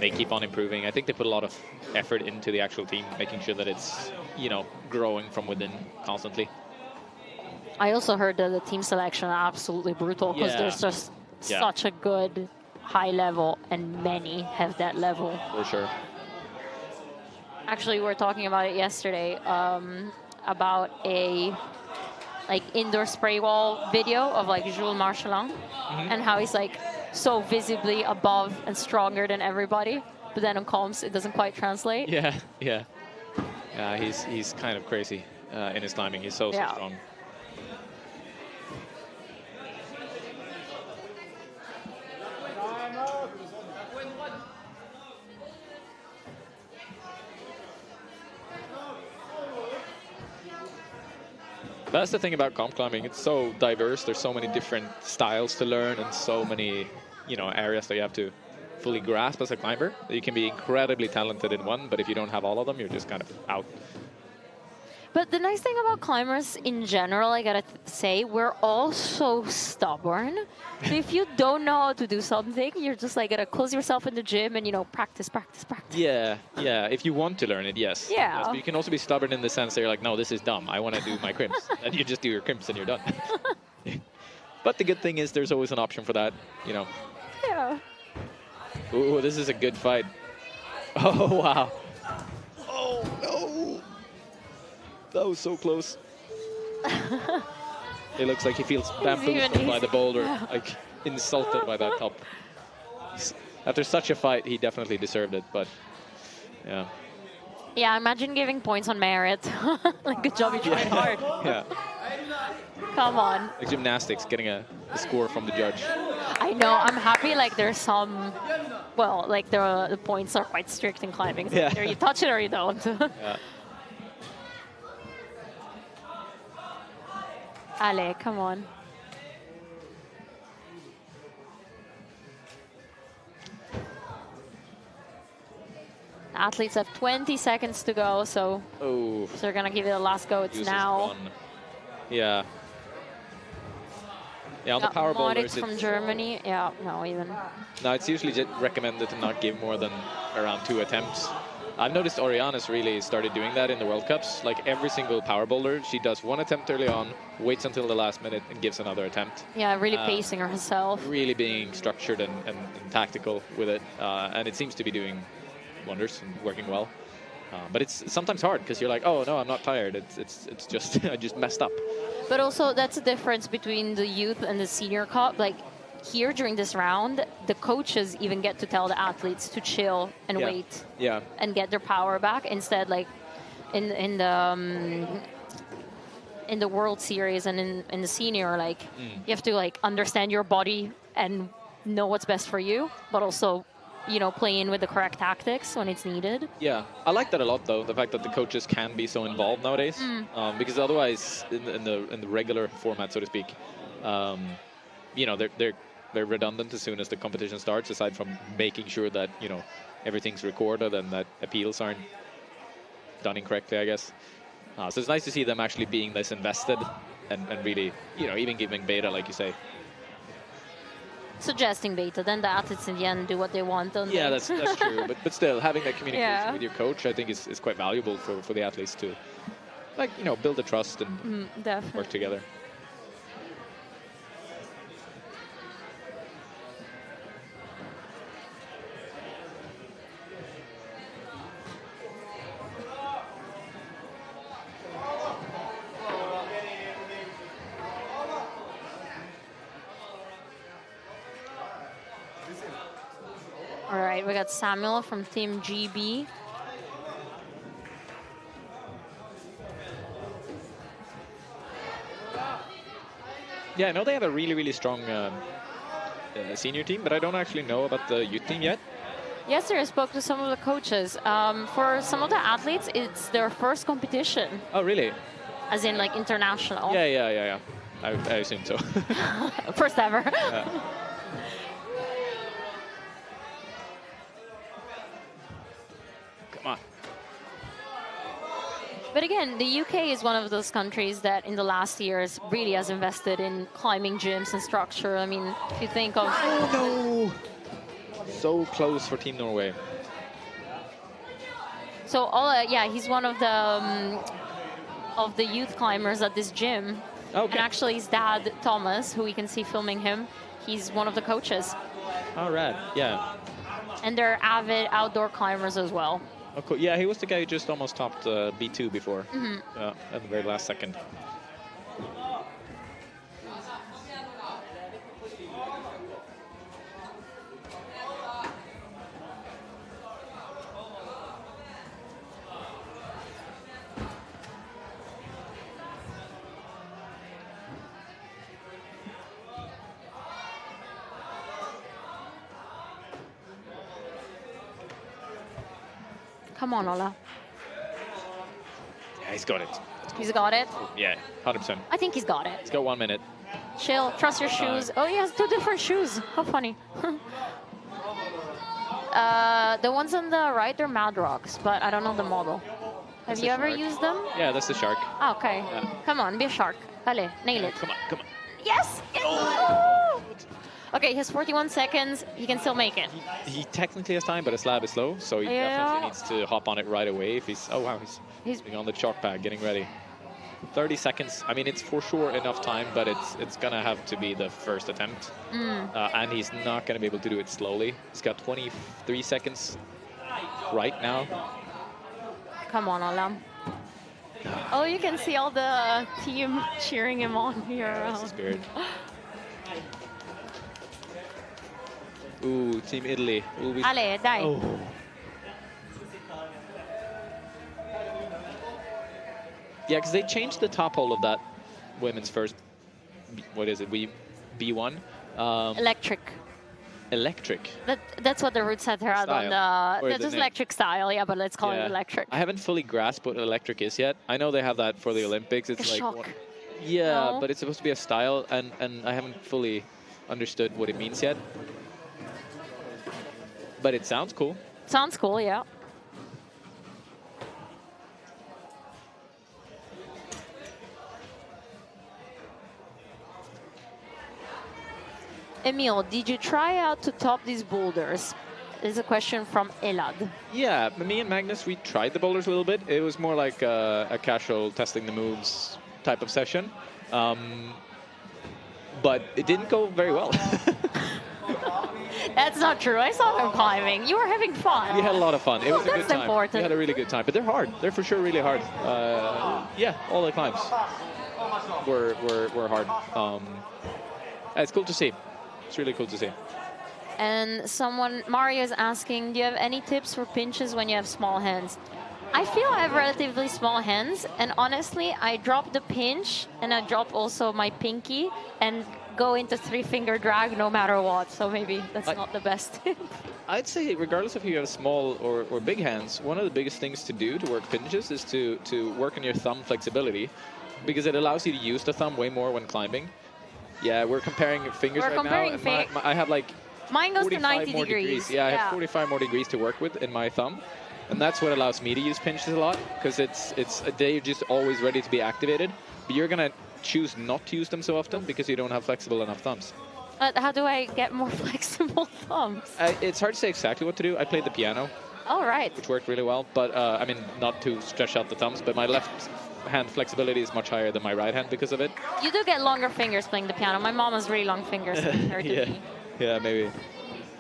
They keep on improving. I think they put a lot of effort into the actual team, making sure that it's, you know, growing from within constantly. I also heard that the team selection are absolutely brutal because there's just such a good high level, and many have that level. For sure. Actually, we were talking about it yesterday, about a like indoor spray wall video of like Jules Marchelin and how he's like so visibly above and stronger than everybody, but then on comms it doesn't quite translate. Yeah, he's kind of crazy in his climbing. He's so strong. That's the thing about comp climbing. It's so diverse. There's so many different styles to learn and so many, you know, areas that you have to fully grasp as a climber. You can be incredibly talented in one, but if you don't have all of them, you're just kind of out. But the nice thing about climbers in general, I gotta say, we're all so stubborn. So if you don't know how to do something, you're just like gotta close yourself in the gym and, you know, practice. Yeah. If you want to learn it, yes. Yeah. Yes, but you can also be stubborn in the sense that you're like, no, this is dumb. I want to do my crimps. And you just do your crimps and you're done. But the good thing is there's always an option for that, you know. Yeah. Ooh, this is a good fight. Oh, wow. Oh, no. That was so close. It looks like he feels bamboozled by the boulder, like insulted by that top. After such a fight, he definitely deserved it, but yeah. Yeah, imagine giving points on merit. Like, good job, you tried hard. Yeah. Come on. Like gymnastics, getting a score from the judge. I know, I'm happy, like, there's some, well, like, the points are quite strict in climbing. So either you touch it or you don't. Yeah. Ale, come on. The athletes have 20 seconds to go, so they're going to give it a last go. It's now. Yeah. Yeah, on the power boulders, from Germany. Yeah, no, even. No, it's usually just recommended to not give more than around 2 attempts. I've noticed Oriana's really started doing that in the World Cups. Like every single power boulder, she does 1 attempt early on, waits until the last minute, and gives another attempt. Yeah, really pacing herself. Really being structured and tactical with it. And it seems to be doing wonders and working well. But it's sometimes hard because you're like, oh, no, I'm not tired. It's just, I just messed up. But also, that's the difference between the youth and the senior cup. Like, here during this round, the coaches even get to tell the athletes to chill and wait and get their power back. Instead, like in the World Series and in the senior, like you have to like understand your body and know what's best for you, but also, you know, play in with the correct tactics when it's needed. Yeah, I like that a lot, though, the fact that the coaches can be so involved nowadays, because otherwise, in the regular format, so to speak, you know, they're redundant as soon as the competition starts, aside from making sure that, you know, everything's recorded and that appeals aren't done incorrectly, I guess. So it's nice to see them actually being this invested and really, you know, even giving beta, like you say. Suggesting beta, then the athletes in the end do what they want, don't Yeah, they? that's true. But still, having that communication Yeah. with your coach, I think, is quite valuable for the athletes to, like, you know, build a trust and Definitely. work together. All right, we got Samuel from Team GB. Yeah, I know they have a really, really strong senior team, but I don't actually know about the youth team yet. Yesterday I spoke to some of the coaches. For some of the athletes, it's their first competition, Oh, really? as in like international. Yeah. I assume so. First ever. Yeah. Come on. But again, the UK is one of those countries that in the last years really has invested in climbing gyms and structure. I mean, if you think of... Oh, no. So close for Team Norway. So, yeah, he's one of the youth climbers at this gym. Okay. And actually his dad, Thomas, who we can see filming him, he's one of the coaches. All right, yeah. And they're avid outdoor climbers as well. Oh, cool. Yeah, he was the guy who just almost topped B2 before, at the very last second. Come on, Ola. Yeah, he's got it. He's got it. Yeah, 100%. I think he's got it. He's got 1 minute. Chill, trust your shoes. Oh, he has 2 different shoes. How funny. The ones on the right are Mad Rocks, but I don't know the model. Have you ever used them? Yeah, that's the shark. Oh, okay. Yeah. Come on, be a shark. Allez, nail it. Come on, come on. Yes! Oh! Okay, he has 41 seconds. He can still make it. He technically has time, but his slab is slow, so he definitely needs to hop on it right away. If he's, oh wow, he's being on the chalk pad, getting ready. 30 seconds. I mean, it's for sure enough time, but it's gonna have to be the first attempt, and he's not gonna be able to do it slowly. He's got 23 seconds right now. Come on, Ola. Oh, you can see all the team cheering him on here. That's the spirit. Ooh, Team Italy. Ooh, Allez, dai. Oh. Yeah, because they changed the top hole of that women's first, what is it, B1? Electric. Electric. That's what the route setter had on Or the... the That's name. electric style, yeah, but let's call it electric. I haven't fully grasped what electric is yet. I know they have that for the Olympics. It's A like shock. yeah, No? but it's supposed to be a style, and I haven't fully understood what it means yet. But it sounds cool. Sounds cool, yeah. Emil, did you try out to top these boulders? This is a question from Elad. Yeah, me and Magnus, we tried the boulders a little bit. It was more like a casual testing the moves type of session. But it didn't go very well. That's not true. I saw them climbing. You were having fun. We had a lot of fun. It was a good That's time. important. We had a really good time. But they're hard. They're for sure really hard. Yeah, all the climbs were hard. It's cool to see. It's really cool to see. And Mario is asking, do you have any tips for pinches when you have small hands? I feel I have relatively small hands, and honestly, I drop the pinch, and I drop also my pinky, and go into 3-finger drag no matter what, so maybe that's not the best tip. I'd say regardless if you have small or big hands, one of the biggest things to do to work pinches is to work on your thumb flexibility, because it allows you to use the thumb way more when climbing. Yeah, we're comparing fingers We're right comparing now. I have like mine goes to 45 90 more degrees. Yeah, I have 45 more degrees to work with in my thumb. And that's what allows me to use pinches a lot, because they're just always ready to be activated. But you're going to choose not to use them so often because you don't have flexible enough thumbs. How do I get more flexible thumbs? It's hard to say exactly what to do. I played the piano, All right. which worked really well. But, I mean, not to stretch out the thumbs, but my left hand flexibility is much higher than my right hand because of it. You do get longer fingers playing the piano. My mom has really long fingers. Yeah, maybe.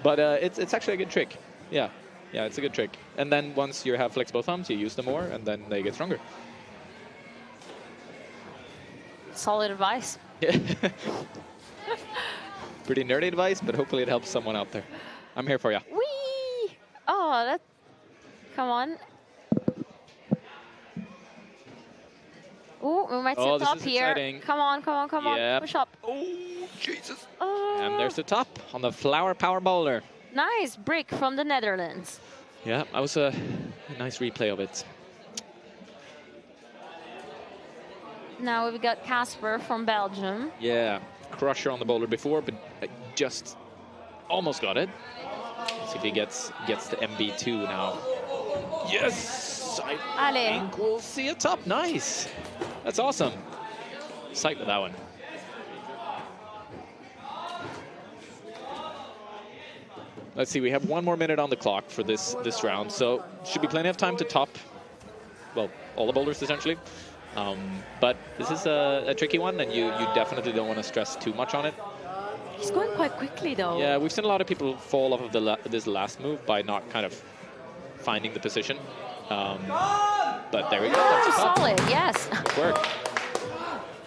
But it's actually a good trick. Yeah, it's a good trick. And then once you have flexible thumbs, you use them more, and then they get stronger. Solid advice. Pretty nerdy advice, but hopefully it helps someone out there. I'm here for you. Whee! Oh, that... Come on. Ooh, we might see a top here. Exciting. Come on, push up. Oh, Jesus. Oh. And there's the top on the flower power boulder. Nice brick from the Netherlands. Yeah, that was a nice replay of it. Now we've got Casper from Belgium. Yeah, crusher on the boulder before, but I just almost got it. Let's see if he gets the MB2 now. Yes! I think we'll see a top. Nice. That's awesome. Sight with that one. Let's see, we have 1 more minute on the clock for this round, so should be plenty of time to top, well, all the boulders essentially. But this is a tricky one, and you definitely don't want to stress too much on it. He's going quite quickly though. Yeah, we've seen a lot of people fall off of this last move by not kind of finding the position. But there we go. That's a top. Solid, yes. Good work.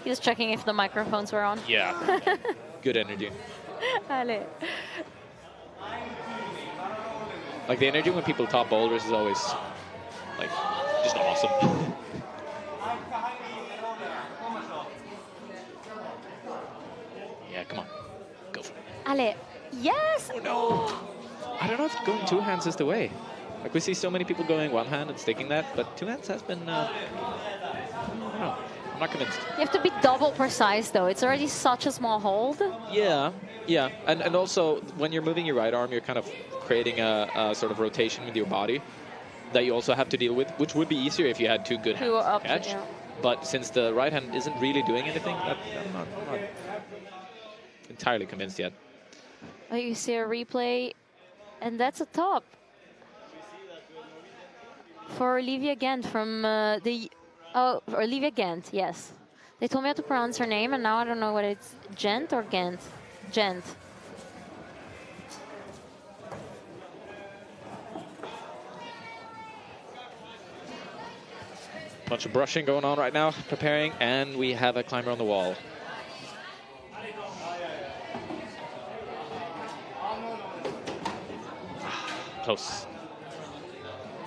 He was checking if the microphones were on. Yeah. Good energy. Allez. Like the energy when people top boulders is always like just awesome. Yeah, come on. Go for it. Allez. Yes! Oh no! I don't know if going 2 hands is the way. Like we see so many people going 1 hand and sticking that, but 2 hands has been, I don't know. I'm not convinced. You have to be double precise though. It's already such a small hold. Yeah. And also when you're moving your right arm, you're kind of creating a sort of rotation with your body that you also have to deal with, which would be easier if you had 2 good hands to catch. Yeah. But since the right hand isn't really doing anything, I'm not entirely convinced yet. Oh, you see a replay, and that's a top. For Olivia Gent from Olivia Gent, yes. They told me how to pronounce her name, and now I don't know what it's Gent or Gent. Gent. Bunch of brushing going on right now, preparing, and we have a climber on the wall. Close.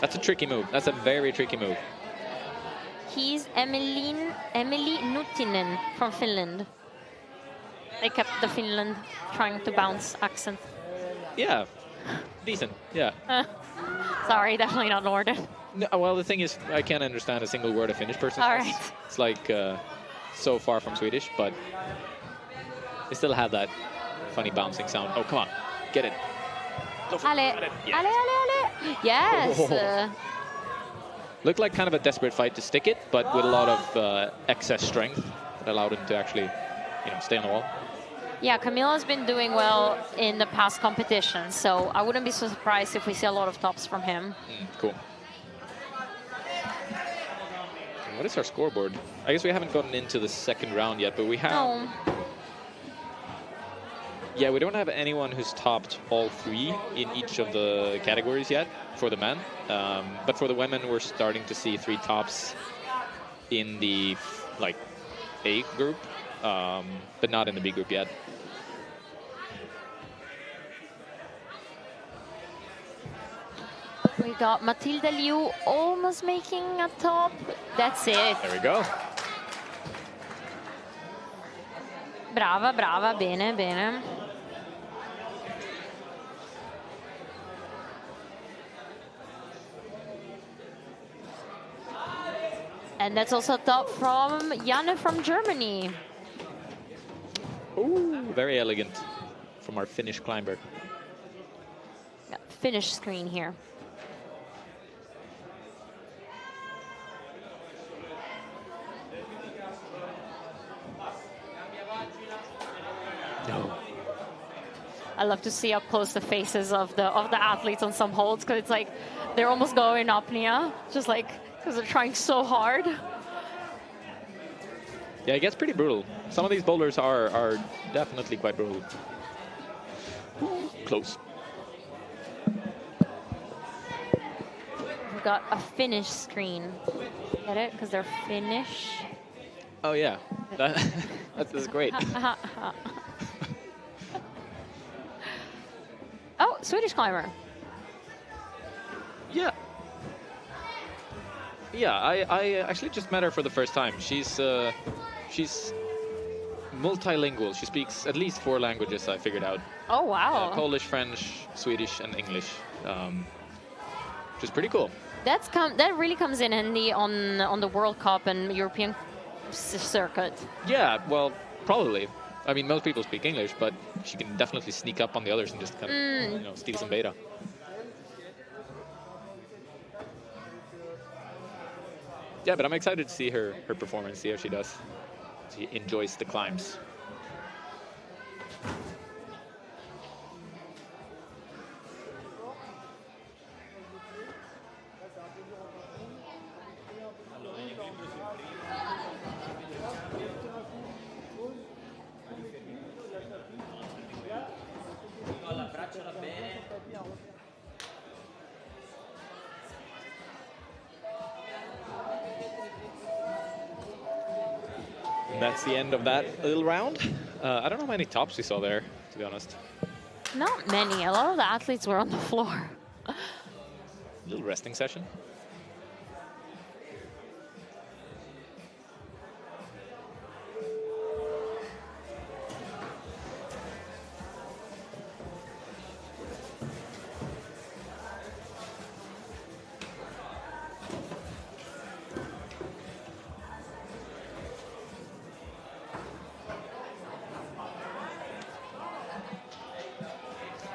That's a tricky move. That's a very tricky move. He's Emily Nuttinen from Finland. They kept the Finland trying to bounce accent. Yeah, decent, yeah. Sorry, definitely not Northern. No, well, the thing is, I can't understand a single word a Finnish person says. Right. It's like so far from Swedish, but they still have that funny bouncing sound. Oh, come on, get it. Go for Allez, it. Yes. allez, allez, allez. Yes. Oh. Looked like kind of a desperate fight to stick it, but with a lot of excess strength that allowed him to actually, stay on the wall. Yeah, Camilo's been doing well in the past competitions, so I wouldn't be so surprised if we see a lot of tops from him. Cool. What is our scoreboard? I guess we haven't gotten into the second round yet, but we have... No. Yeah, we don't have anyone who's topped all 3 in each of the categories yet for the men. But for the women, we're starting to see 3 tops in the A group, but not in the B group yet. We got Matilda Liu almost making a top. That's it. There we go. Brava, brava, bene, bene. And that's also a top from Janne from Germany. Ooh, very elegant from our Finnish climber. Yeah, Finnish screen here. No. I love to see up close the faces of the athletes on some holds, because it's like they're almost going apnea, just like because they're trying so hard. Yeah, it gets pretty brutal. Some of these boulders are definitely quite brutal. Close. We've got a Finnish screen. Get it? Because they're Finnish. Oh yeah, that's great. Oh, Swedish climber. Yeah. Yeah, I actually just met her for the first time. She's multilingual. She speaks at least 4 languages, I figured out. Oh, wow. Polish, French, Swedish, and English. Which is pretty cool. That really comes in handy on the World Cup and European circuit. Yeah, well, probably. I mean, most people speak English, but she can definitely sneak up on the others and just kind of, steal some beta. Yeah, but I'm excited to see her performance, see how she does. She enjoys the climbs. And that's the end of that little round. I don't know how many tops we saw there, to be honest. Not many. A lot of the athletes were on the floor. Little resting session.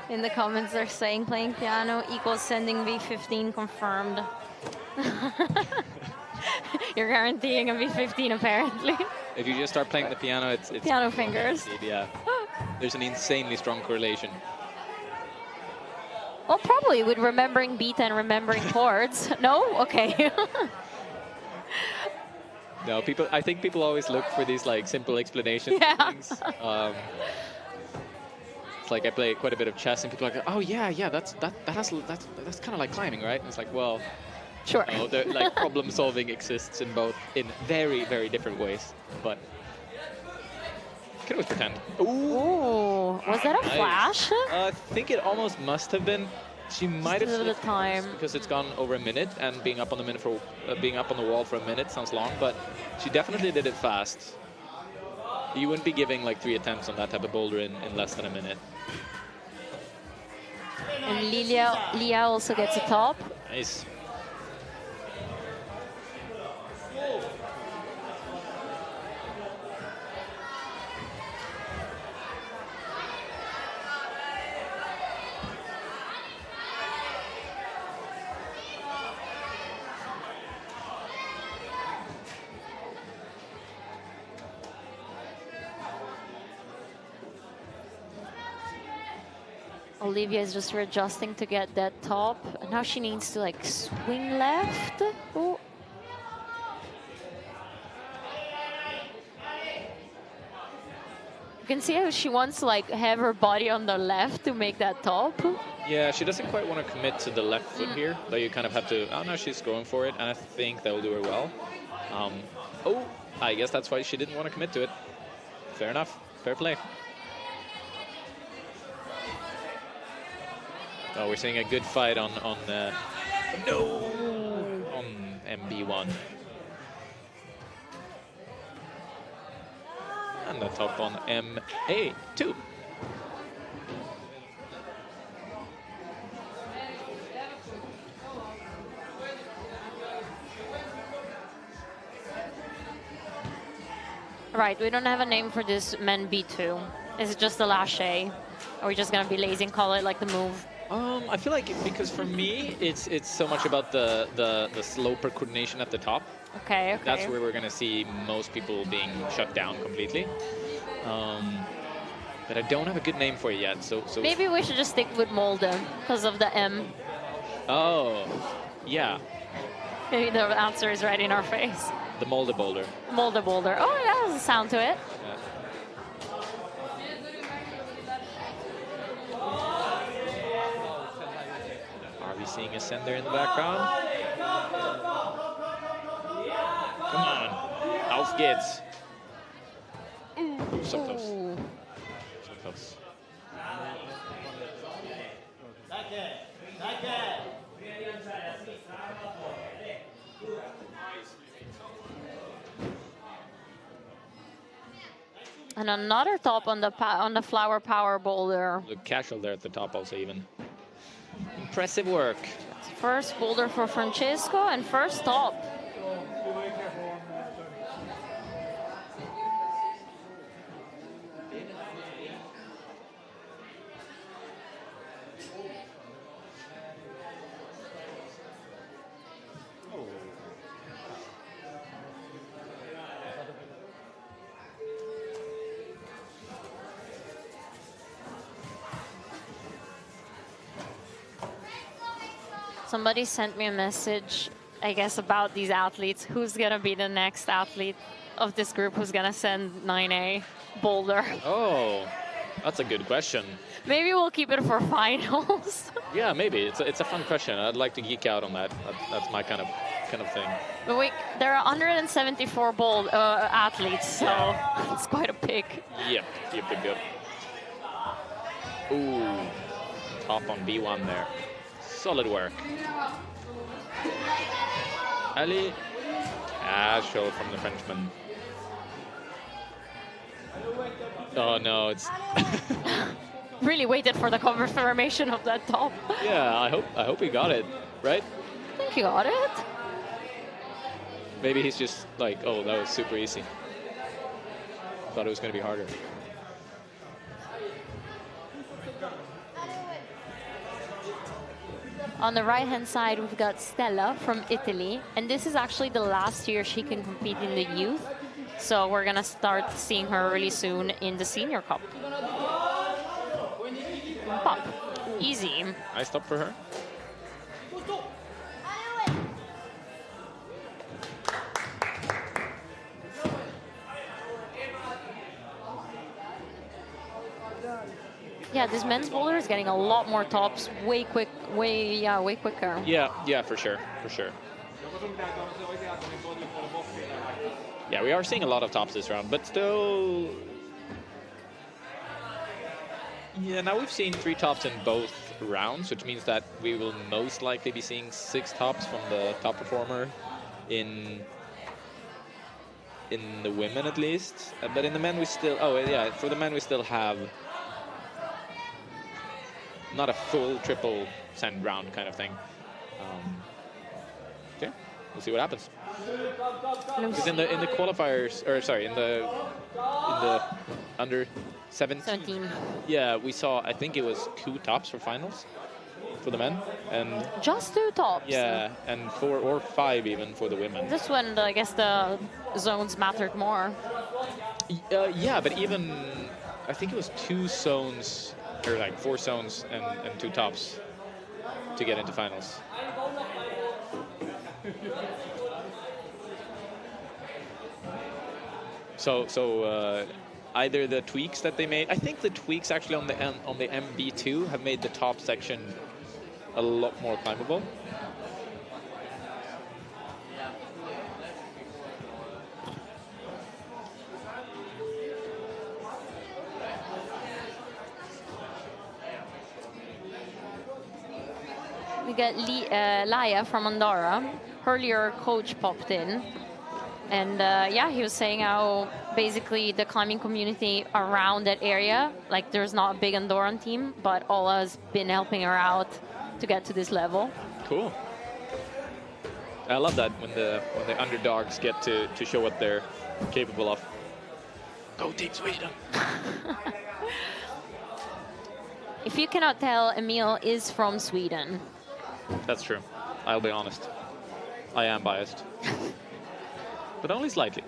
In the comments, they're saying playing piano equals sending V15 confirmed. You're guaranteeing a V15, apparently. If you just start playing the piano, it's Piano fingers. Yeah. There's an insanely strong correlation. Well, probably with remembering beat and remembering chords. No? Okay. No, I think people always look for these like simple explanations. Yeah. Things. It's like I play quite a bit of chess, and people are like, "Oh yeah, that's kind of like climbing, right?" And it's like, well, sure. No, like problem solving exists in very, very different ways, but you can always pretend. Ooh, was that a flash? I think it almost must have been. She might have slipped the time because it's gone over a minute, and being up on the wall for a minute sounds long, but she definitely did it fast. You wouldn't be giving like 3 attempts on that type of boulder in less than a minute. And Leah also gets a top. Nice. Olivia is just readjusting to get that top. And now she needs to like swing left. Ooh. You can see how she wants to like have her body on the left to make that top. Yeah, she doesn't quite want to commit to the left foot here, but you kind of have to. Oh no, she's going for it, and I think that will do her well. Oh, I guess that's why she didn't want to commit to it. Fair enough. Fair play. Oh, we're seeing a good fight on MB1. And the top on MA2. Right, we don't have a name for this men B2. Is it just the lache? Are we just gonna be lazy and call it like the move? I feel like because for me, it's so much about the sloper coordination at the top. Okay. That's where we're gonna see most people being shut down completely. But I don't have a good name for it yet. So maybe we should just stick with Molde because of the M. Oh, yeah. Maybe the answer is right in our face. The Molde Boulder. Molde Boulder. Oh, that has a sound to it. Yeah. Are we seeing a sender in the background? Come on. Auf geht's. Ooh, so close. So close. And another top on the flower power boulder. Look casual there at the top also even. Impressive work. First boulder for Francesco and first top. Somebody sent me a message, I guess, about these athletes. Who's going to be the next athlete of this group who's going to send 9A Boulder? Oh, that's a good question. Maybe we'll keep it for finals. Yeah, maybe. It's a fun question. I'd like to geek out on that. That's my kind of thing. But there are 174 athletes, so it's quite a pick. Yep. Ooh, top on B1 there. Solid work. Ali, casual from the Frenchman. Oh no, it's really waited for the confirmation of that top. Yeah, I hope he got it, right? I think he got it. Maybe he's just like, oh, that was super easy. Thought it was going to be harder. On the right-hand side, we've got Stella from Italy. And this is actually the last year she can compete in the youth. So we're going to start seeing her really soon in the Senior Cup. Pop. Easy. Nice stop for her. Yeah, this men's boulder is getting a lot more tops, way quicker. Yeah, for sure. Yeah, we are seeing a lot of tops this round, but still... Yeah, now we've seen 3 tops in both rounds, which means that we will most likely be seeing 6 tops from the top performer in the women at least. But in the men we still... Oh, yeah, for the men we still have... not a full triple send round kind of thing. Okay, we'll see what happens. Because in the qualifiers, or sorry, in the under 17. Yeah, we saw, I think it was 2 tops for finals for the men, and just 2 tops. Yeah, and 4 or 5 even for the women. This one, I guess the zones mattered more. Yeah, but even I think it was 2 zones. Or like 4 zones and 2 tops to get into finals. So either the tweaks that they made, I think the tweaks actually on the MB2 have made the top section a lot more climbable. We got Laia from Andorra. Earlier, coach popped in. And yeah, he was saying how basically the climbing community around that area, like there's not a big Andorran team, but Ola has been helping her out to get to this level. Cool. I love that when the underdogs get to show what they're capable of. Go Team Sweden! If you cannot tell, Emil is from Sweden. That's true. I'll be honest. I am biased. But only slightly.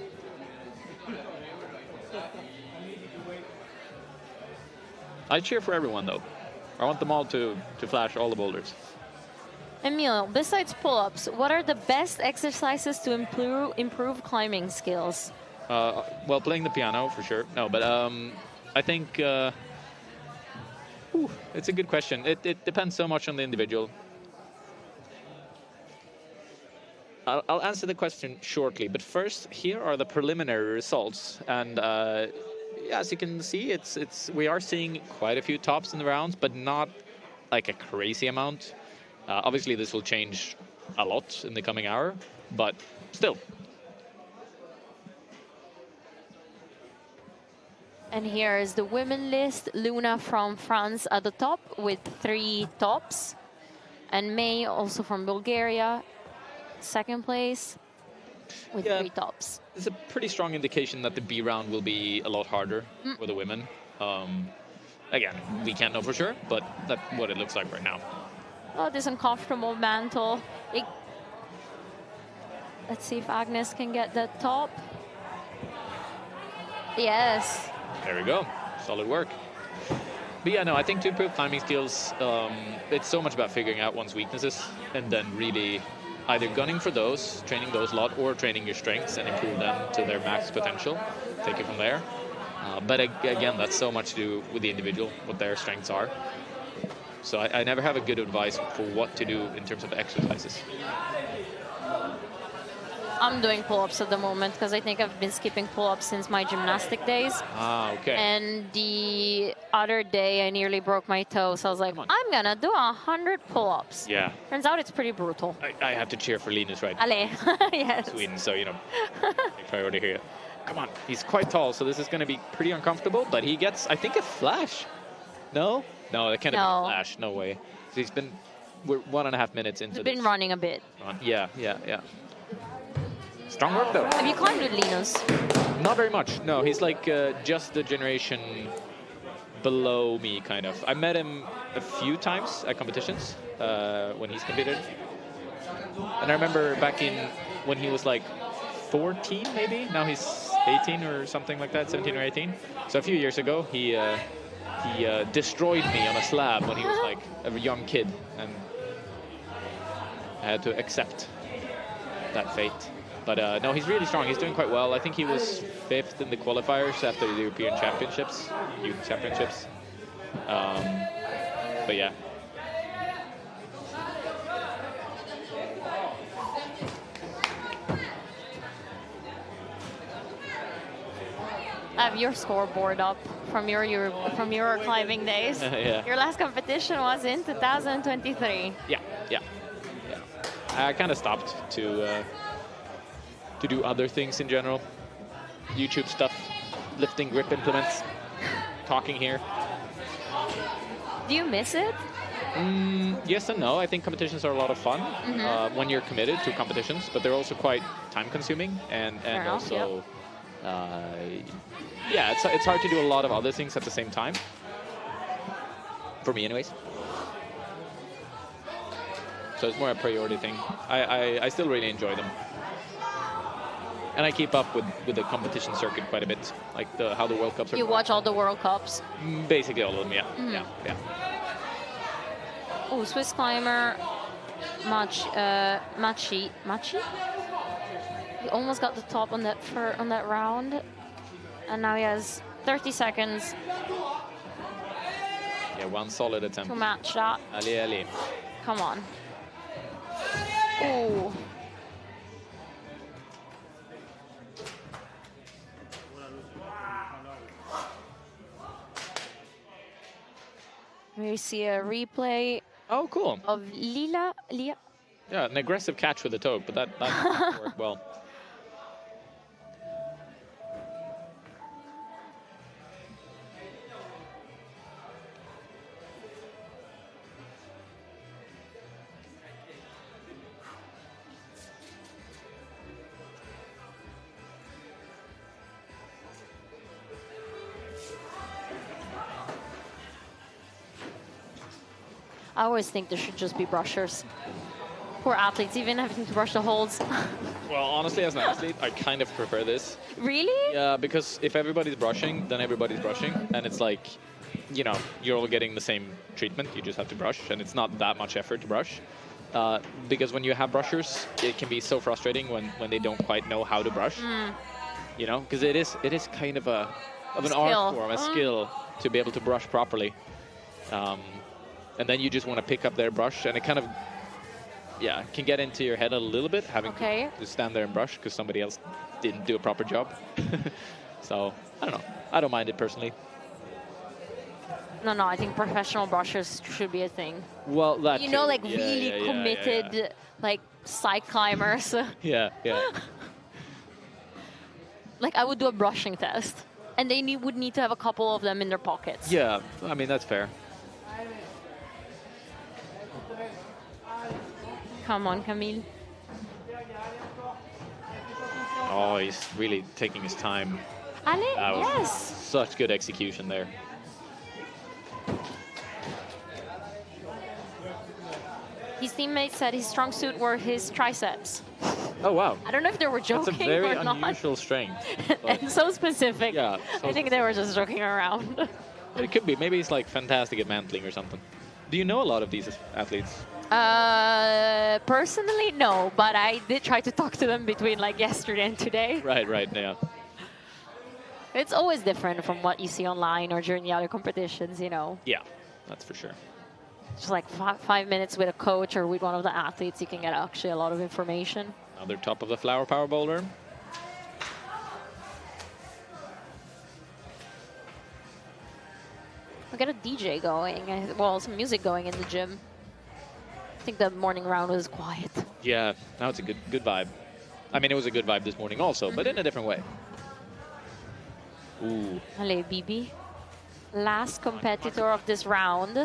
I cheer for everyone, though. I want them all to flash all the boulders. Emil, besides pull-ups, what are the best exercises to improve climbing skills? Well, playing the piano, for sure. No, but I think... it's a good question. It depends so much on the individual. I'll answer the question shortly, but first, here are the preliminary results. And as you can see, we are seeing quite a few tops in the rounds, but not like a crazy amount. Obviously, this will change a lot in the coming hour, but still. And here is the women list. Luna from France at the top with 3 tops. And May, also from Bulgaria, second place with 3 tops. It's a pretty strong indication that the B round will be a lot harder for the women. Again, we can't know for sure, but that's what it looks like right now. Oh, this uncomfortable mantle. Let's see if Agnes can get the top. Yes. There we go. Solid work. But yeah, no, I think to improve climbing skills, it's so much about figuring out one's weaknesses and then really either gunning for those, training those a lot, or training your strengths and improve them to their max potential. Take it from there. But again, that's so much to do with the individual, what their strengths are. So I never have a good advice for what to do in terms of exercises. I'm doing pull-ups at the moment because I think I've been skipping pull-ups since my gymnastic days. Ah, okay. And the other day I nearly broke my toe, so I was like, I'm gonna do 100 pull-ups. Yeah. Turns out it's pretty brutal. I have to cheer for Linus, right? Allez, yes. Sweden, so, you know, priority here. Come on, he's quite tall, so this is going to be pretty uncomfortable, but he gets, I think, a flash. No? No, it can't have been a flash. No way. So we're 1.5 minutes into He's been running a bit. Yeah. Strong work, though. Have you climbed with Linus? Not very much. No, he's like just the generation below me, kind of. I met him a few times at competitions when he's competed. And I remember back in when he was like 14, maybe. Now he's 18 or something like that, 17 or 18. So a few years ago, he destroyed me on a slab when he was like a young kid, and I had to accept that fate. But no, he's really strong. He's doing quite well. I think he was 5th in the qualifiers after the European Championships, Youth Championships. But yeah. I have your scoreboard up from your climbing days. Yeah. Your last competition was in 2023. Yeah. I kind of stopped to do other things in general. YouTube stuff, lifting grip implements, talking here. Do you miss it? Yes and no. I think competitions are a lot of fun when you're committed to competitions, but they're also quite time-consuming and also, yeah, it's hard to do a lot of other things at the same time. For me, anyways. So it's more a priority thing. I still really enjoy them. And I keep up with the competition circuit quite a bit, like how the World Cups are. You watch all the World Cups? Basically all of them, yeah. Yeah. Oh, Swiss climber, Machi. He almost got the top on that round, and now he has 30 seconds. Yeah, one solid attempt to match that. Ali. Come on. Oh. We see a replay. Oh, cool. Of Lia. Yeah, an aggressive catch with the toe, but that worked well. I always think there should just be brushers. Poor athletes, even having to brush the holds. Well, honestly, as an athlete, I kind of prefer this. Really? Yeah, because if everybody's brushing, then everybody's brushing, and it's like, you know, you're all getting the same treatment. You just have to brush, and it's not that much effort to brush. Because when you have brushers, it can be so frustrating when they don't quite know how to brush. You know, because it is kind of an art form, a skill to be able to brush properly. And then you just want to pick up their brush, and it kind of, yeah, can get into your head a little bit, having to stand there and brush because somebody else didn't do a proper job. So, I don't know. I don't mind it personally. No, I think professional brushers should be a thing. Well, that you know, too. like really committed, like side climbers. Yeah. Like I would do a brushing test, and they would need to have a couple of them in their pockets. Yeah, I mean, that's fair. Come on, Camille. Oh, he's really taking his time. Ale, That was yes. such good execution there. His teammates said his strong suit were his triceps. Oh, wow. I don't know if they were joking That's a very or not. unusual strength. And so specific. Yeah. I think they were just joking around. It could be. Maybe he's like fantastic at mantling or something. Do you know a lot of these athletes? Personally, no, but I did try to talk to them between like yesterday and today. Right, yeah. It's always different from what you see online or during the other competitions, you know. Yeah, that's for sure. Just like 5 minutes with a coach or with one of the athletes, you can get actually a lot of information. Another top of the flower power boulder. We got a DJ going, well, some music going in the gym. I think the morning round was quiet. Yeah, now it's a good vibe. I mean, it was a good vibe this morning also, but in a different way. Ooh. Hello, Bibi. Last competitor of this round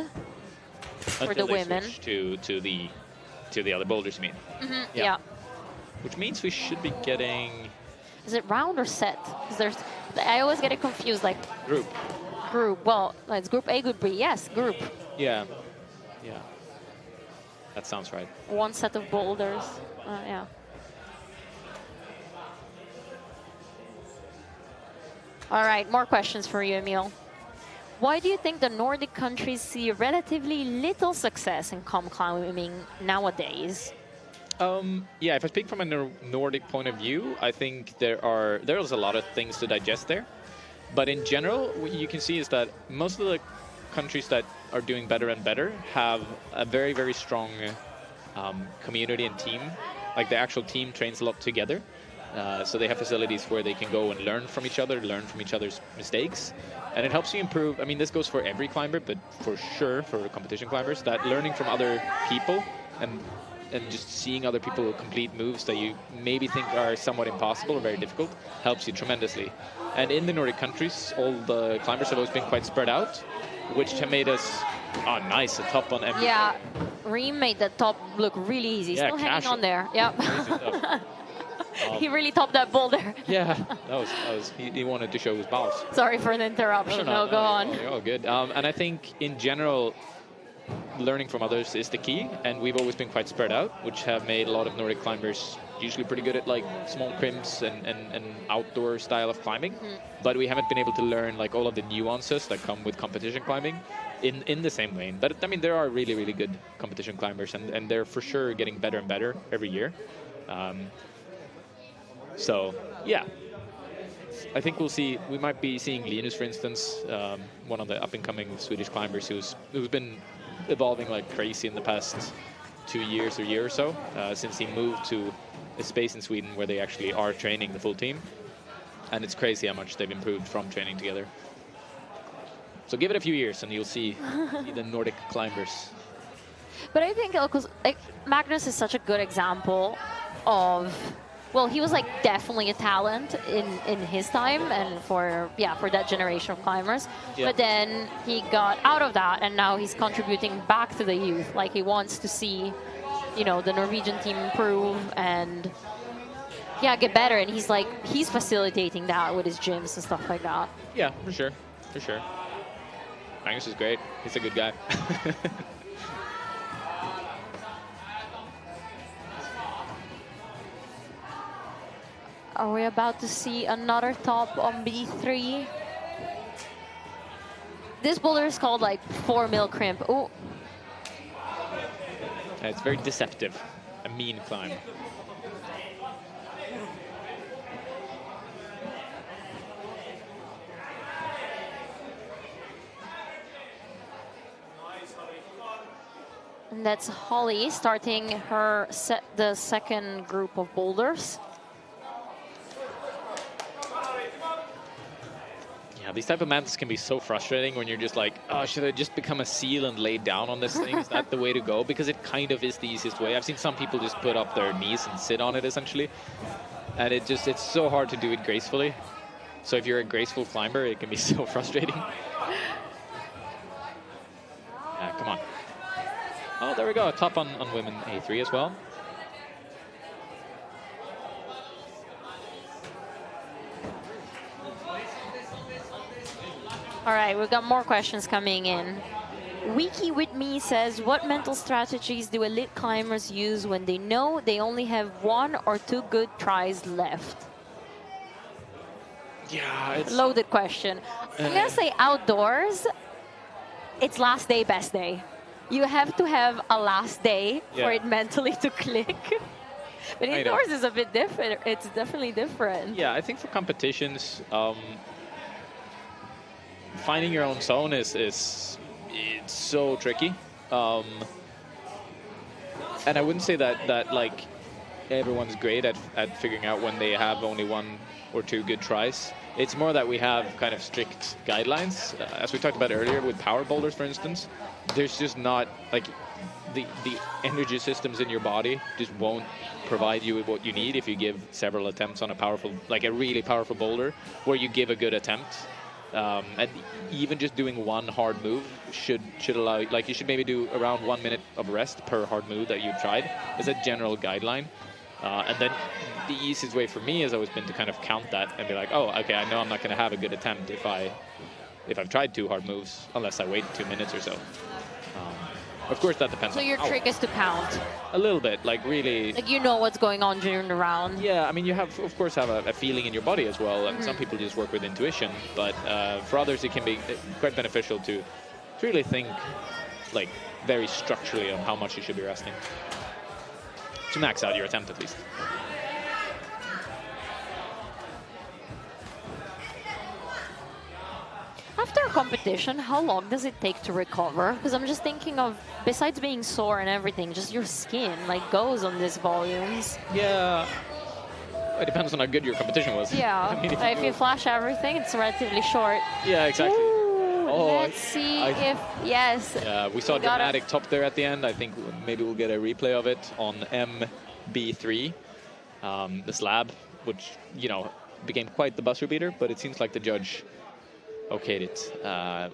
for Until the they women. switch to the other boulders, you mean? Yeah. Which means we should be getting Is it round or set? Because I always get it confused, like group. group. Well, it's group A, group B. Yes, group. Yeah. That sounds right. One set of boulders. Yeah. All right, more questions for you, Emil. Why do you think the Nordic countries see relatively little success in climbing nowadays? Yeah, if I speak from a Nordic point of view, I think there's a lot of things to digest there. But in general, what you can see is that most of the countries that are doing better and better have a very, very strong community and team. Like the actual team trains a lot together. So they have facilities where they can go and learn from each other, learn from each other's mistakes. And it helps you improve. I mean, this goes for every climber, but for sure for competition climbers, that learning from other people and just seeing other people complete moves that you maybe think are somewhat impossible or very difficult helps you tremendously. And in the Nordic countries, all the climbers have always been quite spread out, which have made us, nice, a top on every. Yeah, Reem made the top look really easy. Yeah, Still hanging casual. on there. Yep. He really topped that boulder. Yeah, that was he wanted to show his balls. Sorry for the interruption. No, go on. You're all good. And I think in general, learning from others is the key, and we've always been quite spread out, which have made a lot of Nordic climbers usually pretty good at like small crimps and outdoor style of climbing. But we haven't been able to learn like all of the nuances that come with competition climbing in the same way. But I mean, there are really, really good competition climbers, and they're for sure getting better and better every year. So yeah, I think we might be seeing Linus, for instance, one of the up-and-coming Swedish climbers who's been evolving like crazy in the past 2 years or year or so, since he moved to a space in Sweden where they actually are training the full team. And it's crazy how much they've improved from training together. So give it a few years and you'll see the Nordic climbers. But I think like Magnus is such a good example of, well, he was like definitely a talent in his time and for that generation of climbers. Yeah. But then he got out of that and now he's contributing back to the youth. Like he wants to see, you know, the Norwegian team improve and get better. And he's facilitating that with his gyms and stuff like that. Yeah, for sure. Magnus is great. He's a good guy. Are we about to see another top on B3? This boulder is called like 4 mil crimp. Oh. It's very deceptive. A mean climb. And that's Holly starting her the second group of boulders. Yeah, these type of mats can be so frustrating when you're just like, oh, should I just become a seal and lay down on this thing? Is that the way to go? Because it kind of is the easiest way. I've seen some people just put up their knees and sit on it, essentially. And it's so hard to do it gracefully. So if you're a graceful climber, it can be so frustrating. Come on. Oh, there we go. A top on women A3 as well. All right, we've got more questions coming in. Wiki with me says, what mental strategies do elite climbers use when they know they only have 1 or 2 good tries left? Yeah, it's loaded question. I'm gonna say outdoors, it's last day, best day. You have to have a last day for it mentally to click. But indoors is a bit different. It's definitely different. Yeah, I think for competitions, finding your own zone is it's so tricky. And I wouldn't say that like everyone's great at figuring out when they have only 1 or 2 good tries. It's more that we have kind of strict guidelines. As we talked about earlier with power boulders, for instance, there's just not like the energy systems in your body just won't provide you with what you need if you give several attempts on a powerful, like a really powerful boulder where you give a good attempt. And even just doing 1 hard move should allow, like you should maybe do around 1 minute of rest per hard move that you've tried as a general guideline. And then the easiest way for me has always been to kind of count that and be like, oh, okay, I know I'm not going to have a good attempt if I've tried 2 hard moves, unless I wait 2 minutes or so. Of course, that depends. So on your trick is to count. A little bit, like really. Like you know what's going on during the round. Yeah, I mean, you have, of course, have a feeling in your body as well, and some people just work with intuition. But for others, it can be quite beneficial to really think, like, very structurally on how much you should be resting to max out your attempt, at least. After a competition, how long does it take to recover? Because I'm just thinking of, besides being sore and everything, just your skin like goes on these volumes. Yeah, it depends on how good your competition was. Yeah, I mean, if you flash everything, it's relatively short. Yeah, exactly. Ooh, let's see if, yes. Yeah, we saw a dramatic top there at the end. I think maybe we'll get a replay of it on MB3, the slab, which, you know, became quite the buzzer beater, but it seems like the judge okayed it.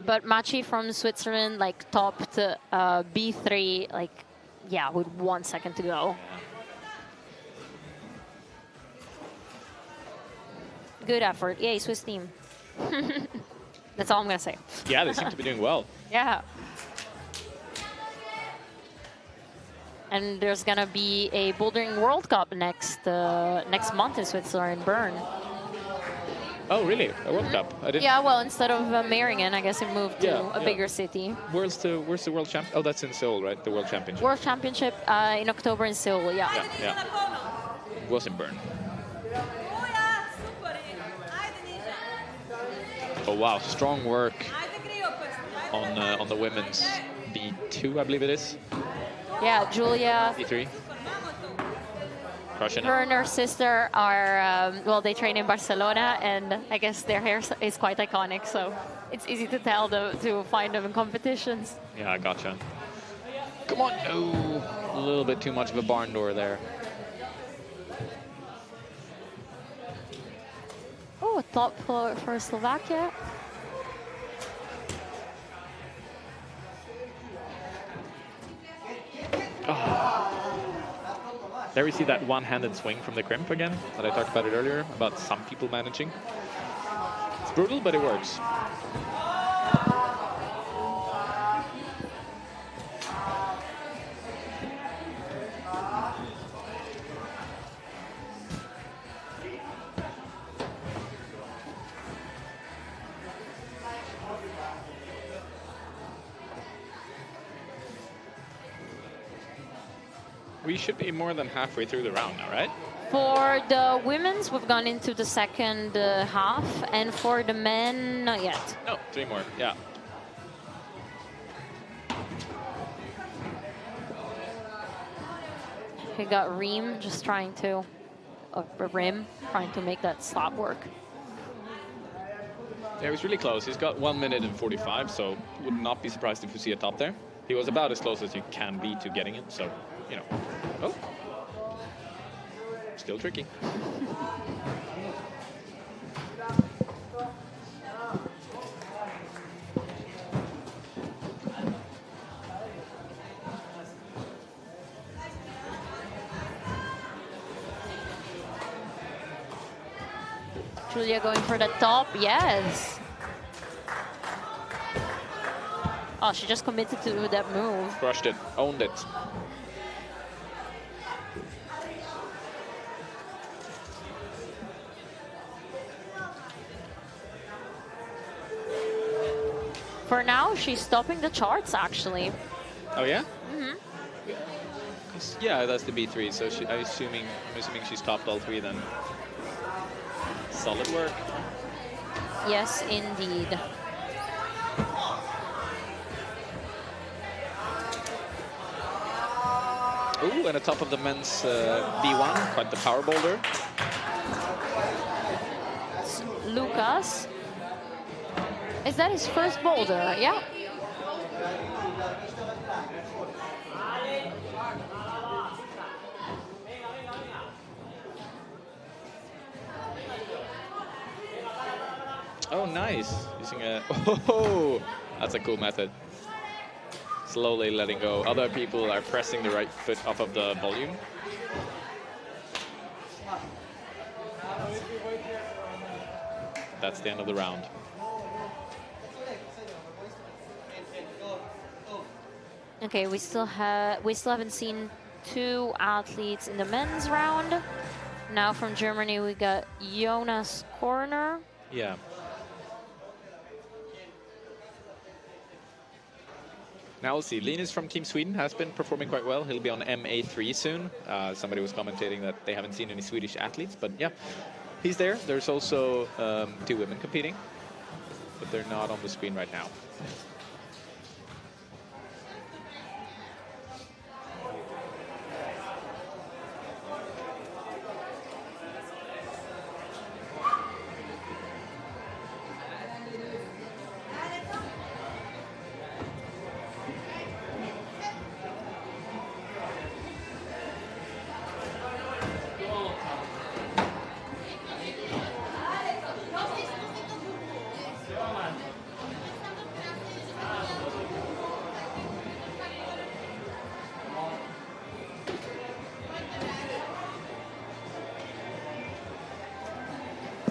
But Machi from Switzerland, like, topped B3, like, yeah, with 1 second to go. Yeah. Good effort. Yay, Swiss team. That's all I'm going to say. Yeah, they seem to be doing well. Yeah. And there's going to be a Bouldering World Cup next month in Switzerland, Bern. Oh, really? A World Cup? I didn't. Yeah, well, instead of Meiringen, I guess it moved to a bigger city. Where's the World Champ? Oh, that's in Seoul, right? The World Championship. World Championship in October in Seoul, yeah. Yeah. It was in Bern. Oh wow, strong work on the women's B2, I believe it is. Yeah, Julia. B3. Crushing Her and her sister are, well, they train in Barcelona, and I guess their hair is quite iconic, so it's easy to tell to find them in competitions. Yeah, I gotcha. Come on. Oh, a little bit too much of a barn door there. Oh, top for Slovakia. Oh. There we see that one-handed swing from the crimp again, that I talked about it earlier, about some people managing. It's brutal, but it works. We should be more than halfway through the round now, right? For the women's, we've gone into the second half, and for the men, not yet. No, 3 more, yeah. We got Reem just trying to, Rim, trying to make that slab work. Yeah, he was really close. He's got 1 minute and 45, so would not be surprised if we see a top there. He was about as close as you can be to getting it, so, you know. Oh. Still tricky. Julia going for the top, yes. Oh, she just committed to that move. Crushed it, owned it. For now, she's topping the charts, actually. Oh, yeah? Mm-hmm. Yeah, that's the B3, so I'm assuming she's topped all 3 then. Solid work. Yes, indeed. Ooh, and the top of the men's B1, quite the power boulder. Lucas. Is that his first boulder? Yeah. Oh, nice. Using a... Oh, that's a cool method. Slowly letting go. Other people are pressing the right foot off of the volume. That's the end of the round. Okay, we still haven't seen 2 athletes in the men's round. Now from Germany we got Jonas Korner. Yeah. Now we'll see. Linus from Team Sweden has been performing quite well. He'll be on MA3 soon. Somebody was commentating that they haven't seen any Swedish athletes, but yeah, he's there. There's also 2 women competing, but they're not on the screen right now.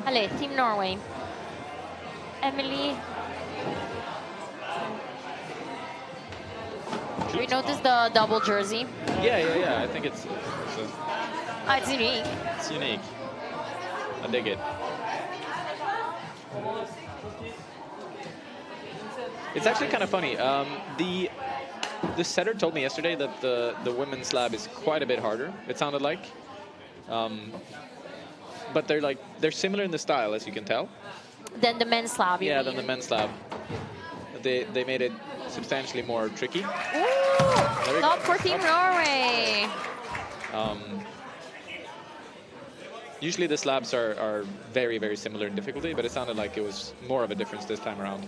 Allez, Team Norway. Emily. We noticed the double jersey. Yeah. I think it's It's unique. It's unique. I dig it. It's actually kind of funny. The setter told me yesterday that the women's slab is quite a bit harder. It sounded like, but they're similar in the style, as you can tell. Then the men's slab. Yeah, than the men's slab. They made it substantially more tricky. Ooh, top for Team Norway. Usually the slabs are very, very similar in difficulty, but it sounded like it was more of a difference this time around.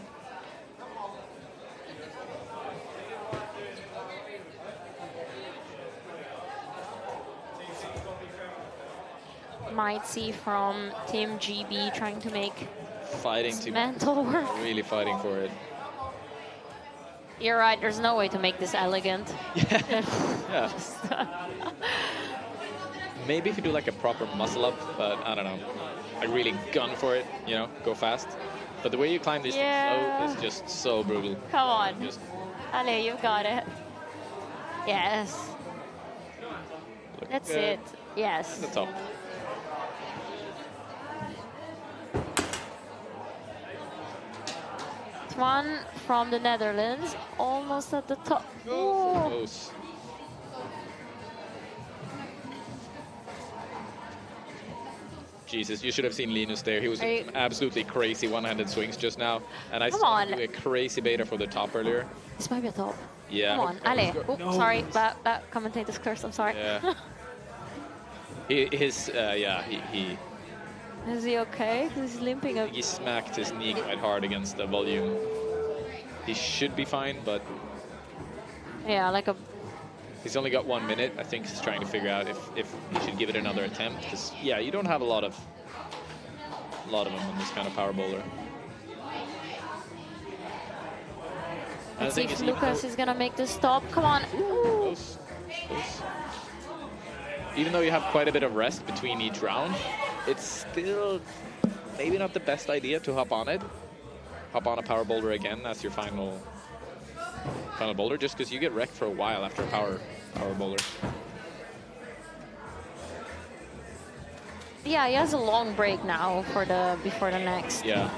Might see from Team GB trying to make fighting to mental work. Really fighting for it. You're right, there's no way to make this elegant. Yeah. Maybe if you do like a proper muscle up, but I don't know. Like really gun for it, you know, go fast. But the way you climb these things slow is just so brutal. Come on. Ale, you've got it. Yes. That's it. Yes. The top. One from the Netherlands, almost at the top. Close. Jesus, you should have seen Linus there. He was doing some absolutely crazy one-handed swings just now. And I saw him do a crazy beta for the top earlier. This might be a top. Yeah. Come on, Ale. Oh, no. Sorry, that commentator's curse. I'm sorry. Yeah. He. Is he okay? He's limping. He smacked his knee quite hard against the volume. He should be fine, but yeah, like a. He's only got 1 minute. I think he's trying to figure out if he should give it another attempt. Because yeah, you don't have a lot of them on this kind of power bowler. Let's see if Lucas is gonna make the stop. Come on. Close. Even though you have quite a bit of rest between each round, it's still maybe not the best idea to hop on it. Hop on a power boulder again as your final boulder, just because you get wrecked for a while after a power bowler. Yeah, he has a long break now before the next. Yeah.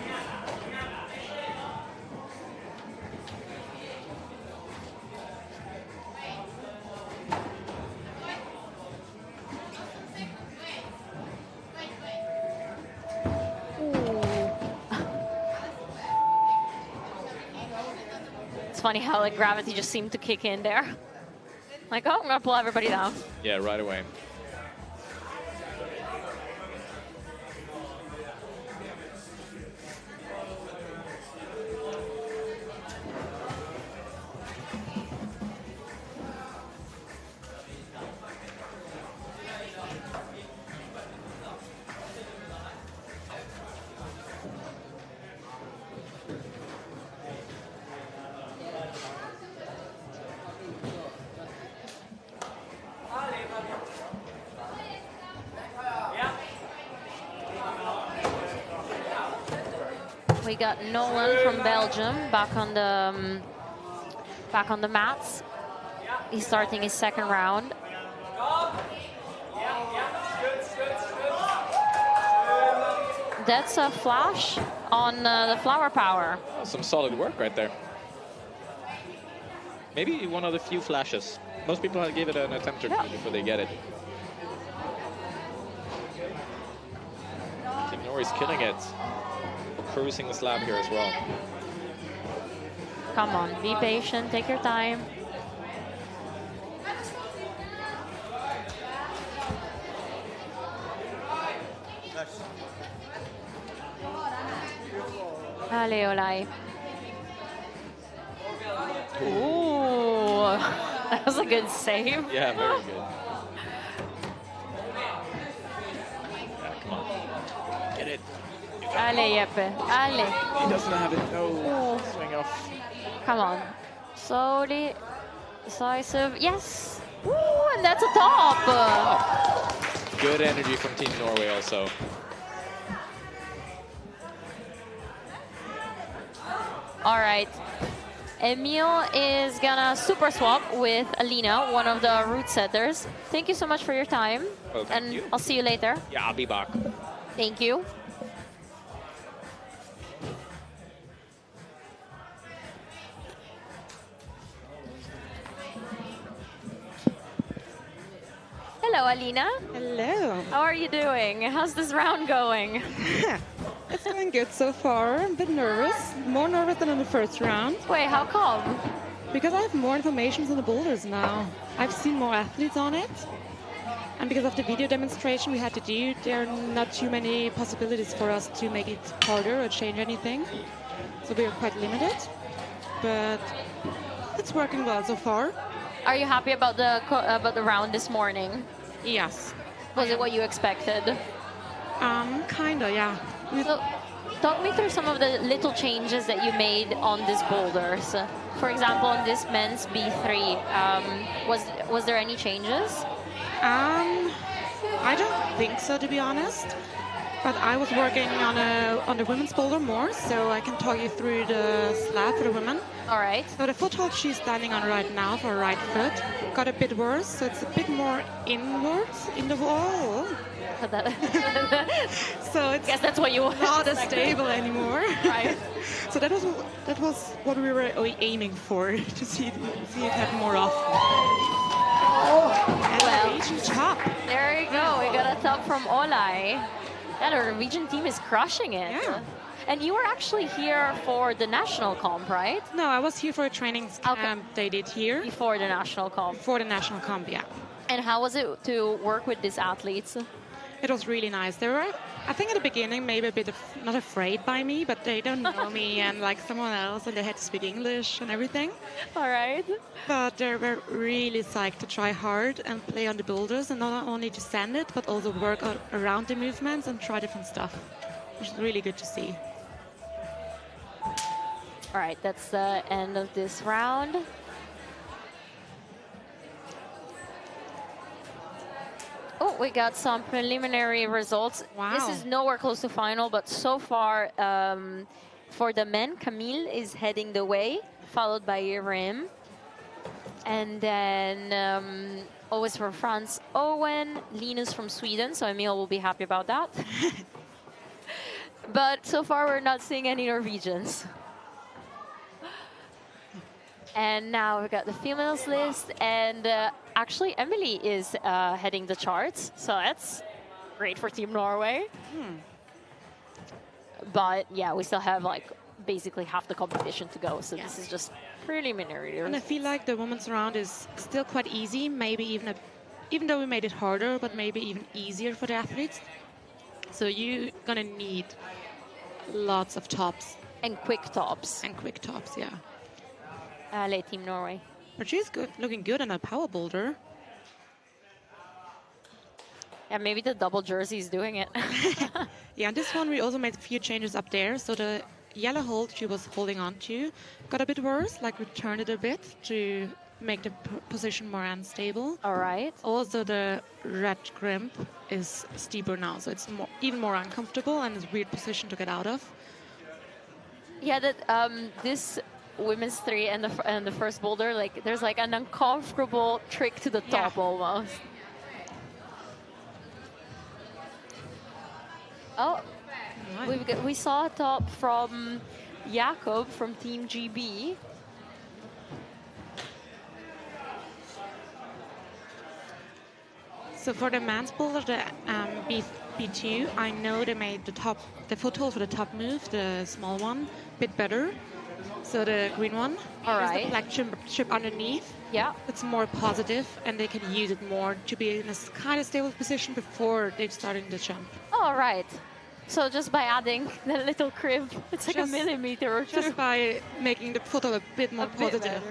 It's funny how like gravity just seemed to kick in there. Like, oh, I'm gonna pull everybody down. Yeah, right away. We got Nolan from Belgium back on the mats. He's starting his second round. That's a flash on the flower power. Oh, some solid work right there. Maybe one of the few flashes. Most people give it an attempt or two before they get it. Team Norway's killing it. Cruising the slab here as well. Come on, be patient, take your time. Ale Olai. Ooh, that was a good save. Yeah, very good. Yeah, come on. Get it. Ale, Jeppe. Ale. He doesn't have it. No. Swing off. Come on. Slowly. Decisive. Yes. Ooh, and that's a top. Good energy from Team Norway also. All right. Emil is gonna super swap with Alina, one of the root setters. Thank you so much for your time. Well, thank you. I'll see you later. Yeah, I'll be back. Thank you. Hello, Alina. Hello. How are you doing? How's this round going? It's going good so far. I'm a bit nervous. More nervous than in the first round. Wait, how come? Because I have more information on the boulders now. I've seen more athletes on it. And because of the video demonstration we had to do, there are not too many possibilities for us to make it harder or change anything. So we are quite limited. But it's working well so far. Are you happy about the round this morning? Yes. Was it what you expected? Kinda, yeah. So, talk me through some of the little changes that you made on these boulders. For example, on this men's B3, was there any changes? I don't think so, to be honest. But I was working on the women's boulder more, so I can talk you through the slab for the women. All right. So the foothold she's standing on right now for her right foot got a bit worse, so it's a bit more inwards in the wall. So it's guess that's what you not as stable anymore. Right. So that was what we were aiming for, to see it happen more often. Well, Asian top. there you go. We got a top from Olai. Yeah, the Norwegian team is crushing it. Yeah. And you were actually here for the national comp, right? No, I was here for a training camp they did here. Before the national comp. Before the national comp, yeah. And how was it to work with these athletes? It was really nice. They were, I think, at the beginning maybe a bit not afraid by me, but they don't know me and like someone else, and they had to speak English and everything. All right. But they were really psyched to try hard and play on the boulders, and not only to sand it, but also work around the movements and try different stuff, which is really good to see. All right, that's the end of this round. Oh, we got some preliminary results. Wow. This is nowhere close to final, but so far for the men, Camille is heading the way, followed by Irim. And then always for France, Owen, Linus from Sweden, so Emil will be happy about that. But so far we're not seeing any Norwegians. And now we've got the females list, and actually Emily is heading the charts, so that's great for Team Norway. But yeah, we still have like basically half the competition to go, so this is just preliminary. And I feel like the women's round is still quite easy, maybe even though we made it harder, but maybe even easier for the athletes. So you're gonna need lots of tops. And quick tops. And quick tops, yeah. Allez, Team Norway. But she's good, looking good on a power boulder. Yeah, maybe the double jersey is doing it. Yeah, and this one we also made a few changes up there. So the yellow hold she was holding on to got a bit worse, like we turned it a bit to make the position more unstable. All right. Also the red crimp is steeper now, so it's even more uncomfortable and it's a weird position to get out of. Yeah, that this women's three and the first boulder, like there's like an uncomfortable trick to the top almost. Oh, we saw a top from Jakob from Team GB. So for the man's boulder, the B2, I know they made the foothold for the top move, the small one, a bit better. So the green one, the black chip underneath. Yeah, it's more positive, and they can use it more to be in a kind of stable position before they're starting the jump. All right. So just by adding the little crib, it's like a millimeter or two. Just by making the foothold a bit more positive.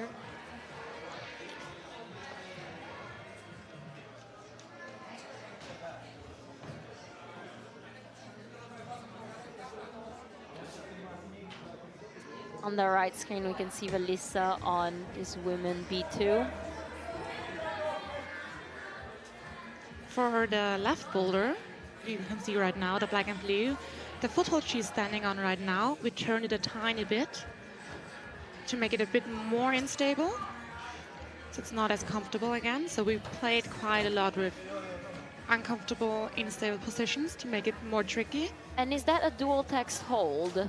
On the right screen, we can see Valissa on this women B2. For the left boulder, you can see right now, the black and blue, the foothold she's standing on right now, we turned it a tiny bit to make it a bit more unstable. So it's not as comfortable again. So we played quite a lot with uncomfortable, unstable positions to make it more tricky. And is that a dual text hold?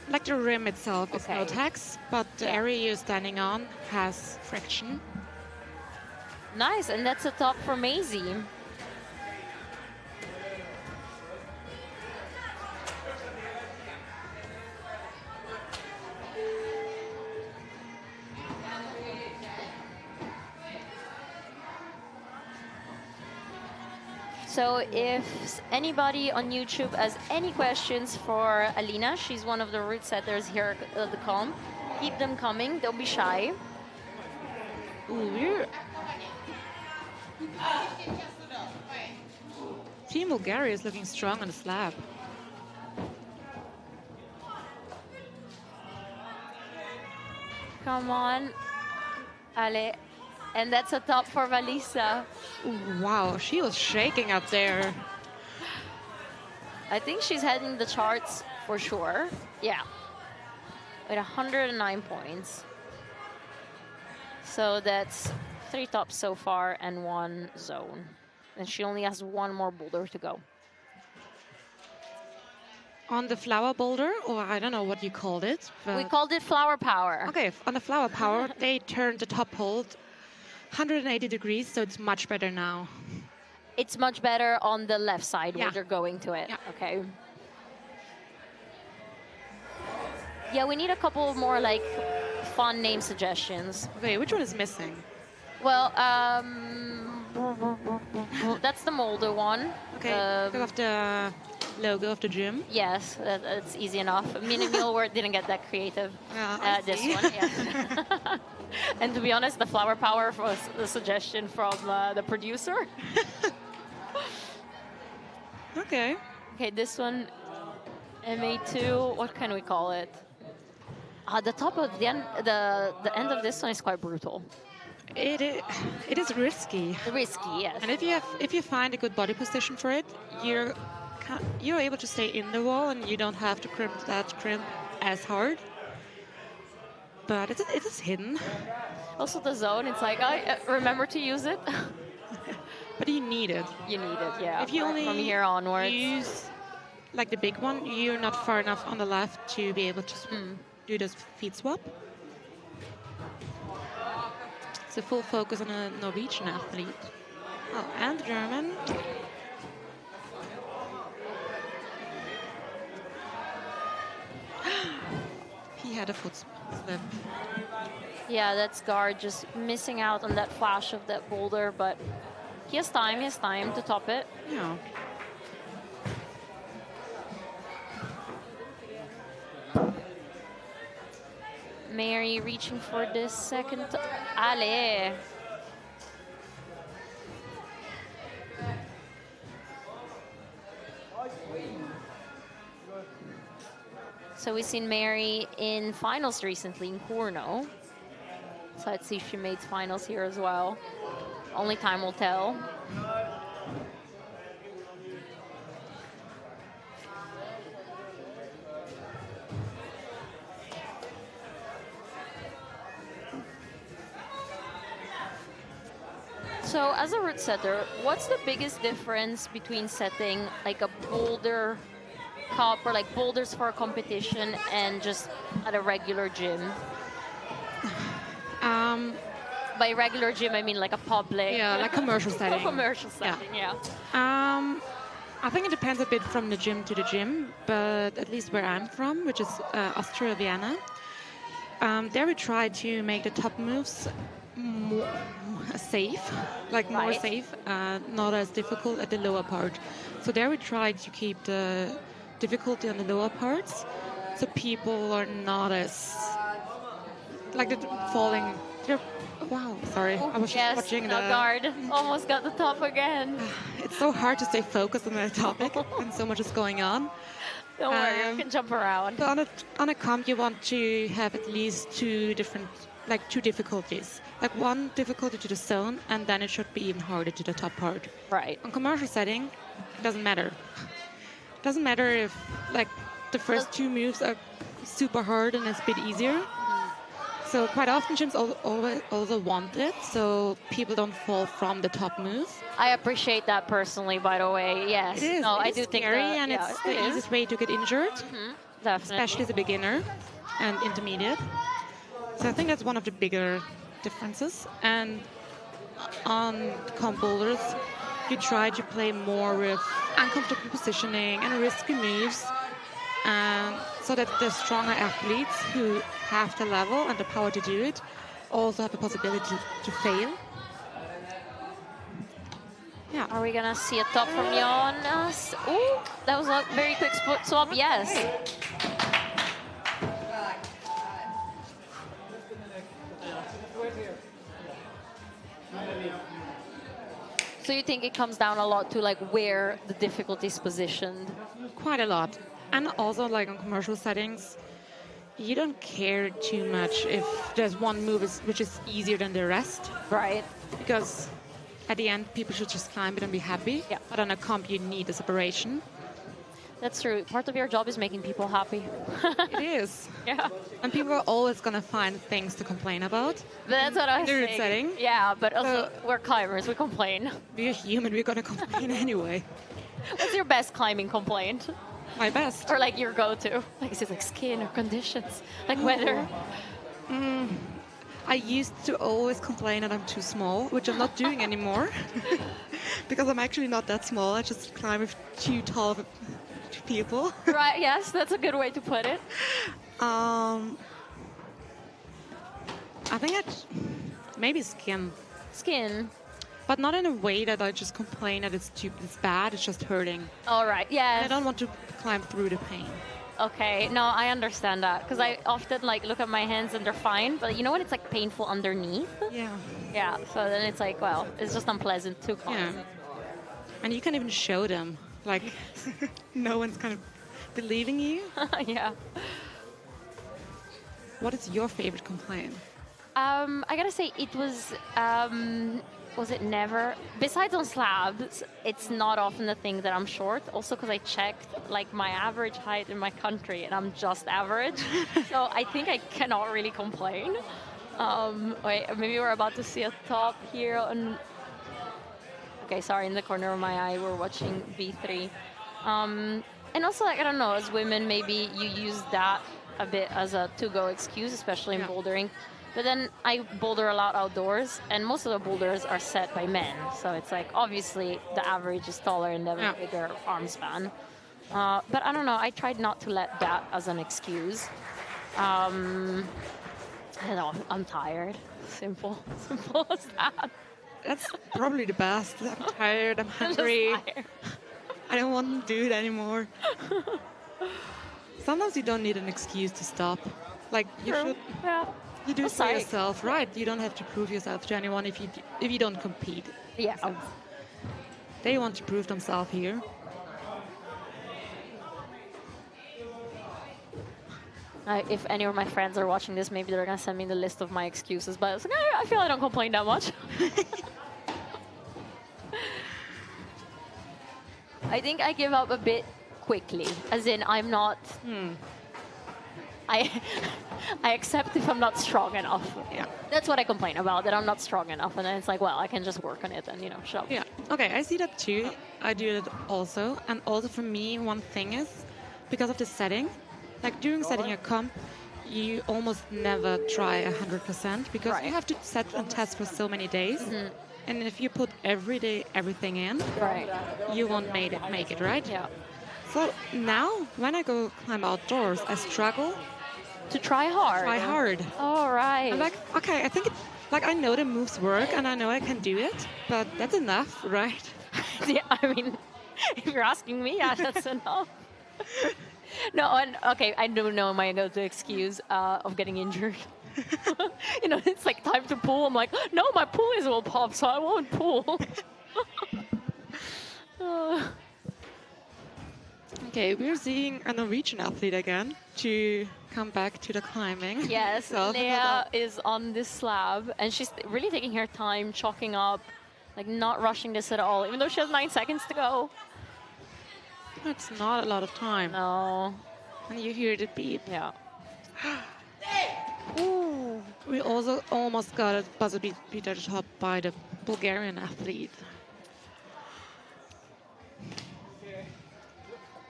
Like the rim itself is no text, but the area you're standing on has friction. Nice, and that's a top for Maisie. So if anybody on YouTube has any questions for Alina, she's one of the route setters here at the comp, keep them coming, don't be shy. Ooh, Team Bulgaria is looking strong on the slab. Come on. Allez. And that's a top for Valissa. Wow, she was shaking up there. I think she's heading the charts for sure. Yeah. With 109 points. So that's 3 tops so far and 1 zone. And she only has 1 more boulder to go. On the flower boulder, or I don't know what you called it. We called it flower power. Okay, on the flower power, they turned the top hold 180 degrees, so it's much better now. It's much better on the left side Yeah. when you're going to it. Yeah. Okay. Yeah, we need a couple more like fun name suggestions. Okay, which one is missing? Well, that's the Molde one. Okay, because of the logo of the gym. Yes, that's easy enough. Minimal word didn't get that creative. Yeah, This see. one, yeah. And to be honest, the flower power was a suggestion from the producer. Okay. Okay, this one, MA2. What can we call it? The top of the end of this one is quite brutal. It is risky. Risky, yes. And if you find a good body position for it, you're able to stay in the wall and you don't have to crimp as hard. But it is hidden. Also the zone, it's like, I remember to use it. But you need it. You need it, yeah. If you only from here onwards. use like the big one, you're not far enough on the left to be able to do this feet swap. It's a full focus on a Norwegian athlete. Oh, and the German. He had a foot slip. Yeah, that's guard just missing out on that flash of that boulder, but he has time to top it. Yeah. Mary reaching for this second. Allez. So we've seen Mary in finals recently in Corno. So let's see if she made finals here as well. Only time will tell. So as a root setter, what's the biggest difference between setting like a Boulder Cup or like boulders for a competition and just at a regular gym? By regular gym, I mean like a public. Yeah, like commercial setting. Commercial setting, yeah. I think it depends a bit from the gym to the gym, but at least where I'm from, which is Austria, Vienna, there we try to make the top moves more safe, like more Right. safe, not as difficult at the lower part. So there we try to keep the difficulty on the lower parts, so people are not as like they're falling. Wow, sorry, I was just watching now the guard almost got the top again. It's so hard to stay focused on that topic and so much is going on. Don't worry, you can jump around. But on a comp, you want to have at least two difficulties. Like one difficulty to the zone, and then it should be even harder to the top part. Right. On commercial setting, it doesn't matter. It doesn't matter if like the first two moves are super hard and it's a bit easier. So quite often gyms also want it, so people don't fall from the top moves. I appreciate that personally, by the way. Yes. It is. No, It I is do think scary, that, and yeah, it's it the is. easiest way to get injured, Definitely. especially as a beginner and intermediate. So I think that's one of the bigger differences. And on comp boulders, you try to play more with uncomfortable positioning and risky moves, so that the stronger athletes who have the level and the power to do it also have the possibility to fail. Yeah. Are we gonna see a top from Jonas? Ooh, that was a very quick swap. Yes. So you think it comes down a lot to like where the difficulty is positioned? Quite a lot. And also like on commercial settings, you don't care too much if there's one move which is easier than the rest. Right. Because at the end, people should just climb it and be happy. Yeah. But on a comp, you need the separation. That's true. Part of your job is making people happy. It is. Yeah. And people are always going to find things to complain about. But that's what I was In the root saying. setting. Yeah, but also we're climbers. We complain. We're human. We're going to complain anyway. What's your best climbing complaint? My best. Or like your go-to? Like is it like skin or conditions? Like weather? I used to always complain that I'm too small, which I'm not doing anymore. Because I'm actually not that small. I just climb with too tall people. Right, yes, that's a good way to put it. I think maybe skin. Skin. But not in a way that I just complain that it's bad, it's just hurting. All right, yeah. I don't want to climb through the pain. Okay, no, I understand that. Because I often like look at my hands and they're fine, but you know when it's like painful underneath? Yeah. Yeah, so then it's like, well, it's just unpleasant to climb. Yeah. And you can't even show them. Like, no one's kind of believing you. Yeah. What is your favorite complaint? I gotta say it was it never? Besides on slabs, it's not often the thing that I'm short. Also because I checked like my average height in my country and I'm just average. So I think I cannot really complain. Wait, maybe we're about to see a top here on... Okay, sorry, in the corner of my eye, we're watching V3. And also, like, I don't know, as women, maybe you use that a bit as a to-go excuse, especially in bouldering. But then I boulder a lot outdoors, and most of the boulders are set by men. So it's like, obviously, the average is taller and they have a bigger arm span. But I don't know, I tried not to let that as an excuse. I don't know, I'm tired. Simple as that. That's probably the best. I'm tired, I'm hungry. I don't want to do it anymore. Sometimes you don't need an excuse to stop. Like, you should... Yeah. You do it for yourself, right? You don't have to prove yourself to anyone if you don't compete. Yeah. So they want to prove themselves here. If any of my friends are watching this, maybe they're going to send me the list of my excuses. But I was like, I feel I don't complain that much. I think I give up a bit quickly. As in, I'm not... I accept if I'm not strong enough. Yeah. That's what I complain about, that I'm not strong enough. And then it's like, well, I can just work on it and, shut up. Yeah. Okay, I see that too. I do it also. And also for me, one thing is, because of the setting, like during setting a comp, you almost never try 100% because you have to set and test for so many days. And if you put every day everything in, you won't make it, right? Yeah. So now, when I go climb outdoors, I struggle to try hard. All right. I'm like, okay, I think I know the moves work and I know I can do it, but that's enough, right? Yeah, I mean, if you're asking me, yeah, that's enough. No, and okay, I don't know my go-to excuse of getting injured. It's like time to pull. I'm like, no, my pulleys will pop, so I won't pull. Okay, we're seeing a Norwegian athlete again to come back to the climbing. Yes, Leah is on this slab, and she's really taking her time, chalking up, like not rushing this at all, even though she has 9 seconds to go. That's not a lot of time. No. And you hear the beep. Yeah. Ooh. We also almost got a buzzer beat at the top by the Bulgarian athlete.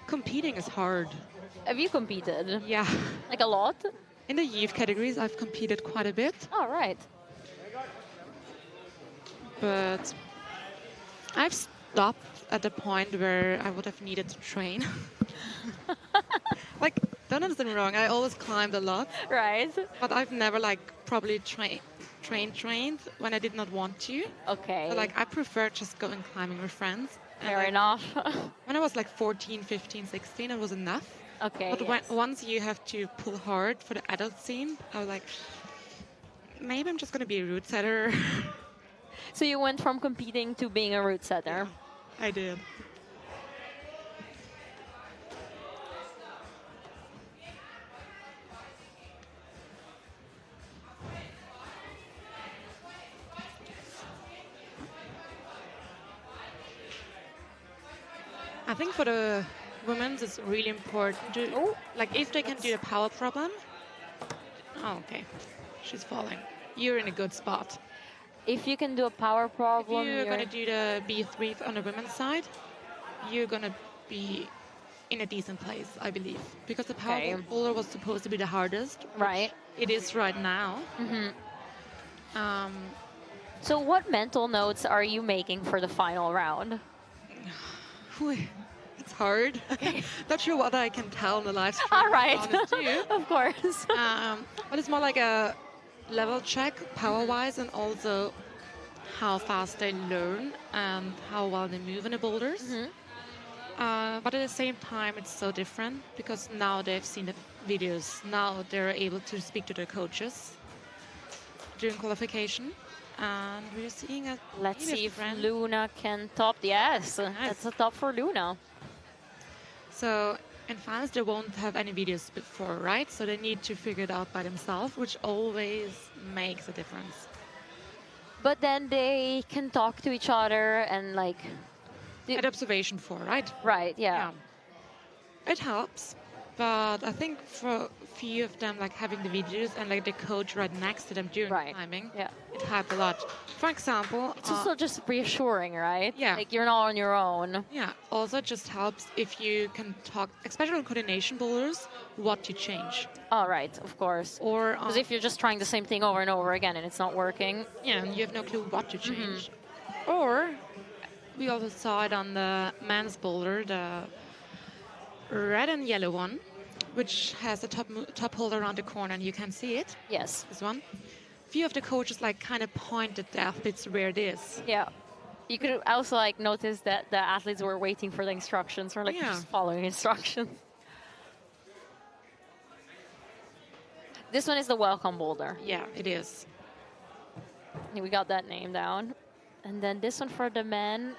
Competing is hard. Have you competed? Yeah. Like a lot? In the youth categories, I've competed quite a bit. Oh, right. But I've stopped at the point where I would have needed to train. Like, don't understand me wrong, I always climbed a lot. Right. But I've never, properly trained when I did not want to. Okay. So, I prefer just going climbing with friends. Fair enough. When I was 14, 15, 16, it was enough. Okay. But once you have to pull hard for the adult scene, I was like, maybe I'm just going to be a route setter. So you went from competing to being a route setter? I did. I think for the women, it's really important to, if they can do the power problem. Oh, okay. She's falling. You're in a good spot. If you can do a power problem, if you're going to do the B3 on the women's side, you're going to be in a decent place, I believe. Because the power boulder was supposed to be the hardest. Right. It is right now. So what mental notes are you making for the final round? It's hard. Not sure what I can tell in the live stream. All right. to be honest with you. Of course. But it's more like a level check, power-wise, and also how fast they learn and how well they move in the boulders. But at the same time, it's so different because now they've seen the videos. Now they're able to speak to their coaches during qualification. And we're seeing a Let's see if Luna can top. Yes, that's a top for Luna. So in finals, they won't have any videos before, right? So they need to figure it out by themselves, which always makes a difference. But then they can talk to each other and like... At observation 4, right? Right, yeah. It helps. But I think for a few of them, like having the videos and like the coach right next to them during timing, it helped a lot. For example... It's also just reassuring, right? Yeah. Like you're not on your own. Yeah. Also it just helps if you can talk, especially on coordination boulders, what to change. Oh, right, of course. Or because if you're just trying the same thing over and over again and it's not working. Yeah, and you have no clue what to change. Or we also saw it on the men's boulder, the red and yellow one, which has a top holder around the corner, and you can see it. Yes. This one. Few of the coaches like kind of pointed the athletes where it is. Yeah. You could also like notice that the athletes were waiting for the instructions or like just following instructions. This one is the welcome boulder. Yeah, it is. We got that name down. And then this one for the men.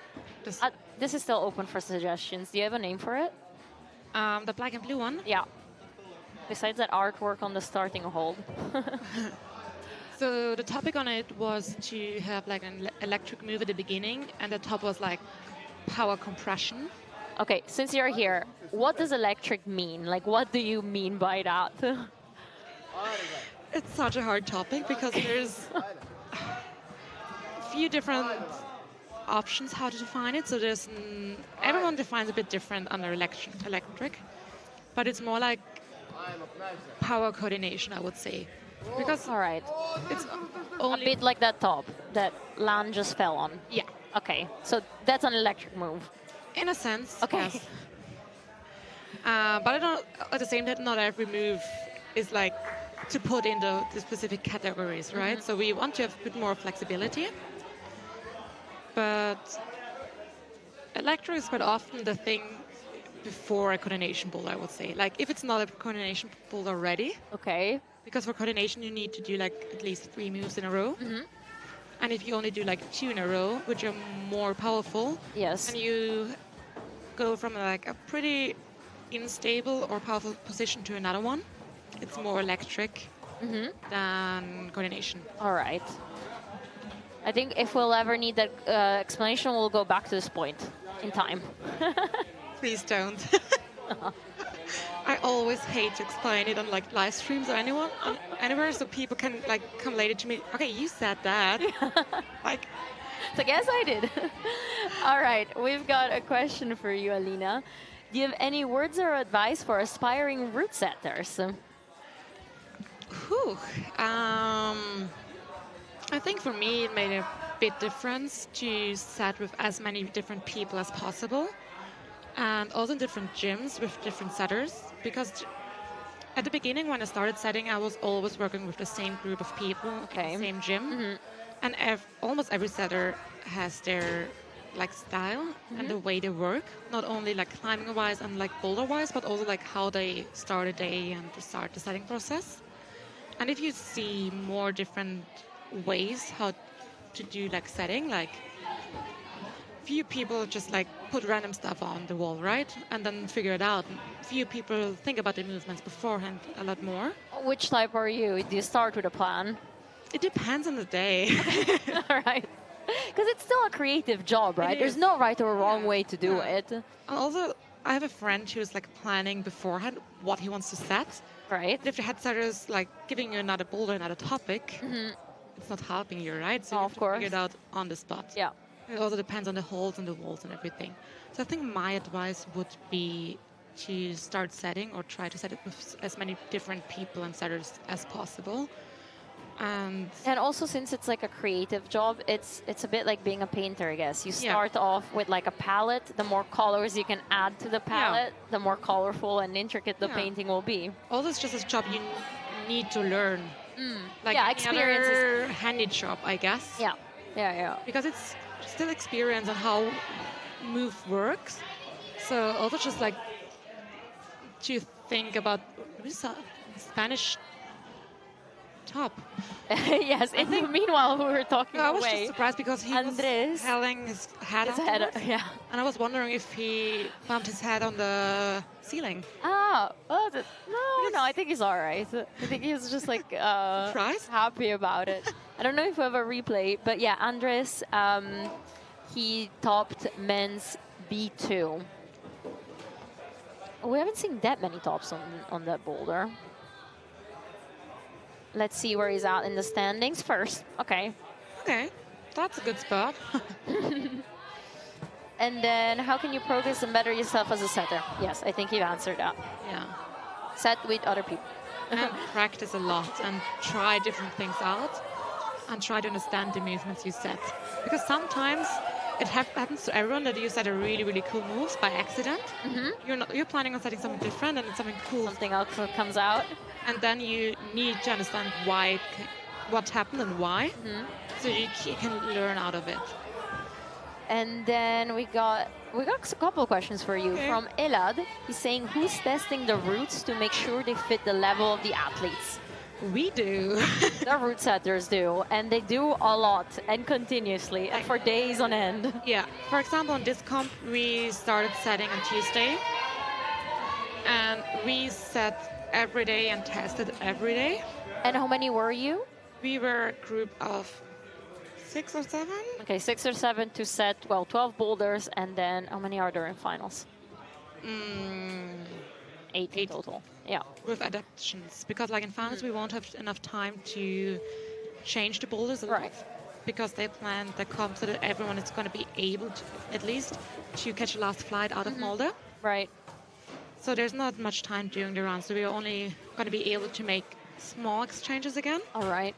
This is still open for suggestions. Do you have a name for it? The black and blue one? Yeah. Besides that artwork on the starting hold. So the topic on it was to have like an electric move at the beginning, and the top was like power compression. Okay, since you're here, what does electric mean? Like, what do you mean by that? It's such a hard topic because there's a few different options how to define it. So there's everyone defines a bit different under electric, but it's more like power coordination, I would say. Because it's only a bit like that top that Lan just fell on. Yeah. Okay, so that's an electric move. In a sense, okay. Yes. But I don't, at the same time, not every move is like to put in the specific categories, right? So we want to have a bit more flexibility. But electric is quite often the thing before a coordination boulder, I would say. Like if it's not a coordination boulder already. Okay. Because for coordination, you need to do like at least 3 moves in a row. And if you only do like 2 in a row, which are more powerful, yes, and you go from like a pretty unstable or powerful position to another one, it's more electric than coordination. All right. I think if we'll ever need that explanation, we'll go back to this point in time. Please don't. I always hate to explain it on like live streams or anywhere, so people can like come later to me. Okay, you said that. Like, it's like, yes, I did. All right, we've got a question for you, Alina. Do you have any words or advice for aspiring route setters? I think for me it made a big difference to set with as many different people as possible. And also in different gyms with different setters, because at the beginning when I started setting, I was always working with the same group of people in the same gym. And almost every setter has their like style and the way they work, not only like climbing wise and like boulder wise, but also like how they start a day and to start the setting process. And if you see more different ways how to do like setting, like few people just like put random stuff on the wall, right? And then figure it out. Few people think about the movements beforehand a lot more. Which type are you? Do you start with a plan? It depends on the day. All right. Because it's still a creative job, right? There's no right or wrong way to do it. And also, I have a friend who's like planning beforehand what he wants to set. Right. If the head setter's like giving you another boulder, another topic, it's not helping you, right? So you have to figure it out on the spot. Yeah. It also depends on the holes and the walls and everything. So I think my advice would be to start setting or try to set it with as many different people and setters as possible. And also, since it's like a creative job, it's a bit like being a painter, I guess. You start off with like a palette. The more colors you can add to the palette, the more colorful and intricate the painting will be. Also, it's just a job you need to learn. Like experience other handy job, I guess. Yeah. Because it's still experience on how move works. So also just like to think about what is a Spanish top. Yes. Meanwhile, we were talking I was away. just surprised because he was held his head afterwards. And I was wondering if he bumped his head on the ceiling. No, I think he's all right. I think he's just like happy about it. I don't know if we have a replay, but yeah, Andres, he topped men's B2. We haven't seen that many tops on that boulder. Let's see where he's at in the standings first. Okay, that's a good spot. And then how can you progress and better yourself as a setter? Yes, I think you've answered that. Yeah. Set with other people. And practice a lot and try different things out and try to understand the movements you set. Because sometimes it happens to everyone that you set a really, really cool moves by accident. You're planning on setting something different and something cool. Something else comes out. And then you need to understand why, what happened and why, so you can learn out of it. And then we got a couple of questions for you from Elad. He's saying, who's testing the routes to make sure they fit the level of the athletes? We do. The route setters do, and they do a lot and continuously and for days on end. Yeah. For example, on this comp, we started setting on Tuesday, and we set every day and tested every day. And how many were you? We were a group of 6 or 7. Okay, 6 or 7 to set, 12 boulders, and then how many are there in finals? 8 in total. Yeah. With adaptations, because like in finals we won't have enough time to change the boulders a lot, because they planned the comp so that everyone is going to be able to, at least, to catch the last flight out of Molde. Right. So there's not much time during the run, so we're only going to be able to make small exchanges again. All right.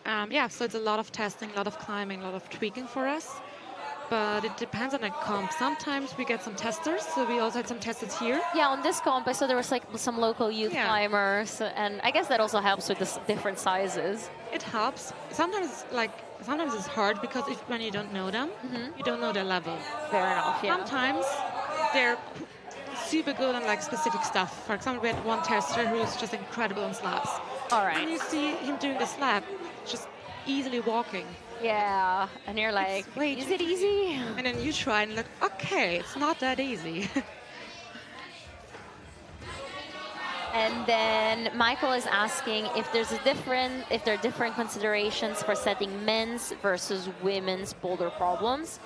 Yeah, so it's a lot of testing, a lot of climbing, a lot of tweaking for us. But it depends on the comp. Sometimes we get some testers, so we also had some testers here. Yeah, on this comp, I saw there was like some local youth climbers, and I guess that also helps with the different sizes. It helps. Sometimes it's hard because when you don't know them, you don't know their level. Fair enough. Yeah. Sometimes they're super good on like specific stuff. For example, we had one tester who's just incredible on slabs. All right. And you see him doing the slab, just easily walking. Yeah, and you're like, is it easy? And then you try and look, okay, it's not that easy. And then Michael is asking if there are different considerations for setting men's versus women's boulder problems,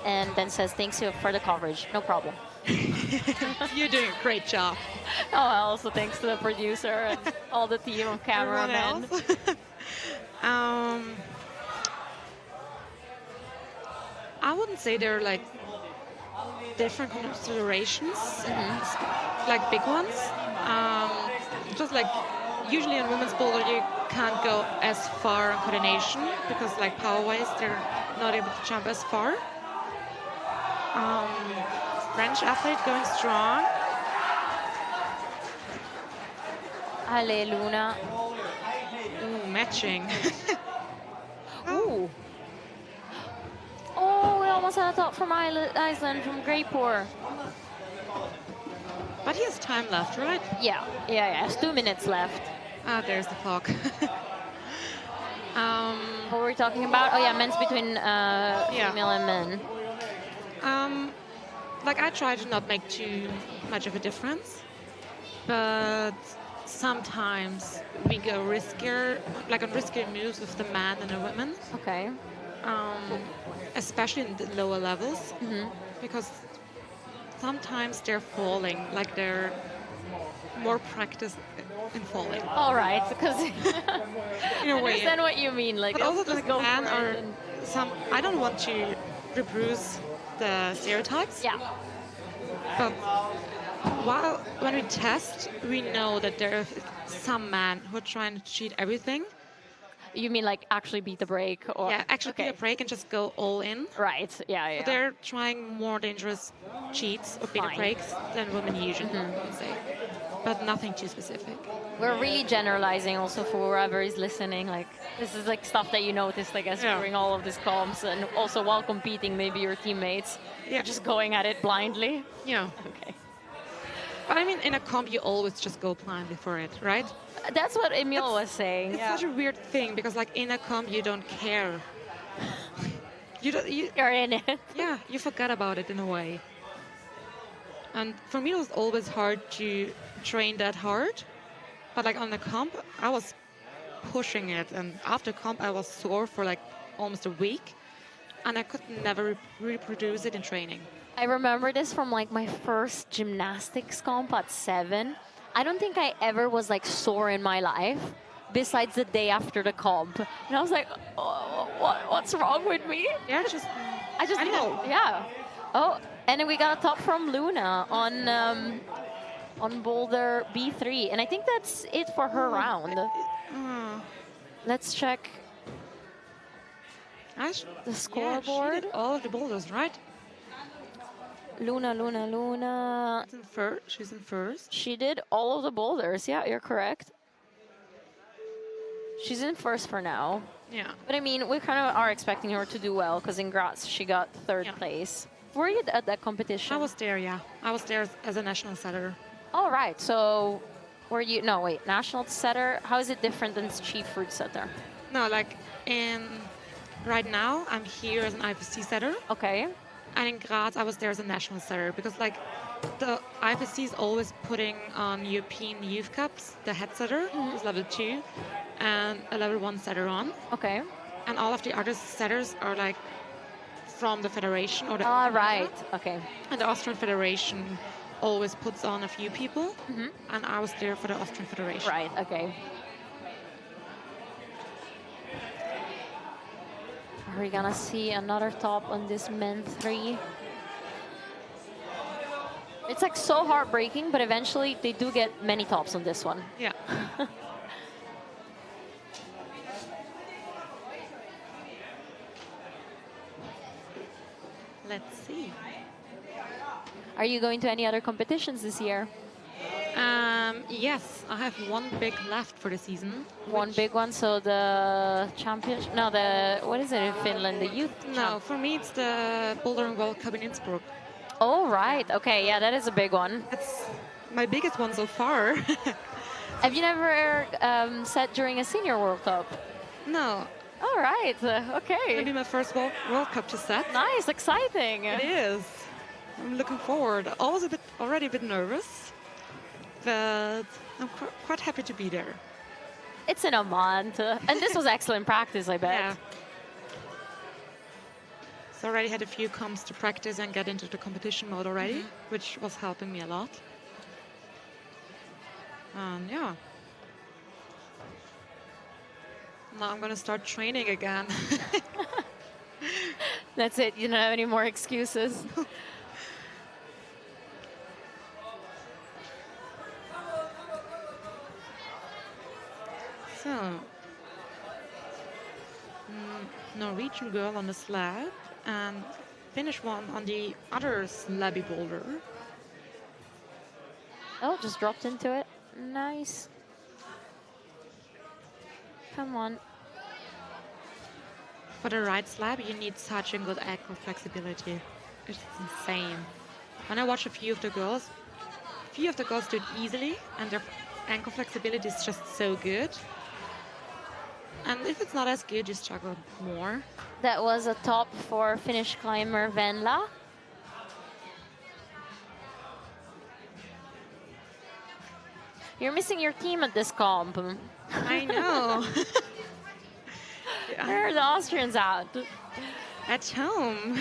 and then says thanks for the coverage. No problem. You're doing a great job. Oh, also thanks to the producer and all the team of cameramen. I wouldn't say there are like different considerations, like big ones. Just like usually in women's boulder you can't go as far on coordination because like power-wise they're not able to jump as far. French athlete going strong. Ale Luna. Ooh, matching. Ooh. Oh, we almost had a top from Iceland, from Greypoor. But he has time left, right? Yeah. There's 2 minutes left. Ah, there's the clock. What were we talking about? Oh yeah, men's between female and men. Like I try to not make too much of a difference, but sometimes we go riskier, like on riskier moves with the man and the women. Okay. Especially in the lower levels, because sometimes they're falling, like they're more practiced in falling. All right, because in a way, I understand what you mean. Like, but also just like go man for are it and... some. I don't want to reproduce the stereotypes. Yeah. But while when we test, we know that there are some men who are trying to cheat everything. You mean like actually beat the break? Or Yeah, actually beat a break and just go all in. Right, yeah. But they're trying more dangerous cheats or beat the breaks than women usually would say. But nothing too specific. We're really generalizing also for whoever is listening. Like, this is like stuff that you noticed, I guess, during all of these comps, and also while competing, maybe your teammates are just going at it blindly. Yeah. Okay. But I mean, in a comp, you always just go blindly for it, right? That's what Emil was saying. It's such a weird thing because, like, in a comp, you don't care. You're in it. Yeah, you forget about it in a way. And for me, it was always hard to train that hard. But like on the comp, I was pushing it. And after comp, I was sore for like almost a week. And I could never reproduce it in training. I remember this from like my first gymnastics comp at 7. I don't think I ever was like sore in my life besides the day after the comp. And I was like, oh, what's wrong with me? Yeah, I just know. Yeah. Oh, and then we got a top from Luna on boulder B3. And I think that's it for her round. Let's check the scoreboard. She did all of the boulders, right? Luna. She's in first. She did all of the boulders. Yeah, you're correct. She's in first for now. Yeah. But I mean, we kind of are expecting her to do well because in Graz she got 3rd place. Were you at that competition? I was there, yeah. I was there as a national setter. Oh, right. So were you... No, wait. National setter? How is it different than chief fruit setter? No, like right now I'm here as an IFSC setter. Okay. And in Graz, I was there as a national setter because, like, the IFSC is always putting on European Youth Cups the head setter, who's level 2, and a level 1 setter on. Okay. And all of the other setters are, like, from the federation or the. Right. Okay. And the Austrian Federation always puts on a few people, and I was there for the Austrian Federation. Right. Okay. Are we gonna see another top on this men 3? It's like so heartbreaking, but eventually they do get many tops on this one. Yeah. Let's see. Are you going to any other competitions this year? Yes, I have one big left for the season. One big one, so the championship? No, what is it in Finland? The youth? No, for me it's the Boulder World Cup in Innsbruck. Oh, right. Okay, yeah, that is a big one. That's my biggest one so far. Have you never set during a senior World Cup? No. All right. Okay. It'll be my first World Cup to set. Nice, exciting. It is. I'm looking forward. Already a bit nervous, but I'm quite happy to be there. It's in a month, and this was excellent practice, I bet. Yeah. So already had a few comps to practice and get into the competition mode already, which was helping me a lot. And yeah. Now I'm going to start training again. That's it. You don't have any more excuses. So, Norwegian girl on the slab and Finnish one on the other slabby boulder. Oh, just dropped into it. Nice. Come on. For the right slab, you need such a good ankle flexibility. It's insane. When I watch a few of the girls do it easily, and their ankle flexibility is just so good. And if it's not as good, you struggle more. That was a top for Finnish climber Venla. You're missing your team at this comp. I know. Where are the Austrians at? At home.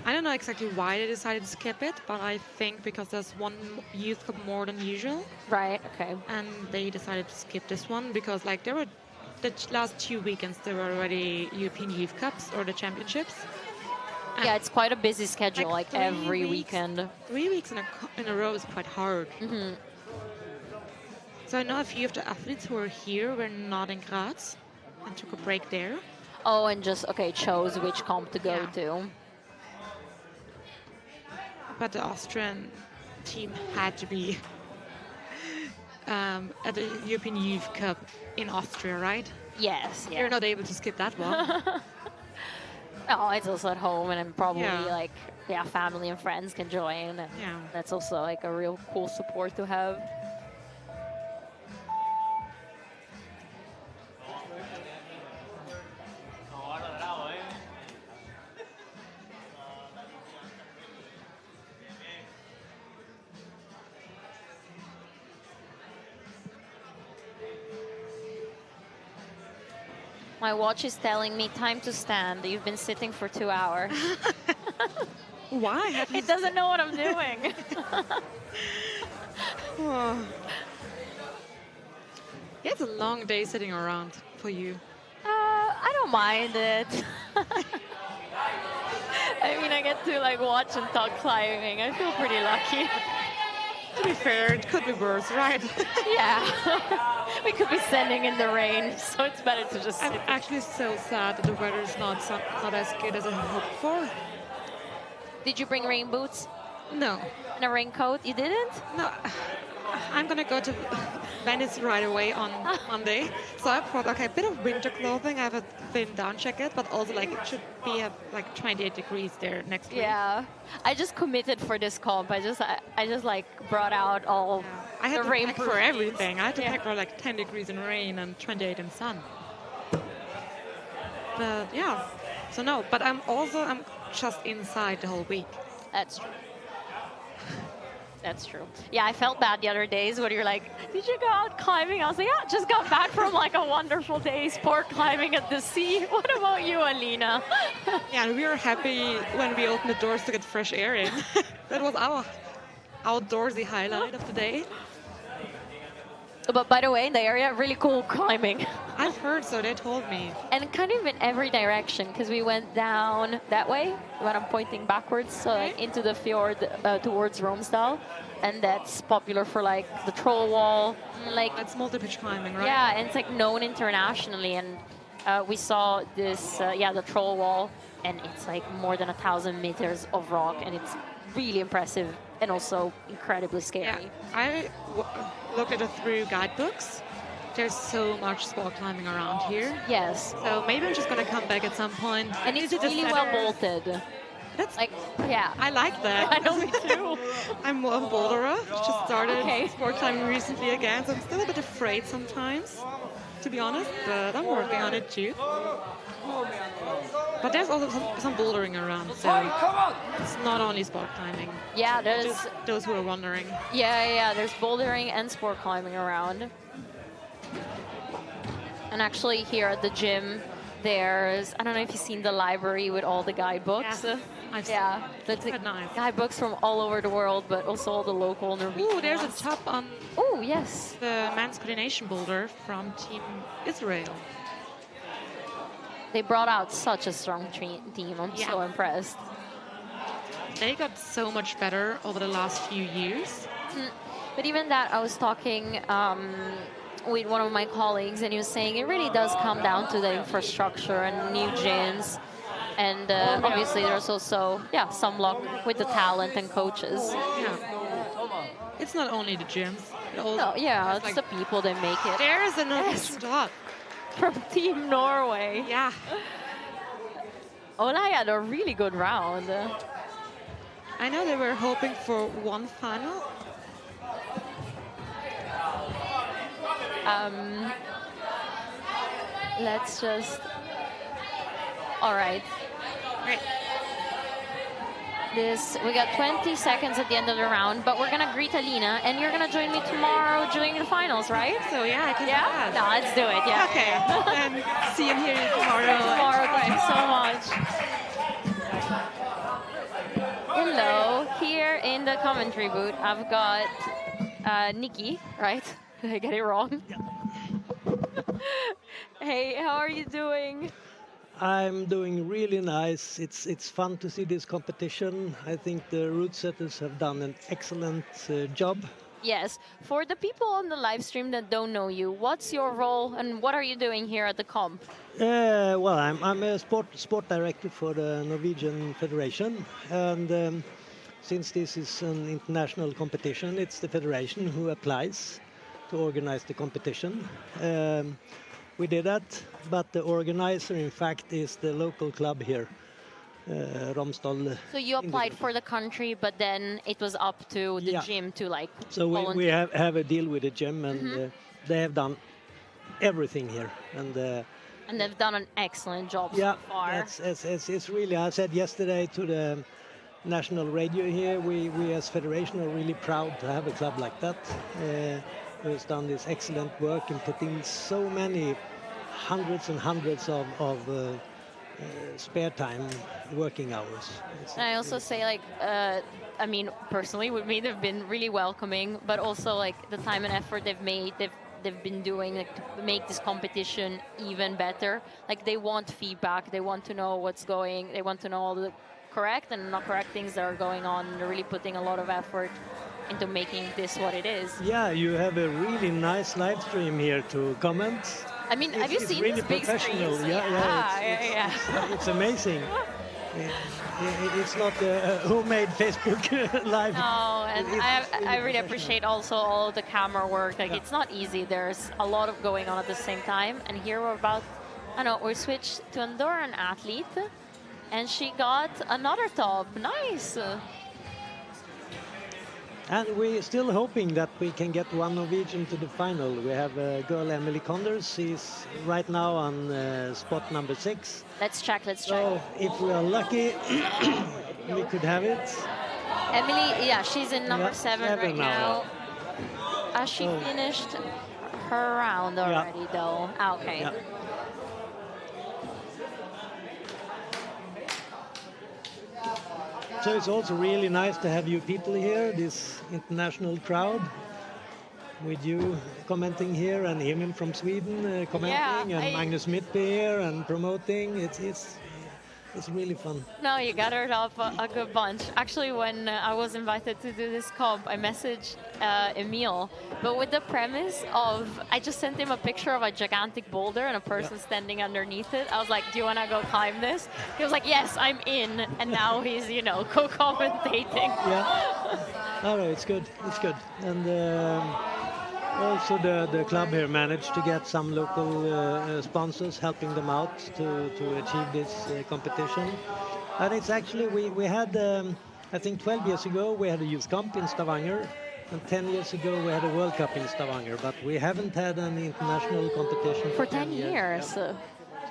I don't know exactly why they decided to skip it, but I think because there's one youth cup more than usual. Right, okay. And they decided to skip this one because, like, there were the last 2 weekends there were already European Youth Cups or the championships. Yeah, it's quite a busy schedule, like 3 every weeks. weekend. 3 weeks in a row is quite hard. Hmm. So I know a few of the athletes who are here were not in Graz and took a break there. Oh, and just, okay, chose which comp to go Yeah. to. But the Austrian team had to be at the European Youth Cup in Austria, right? Yes, yeah. You're not able to skip that one. Oh, it's also at home, and then probably Yeah. like, yeah, family and friends can join. And Yeah. that's also like a real cool support to have. My watch is telling me time to stand. You've been sitting for 2 hours. Why? It doesn't know what I'm doing. Oh. Yeah, it's a long day sitting around for you. I don't mind it. I mean, I get to like watch and talk climbing. I feel pretty lucky. To be fair, it could be worse, right? Yeah. We could be standing in the rain, so it's better to just I'm sit. actually so sad that the weather is not as good as I hoped for. Did you bring rain boots No, and a raincoat? You didn't? no. I'm gonna go to Venice right away on Monday, so I brought like a bit of winter clothing. I have a thin down jacket, but also like it should be like 28 degrees there next week. Yeah. I just committed for this comp. I just like brought out all I had the to rain pack for everything. I had to pack for like 10 degrees in rain and 28 in sun. But yeah, so no. But I'm just inside the whole week. That's true. That's true. Yeah, I felt bad the other days when you're like, did you go out climbing? I was like, yeah, just got back from like a wonderful day sport climbing at the sea. What about you, Alina? Yeah, and we were happy when we opened the doors to get fresh air in. That was our outdoorsy highlight of the day. But by the way, in the area, really cool climbing. I've heard so, they told me. And kind of in every direction, because we went down that way, when I'm pointing backwards, so like into the fjord towards Romsdal. And that's popular for like the troll wall. Like, it's multi-pitch climbing, right? Yeah, and it's like known internationally. And we saw this, the troll wall, and it's like more than 1,000 meters of rock, and it's really impressive and also incredibly scary. Yeah, I looked at it through guidebooks. There's so much sport climbing around here. Yes. So maybe I'm just going to come back at some point. And it's really well bolted. That's like, yeah. I like that. I know, me too. I'm more of a boulderer. Just started sport climbing recently again, so I'm still a bit afraid sometimes, to be honest, but I'm working on it too. But there's also some bouldering around, so it's not only sport climbing. Yeah, there's just those who are wondering. Yeah, there's bouldering and sport climbing around. And actually here at the gym, there's, I don't know if you've seen the library with all the guidebooks. Yeah, that's quite nice. Guidebooks from all over the world, but also all the local Norwegian Ooh, there's ones. a top on yes, the men's coordination boulder from Team Israel. They brought out such a strong team. I'm so impressed. They got so much better over the last few years. But even that, I was talking with one of my colleagues, and he was saying it really does come down to the infrastructure and new gyms. And obviously there's also, some luck with the talent and coaches. Yeah. It's not only the gyms. It's like the people that make it. There's another stop. From Team Norway. Yeah. Ola had a really good round. I know they were hoping for one final. Let's just... All right. We got 20 seconds at the end of the round, but we're gonna greet Alina, and you're gonna join me tomorrow during the finals, right? So yeah, I can. Yeah. No, let's do it. Yeah. Okay. And see you here tomorrow. Thank you so much. Hello. Here in the commentary booth, I've got Nikki. Right? Did I get it wrong? Hey, how are you doing? I'm doing really nice. It's fun to see this competition. I think the route setters have done an excellent job. Yes. For the people on the live stream that don't know you, what's your role and what are you doing here at the comp? Well, I'm a sport director for the Norwegian Federation, and since this is an international competition, it's the federation who applies to organize the competition. We did that, but the organizer, in fact, is the local club here, Romsdal. So you applied for the country, but then it was up to the gym to like. So we have a deal with the gym, and they have done everything here, and they've done an excellent job so far. It's really. I said yesterday to the national radio here, we as federation are really proud to have a club like that. Who has done this excellent work and put in so many hundreds and hundreds of spare time working hours. And I also say, like, I mean, personally, with me, they've been really welcoming, but also like the time and effort they've made, they've been doing like, to make this competition even better. Like, they want feedback, they want to know what's going, they want to know all the correct and not correct things that are going on. They're really putting a lot of effort into making this what it is. Yeah, you have a really nice live stream here to comment. I mean, have you seen really these big professional? screens? Yeah. It's amazing. It's not a homemade Facebook live. No, and I really appreciate also all the camera work. Like, it's not easy. There's a lot of going on at the same time. And here we're about, I know, we switched to an Andorran athlete, and she got another top. Nice. And we're still hoping that we can get one Norwegian to the final. We have a girl, Emily Condors. She's right now on spot number 6. Let's check. So if we are lucky, we could have it. Emily, yeah, she's in number 7 right now. Has she finished her round already, though? Ah, okay. Yeah. So it's also really nice to have you people here, this international crowd, with you commenting here, and Emil from Sweden commenting, and Magnus Midtbo here and promoting. It's really fun. No, you gathered up a good bunch. Actually, when I was invited to do this comp, I messaged Emil, but with the premise of, I just sent him a picture of a gigantic boulder and a person standing underneath it. I was like, do you want to go climb this? He was like, yes, I'm in. And now he's, you know, co-commentating. Yeah. No, it's good. It's good. And also the club here managed to get some local sponsors helping them out to achieve this competition. And it's actually, we had, I think 12 years ago, we had a youth camp in Stavanger. And 10 years ago, we had a World Cup in Stavanger. But we haven't had an international competition for 10 years. So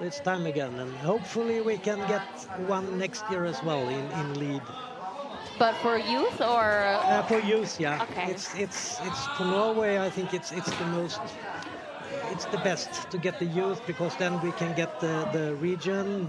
it's time again. And hopefully we can get one next year as well in lead. But for youth or? For youth, yeah. Okay. It's for Norway. I think it's the best to get the youth, because then we can get the region,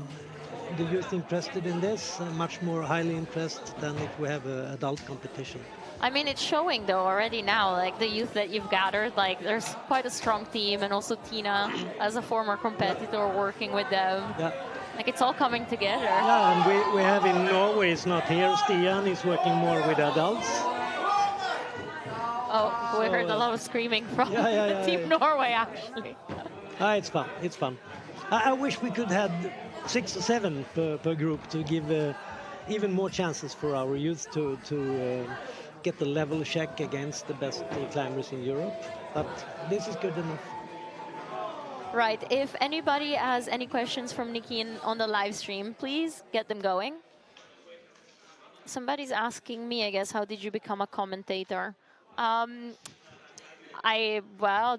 the youth interested in this, much more highly interested than if we have an adult competition. I mean, it's showing though already now, like the youth that you've gathered, like there's quite a strong team, and also Tina, as a former competitor, working with them. Yeah. Like, it's all coming together. Yeah, and we have in Norway, it's not here, Stian is working more with adults. Oh, we heard a lot of screaming from Team Norway, actually. It's fun, it's fun. I wish we could have 6 or 7 per group to give even more chances for our youth to get the level check against the best climbers in Europe. But this is good enough. Right. If anybody has any questions from Nikki on the live stream, please get them going. Somebody's asking me, I guess, how did you become a commentator? Well,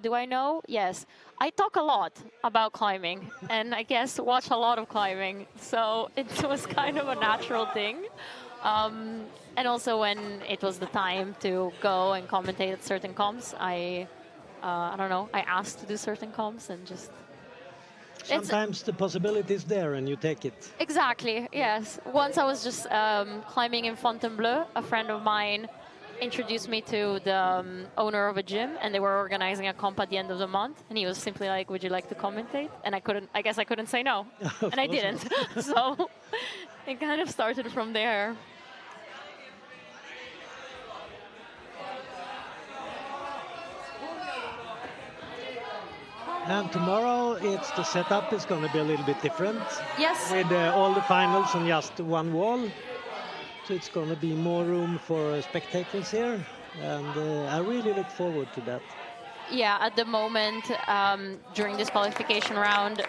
do I know? Yes. I talk a lot about climbing, and I guess watch a lot of climbing. So it was kind of a natural thing. And also when it was the time to go and commentate at certain comps, I don't know, I asked to do certain comps and just... Sometimes the possibility is there and you take it. Exactly, yes. Once I was just climbing in Fontainebleau. A friend of mine introduced me to the owner of a gym, and they were organizing a comp at the end of the month, and he was simply like, "Would you like to commentate?" And I guess I couldn't say no, and I didn't. So it kind of started from there. And tomorrow, the setup is going to be a little bit different. Yes. With all the finals on just one wall. So it's going to be more room for spectators here. And I really look forward to that. Yeah, at the moment, during this qualification round,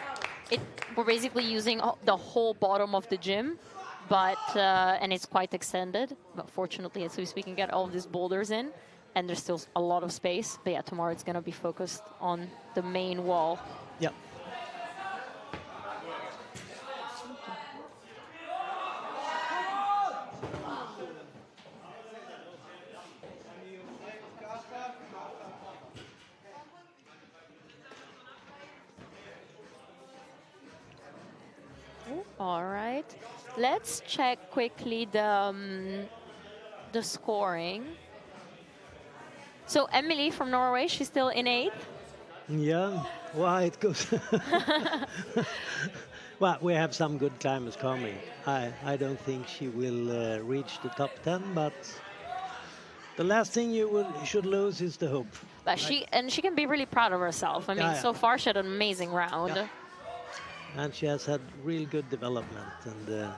we're basically using the whole bottom of the gym. And it's quite extended. But fortunately, at least we can get all of these boulders in. And there's still a lot of space. But yeah, tomorrow it's going to be focused on the main wall. Yeah. All right. Let's check quickly the scoring. So Emily from Norway, she's still in 8th. Yeah, why it goes. Well, we have some good climbers coming. I don't think she will reach the top 10, but the last thing you should lose is the hope. But she can be really proud of herself. I mean, so far she had an amazing round. Yeah. And she has had real good development. And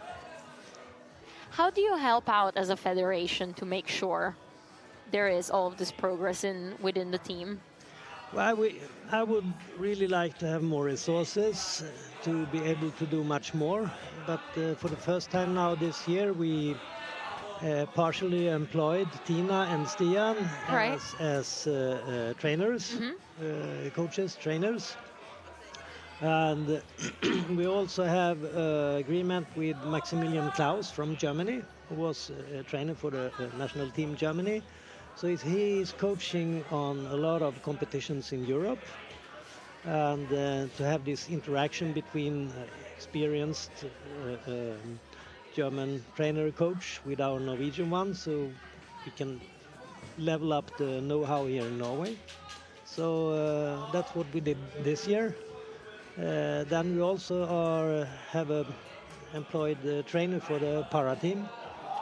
how do you help out as a federation to make sure there is all of this progress within the team? Well, I would really like to have more resources to be able to do much more. But for the first time now this year, we partially employed Tina and Stian as trainers, coaches, trainers. And we also have agreement with Maximilian Klaus from Germany, who was a trainer for the national team Germany. So he is coaching on a lot of competitions in Europe, and to have this interaction between experienced German trainer coach with our Norwegian one, so we can level up the know-how here in Norway. So that's what we did this year. Then we also have a employed trainer for the para team.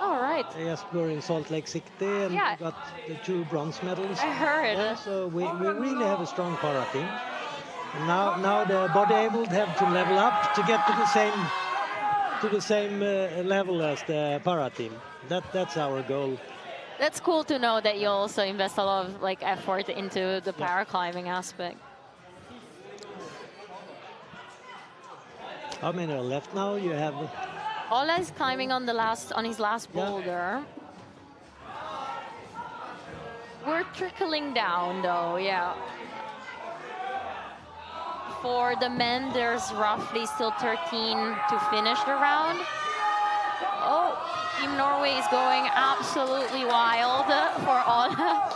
All right. Yes, we're in Salt Lake City, and we got the 2 bronze medals. I heard. Yeah, so we really have a strong para team. And now the body able have to level up to get to the same level as the para team. That's our goal. That's cool to know that you also invest a lot of effort into the para climbing aspect. How many are left now? You have. Ola is climbing on his last boulder. We're trickling down though, yeah. For the men, there's roughly still 13 to finish the round. Oh, Team Norway is going absolutely wild for Ola.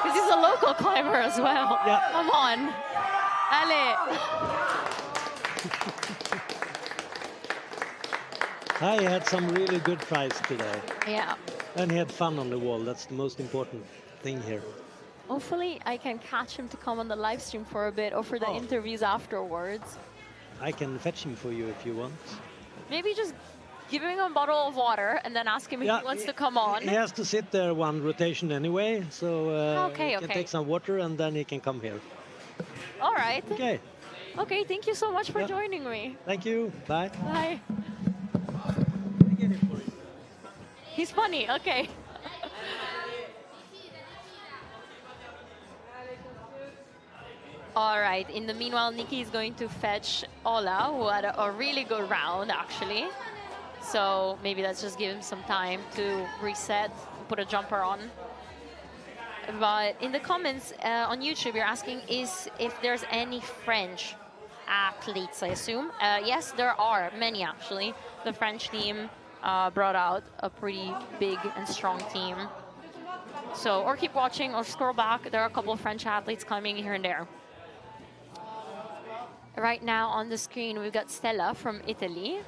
Because he's a local climber as well. Yeah. Come on. Allez. I had some really good tries today. Yeah. And he had fun on the wall. That's the most important thing here. Hopefully I can catch him to come on the live stream for a bit or for the interviews afterwards. I can fetch him for you if you want. Maybe just give him a bottle of water and then ask him if he wants to come on. He has to sit there one rotation anyway, so he can take some water and then he can come here. All right. Okay. Okay, thank you so much for joining me. Thank you. Bye. Bye. He's funny, okay. All right, in the meanwhile, Nikki is going to fetch Ola, who had a really good round, actually. So maybe let's just give him some time to reset, put a jumper on. But in the comments on YouTube, you're asking if there's any French athletes, I assume. Yes, there are many, actually. The French team brought out a pretty big and strong team. So, or keep watching or scroll back. There are a couple of French athletes coming here and there. Right now on the screen, we've got Stella from Italy.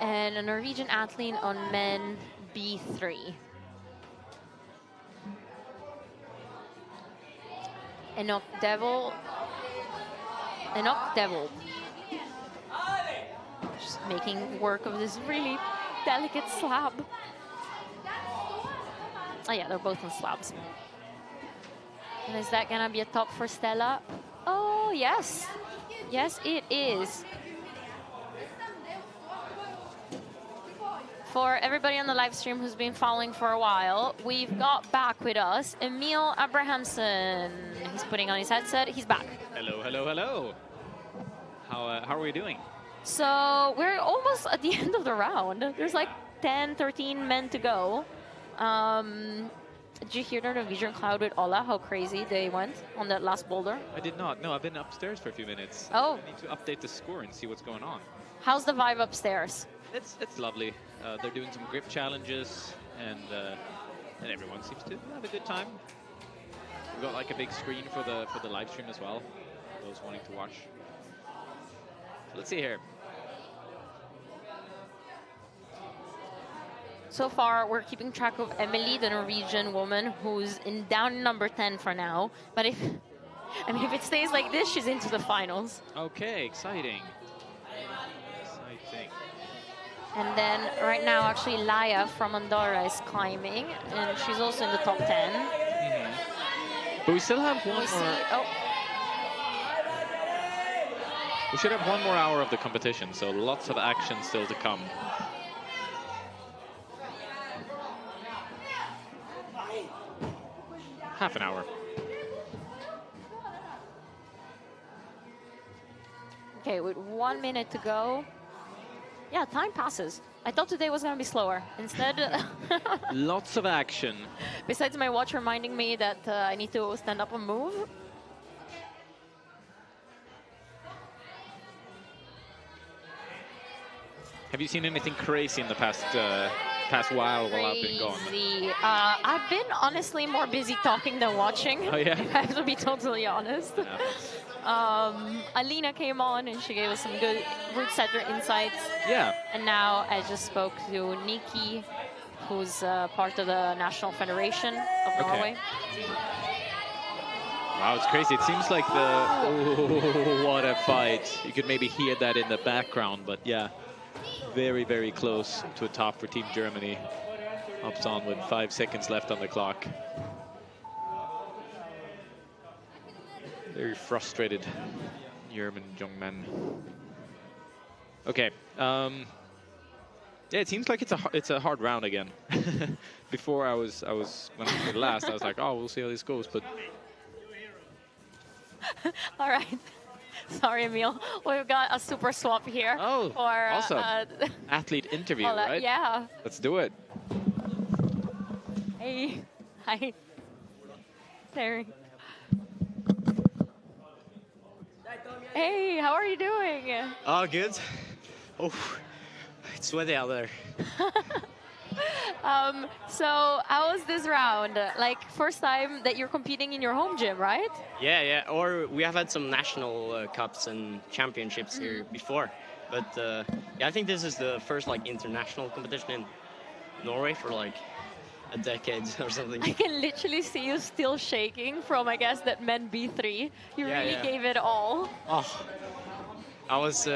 and a Norwegian athlete on men B3. Enoch Devil. Just making work of this really delicate slab. Oh yeah, they're both on slabs. And is that gonna be a top for Stella? Oh yes, yes it is. For everybody on the live stream who's been following for a while, we've got back with us Emil Abrahamsson. He's putting on his headset. He's back. Hello, hello, hello. How are we doing? So we're almost at the end of the round. There's like 10, 13 men to go. Did you hear the Norwegian crowd with Ola, how crazy they went on that last boulder? I did not. No, I've been upstairs for a few minutes. Oh. I need to update the score and see what's going on. How's the vibe upstairs? It's lovely. They're doing some grip challenges, and everyone seems to have a good time. We've got like a big screen for the live stream as well, those wanting to watch. So let's see here. So far, we're keeping track of Emily, the Norwegian woman, who's down in number 10 for now. But if it stays like this, she's into the finals. Okay, exciting. Exciting. And then right now, actually, Laia from Andorra is climbing, and she's also in the top 10. But we still have one more. We should have one more hour of the competition, so lots of action still to come. Half an hour. Okay, with 1 minute to go. Yeah, time passes. I thought today was going to be slower. Instead, lots of action. Besides my watch reminding me that I need to stand up and move. Have you seen anything crazy in the past while I've been gone? I've been honestly more busy talking than watching. Oh yeah? I have to be totally honest. Alina came on and she gave us some good root setter insights. Yeah. And now I just spoke to Nikki, who's part of the National Federation of Norway. Wow, it's crazy. It seems like oh, what a fight. You could maybe hear that in the background, but yeah. Very, very close to a top for Team Germany. Hops on with 5 seconds left on the clock. Very frustrated German young men. Okay. Yeah, it seems like it's a hard round again. Before when I was last, I was like, oh, we'll see how this goes, but. All right. Sorry, Emil. We've got a super swap here. Oh, for, awesome. Athlete interview, right? Yeah. Let's do it. Hey. Hi. Terry. Hey, how are you doing? Oh, good. Oh, it's sweaty out there. So how was this round? Like, first time that you're competing in your home gym, right? Yeah. Or we have had some national cups and championships here before. But yeah, I think this is the first like international competition in Norway for like a decade or something. I can literally see you still shaking from, I guess, that men B3. You really gave it all. Oh, I was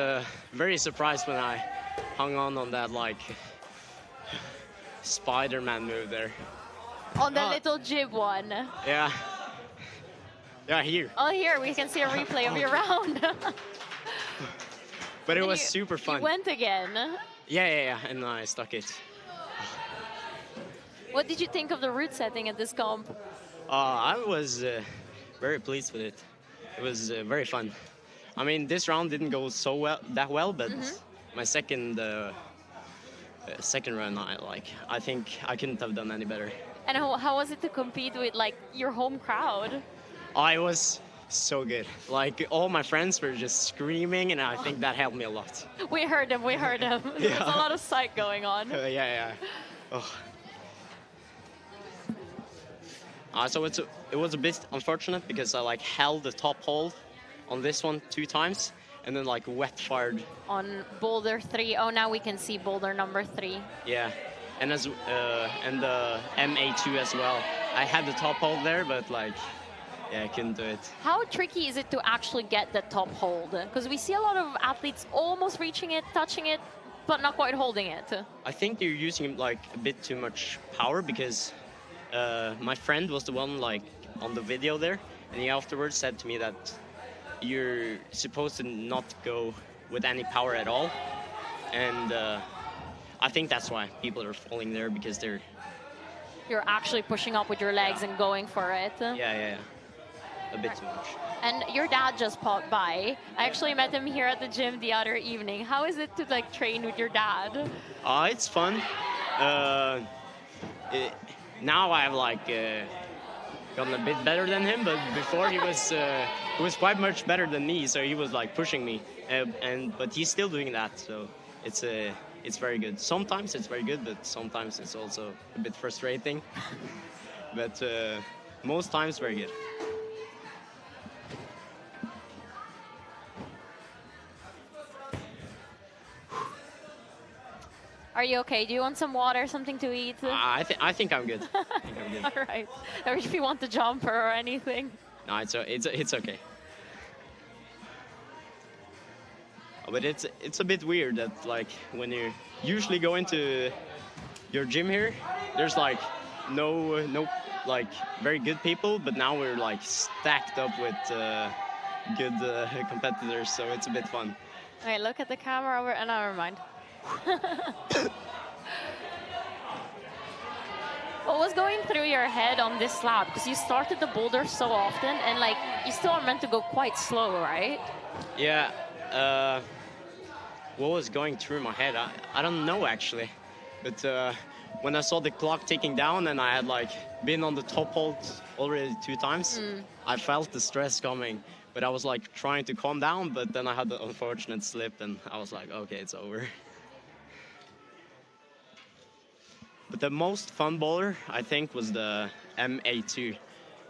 very surprised when I hung on that like Spider-Man move there. On the little jib one. Yeah. Yeah, here. Oh, here, we can see a replay of your round. But it was super fun. You went again. Yeah, and I stuck it. What did you think of the route setting at this comp? I was very pleased with it. It was very fun. I mean, this round didn't go that well, but my second run, I think I couldn't have done any better. And how was it to compete with like your home crowd? I was so good. Like all my friends were just screaming, and I think that helped me a lot. We heard them. There's a lot of sight going on. Yeah. Oh. So it was a bit unfortunate because I like held the top hold on this one 2 times, and then like wet fired. On Boulder 3. Oh, now we can see Boulder number 3. Yeah, and and the MA2 as well. I had the top hold there, but like, yeah, I couldn't do it. How tricky is it to actually get the top hold? Because we see a lot of athletes almost reaching it, touching it, but not quite holding it. I think they're using like a bit too much power because my friend was the one like on the video there, and he afterwards said to me that you're supposed to not go with any power at all, and I think that's why people are falling there, because You're actually pushing up with your legs and going for it. yeah, a bit too much. And your dad just popped by. I actually met him here at the gym the other evening. How is it to like train with your dad? It's fun. Now I've like gotten a bit better than him, but before he was quite much better than me, so he was like pushing me, but he's still doing that, so it's very good. Sometimes it's very good, but sometimes it's also a bit frustrating. But most times very good. Are you okay? Do you want some water, something to eat? I think I'm good. All right. Or if you want the jumper or anything. No, it's okay. But it's a bit weird that like when you usually go into your gym here, there's like no like very good people, but now we're like stacked up with good competitors, so it's a bit fun. Okay, look at the camera over. Never mind. What was going through your head on this slab? Because you started the boulder so often, and like you still are meant to go quite slow, right? Yeah. What was going through my head? I don't know actually, but when I saw the clock ticking down and I had like been on the top hold already 2 times, I felt the stress coming. But I was like trying to calm down, but then I had the unfortunate slip, and I was like, okay, it's over. But the most fun bowler, I think, was the MA2,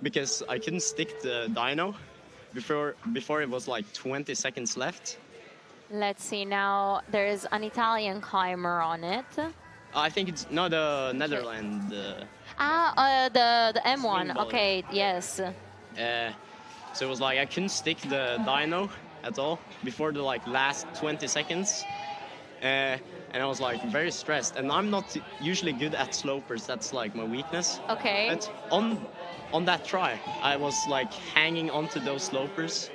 because I couldn't stick the dyno before it was like 20 seconds left. Let's see now. There is an Italian climber on it. I think it's not the Netherlands. The M1. Okay, yes. So it was like I couldn't stick the dyno at all before the like last 20 seconds. And I was like very stressed, and I'm not usually good at slopers. That's like my weakness. Okay. But on that try, I was like hanging onto those slopers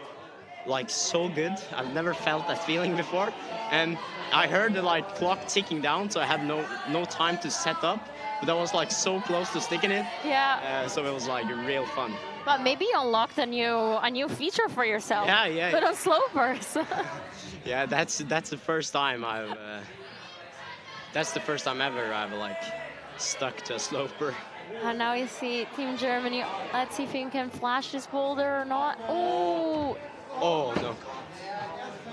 like so good. I've never felt that feeling before, and I heard the like clock ticking down, so I had no time to set up, but I was like so close to sticking it. Yeah. So it was like real fun. But maybe you unlocked a new feature for yourself. Yeah. But on slopers. Yeah, that's the first time that's the first time ever I've like stuck to a sloper. And now you see Team Germany. Let's see if you can flash this boulder or not. Oh. Oh no.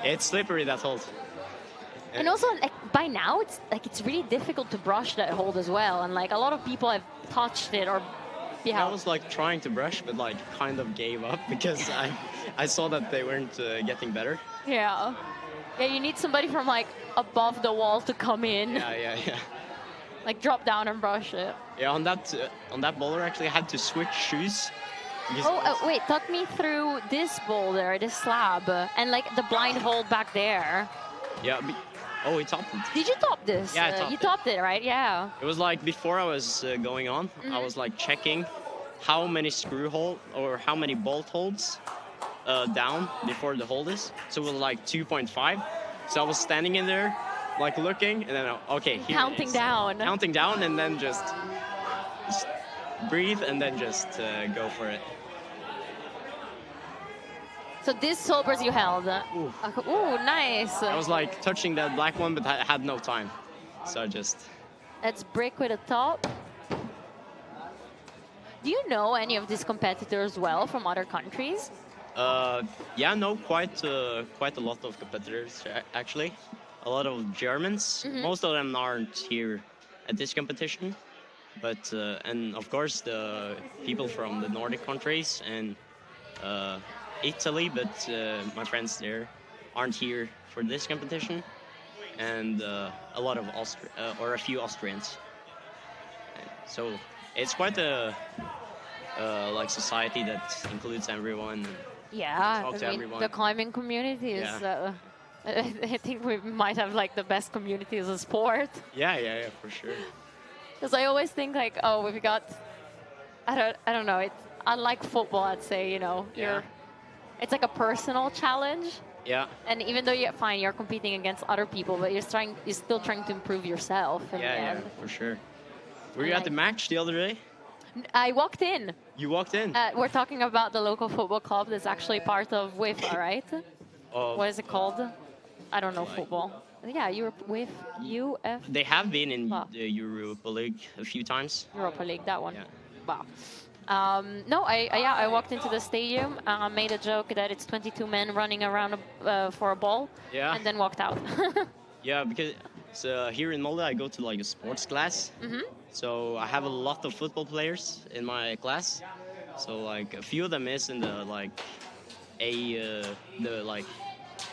It's slippery, that hold. And also, like, by now, it's really difficult to brush that hold as well. And like a lot of people have touched it or. Yeah. I was like trying to brush, but like kind of gave up because I saw that they weren't getting better. Yeah. Yeah, you need somebody from like above the wall to come in. Yeah. Like drop down and brush it. Yeah, on that boulder actually I had to switch shoes. Wait, talk me through this boulder, this slab, and like the blind hold back there. Yeah. Oh, he topped it. Did you top this? Yeah, I topped you topped it, right? Yeah. It was like before I was going on, I was like checking how many screw hole or how many bolt holds down before the hold is. So it was like 2.5. So I was standing in there, like looking, and then okay, here counting down. Counting down, and then just breathe, and then just go for it. So these slopers you held. Ooh, nice. I was like touching that black one, but I had no time, so I just. Let's break with a top. Do you know any of these competitors well from other countries? Yeah, no, quite a lot of competitors actually. A lot of Germans. Most of them aren't here at this competition, but and of course the people from the Nordic countries and Italy. But my friends there, aren't here for this competition, and a lot of or a few Austrians. And so it's quite a like society that includes everyone. Yeah, Talk to I mean, everyone. the climbing community is. Yeah. I think we might have like the best community as a sport. Yeah, for sure. Because I always think like, oh, we've got. I don't know. It's unlike football. I'd say it's like a personal challenge. Yeah. And even though you're competing against other people, but you're still trying to improve yourself. Yeah, for sure. Were you at the match the other day? I walked in. You walked in? We're talking about the local football club that's actually part of WIFA, right? What is it called? I don't know football. Yeah, with UF. They have been in the Europa League a few times. Europa League, that one. Yeah. Wow. No, I walked into the stadium, made a joke that it's 22 men running around for a ball, and then walked out. Yeah, because here in Molde I go to like a sports class, so I have a lot of football players in my class. So like a few of them is in the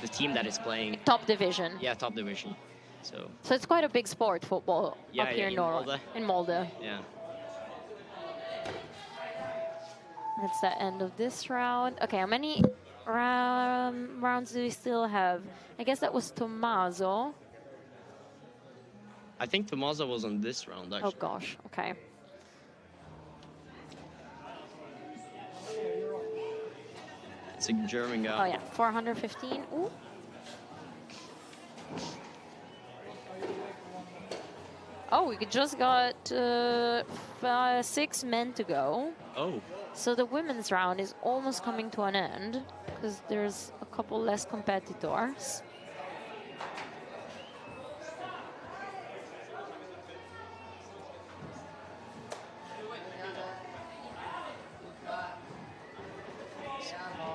the team that is playing top division. Yeah, top division. So it's quite a big sport, football, up here in Norway. Molde. In Molde. Yeah. That's the end of this round. Okay, how many rounds do we still have? I guess that was Tommaso. I think Tommaso was on this round, actually. Oh, gosh. Okay. It's a German guy. Oh, yeah. 415. Ooh. Oh, we just got 6 men to go. Oh. So the women's round is almost coming to an end because there's a couple less competitors.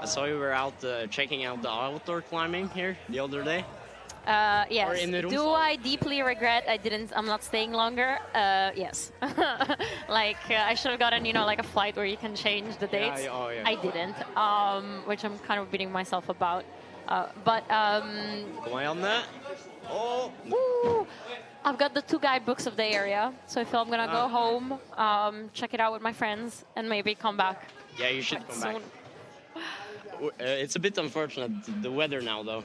I saw you were out checking out the outdoor climbing here the other day. Yes. Do I deeply regret I'm not staying longer? Yes. I should have gotten, like a flight where you can change the dates. Yeah. I didn't, which I'm kind of beating myself about. Kom igjen, Janne. Oh. Woo! I've got the 2 guidebooks of the area, so I feel I'm gonna go home, check it out with my friends, and maybe come back. Yeah, you should come back. It's a bit unfortunate, the weather now, though.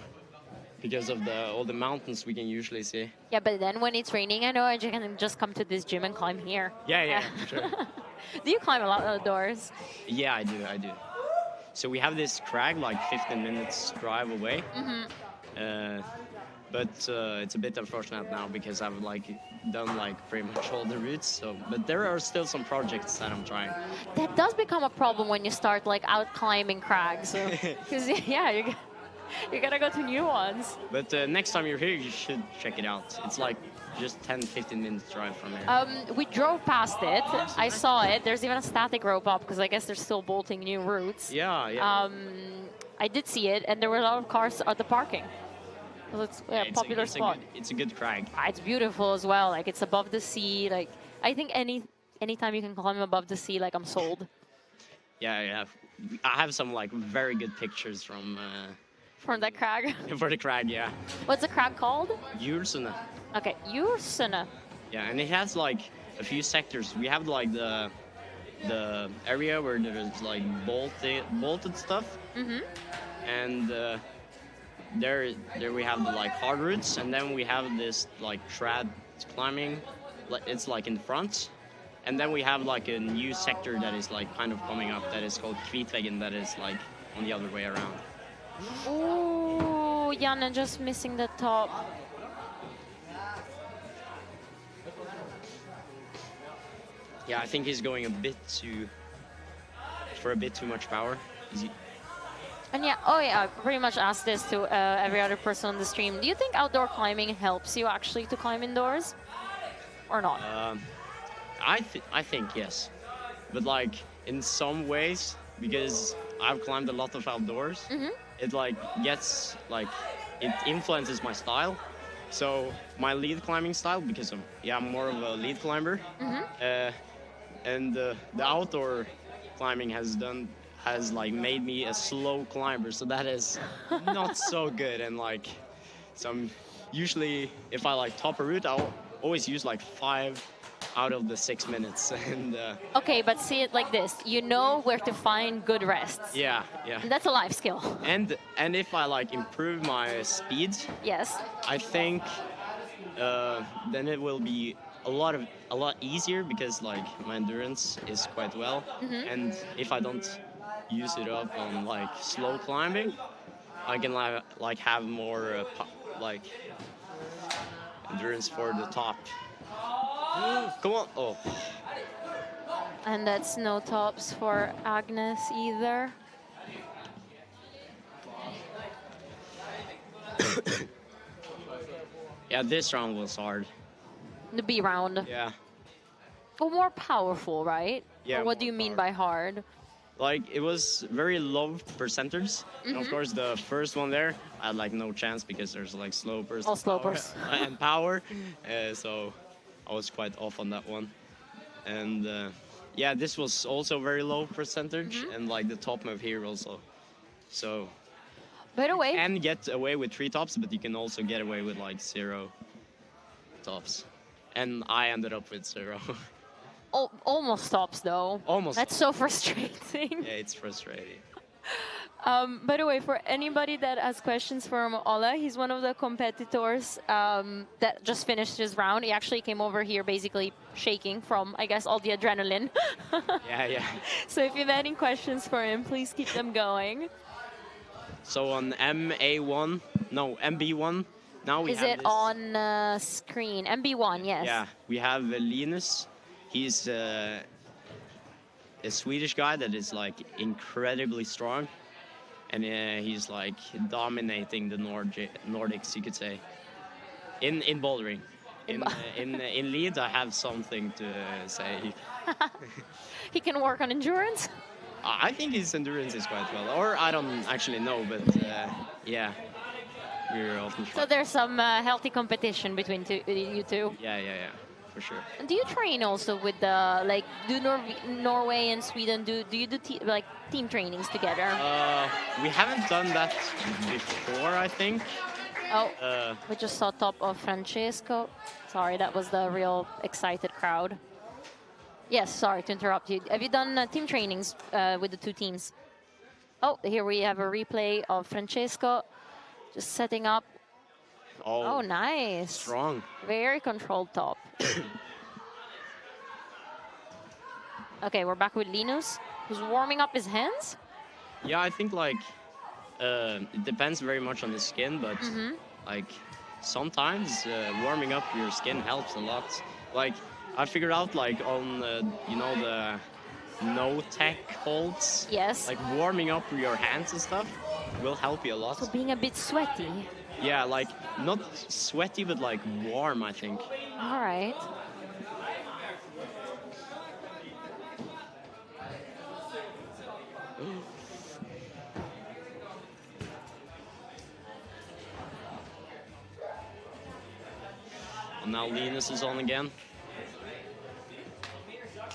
Because of all the mountains we can usually see. Yeah, but then when it's raining, I know I can just come to this gym and climb here. Yeah, sure. Do you climb a lot outdoors? Yeah, I do. So we have this crag, like 15 minutes drive away. But it's a bit unfortunate now because I've done pretty much all the routes. So, but there are still some projects that I'm trying. That does become a problem when you start out climbing crags. Because you gotta go to new ones. But next time you're here, you should check it out. It's just 10-15 minutes drive from here. We drove past it. I saw it. There's even a static rope up because I guess they're still bolting new routes. Yeah. I did see it, and there were a lot of cars at the parking. It's a popular spot. It's a good crag. It's beautiful as well. It's above the sea. I think anytime you can climb above the sea, I'm sold. Yeah. I have some very good pictures from that crag. For the crag, yeah. What's the crag called? Jursene. Okay, Jursene. Yeah, and it has a few sectors. We have the area where there's bolted stuff. And there we have the hard routes, and then we have this trad climbing. It's in front, and then we have a new sector that is kind of coming up that is called Kvitveggen, that is on the other way around. Oh, Janne just missing the top. Yeah, I think he's going for a bit too much power. And I pretty much asked this to every other person on the stream. Do you think outdoor climbing helps you actually to climb indoors, or not? I think yes, but in some ways, because I've climbed a lot of outdoors, it gets it influences my style. So my lead climbing style, because I'm more of a lead climber, and the outdoor climbing has like made me a slow climber, so that is not so good. And like, so I'm usually, if I like top a route, I'll always use like 5 out of the 6 minutes. And Okay, but see it like this. You know where to find good rests. yeah, yeah. And that's a life skill. And if I like improve my speed, Yes. I think then it will be a lot easier, because like my endurance is quite well. And if I don't use it up on like slow climbing, I can like have more like endurance for the top. Come on! Oh, And that's no tops for Agnes either. yeah, this round was hard. The B round. Yeah, But more powerful, right? Yeah, Or what do more you mean by hard? like it was very low percenters. And of course, the first one there, I had like no chance because there's like slopers, All slopers. and power. So I was quite off on that one. And yeah, this was also very low percentage, and like the top move here also. So By the way, you can get away with 3 tops, but you can also get away with like 0 tops. And I ended up with 0. almost tops though. Almost. That's so frustrating. Yeah, it's frustrating. By the way, for anybody that has questions for Ola, he's one of the competitors that just finished his round. He actually came over here basically shaking from, I guess, all the adrenaline. Yeah. So if you have any questions for him, please keep them going. So on MB1, now we Is have it this. on screen? MB1, yes. Yeah, we have Linus. He's a Swedish guy that is like incredibly strong, and he's like dominating the Nordics, you could say, in bouldering. In lead, I have something to say. He can work on endurance. I think his endurance is quite well, or I don't actually know, but yeah, we're often. So there's some healthy competition between you two. Yeah, for sure. And do you train also with the like? Do Norway and Sweden do you do like team trainings together? We haven't done that before, I think. Oh, we just saw top of Francesco. Sorry, that was the real excited crowd. Yes, sorry to interrupt you. Have you done team trainings with the 2 teams? Oh, here we have a replay of Francesco just setting up. Oh, nice. Strong. Very controlled top. Okay, we're back with Linus, who's warming up his hands. Yeah, I think like it depends very much on the skin, but like sometimes warming up your skin helps a lot. Like I figured out like on you know the no tech holds. Yes. Like warming up your hands and stuff will help you a lot. So being a bit sweaty. Yeah, like not sweaty, but like warm, I think. All right. And now Linus is on again.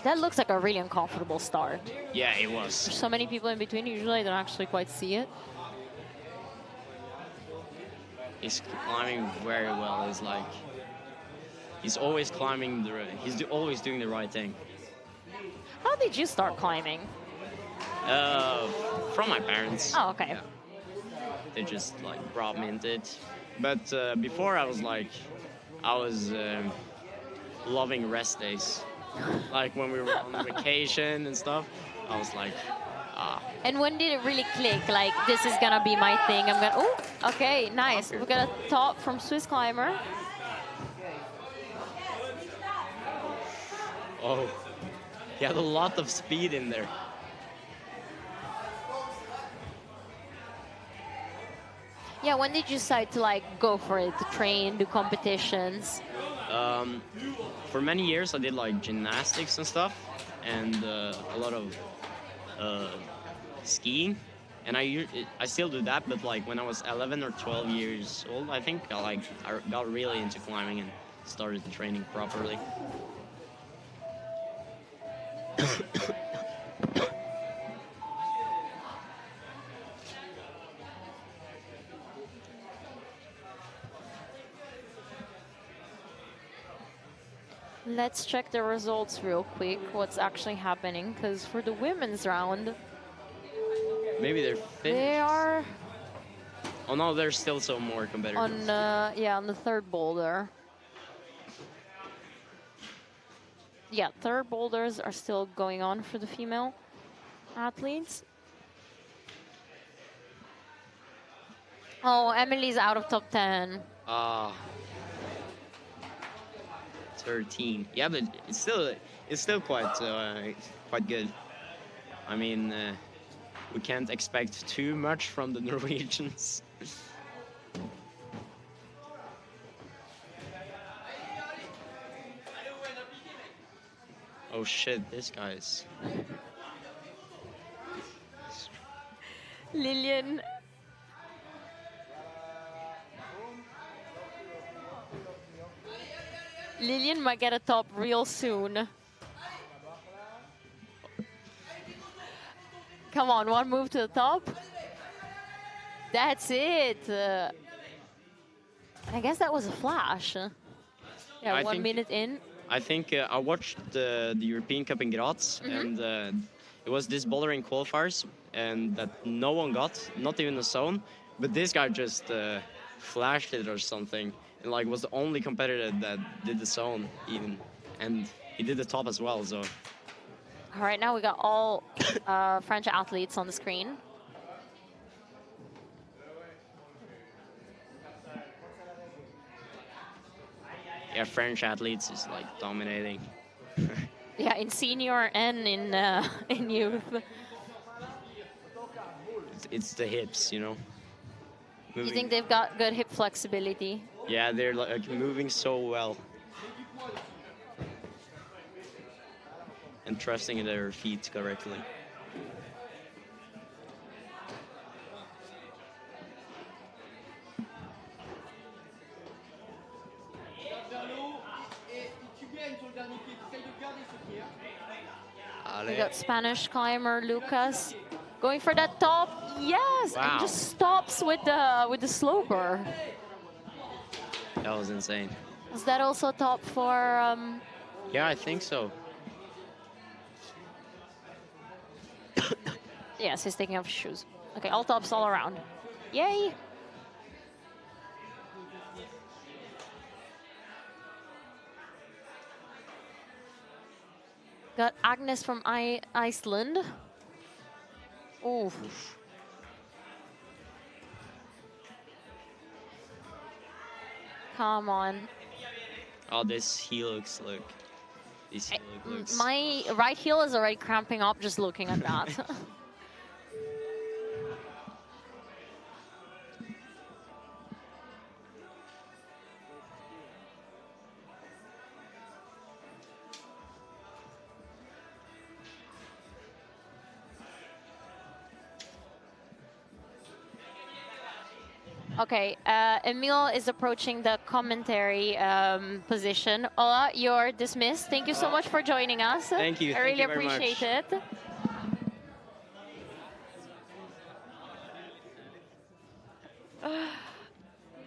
That looks like a really uncomfortable start. Yeah, it was. There's so many people in between. Usually I don't actually quite see it. He's climbing very well. He's like, he's always climbing always doing the right thing. How did you start climbing? From my parents. Oh, okay. Yeah. They just like brought me into it. But before I was loving rest days. Like when we were on vacation and stuff, I was like, ah. And when did it really click? Like, this is gonna be my thing. I'm gonna. Oh, okay, nice. We got a top from Swiss climber. Oh, he had a lot of speed in there. Yeah, when did you decide to like go for it, to train, do competitions? For many years, I did like gymnastics and stuff, and a lot of skiing. And I still do that, but like when I was 11 or 12 years old, I think I got really into climbing and started training properly. Let's check the results real quick, what's actually happening, because for the women's round, Maybe they're finished. they are Oh no, there's still some more competitors. on the third boulder. Yeah, third boulders are still going on for the female athletes. Oh, Emily's out of top 10. Ah. 13. Yeah, but it's still quite good. I mean, we can't expect too much from the Norwegians. Oh shit, this guy's. Lillian. Lillian might get a top real soon. Come on, one move to the top. That's it. I guess that was a flash. Yeah, I 1 think- minute in. I think I watched the European Cup in Graz, and it was this bouldering qualifiers, and that no one got, not even the zone. But this guy just flashed it or something, and like was the only competitor that did the zone even, and he did the top as well. So All right, now we got all French athletes on the screen. yeah, French athletes is like dominating. Yeah, in senior and in youth. It's the hips, you know. You Moving- think they've got good hip flexibility? Yeah, they're like moving so well. And trusting in their feet correctly. We got Spanish climber Lucas going for that top. Yes, Wow. and just stops with the sloper. That was insane. Is that also top for? Yeah, I think so. Yes, he's taking off his shoes. Okay, all tops all around. Yay! Got Agnes from Iceland. Ooh. Come on. Oh, this heel looks like. This heel looks. My right heel is already cramping up just looking at that. Okay, Emil is approaching the commentary position. Ola, you're dismissed. Thank you so much for joining us. Thank you. I Thank really you very appreciate much. it.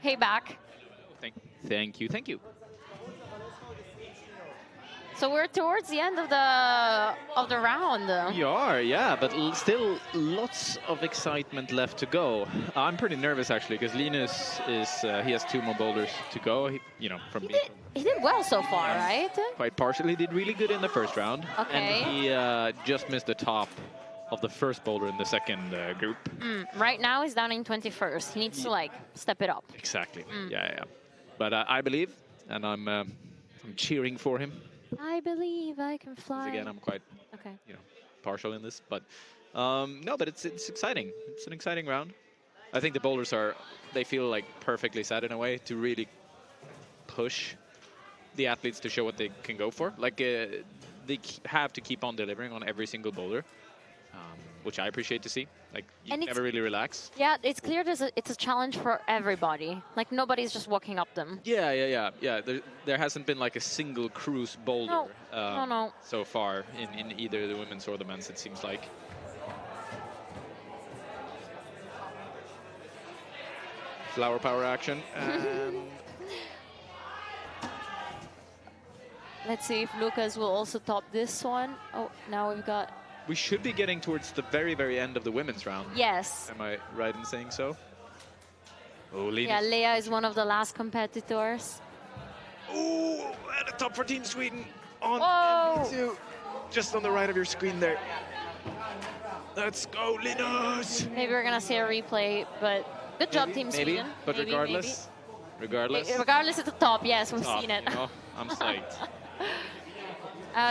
Hey, back. Thank you. So we're towards the end of the round. We are, yeah, but still lots of excitement left to go. I'm pretty nervous actually because Linus he has 2 more boulders to go. From being He did well so far, right? quite partially, did really good in the first round, Okay. and he just missed the top of the first boulder in the second group. Right now he's down in 21st. He needs to like step it up. Exactly. Yeah. But I believe, and I'm cheering for him. I believe I can fly. Again, I'm quite Okay. partial in this, but no, but it's exciting. It's an exciting round. I think the boulders they feel like perfectly set in a way to really push the athletes to show what they can go for. Like they have to keep on delivering on every single boulder, which I appreciate to see. Like you And it's- never really relax. Yeah, it's clear it's a challenge for everybody. Like nobody's just walking up them. Yeah. There hasn't been like a single cruise boulder No. so far in either the women's or the men's, it seems like. Flower power action. And Let's see if Lucas will also top this one. Oh, now we've got... We should be getting towards the very, very end of the women's round. Yes. Am I right in saying so? Oh, Linus. Yeah, Leah is one of the last competitors. Oh, and a top 14 Sweden on Whoa. NB2. Just on the right of your screen there. Let's go, Linus! Maybe we're gonna see a replay, but good job, Team Maybe, Sweden. but Maybe, regardless, regardless. Regardless, it's the top. Yes, we've top, seen it. You know, I'm psyched.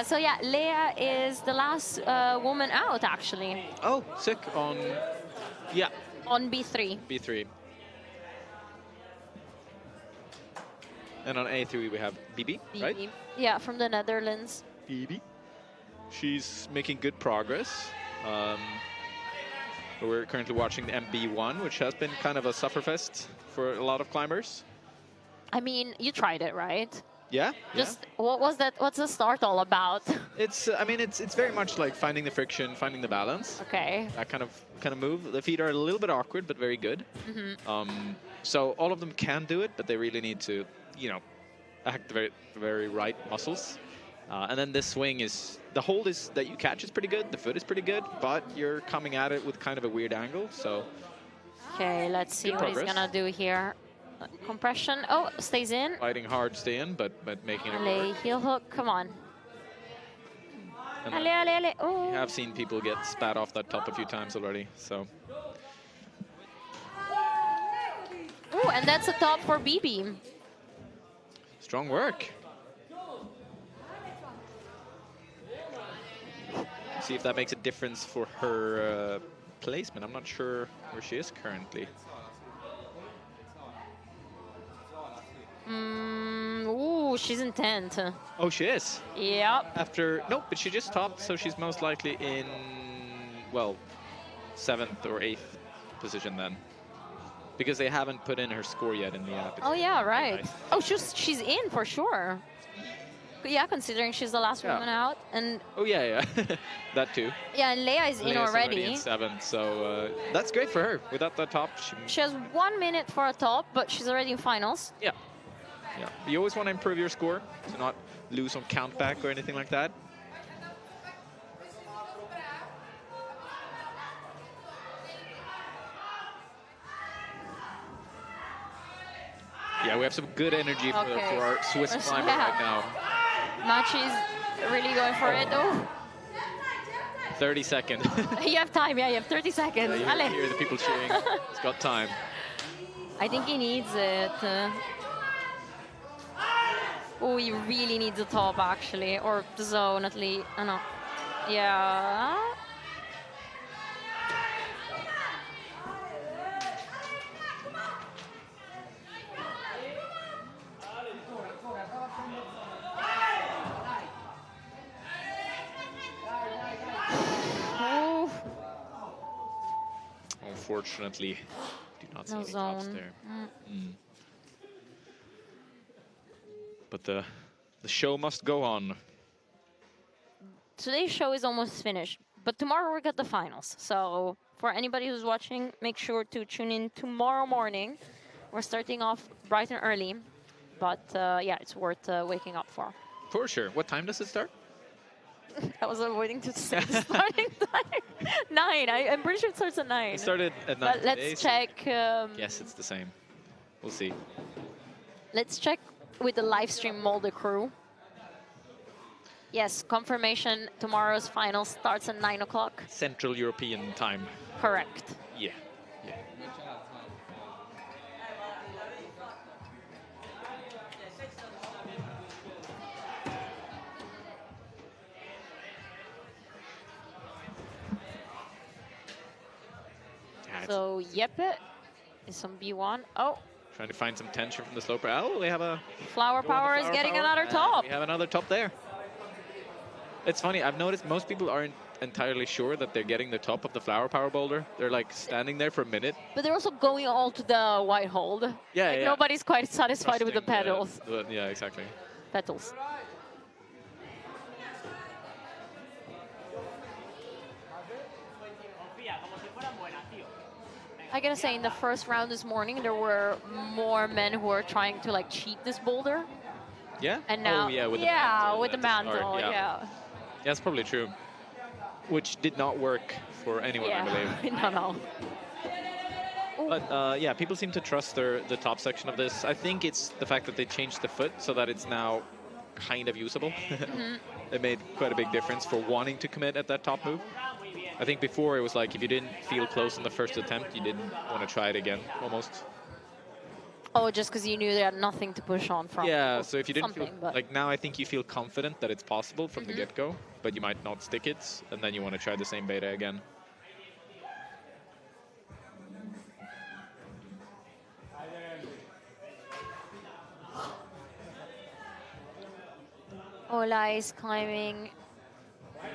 So yeah, Leah is the last woman out, actually. Oh, sick on, yeah. On B3. B3. And on A3 we have BB, right? Yeah, from the Netherlands. BB. She's making good progress. We're currently watching the MB1, which has been kind of a sufferfest for a lot of climbers. I mean, you tried it, right? Yeah. Just what was that? What's the start all about? It's. I mean, it's very much like finding the friction, finding the balance. Okay. That kind of move. The feet are a little bit awkward, but very good. So all of them can do it, but they really need to, you know, activate the very right muscles. And then this swing is, the hold is that you catch is pretty good, the foot is pretty good, but you're coming at it with kind of a weird angle, so. Okay, let's see what he's gonna do here. Compression, oh, stays in. Fighting hard to stay in, but making it Allez, work. heel hook, come on. And Allez, allez, allez, we oh. have seen people get spat off that top a few times already, so. Oh, and that's a top for BB. Strong work. See if that makes a difference for her placement. I'm not sure where she is currently. Ooh, she's in 10th. Oh, she is? Yep. After, nope, but she just topped, so she's most likely in, well, 7th or 8th position then. Because they haven't put in her score yet in the app. Oh, yeah, right. Nice. Oh, she's in for sure. Yeah, considering she's the last woman out. And oh, yeah. That too. yeah, and Leah is in Leah's already. in 7th, so that's great for her. Without that top, She has 1 minute for a top, but she's already in finals. Yeah. Yeah. You always want to improve your score to not lose on count back or anything like that. Yeah, we have some good energy for our Swiss climber right now. Machi's really going for it. Oh. 30 seconds. You have time, yeah, you have 30 seconds. You Allez. hear the people cheering. It's got time. I think he needs it. Oh, he really needs a top, actually. Or the zone, at least. Oh, no. Yeah. Oh. Unfortunately, do not see No any tops zone. there. But the show must go on. Today's show is almost finished, but tomorrow we got the finals. So for anybody who's watching, make sure to tune in tomorrow morning. We're starting off bright and early, but yeah, it's worth waking up for. For sure. What time does it start? I was avoiding to say the starting time. 9. I'm pretty sure it starts at 9. It started at 9 But today, let's so check. yes, it's the same. We'll see. Let's check with the live stream Molde crew. Yes, confirmation. Tomorrow's final starts at 9 o'clock. Central European time. Correct. Yeah. Yeah. So Jeppe is on B1. Oh, Trying to find some tension from the sloper. Oh, we have a Flower Power is Flower getting Power, another and top. We have another top there. It's funny, I've noticed most people aren't entirely sure that they're getting the top of the Flower Power boulder. They're like standing there for a minute. But they're also going all to the white hold. Yeah, Like yeah. nobody's quite satisfied with the Trusting pedals. yeah, exactly. Petals. I gotta say, in the first round this morning, there were more men who were trying to like cheat this boulder. Yeah? And now, oh, yeah, with with the the start, mantle, yeah. yeah. That's probably true. Which did not work for anyone, I believe. No. But yeah, people seem to trust the top section of this. I think it's the fact that they changed the foot so that it's now kind of usable. It made quite a big difference for wanting to commit at that top move. I think before it was like if you didn't feel close in the first attempt, you didn't want to try it again, almost. Oh, just because you knew they had nothing to push on from. Yeah, so if you didn't feel, but like now I think you feel confident that it's possible from the get-go, but you might not stick it, and then you want to try the same beta again. Ola is climbing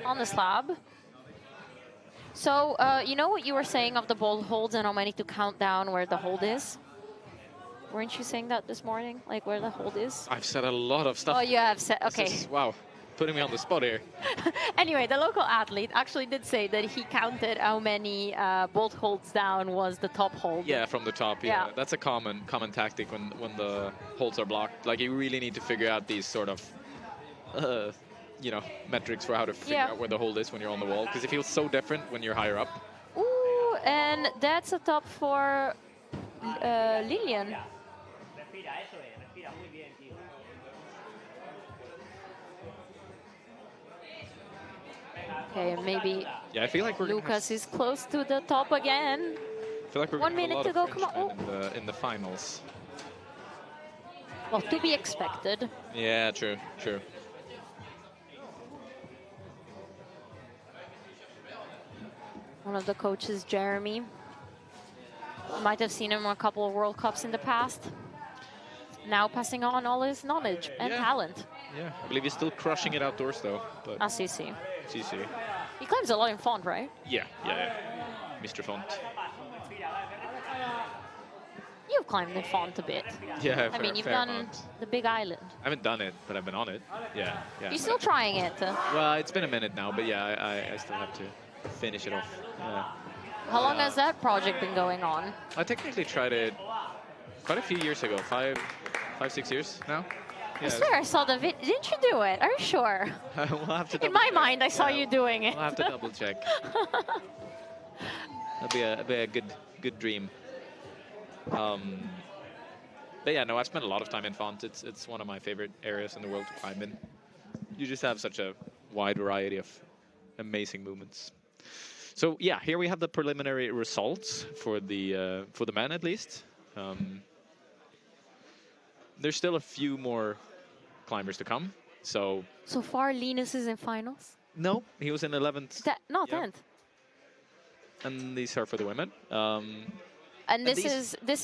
on the slab. So, you know what you were saying of the bolt holds and how many to count down where the hold is? Weren't you saying that this morning? Like where the hold is? I've said a lot of stuff. Oh, you have said, okay. Wow, putting me on the spot here. Anyway, the local athlete actually did say that he counted how many bolt holds down was the top hold. Yeah, from the top, yeah. That's a common tactic when the holds are blocked. Like you really need to figure out these sort of you know, metrics for how to figure out where the hold is when you're on the wall, because it feels so different when you're higher up. Ooh, and that's a top for Lilian. Okay, maybe I feel like Lucas is close to the top again. I feel like we're 1 minute to go, come on. in the finals. Well, to be expected. Yeah, true. One of the coaches, Jeremy. You might have seen him on a couple of World Cups in the past. Now passing on all his knowledge and talent. Yeah, I believe he's still crushing it outdoors though. But CC. CC. He climbs a lot in Font, right? Yeah. Mr. Font. You've climbed in Font a bit. Yeah, I mean, you've done the Big Island. I haven't done it, but I've been on it. Yeah. You're still trying it. Well, it's been a minute now, but yeah, I still have to finish it off. Yeah. How long has that project been going on? I technically tried it quite a few years ago, 5-6 years now. I swear I saw the vid. Didn't you do it? Are you sure? We'll have to in my mind, I saw you doing it. We'll have to double check. That'd be a good dream. But yeah, no, I've spent a lot of time in Font. It's one of my favorite areas in the world to climb in. You just have such a wide variety of amazing movements. So yeah, here we have the preliminary results for the men at least. There's still a few more climbers to come. So far, Linus is in finals. No, he was in 11th. 10th. And these are for the women. And this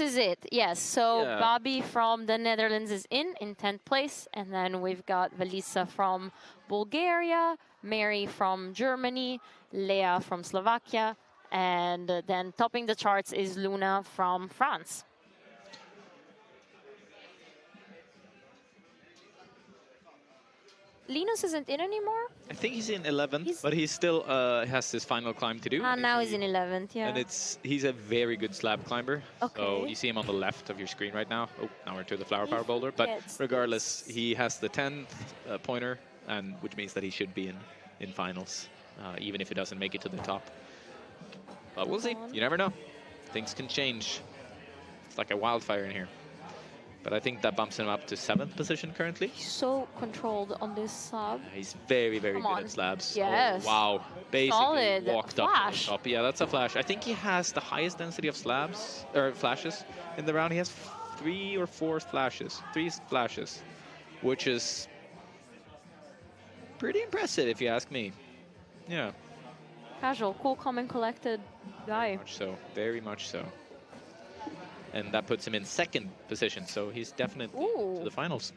is it. Yes. So Bobby from the Netherlands is in 10th place, and then we've got Valisa from Bulgaria, Mary from Germany, Lea from Slovakia, and then topping the charts is Luna from France. Linus isn't in anymore? I think he's in 11th, but he still has his final climb to do. Now he's in 11th, yeah. And he's a very good slab climber. Okay. So you see him on the left of your screen right now. Oh, now we're to the flower power boulder. But regardless, he has the 10th pointer, and which means that he should be in finals, even if he doesn't make it to the top. But we'll see. You never know. Things can change. It's like a wildfire in here. But I think that bumps him up to 7th position currently. He's so controlled on this slab. He's very, very good at slabs. Yes. Oh, wow. Basically solid. Walked up to the top. Yeah, that's a flash. I think he has the highest density of slabs, or flashes in the round. He has 3 or 4 flashes. 3 flashes, which is pretty impressive if you ask me. Yeah. Casual, cool, calm and collected guy. Much so. Very much so. And that puts him in 2nd position, so he's definitely to the finals.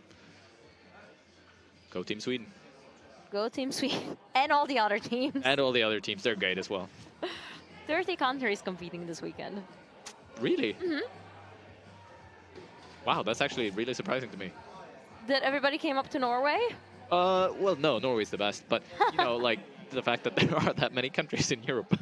Go Team Sweden. Go Team Sweden. And all the other teams. And all the other teams, they're great as well. 30 countries competing this weekend. Really? Mm-hmm. Wow, that's actually really surprising to me. That everybody came up to Norway? Well, no, Norway's the best, but, you know, like, the fact that there are that many countries in Europe.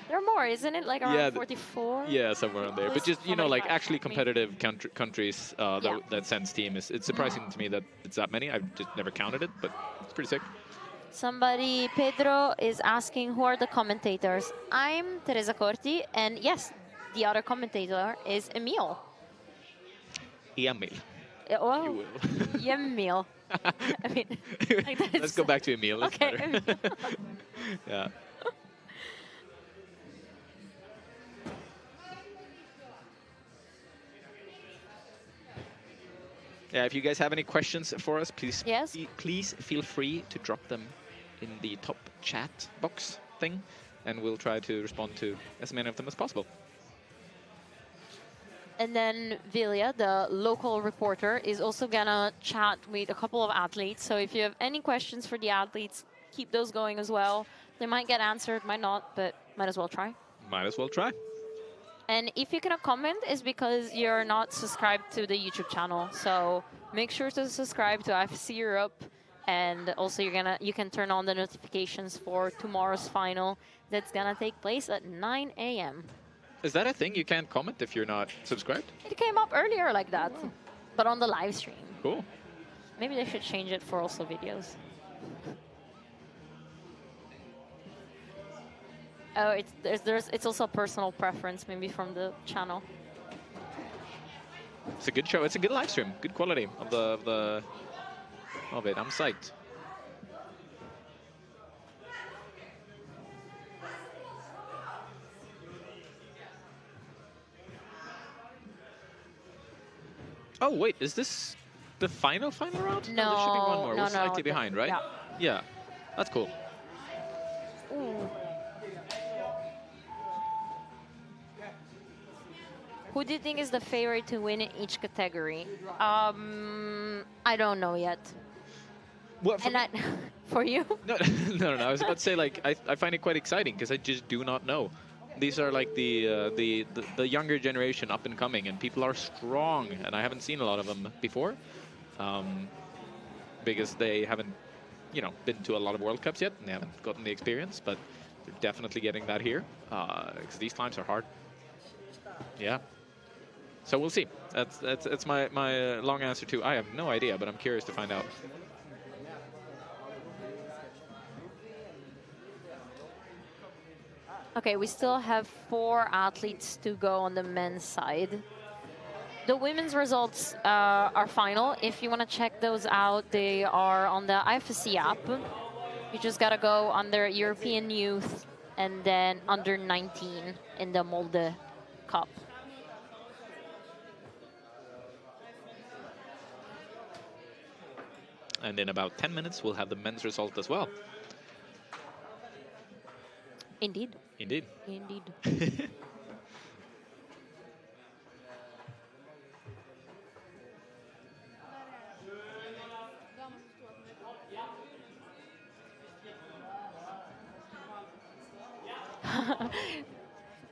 There are more, isn't it? Like around Yeah, 44? Yeah, somewhere on there. At But least just, you know, like 45, actually I mean. competitive countries that sends team. It's surprising to me that it's that many. I've just never counted it, but it's pretty sick. Somebody, Pedro, is asking who are the commentators. I'm Teresa Corti, and yes, the other commentator is Emil. Emil. Well, You will. Emil. I mean, like Let's go back to Emil. That's Okay, better. Yeah. Yeah, if you guys have any questions for us, please, please feel free to drop them in the top chat box thing, and we'll try to respond to as many of them as possible. And then Vilja, the local reporter, is also gonna chat with a couple of athletes. So if you have any questions for the athletes, keep those going as well. They might get answered, might not, but might as well try. Might as well try. And if you cannot comment, it's because you're not subscribed to the YouTube channel. So make sure to subscribe to IFSC Europe, and also you can turn on the notifications for tomorrow's final. That's gonna take place at 9 a.m. Is that a thing? You can't comment if you're not subscribed? It came up earlier like that, but on the live stream. Cool. Maybe they should change it for also videos. Oh, it's also a personal preference, maybe from the channel. It's a good show. It's a good live stream. Good quality of it. I'm psyched. Oh wait, is this the final round? No, there should be one more. no, We're slightly no, behind, right? yeah. Yeah, that's cool. Ooh. Who do you think is the favorite to win in each category? I don't know yet. What, for, for you? no, no. I was about to say, like, I find it quite exciting because I just do not know. These are like the younger generation up and coming, and people are strong, and I haven't seen a lot of them before, because they haven't, been to a lot of World Cups yet, and they haven't gotten the experience. But they're definitely getting that here, because these times are hard. Yeah. So we'll see. That's my long answer to. I have no idea, but I'm curious to find out. Okay, we still have 4 athletes to go on the men's side. The women's results are final. If you want to check those out, they are on the IFSC app. You just got to go under European Youth and then under 19 in the Molde Cup. And in about 10 minutes, we'll have the men's result as well. Indeed. Indeed. Indeed.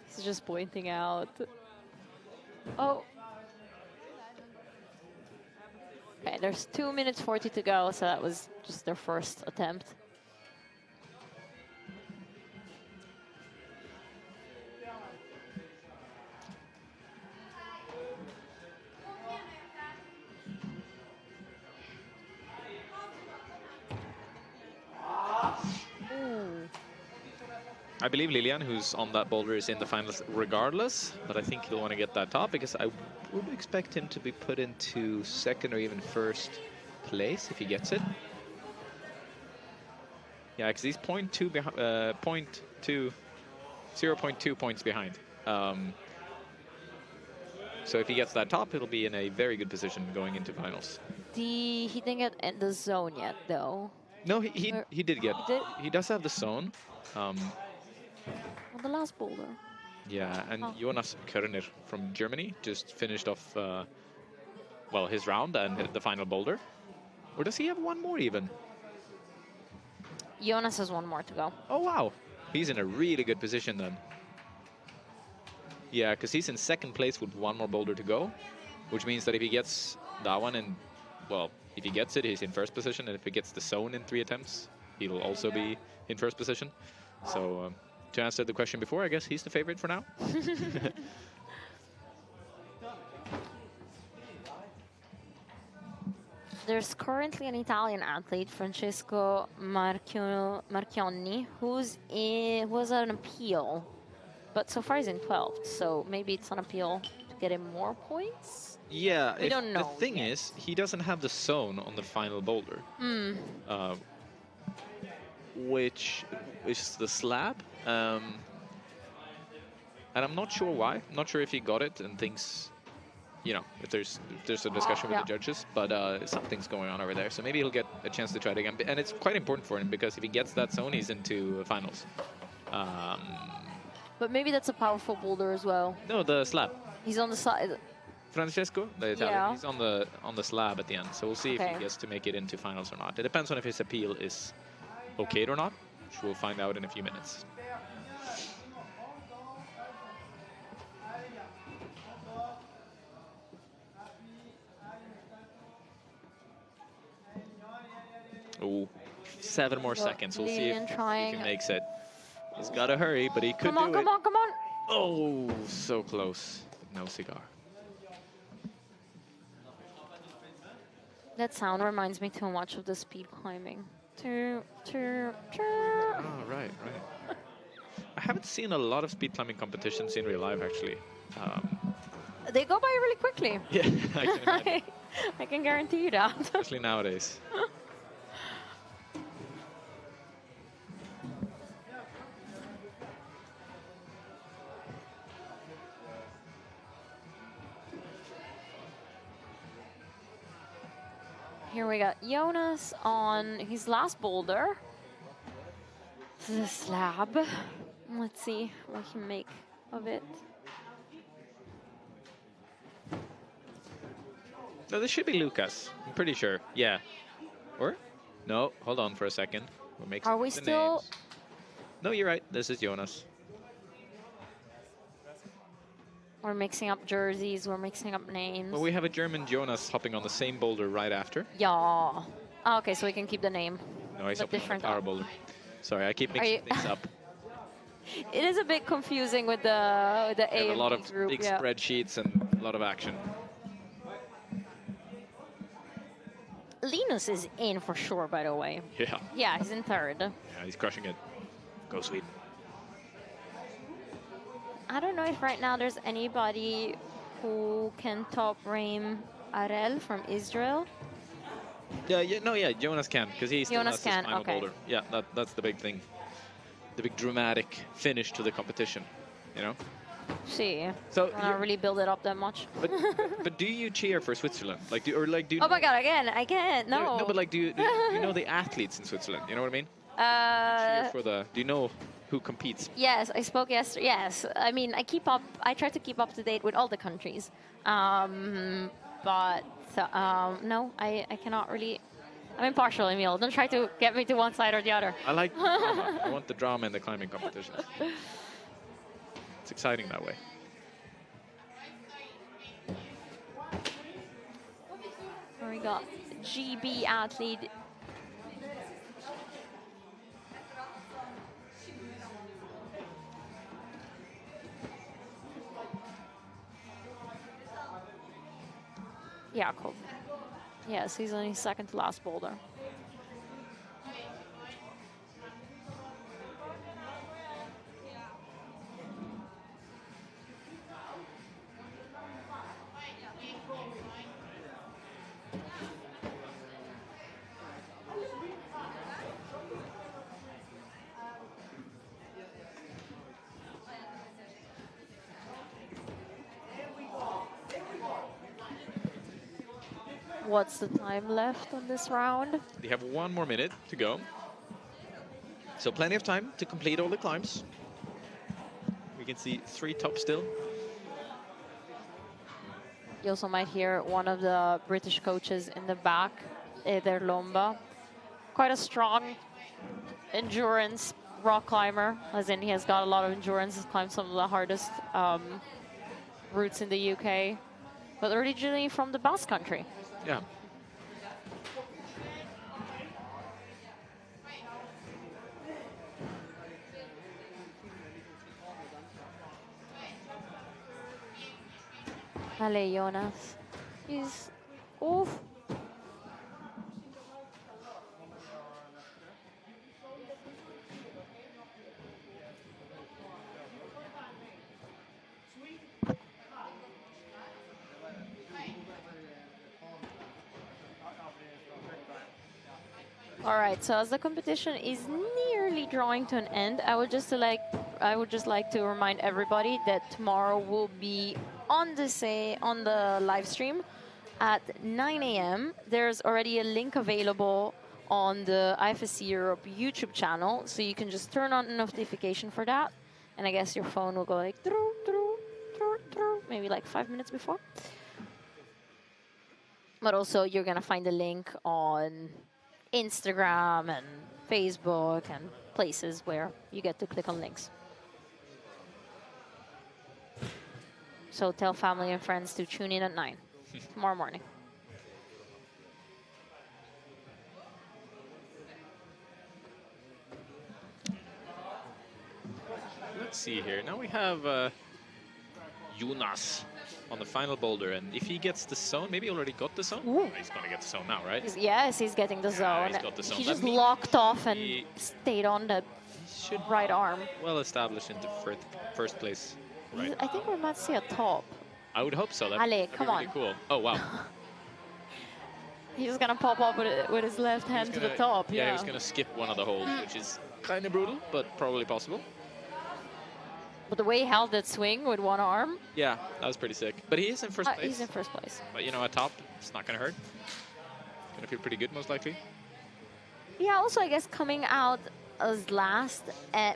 He's just pointing out. Oh. Okay, there's 2 minutes 40 to go, so that was just their first attempt. I believe Lilian, who's on that boulder, is in the finals regardless, but I think he'll want to get that top because I would expect him to be put into second or even first place if he gets it. Yeah, because he's 0.2 points behind. So if he gets that top, it'll be in a very good position going into finals. He didn't get in the zone yet, though. No, he did get. He does have the zone. On the last boulder. Yeah, and Jonas Körner from Germany just finished off, well, his round and hit the final boulder. Or does he have one more even? Jonas has one more to go. Oh, wow. He's in a really good position then. Yeah, because he's in second place with one more boulder to go, which means that if he gets that one, and, well, if he gets it, he's in first position, and if he gets the zone in 3 attempts, he'll also be in first position. So to answer the question before, I guess he's the favorite for now. There's currently an Italian athlete, Francesco Marchionni, who was on appeal, but so far he's in 12th, so maybe it's on appeal to get him more points? Yeah, We don't know the thing is, he doesn't have the zone on the final boulder, which is the slab. And I'm not sure why. I'm not sure if he got it and thinks, you know, if there's a discussion with the judges, but something's going on over there. So maybe he'll get a chance to try it again. And it's quite important for him because if he gets that zone, he's into finals. But maybe that's a powerful boulder as well. No, the slab. He's on the side. Francesco, the Italian, he's on the slab at the end. So we'll see if Okay. he gets to make it into finals or not. It depends on if his appeal is okayed or not, which we'll find out in a few minutes. Oh, 7 more seconds. We'll see if he makes it. He's got to hurry, but he could do it. Come on, come on. Oh, so close. No cigar. That sound reminds me too much of the speed climbing. Oh, right. I haven't seen a lot of speed climbing competitions in real life, actually. They go by really quickly. Yeah, I can imagine. I can guarantee you that. Especially nowadays. Here we got Jonas on his last boulder. The slab. Let's see what he make of it. No, this should be Lucas. I'm pretty sure. Yeah. Or? No, hold on for a second. We're making Are we the still? names. No, you're right. This is Jonas. We're mixing up jerseys. We're mixing up names. Well, we have a German Jonas hopping on the same boulder right after. Yeah. Oh, okay, so we can keep the name. No, he's But hopping on different the power boulder. Sorry, I keep mixing things up. It is a bit confusing with the A We have a and lot B of group. big Yeah. spreadsheets and a lot of action. Linus is in for sure, by the way. Yeah. Yeah, he's in 3rd. Yeah, he's crushing it. Go Sweden. I don't know if right now there's anybody who can top Raim Arel from Israel. Yeah, Jonas can, because he's still Jonas has his can, final okay. boulder. Yeah, that's the big thing. The big dramatic finish to the competition, you know? See, So I don't really build it up that much. But do you cheer for Switzerland? Like, do you Oh my God! Again, I can't. No. No, but like, do you know the athletes in Switzerland? You know what I mean? Cheer for the. Do you know who competes? Yes, I spoke yesterday. Yes, I mean I keep up. I try to keep up to date with all the countries. But no, I cannot really. I'm impartial, Emil. Don't try to get me to one side or the other. I like drama. I want the drama in the climbing competitions. It's exciting that way. Here we got GB athlete. Jakob. Yes, he's on his 2nd to last boulder. What's the time left on this round? They have 1 more minute to go. So plenty of time to complete all the climbs. We can see 3 top still. You also might hear one of the British coaches in the back, Eder Lomba. Quite a strong endurance rock climber, as in he has got a lot of endurance. He's climbed some of the hardest routes in the UK, but originally from the Basque Country. Yeah. Ale, Jonas. He's off. All right, so as the competition is nearly drawing to an end, I would just like to remind everybody that tomorrow will be on the live stream at 9 a.m. There's already a link available on the IFSC Europe YouTube channel, so you can just turn on a notification for that, and I guess your phone will go like maybe like 5 minutes before. But also you're gonna find the link on Instagram and Facebook and places where you get to click on links. So tell family and friends to tune in at 9 tomorrow morning. Let's see here. Now we have Jonas on the final boulder, and if he gets the zone, maybe he already got the zone. Oh, he's gonna get the zone now, right? Yes, he's getting the zone. He's got the zone. He That just means locked off and stayed on the right arm. Well established into first place. Right. I think we might see a top. I would hope so. Ale, come really on. Cool. Oh wow. He's gonna pop up with his left hand to the top. Yeah, he was gonna skip one of the holes, which is kind of brutal, but probably possible. But the way he held that swing with one arm. Yeah, that was pretty sick. But he is in first place. He's in first place. But you know, at top, it's not gonna hurt. Gonna feel pretty good, most likely. Yeah, also I guess coming out as last,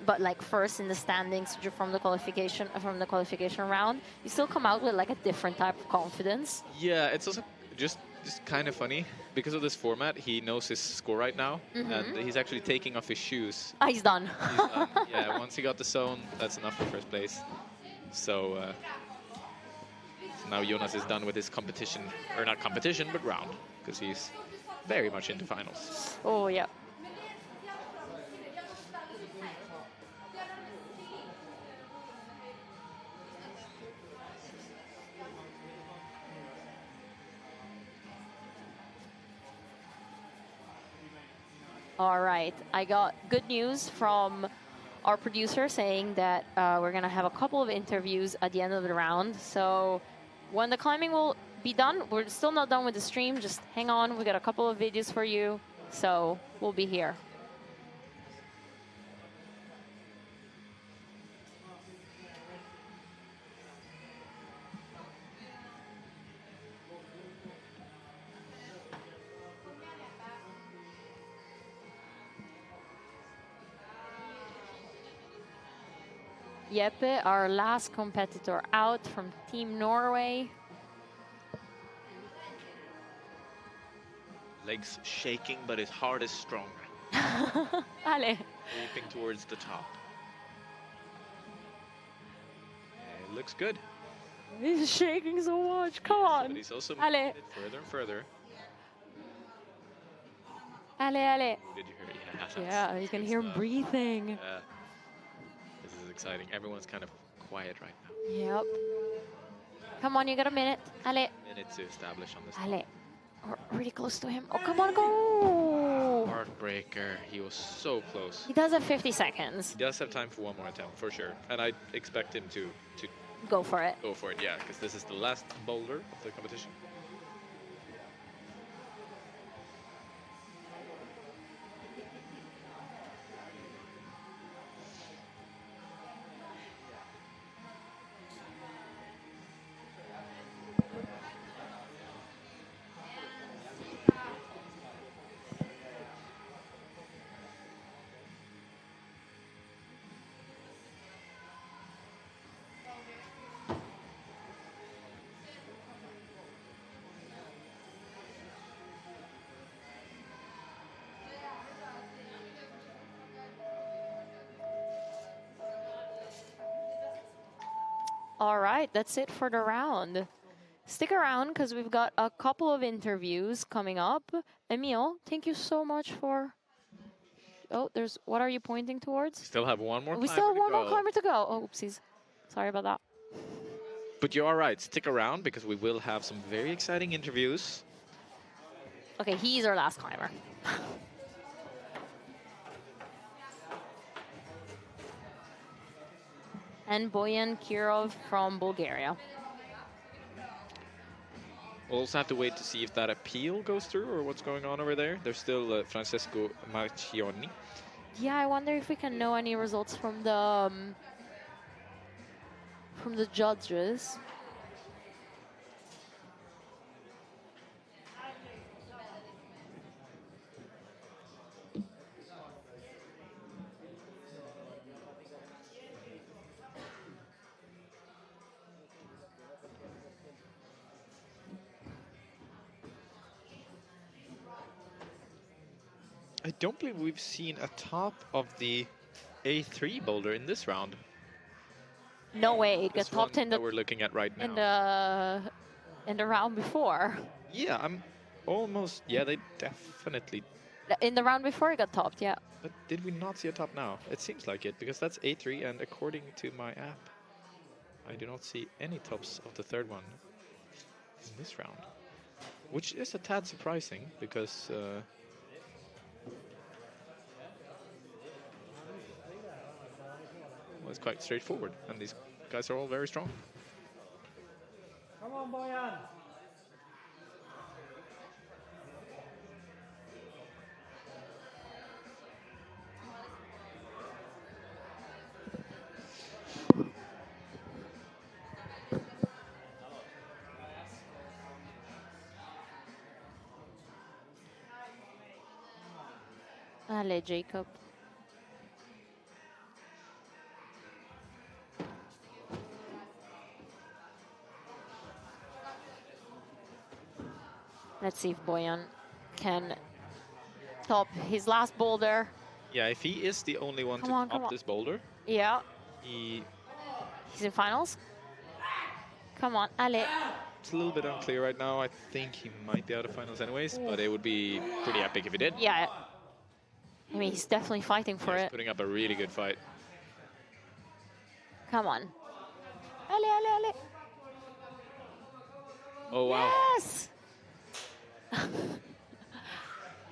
but like first in the standings from the qualification round, you still come out with like a different type of confidence. Yeah, it's also just kind of funny because of this format. He knows his score right now, and he's actually taking off his shoes. He's done. He's done. Yeah, once he got the zone, that's enough for first place. So now Jonas is done with his competition, or not competition, but round, because he's very much into finals. Oh yeah. All right, I got good news from our producer saying that we're gonna have a couple of interviews at the end of the round. So when the climbing will be done, we're still not done with the stream, just hang on, we got a couple of videos for you, so we'll be here. Jeppe, our last competitor out from Team Norway. Legs shaking, but his heart is strong. Ale. Leaping towards the top. It looks good. He's shaking so much, come on. But he's also Ale. moving it further and further. Ale, Ale. Did you hear? Yeah, you can hear him breathing. Yeah. This is exciting. Everyone's kind of quiet right now. Yep. Come on, you got a minute. Ale. Minute to establish on this. Ale. We're really close to him. Oh, come on, go! Heartbreaker. He was so close. He does have 50 seconds. He does have time for one more attempt, for sure. And I expect him to go for it. Go for it, yeah, because this is the last boulder of the competition. All right, that's it for the round. Stick around because we've got a couple of interviews coming up. Emil, thank you so much for... Oh, there's... What are you pointing towards? Still have one more We climber still have to one go. more climber to go. Oh, oopsies. Sorry about that. But you are right. Stick around because we will have some very exciting interviews. Okay, he's our last climber. And Boyan Kirov from Bulgaria. We'll also have to wait to see if that appeal goes through or what's going on over there. There's still Francesco Marchionni. Yeah, I wonder if we can know any results from the judges. I don't believe we've seen a top of the A3 boulder in this round. No way, it got This one topped in that the we're looking at right now. in the round before. Yeah, I'm almost. Yeah, they definitely. In the round before, it got topped. Yeah. But did we not see a top now? It seems like it because that's A3, and according to my app, I do not see any tops of the third one in this round, which is a tad surprising because. Well, it's quite straightforward, and these guys are all very strong. Come on, Boyan. Allez, Jacob. Let's see if Boyan can top his last boulder. Yeah, if he is the only one to Come top on. this boulder, Yeah, he's he's in finals. Come on, allez. it's a little bit unclear right now. I think he might be out of finals anyways, but it would be pretty epic if he did. Yeah. I mean, he's definitely fighting for He's it. putting up a really good fight. Come on. Allez, allez, allez. Oh, wow. Yes!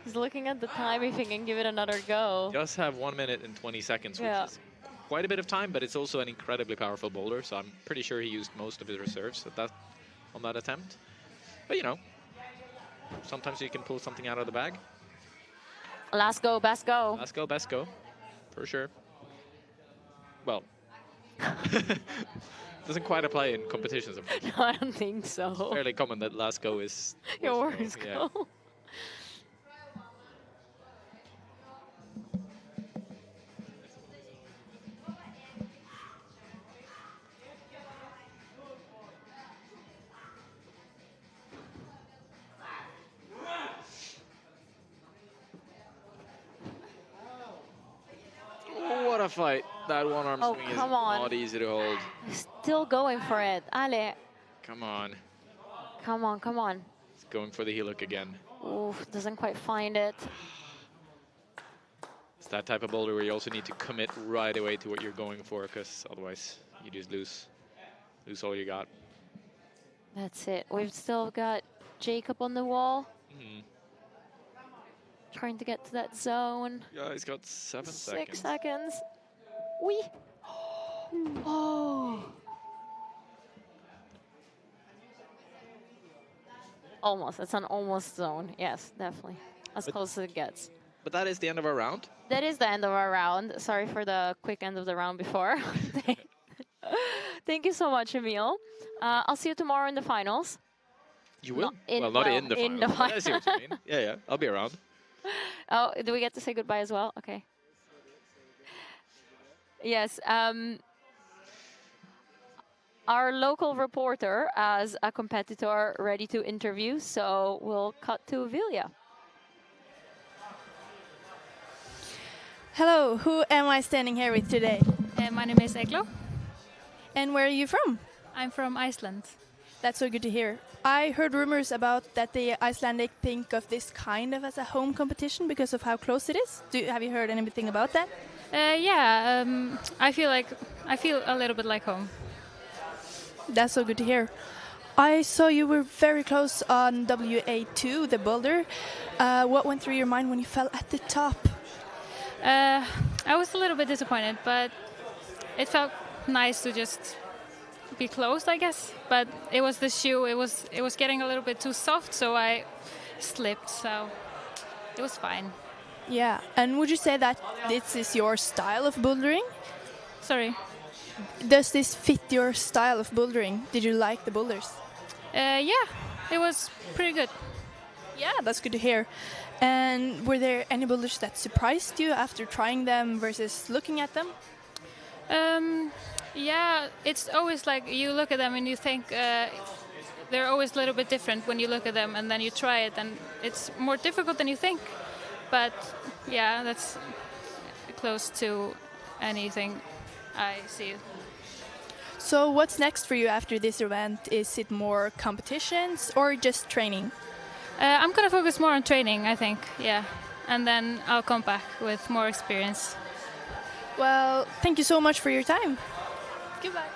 He's looking at the time if he can give it another go. Just have 1 minute and 20 seconds, Yeah. which is quite a bit of time, but it's also an incredibly powerful boulder, so I'm pretty sure he used most of his reserves on that attempt. But, you know, sometimes you can pull something out of the bag. Last go, best go. Last go, best go, for sure. Well, doesn't quite apply in competitions, of course. No, I don't think so. Fairly common that last go is Your worst yeah. go. What a fight. That one-arm Oh, swing is come on. not easy to hold. Still going for it. Ale. Come on. Come on, come on. He's going for the heel hook again. Oof, doesn't quite find it. It's that type of boulder where you also need to commit right away to what you're going for, because otherwise you just lose all you got. That's it. We've still got Jacob on the wall. Trying to get to that zone. Yeah, he's got 7 6 seconds. seconds. Wee. Oh. Almost. It's an almost zone. Yes, definitely. As But- close as it gets. But that is the end of our round. That is the end of our round. Sorry for the quick end of the round before. Thank you so much, Emil. I'll see you tomorrow in the finals. You will? Not in- well, not well, in the in finals. the but I see what you mean. Yeah, yeah. I'll be around. Oh, do we get to say goodbye as well? Okay. Yes. Our local reporter has a competitor ready to interview, so we'll cut to Vilja. Hello, who am I standing here with today? My name is Eklo. And where are you from? I'm from Iceland. That's so good to hear. I heard rumors about that the Icelandic think of this kind of as a home competition because of how close it is. Have you heard anything about that? Yeah, I feel a little bit like home. That's so good to hear. I saw you were very close on WA2, the boulder. What went through your mind when you fell at the top? I was a little bit disappointed, but it felt nice to just be close, I guess. But it was the shoe. It was getting a little bit too soft, so I slipped. So it was fine. Yeah, and would you say that this is your style of bouldering? Sorry. Does this fit your style of bouldering? Did you like the boulders? Yeah, it was pretty good. Yeah, that's good to hear. And were there any boulders that surprised you after trying them versus looking at them? Yeah, it's always like you look at them and you think they're always a little bit different when you look at them, and then you try it and it's more difficult than you think. But yeah, that's close to anything I see. So what's next for you after this event? Is it more competitions or just training? I'm going to focus more on training, I think, yeah. And then I'll come back with more experience. Well, thank you so much for your time. Goodbye.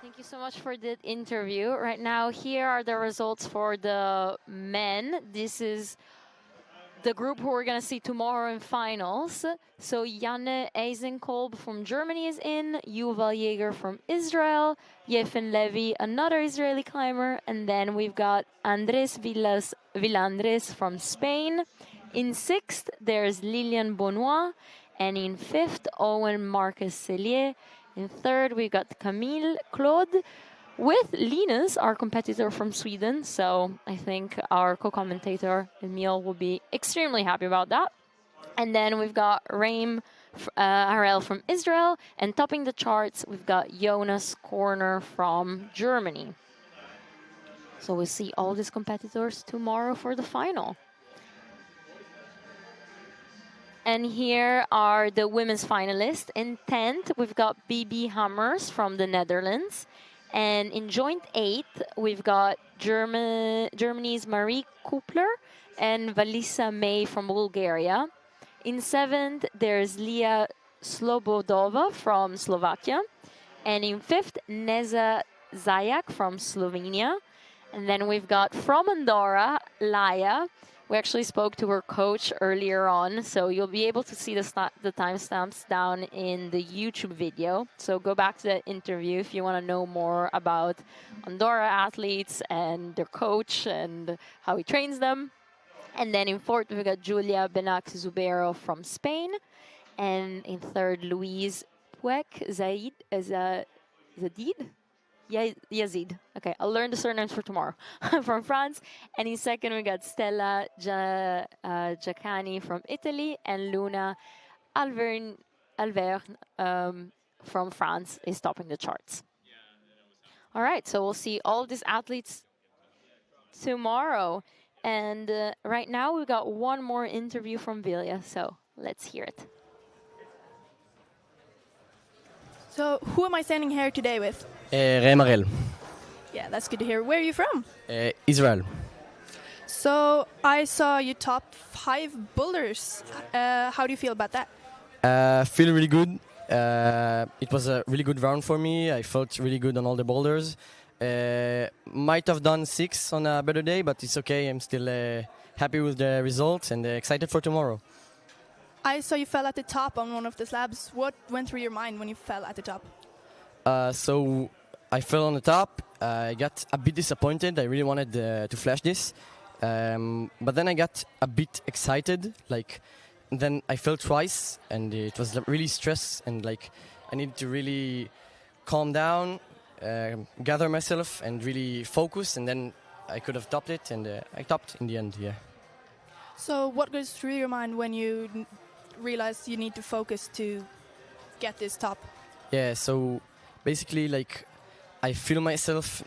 Thank you so much for that interview. Right now, here are the results for the men. This is the group who we're going to see tomorrow in finals. So Janne Eisenkolb from Germany is in, Yuval Yeager from Israel, Yefen Levi, another Israeli climber, and then we've got Andres Villandres from Spain. In sixth, there's Lilian Bonois, and in fifth, Owen Marcus Cellier. In third, we've got Camille Claude, with Linus, our competitor from Sweden. So I think our co-commentator, Emil, will be extremely happy about that. And then we've got Raim Harel from Israel. And topping the charts, we've got Jonas Corner from Germany. So we'll see all these competitors tomorrow for the final. And here are the women's finalists. In 10th, we've got BB Hammers from the Netherlands. And in joint 8th, we've got Germany's Marie Kupler and Valisa May from Bulgaria. In 7th, there's Lia Slobodova from Slovakia. And in 5th, Neza Zayak from Slovenia. And then we've got from Andorra, Laia. We actually spoke to her coach earlier on, so you'll be able to see the timestamps down in the YouTube video. So go back to that interview if you want to know more about Andorra athletes and their coach and how he trains them. And then in 4th, we got Julia Benac Zubero from Spain. And in 3rd, Louise Puek Zadid? Yazid. Okay, I'll learn the surnames for tomorrow. From France. And in 2nd, we got Stella Giaccani from Italy, and Luna Alverne from France is topping the charts. All right, so we'll see all these athletes tomorrow. And right now, we've got one more interview from Vilja, so let's hear it. So who am I standing here today with? Remarel. Yeah, that's good to hear. Where are you from? Israel. So I saw you top 5 boulders. How do you feel about that? Feel really good. It was a really good round for me. I felt really good on all the boulders. Might have done 6 on a better day, but it's okay. I'm still happy with the results and excited for tomorrow. I saw you fell at the top on one of the slabs. What went through your mind when you fell at the top? So I fell on the top. I got a bit disappointed. I really wanted to flash this. But then I got a bit excited. Then I fell twice, and it was really stress. And I needed to really calm down, gather myself, and really focus. And then I could have topped it, and I topped in the end, yeah. So what goes through your mind when you realize you need to focus to get this top? Yeah, so basically, I feel myself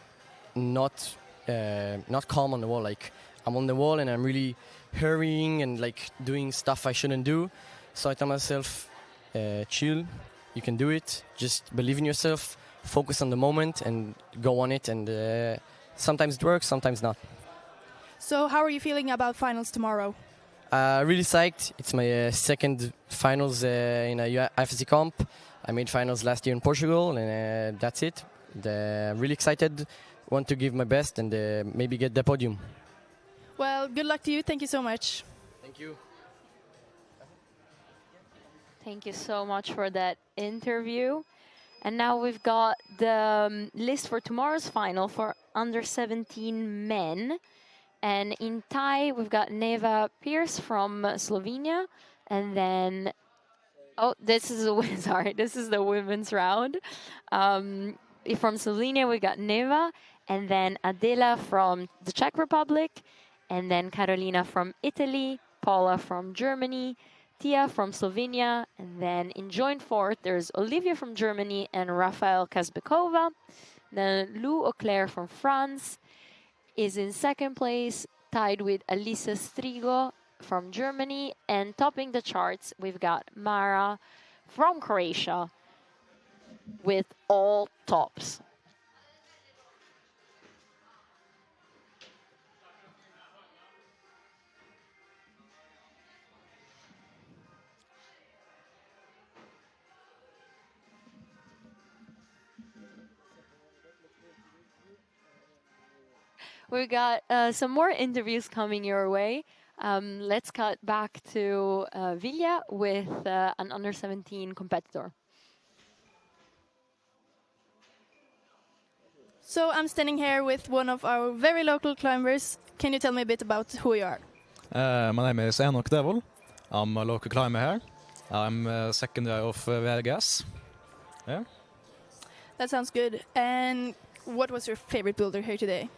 not calm on the wall. I'm on the wall and I'm really hurrying and doing stuff I shouldn't do. So I tell myself, chill, you can do it. Just believe in yourself, focus on the moment and go on it. And sometimes it works, sometimes not. So how are you feeling about finals tomorrow? Really psyched. It's my second finals in a IFSC comp. I made finals last year in Portugal, and that's it. Really excited. Want to give my best and maybe get the podium. Well, good luck to you. Thank you so much. Thank you. Thank you so much for that interview. And now we've got the list for tomorrow's final for under 17 men. And in Thai, we've got Neva Pierce from Slovenia. And then, oh, this is the women's round. From Slovenia, we got Neva. And then Adela from the Czech Republic. And then Carolina from Italy. Paula from Germany. Tia from Slovenia, and then in joint fourth, there's Olivia from Germany and Rafael Kazbekova. Then Lou Auclair from France is in second place, tied with Alisa Strigo from Germany. And topping the charts, we've got Mara from Croatia with all tops. We got some more interviews coming your way. Let's cut back to Vilja with an under 17 competitor. So I'm standing here with one of our very local climbers. Can you tell me a bit about who you are? My name is Enoch Devil. I'm a local climber here. I'm second year of VGS. Yeah. That sounds good. And what was your favorite boulder here today?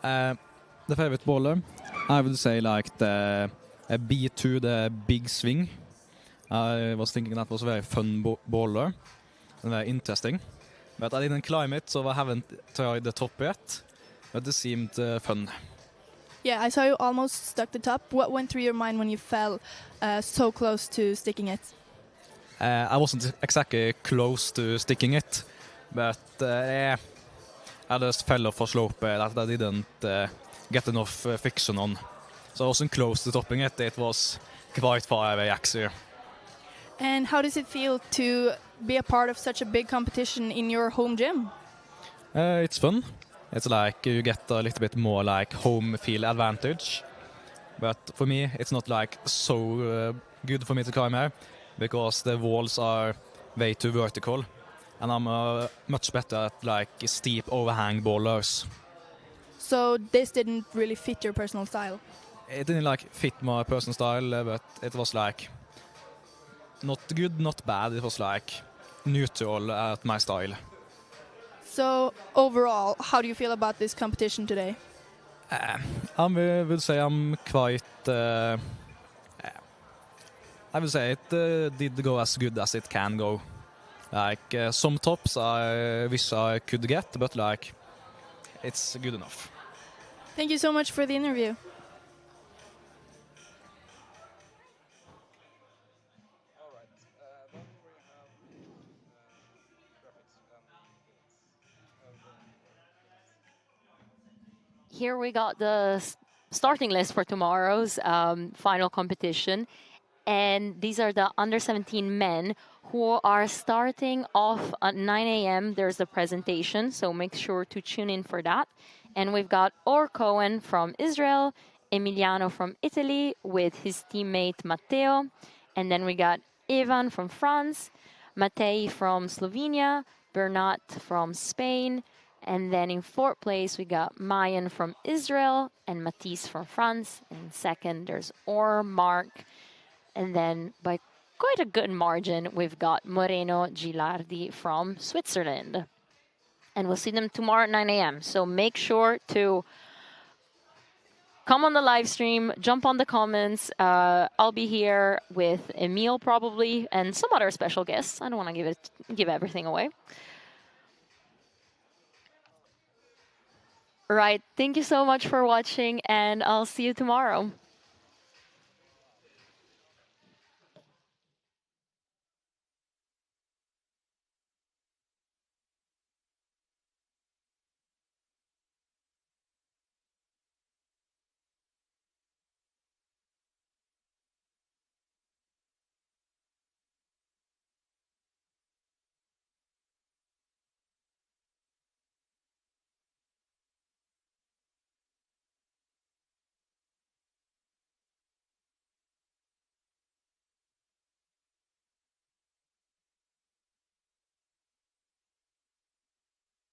The favorite boulder, I would say like the B2, the big swing. I was thinking that was a very fun boulder and very interesting. But I didn't climb it, so I haven't tried the top yet. But it seemed fun. Yeah, I saw you almost stuck the top. What went through your mind when you fell so close to sticking it? I wasn't exactly close to sticking it, but yeah, I just fell off a slope that I didn't get enough friction on. So I wasn't close to topping it. It was quite far away actually. And how does it feel to be a part of such a big competition in your home gym? It's fun. It's like you get a little bit more like home feel advantage. But for me, it's not like so good for me to climb here because the walls are way too vertical. And I'm much better at like steep overhang boulders. So this didn't really fit your personal style? It didn't like fit my personal style, but it was like not good, not bad. It was like neutral at my style. So overall, how do you feel about this competition today? I would say I'm quite... I would say it did go as good as it can go. Like some tops I wish I could get, but like it's good enough. Thank you so much for the interview. Here we got the starting list for tomorrow's final competition. And these are the under 17 men who are starting off at 9 a.m. There's the presentation, so make sure to tune in for that. And we've got Or Cohen from Israel, Emiliano from Italy with his teammate Matteo. And then we got Ivan from France, Matej from Slovenia, Bernat from Spain. And then in fourth place, we got Mayan from Israel and Matisse from France. And second, there's Or Mark. And then by quite a good margin, we've got Moreno Gilardi from Switzerland. And we'll see them tomorrow at 9 a.m. So make sure to come on the live stream, jump on the comments. I'll be here with Emil probably and some other special guests. I don't want to give everything away. Right. Thank you so much for watching, and I'll see you tomorrow.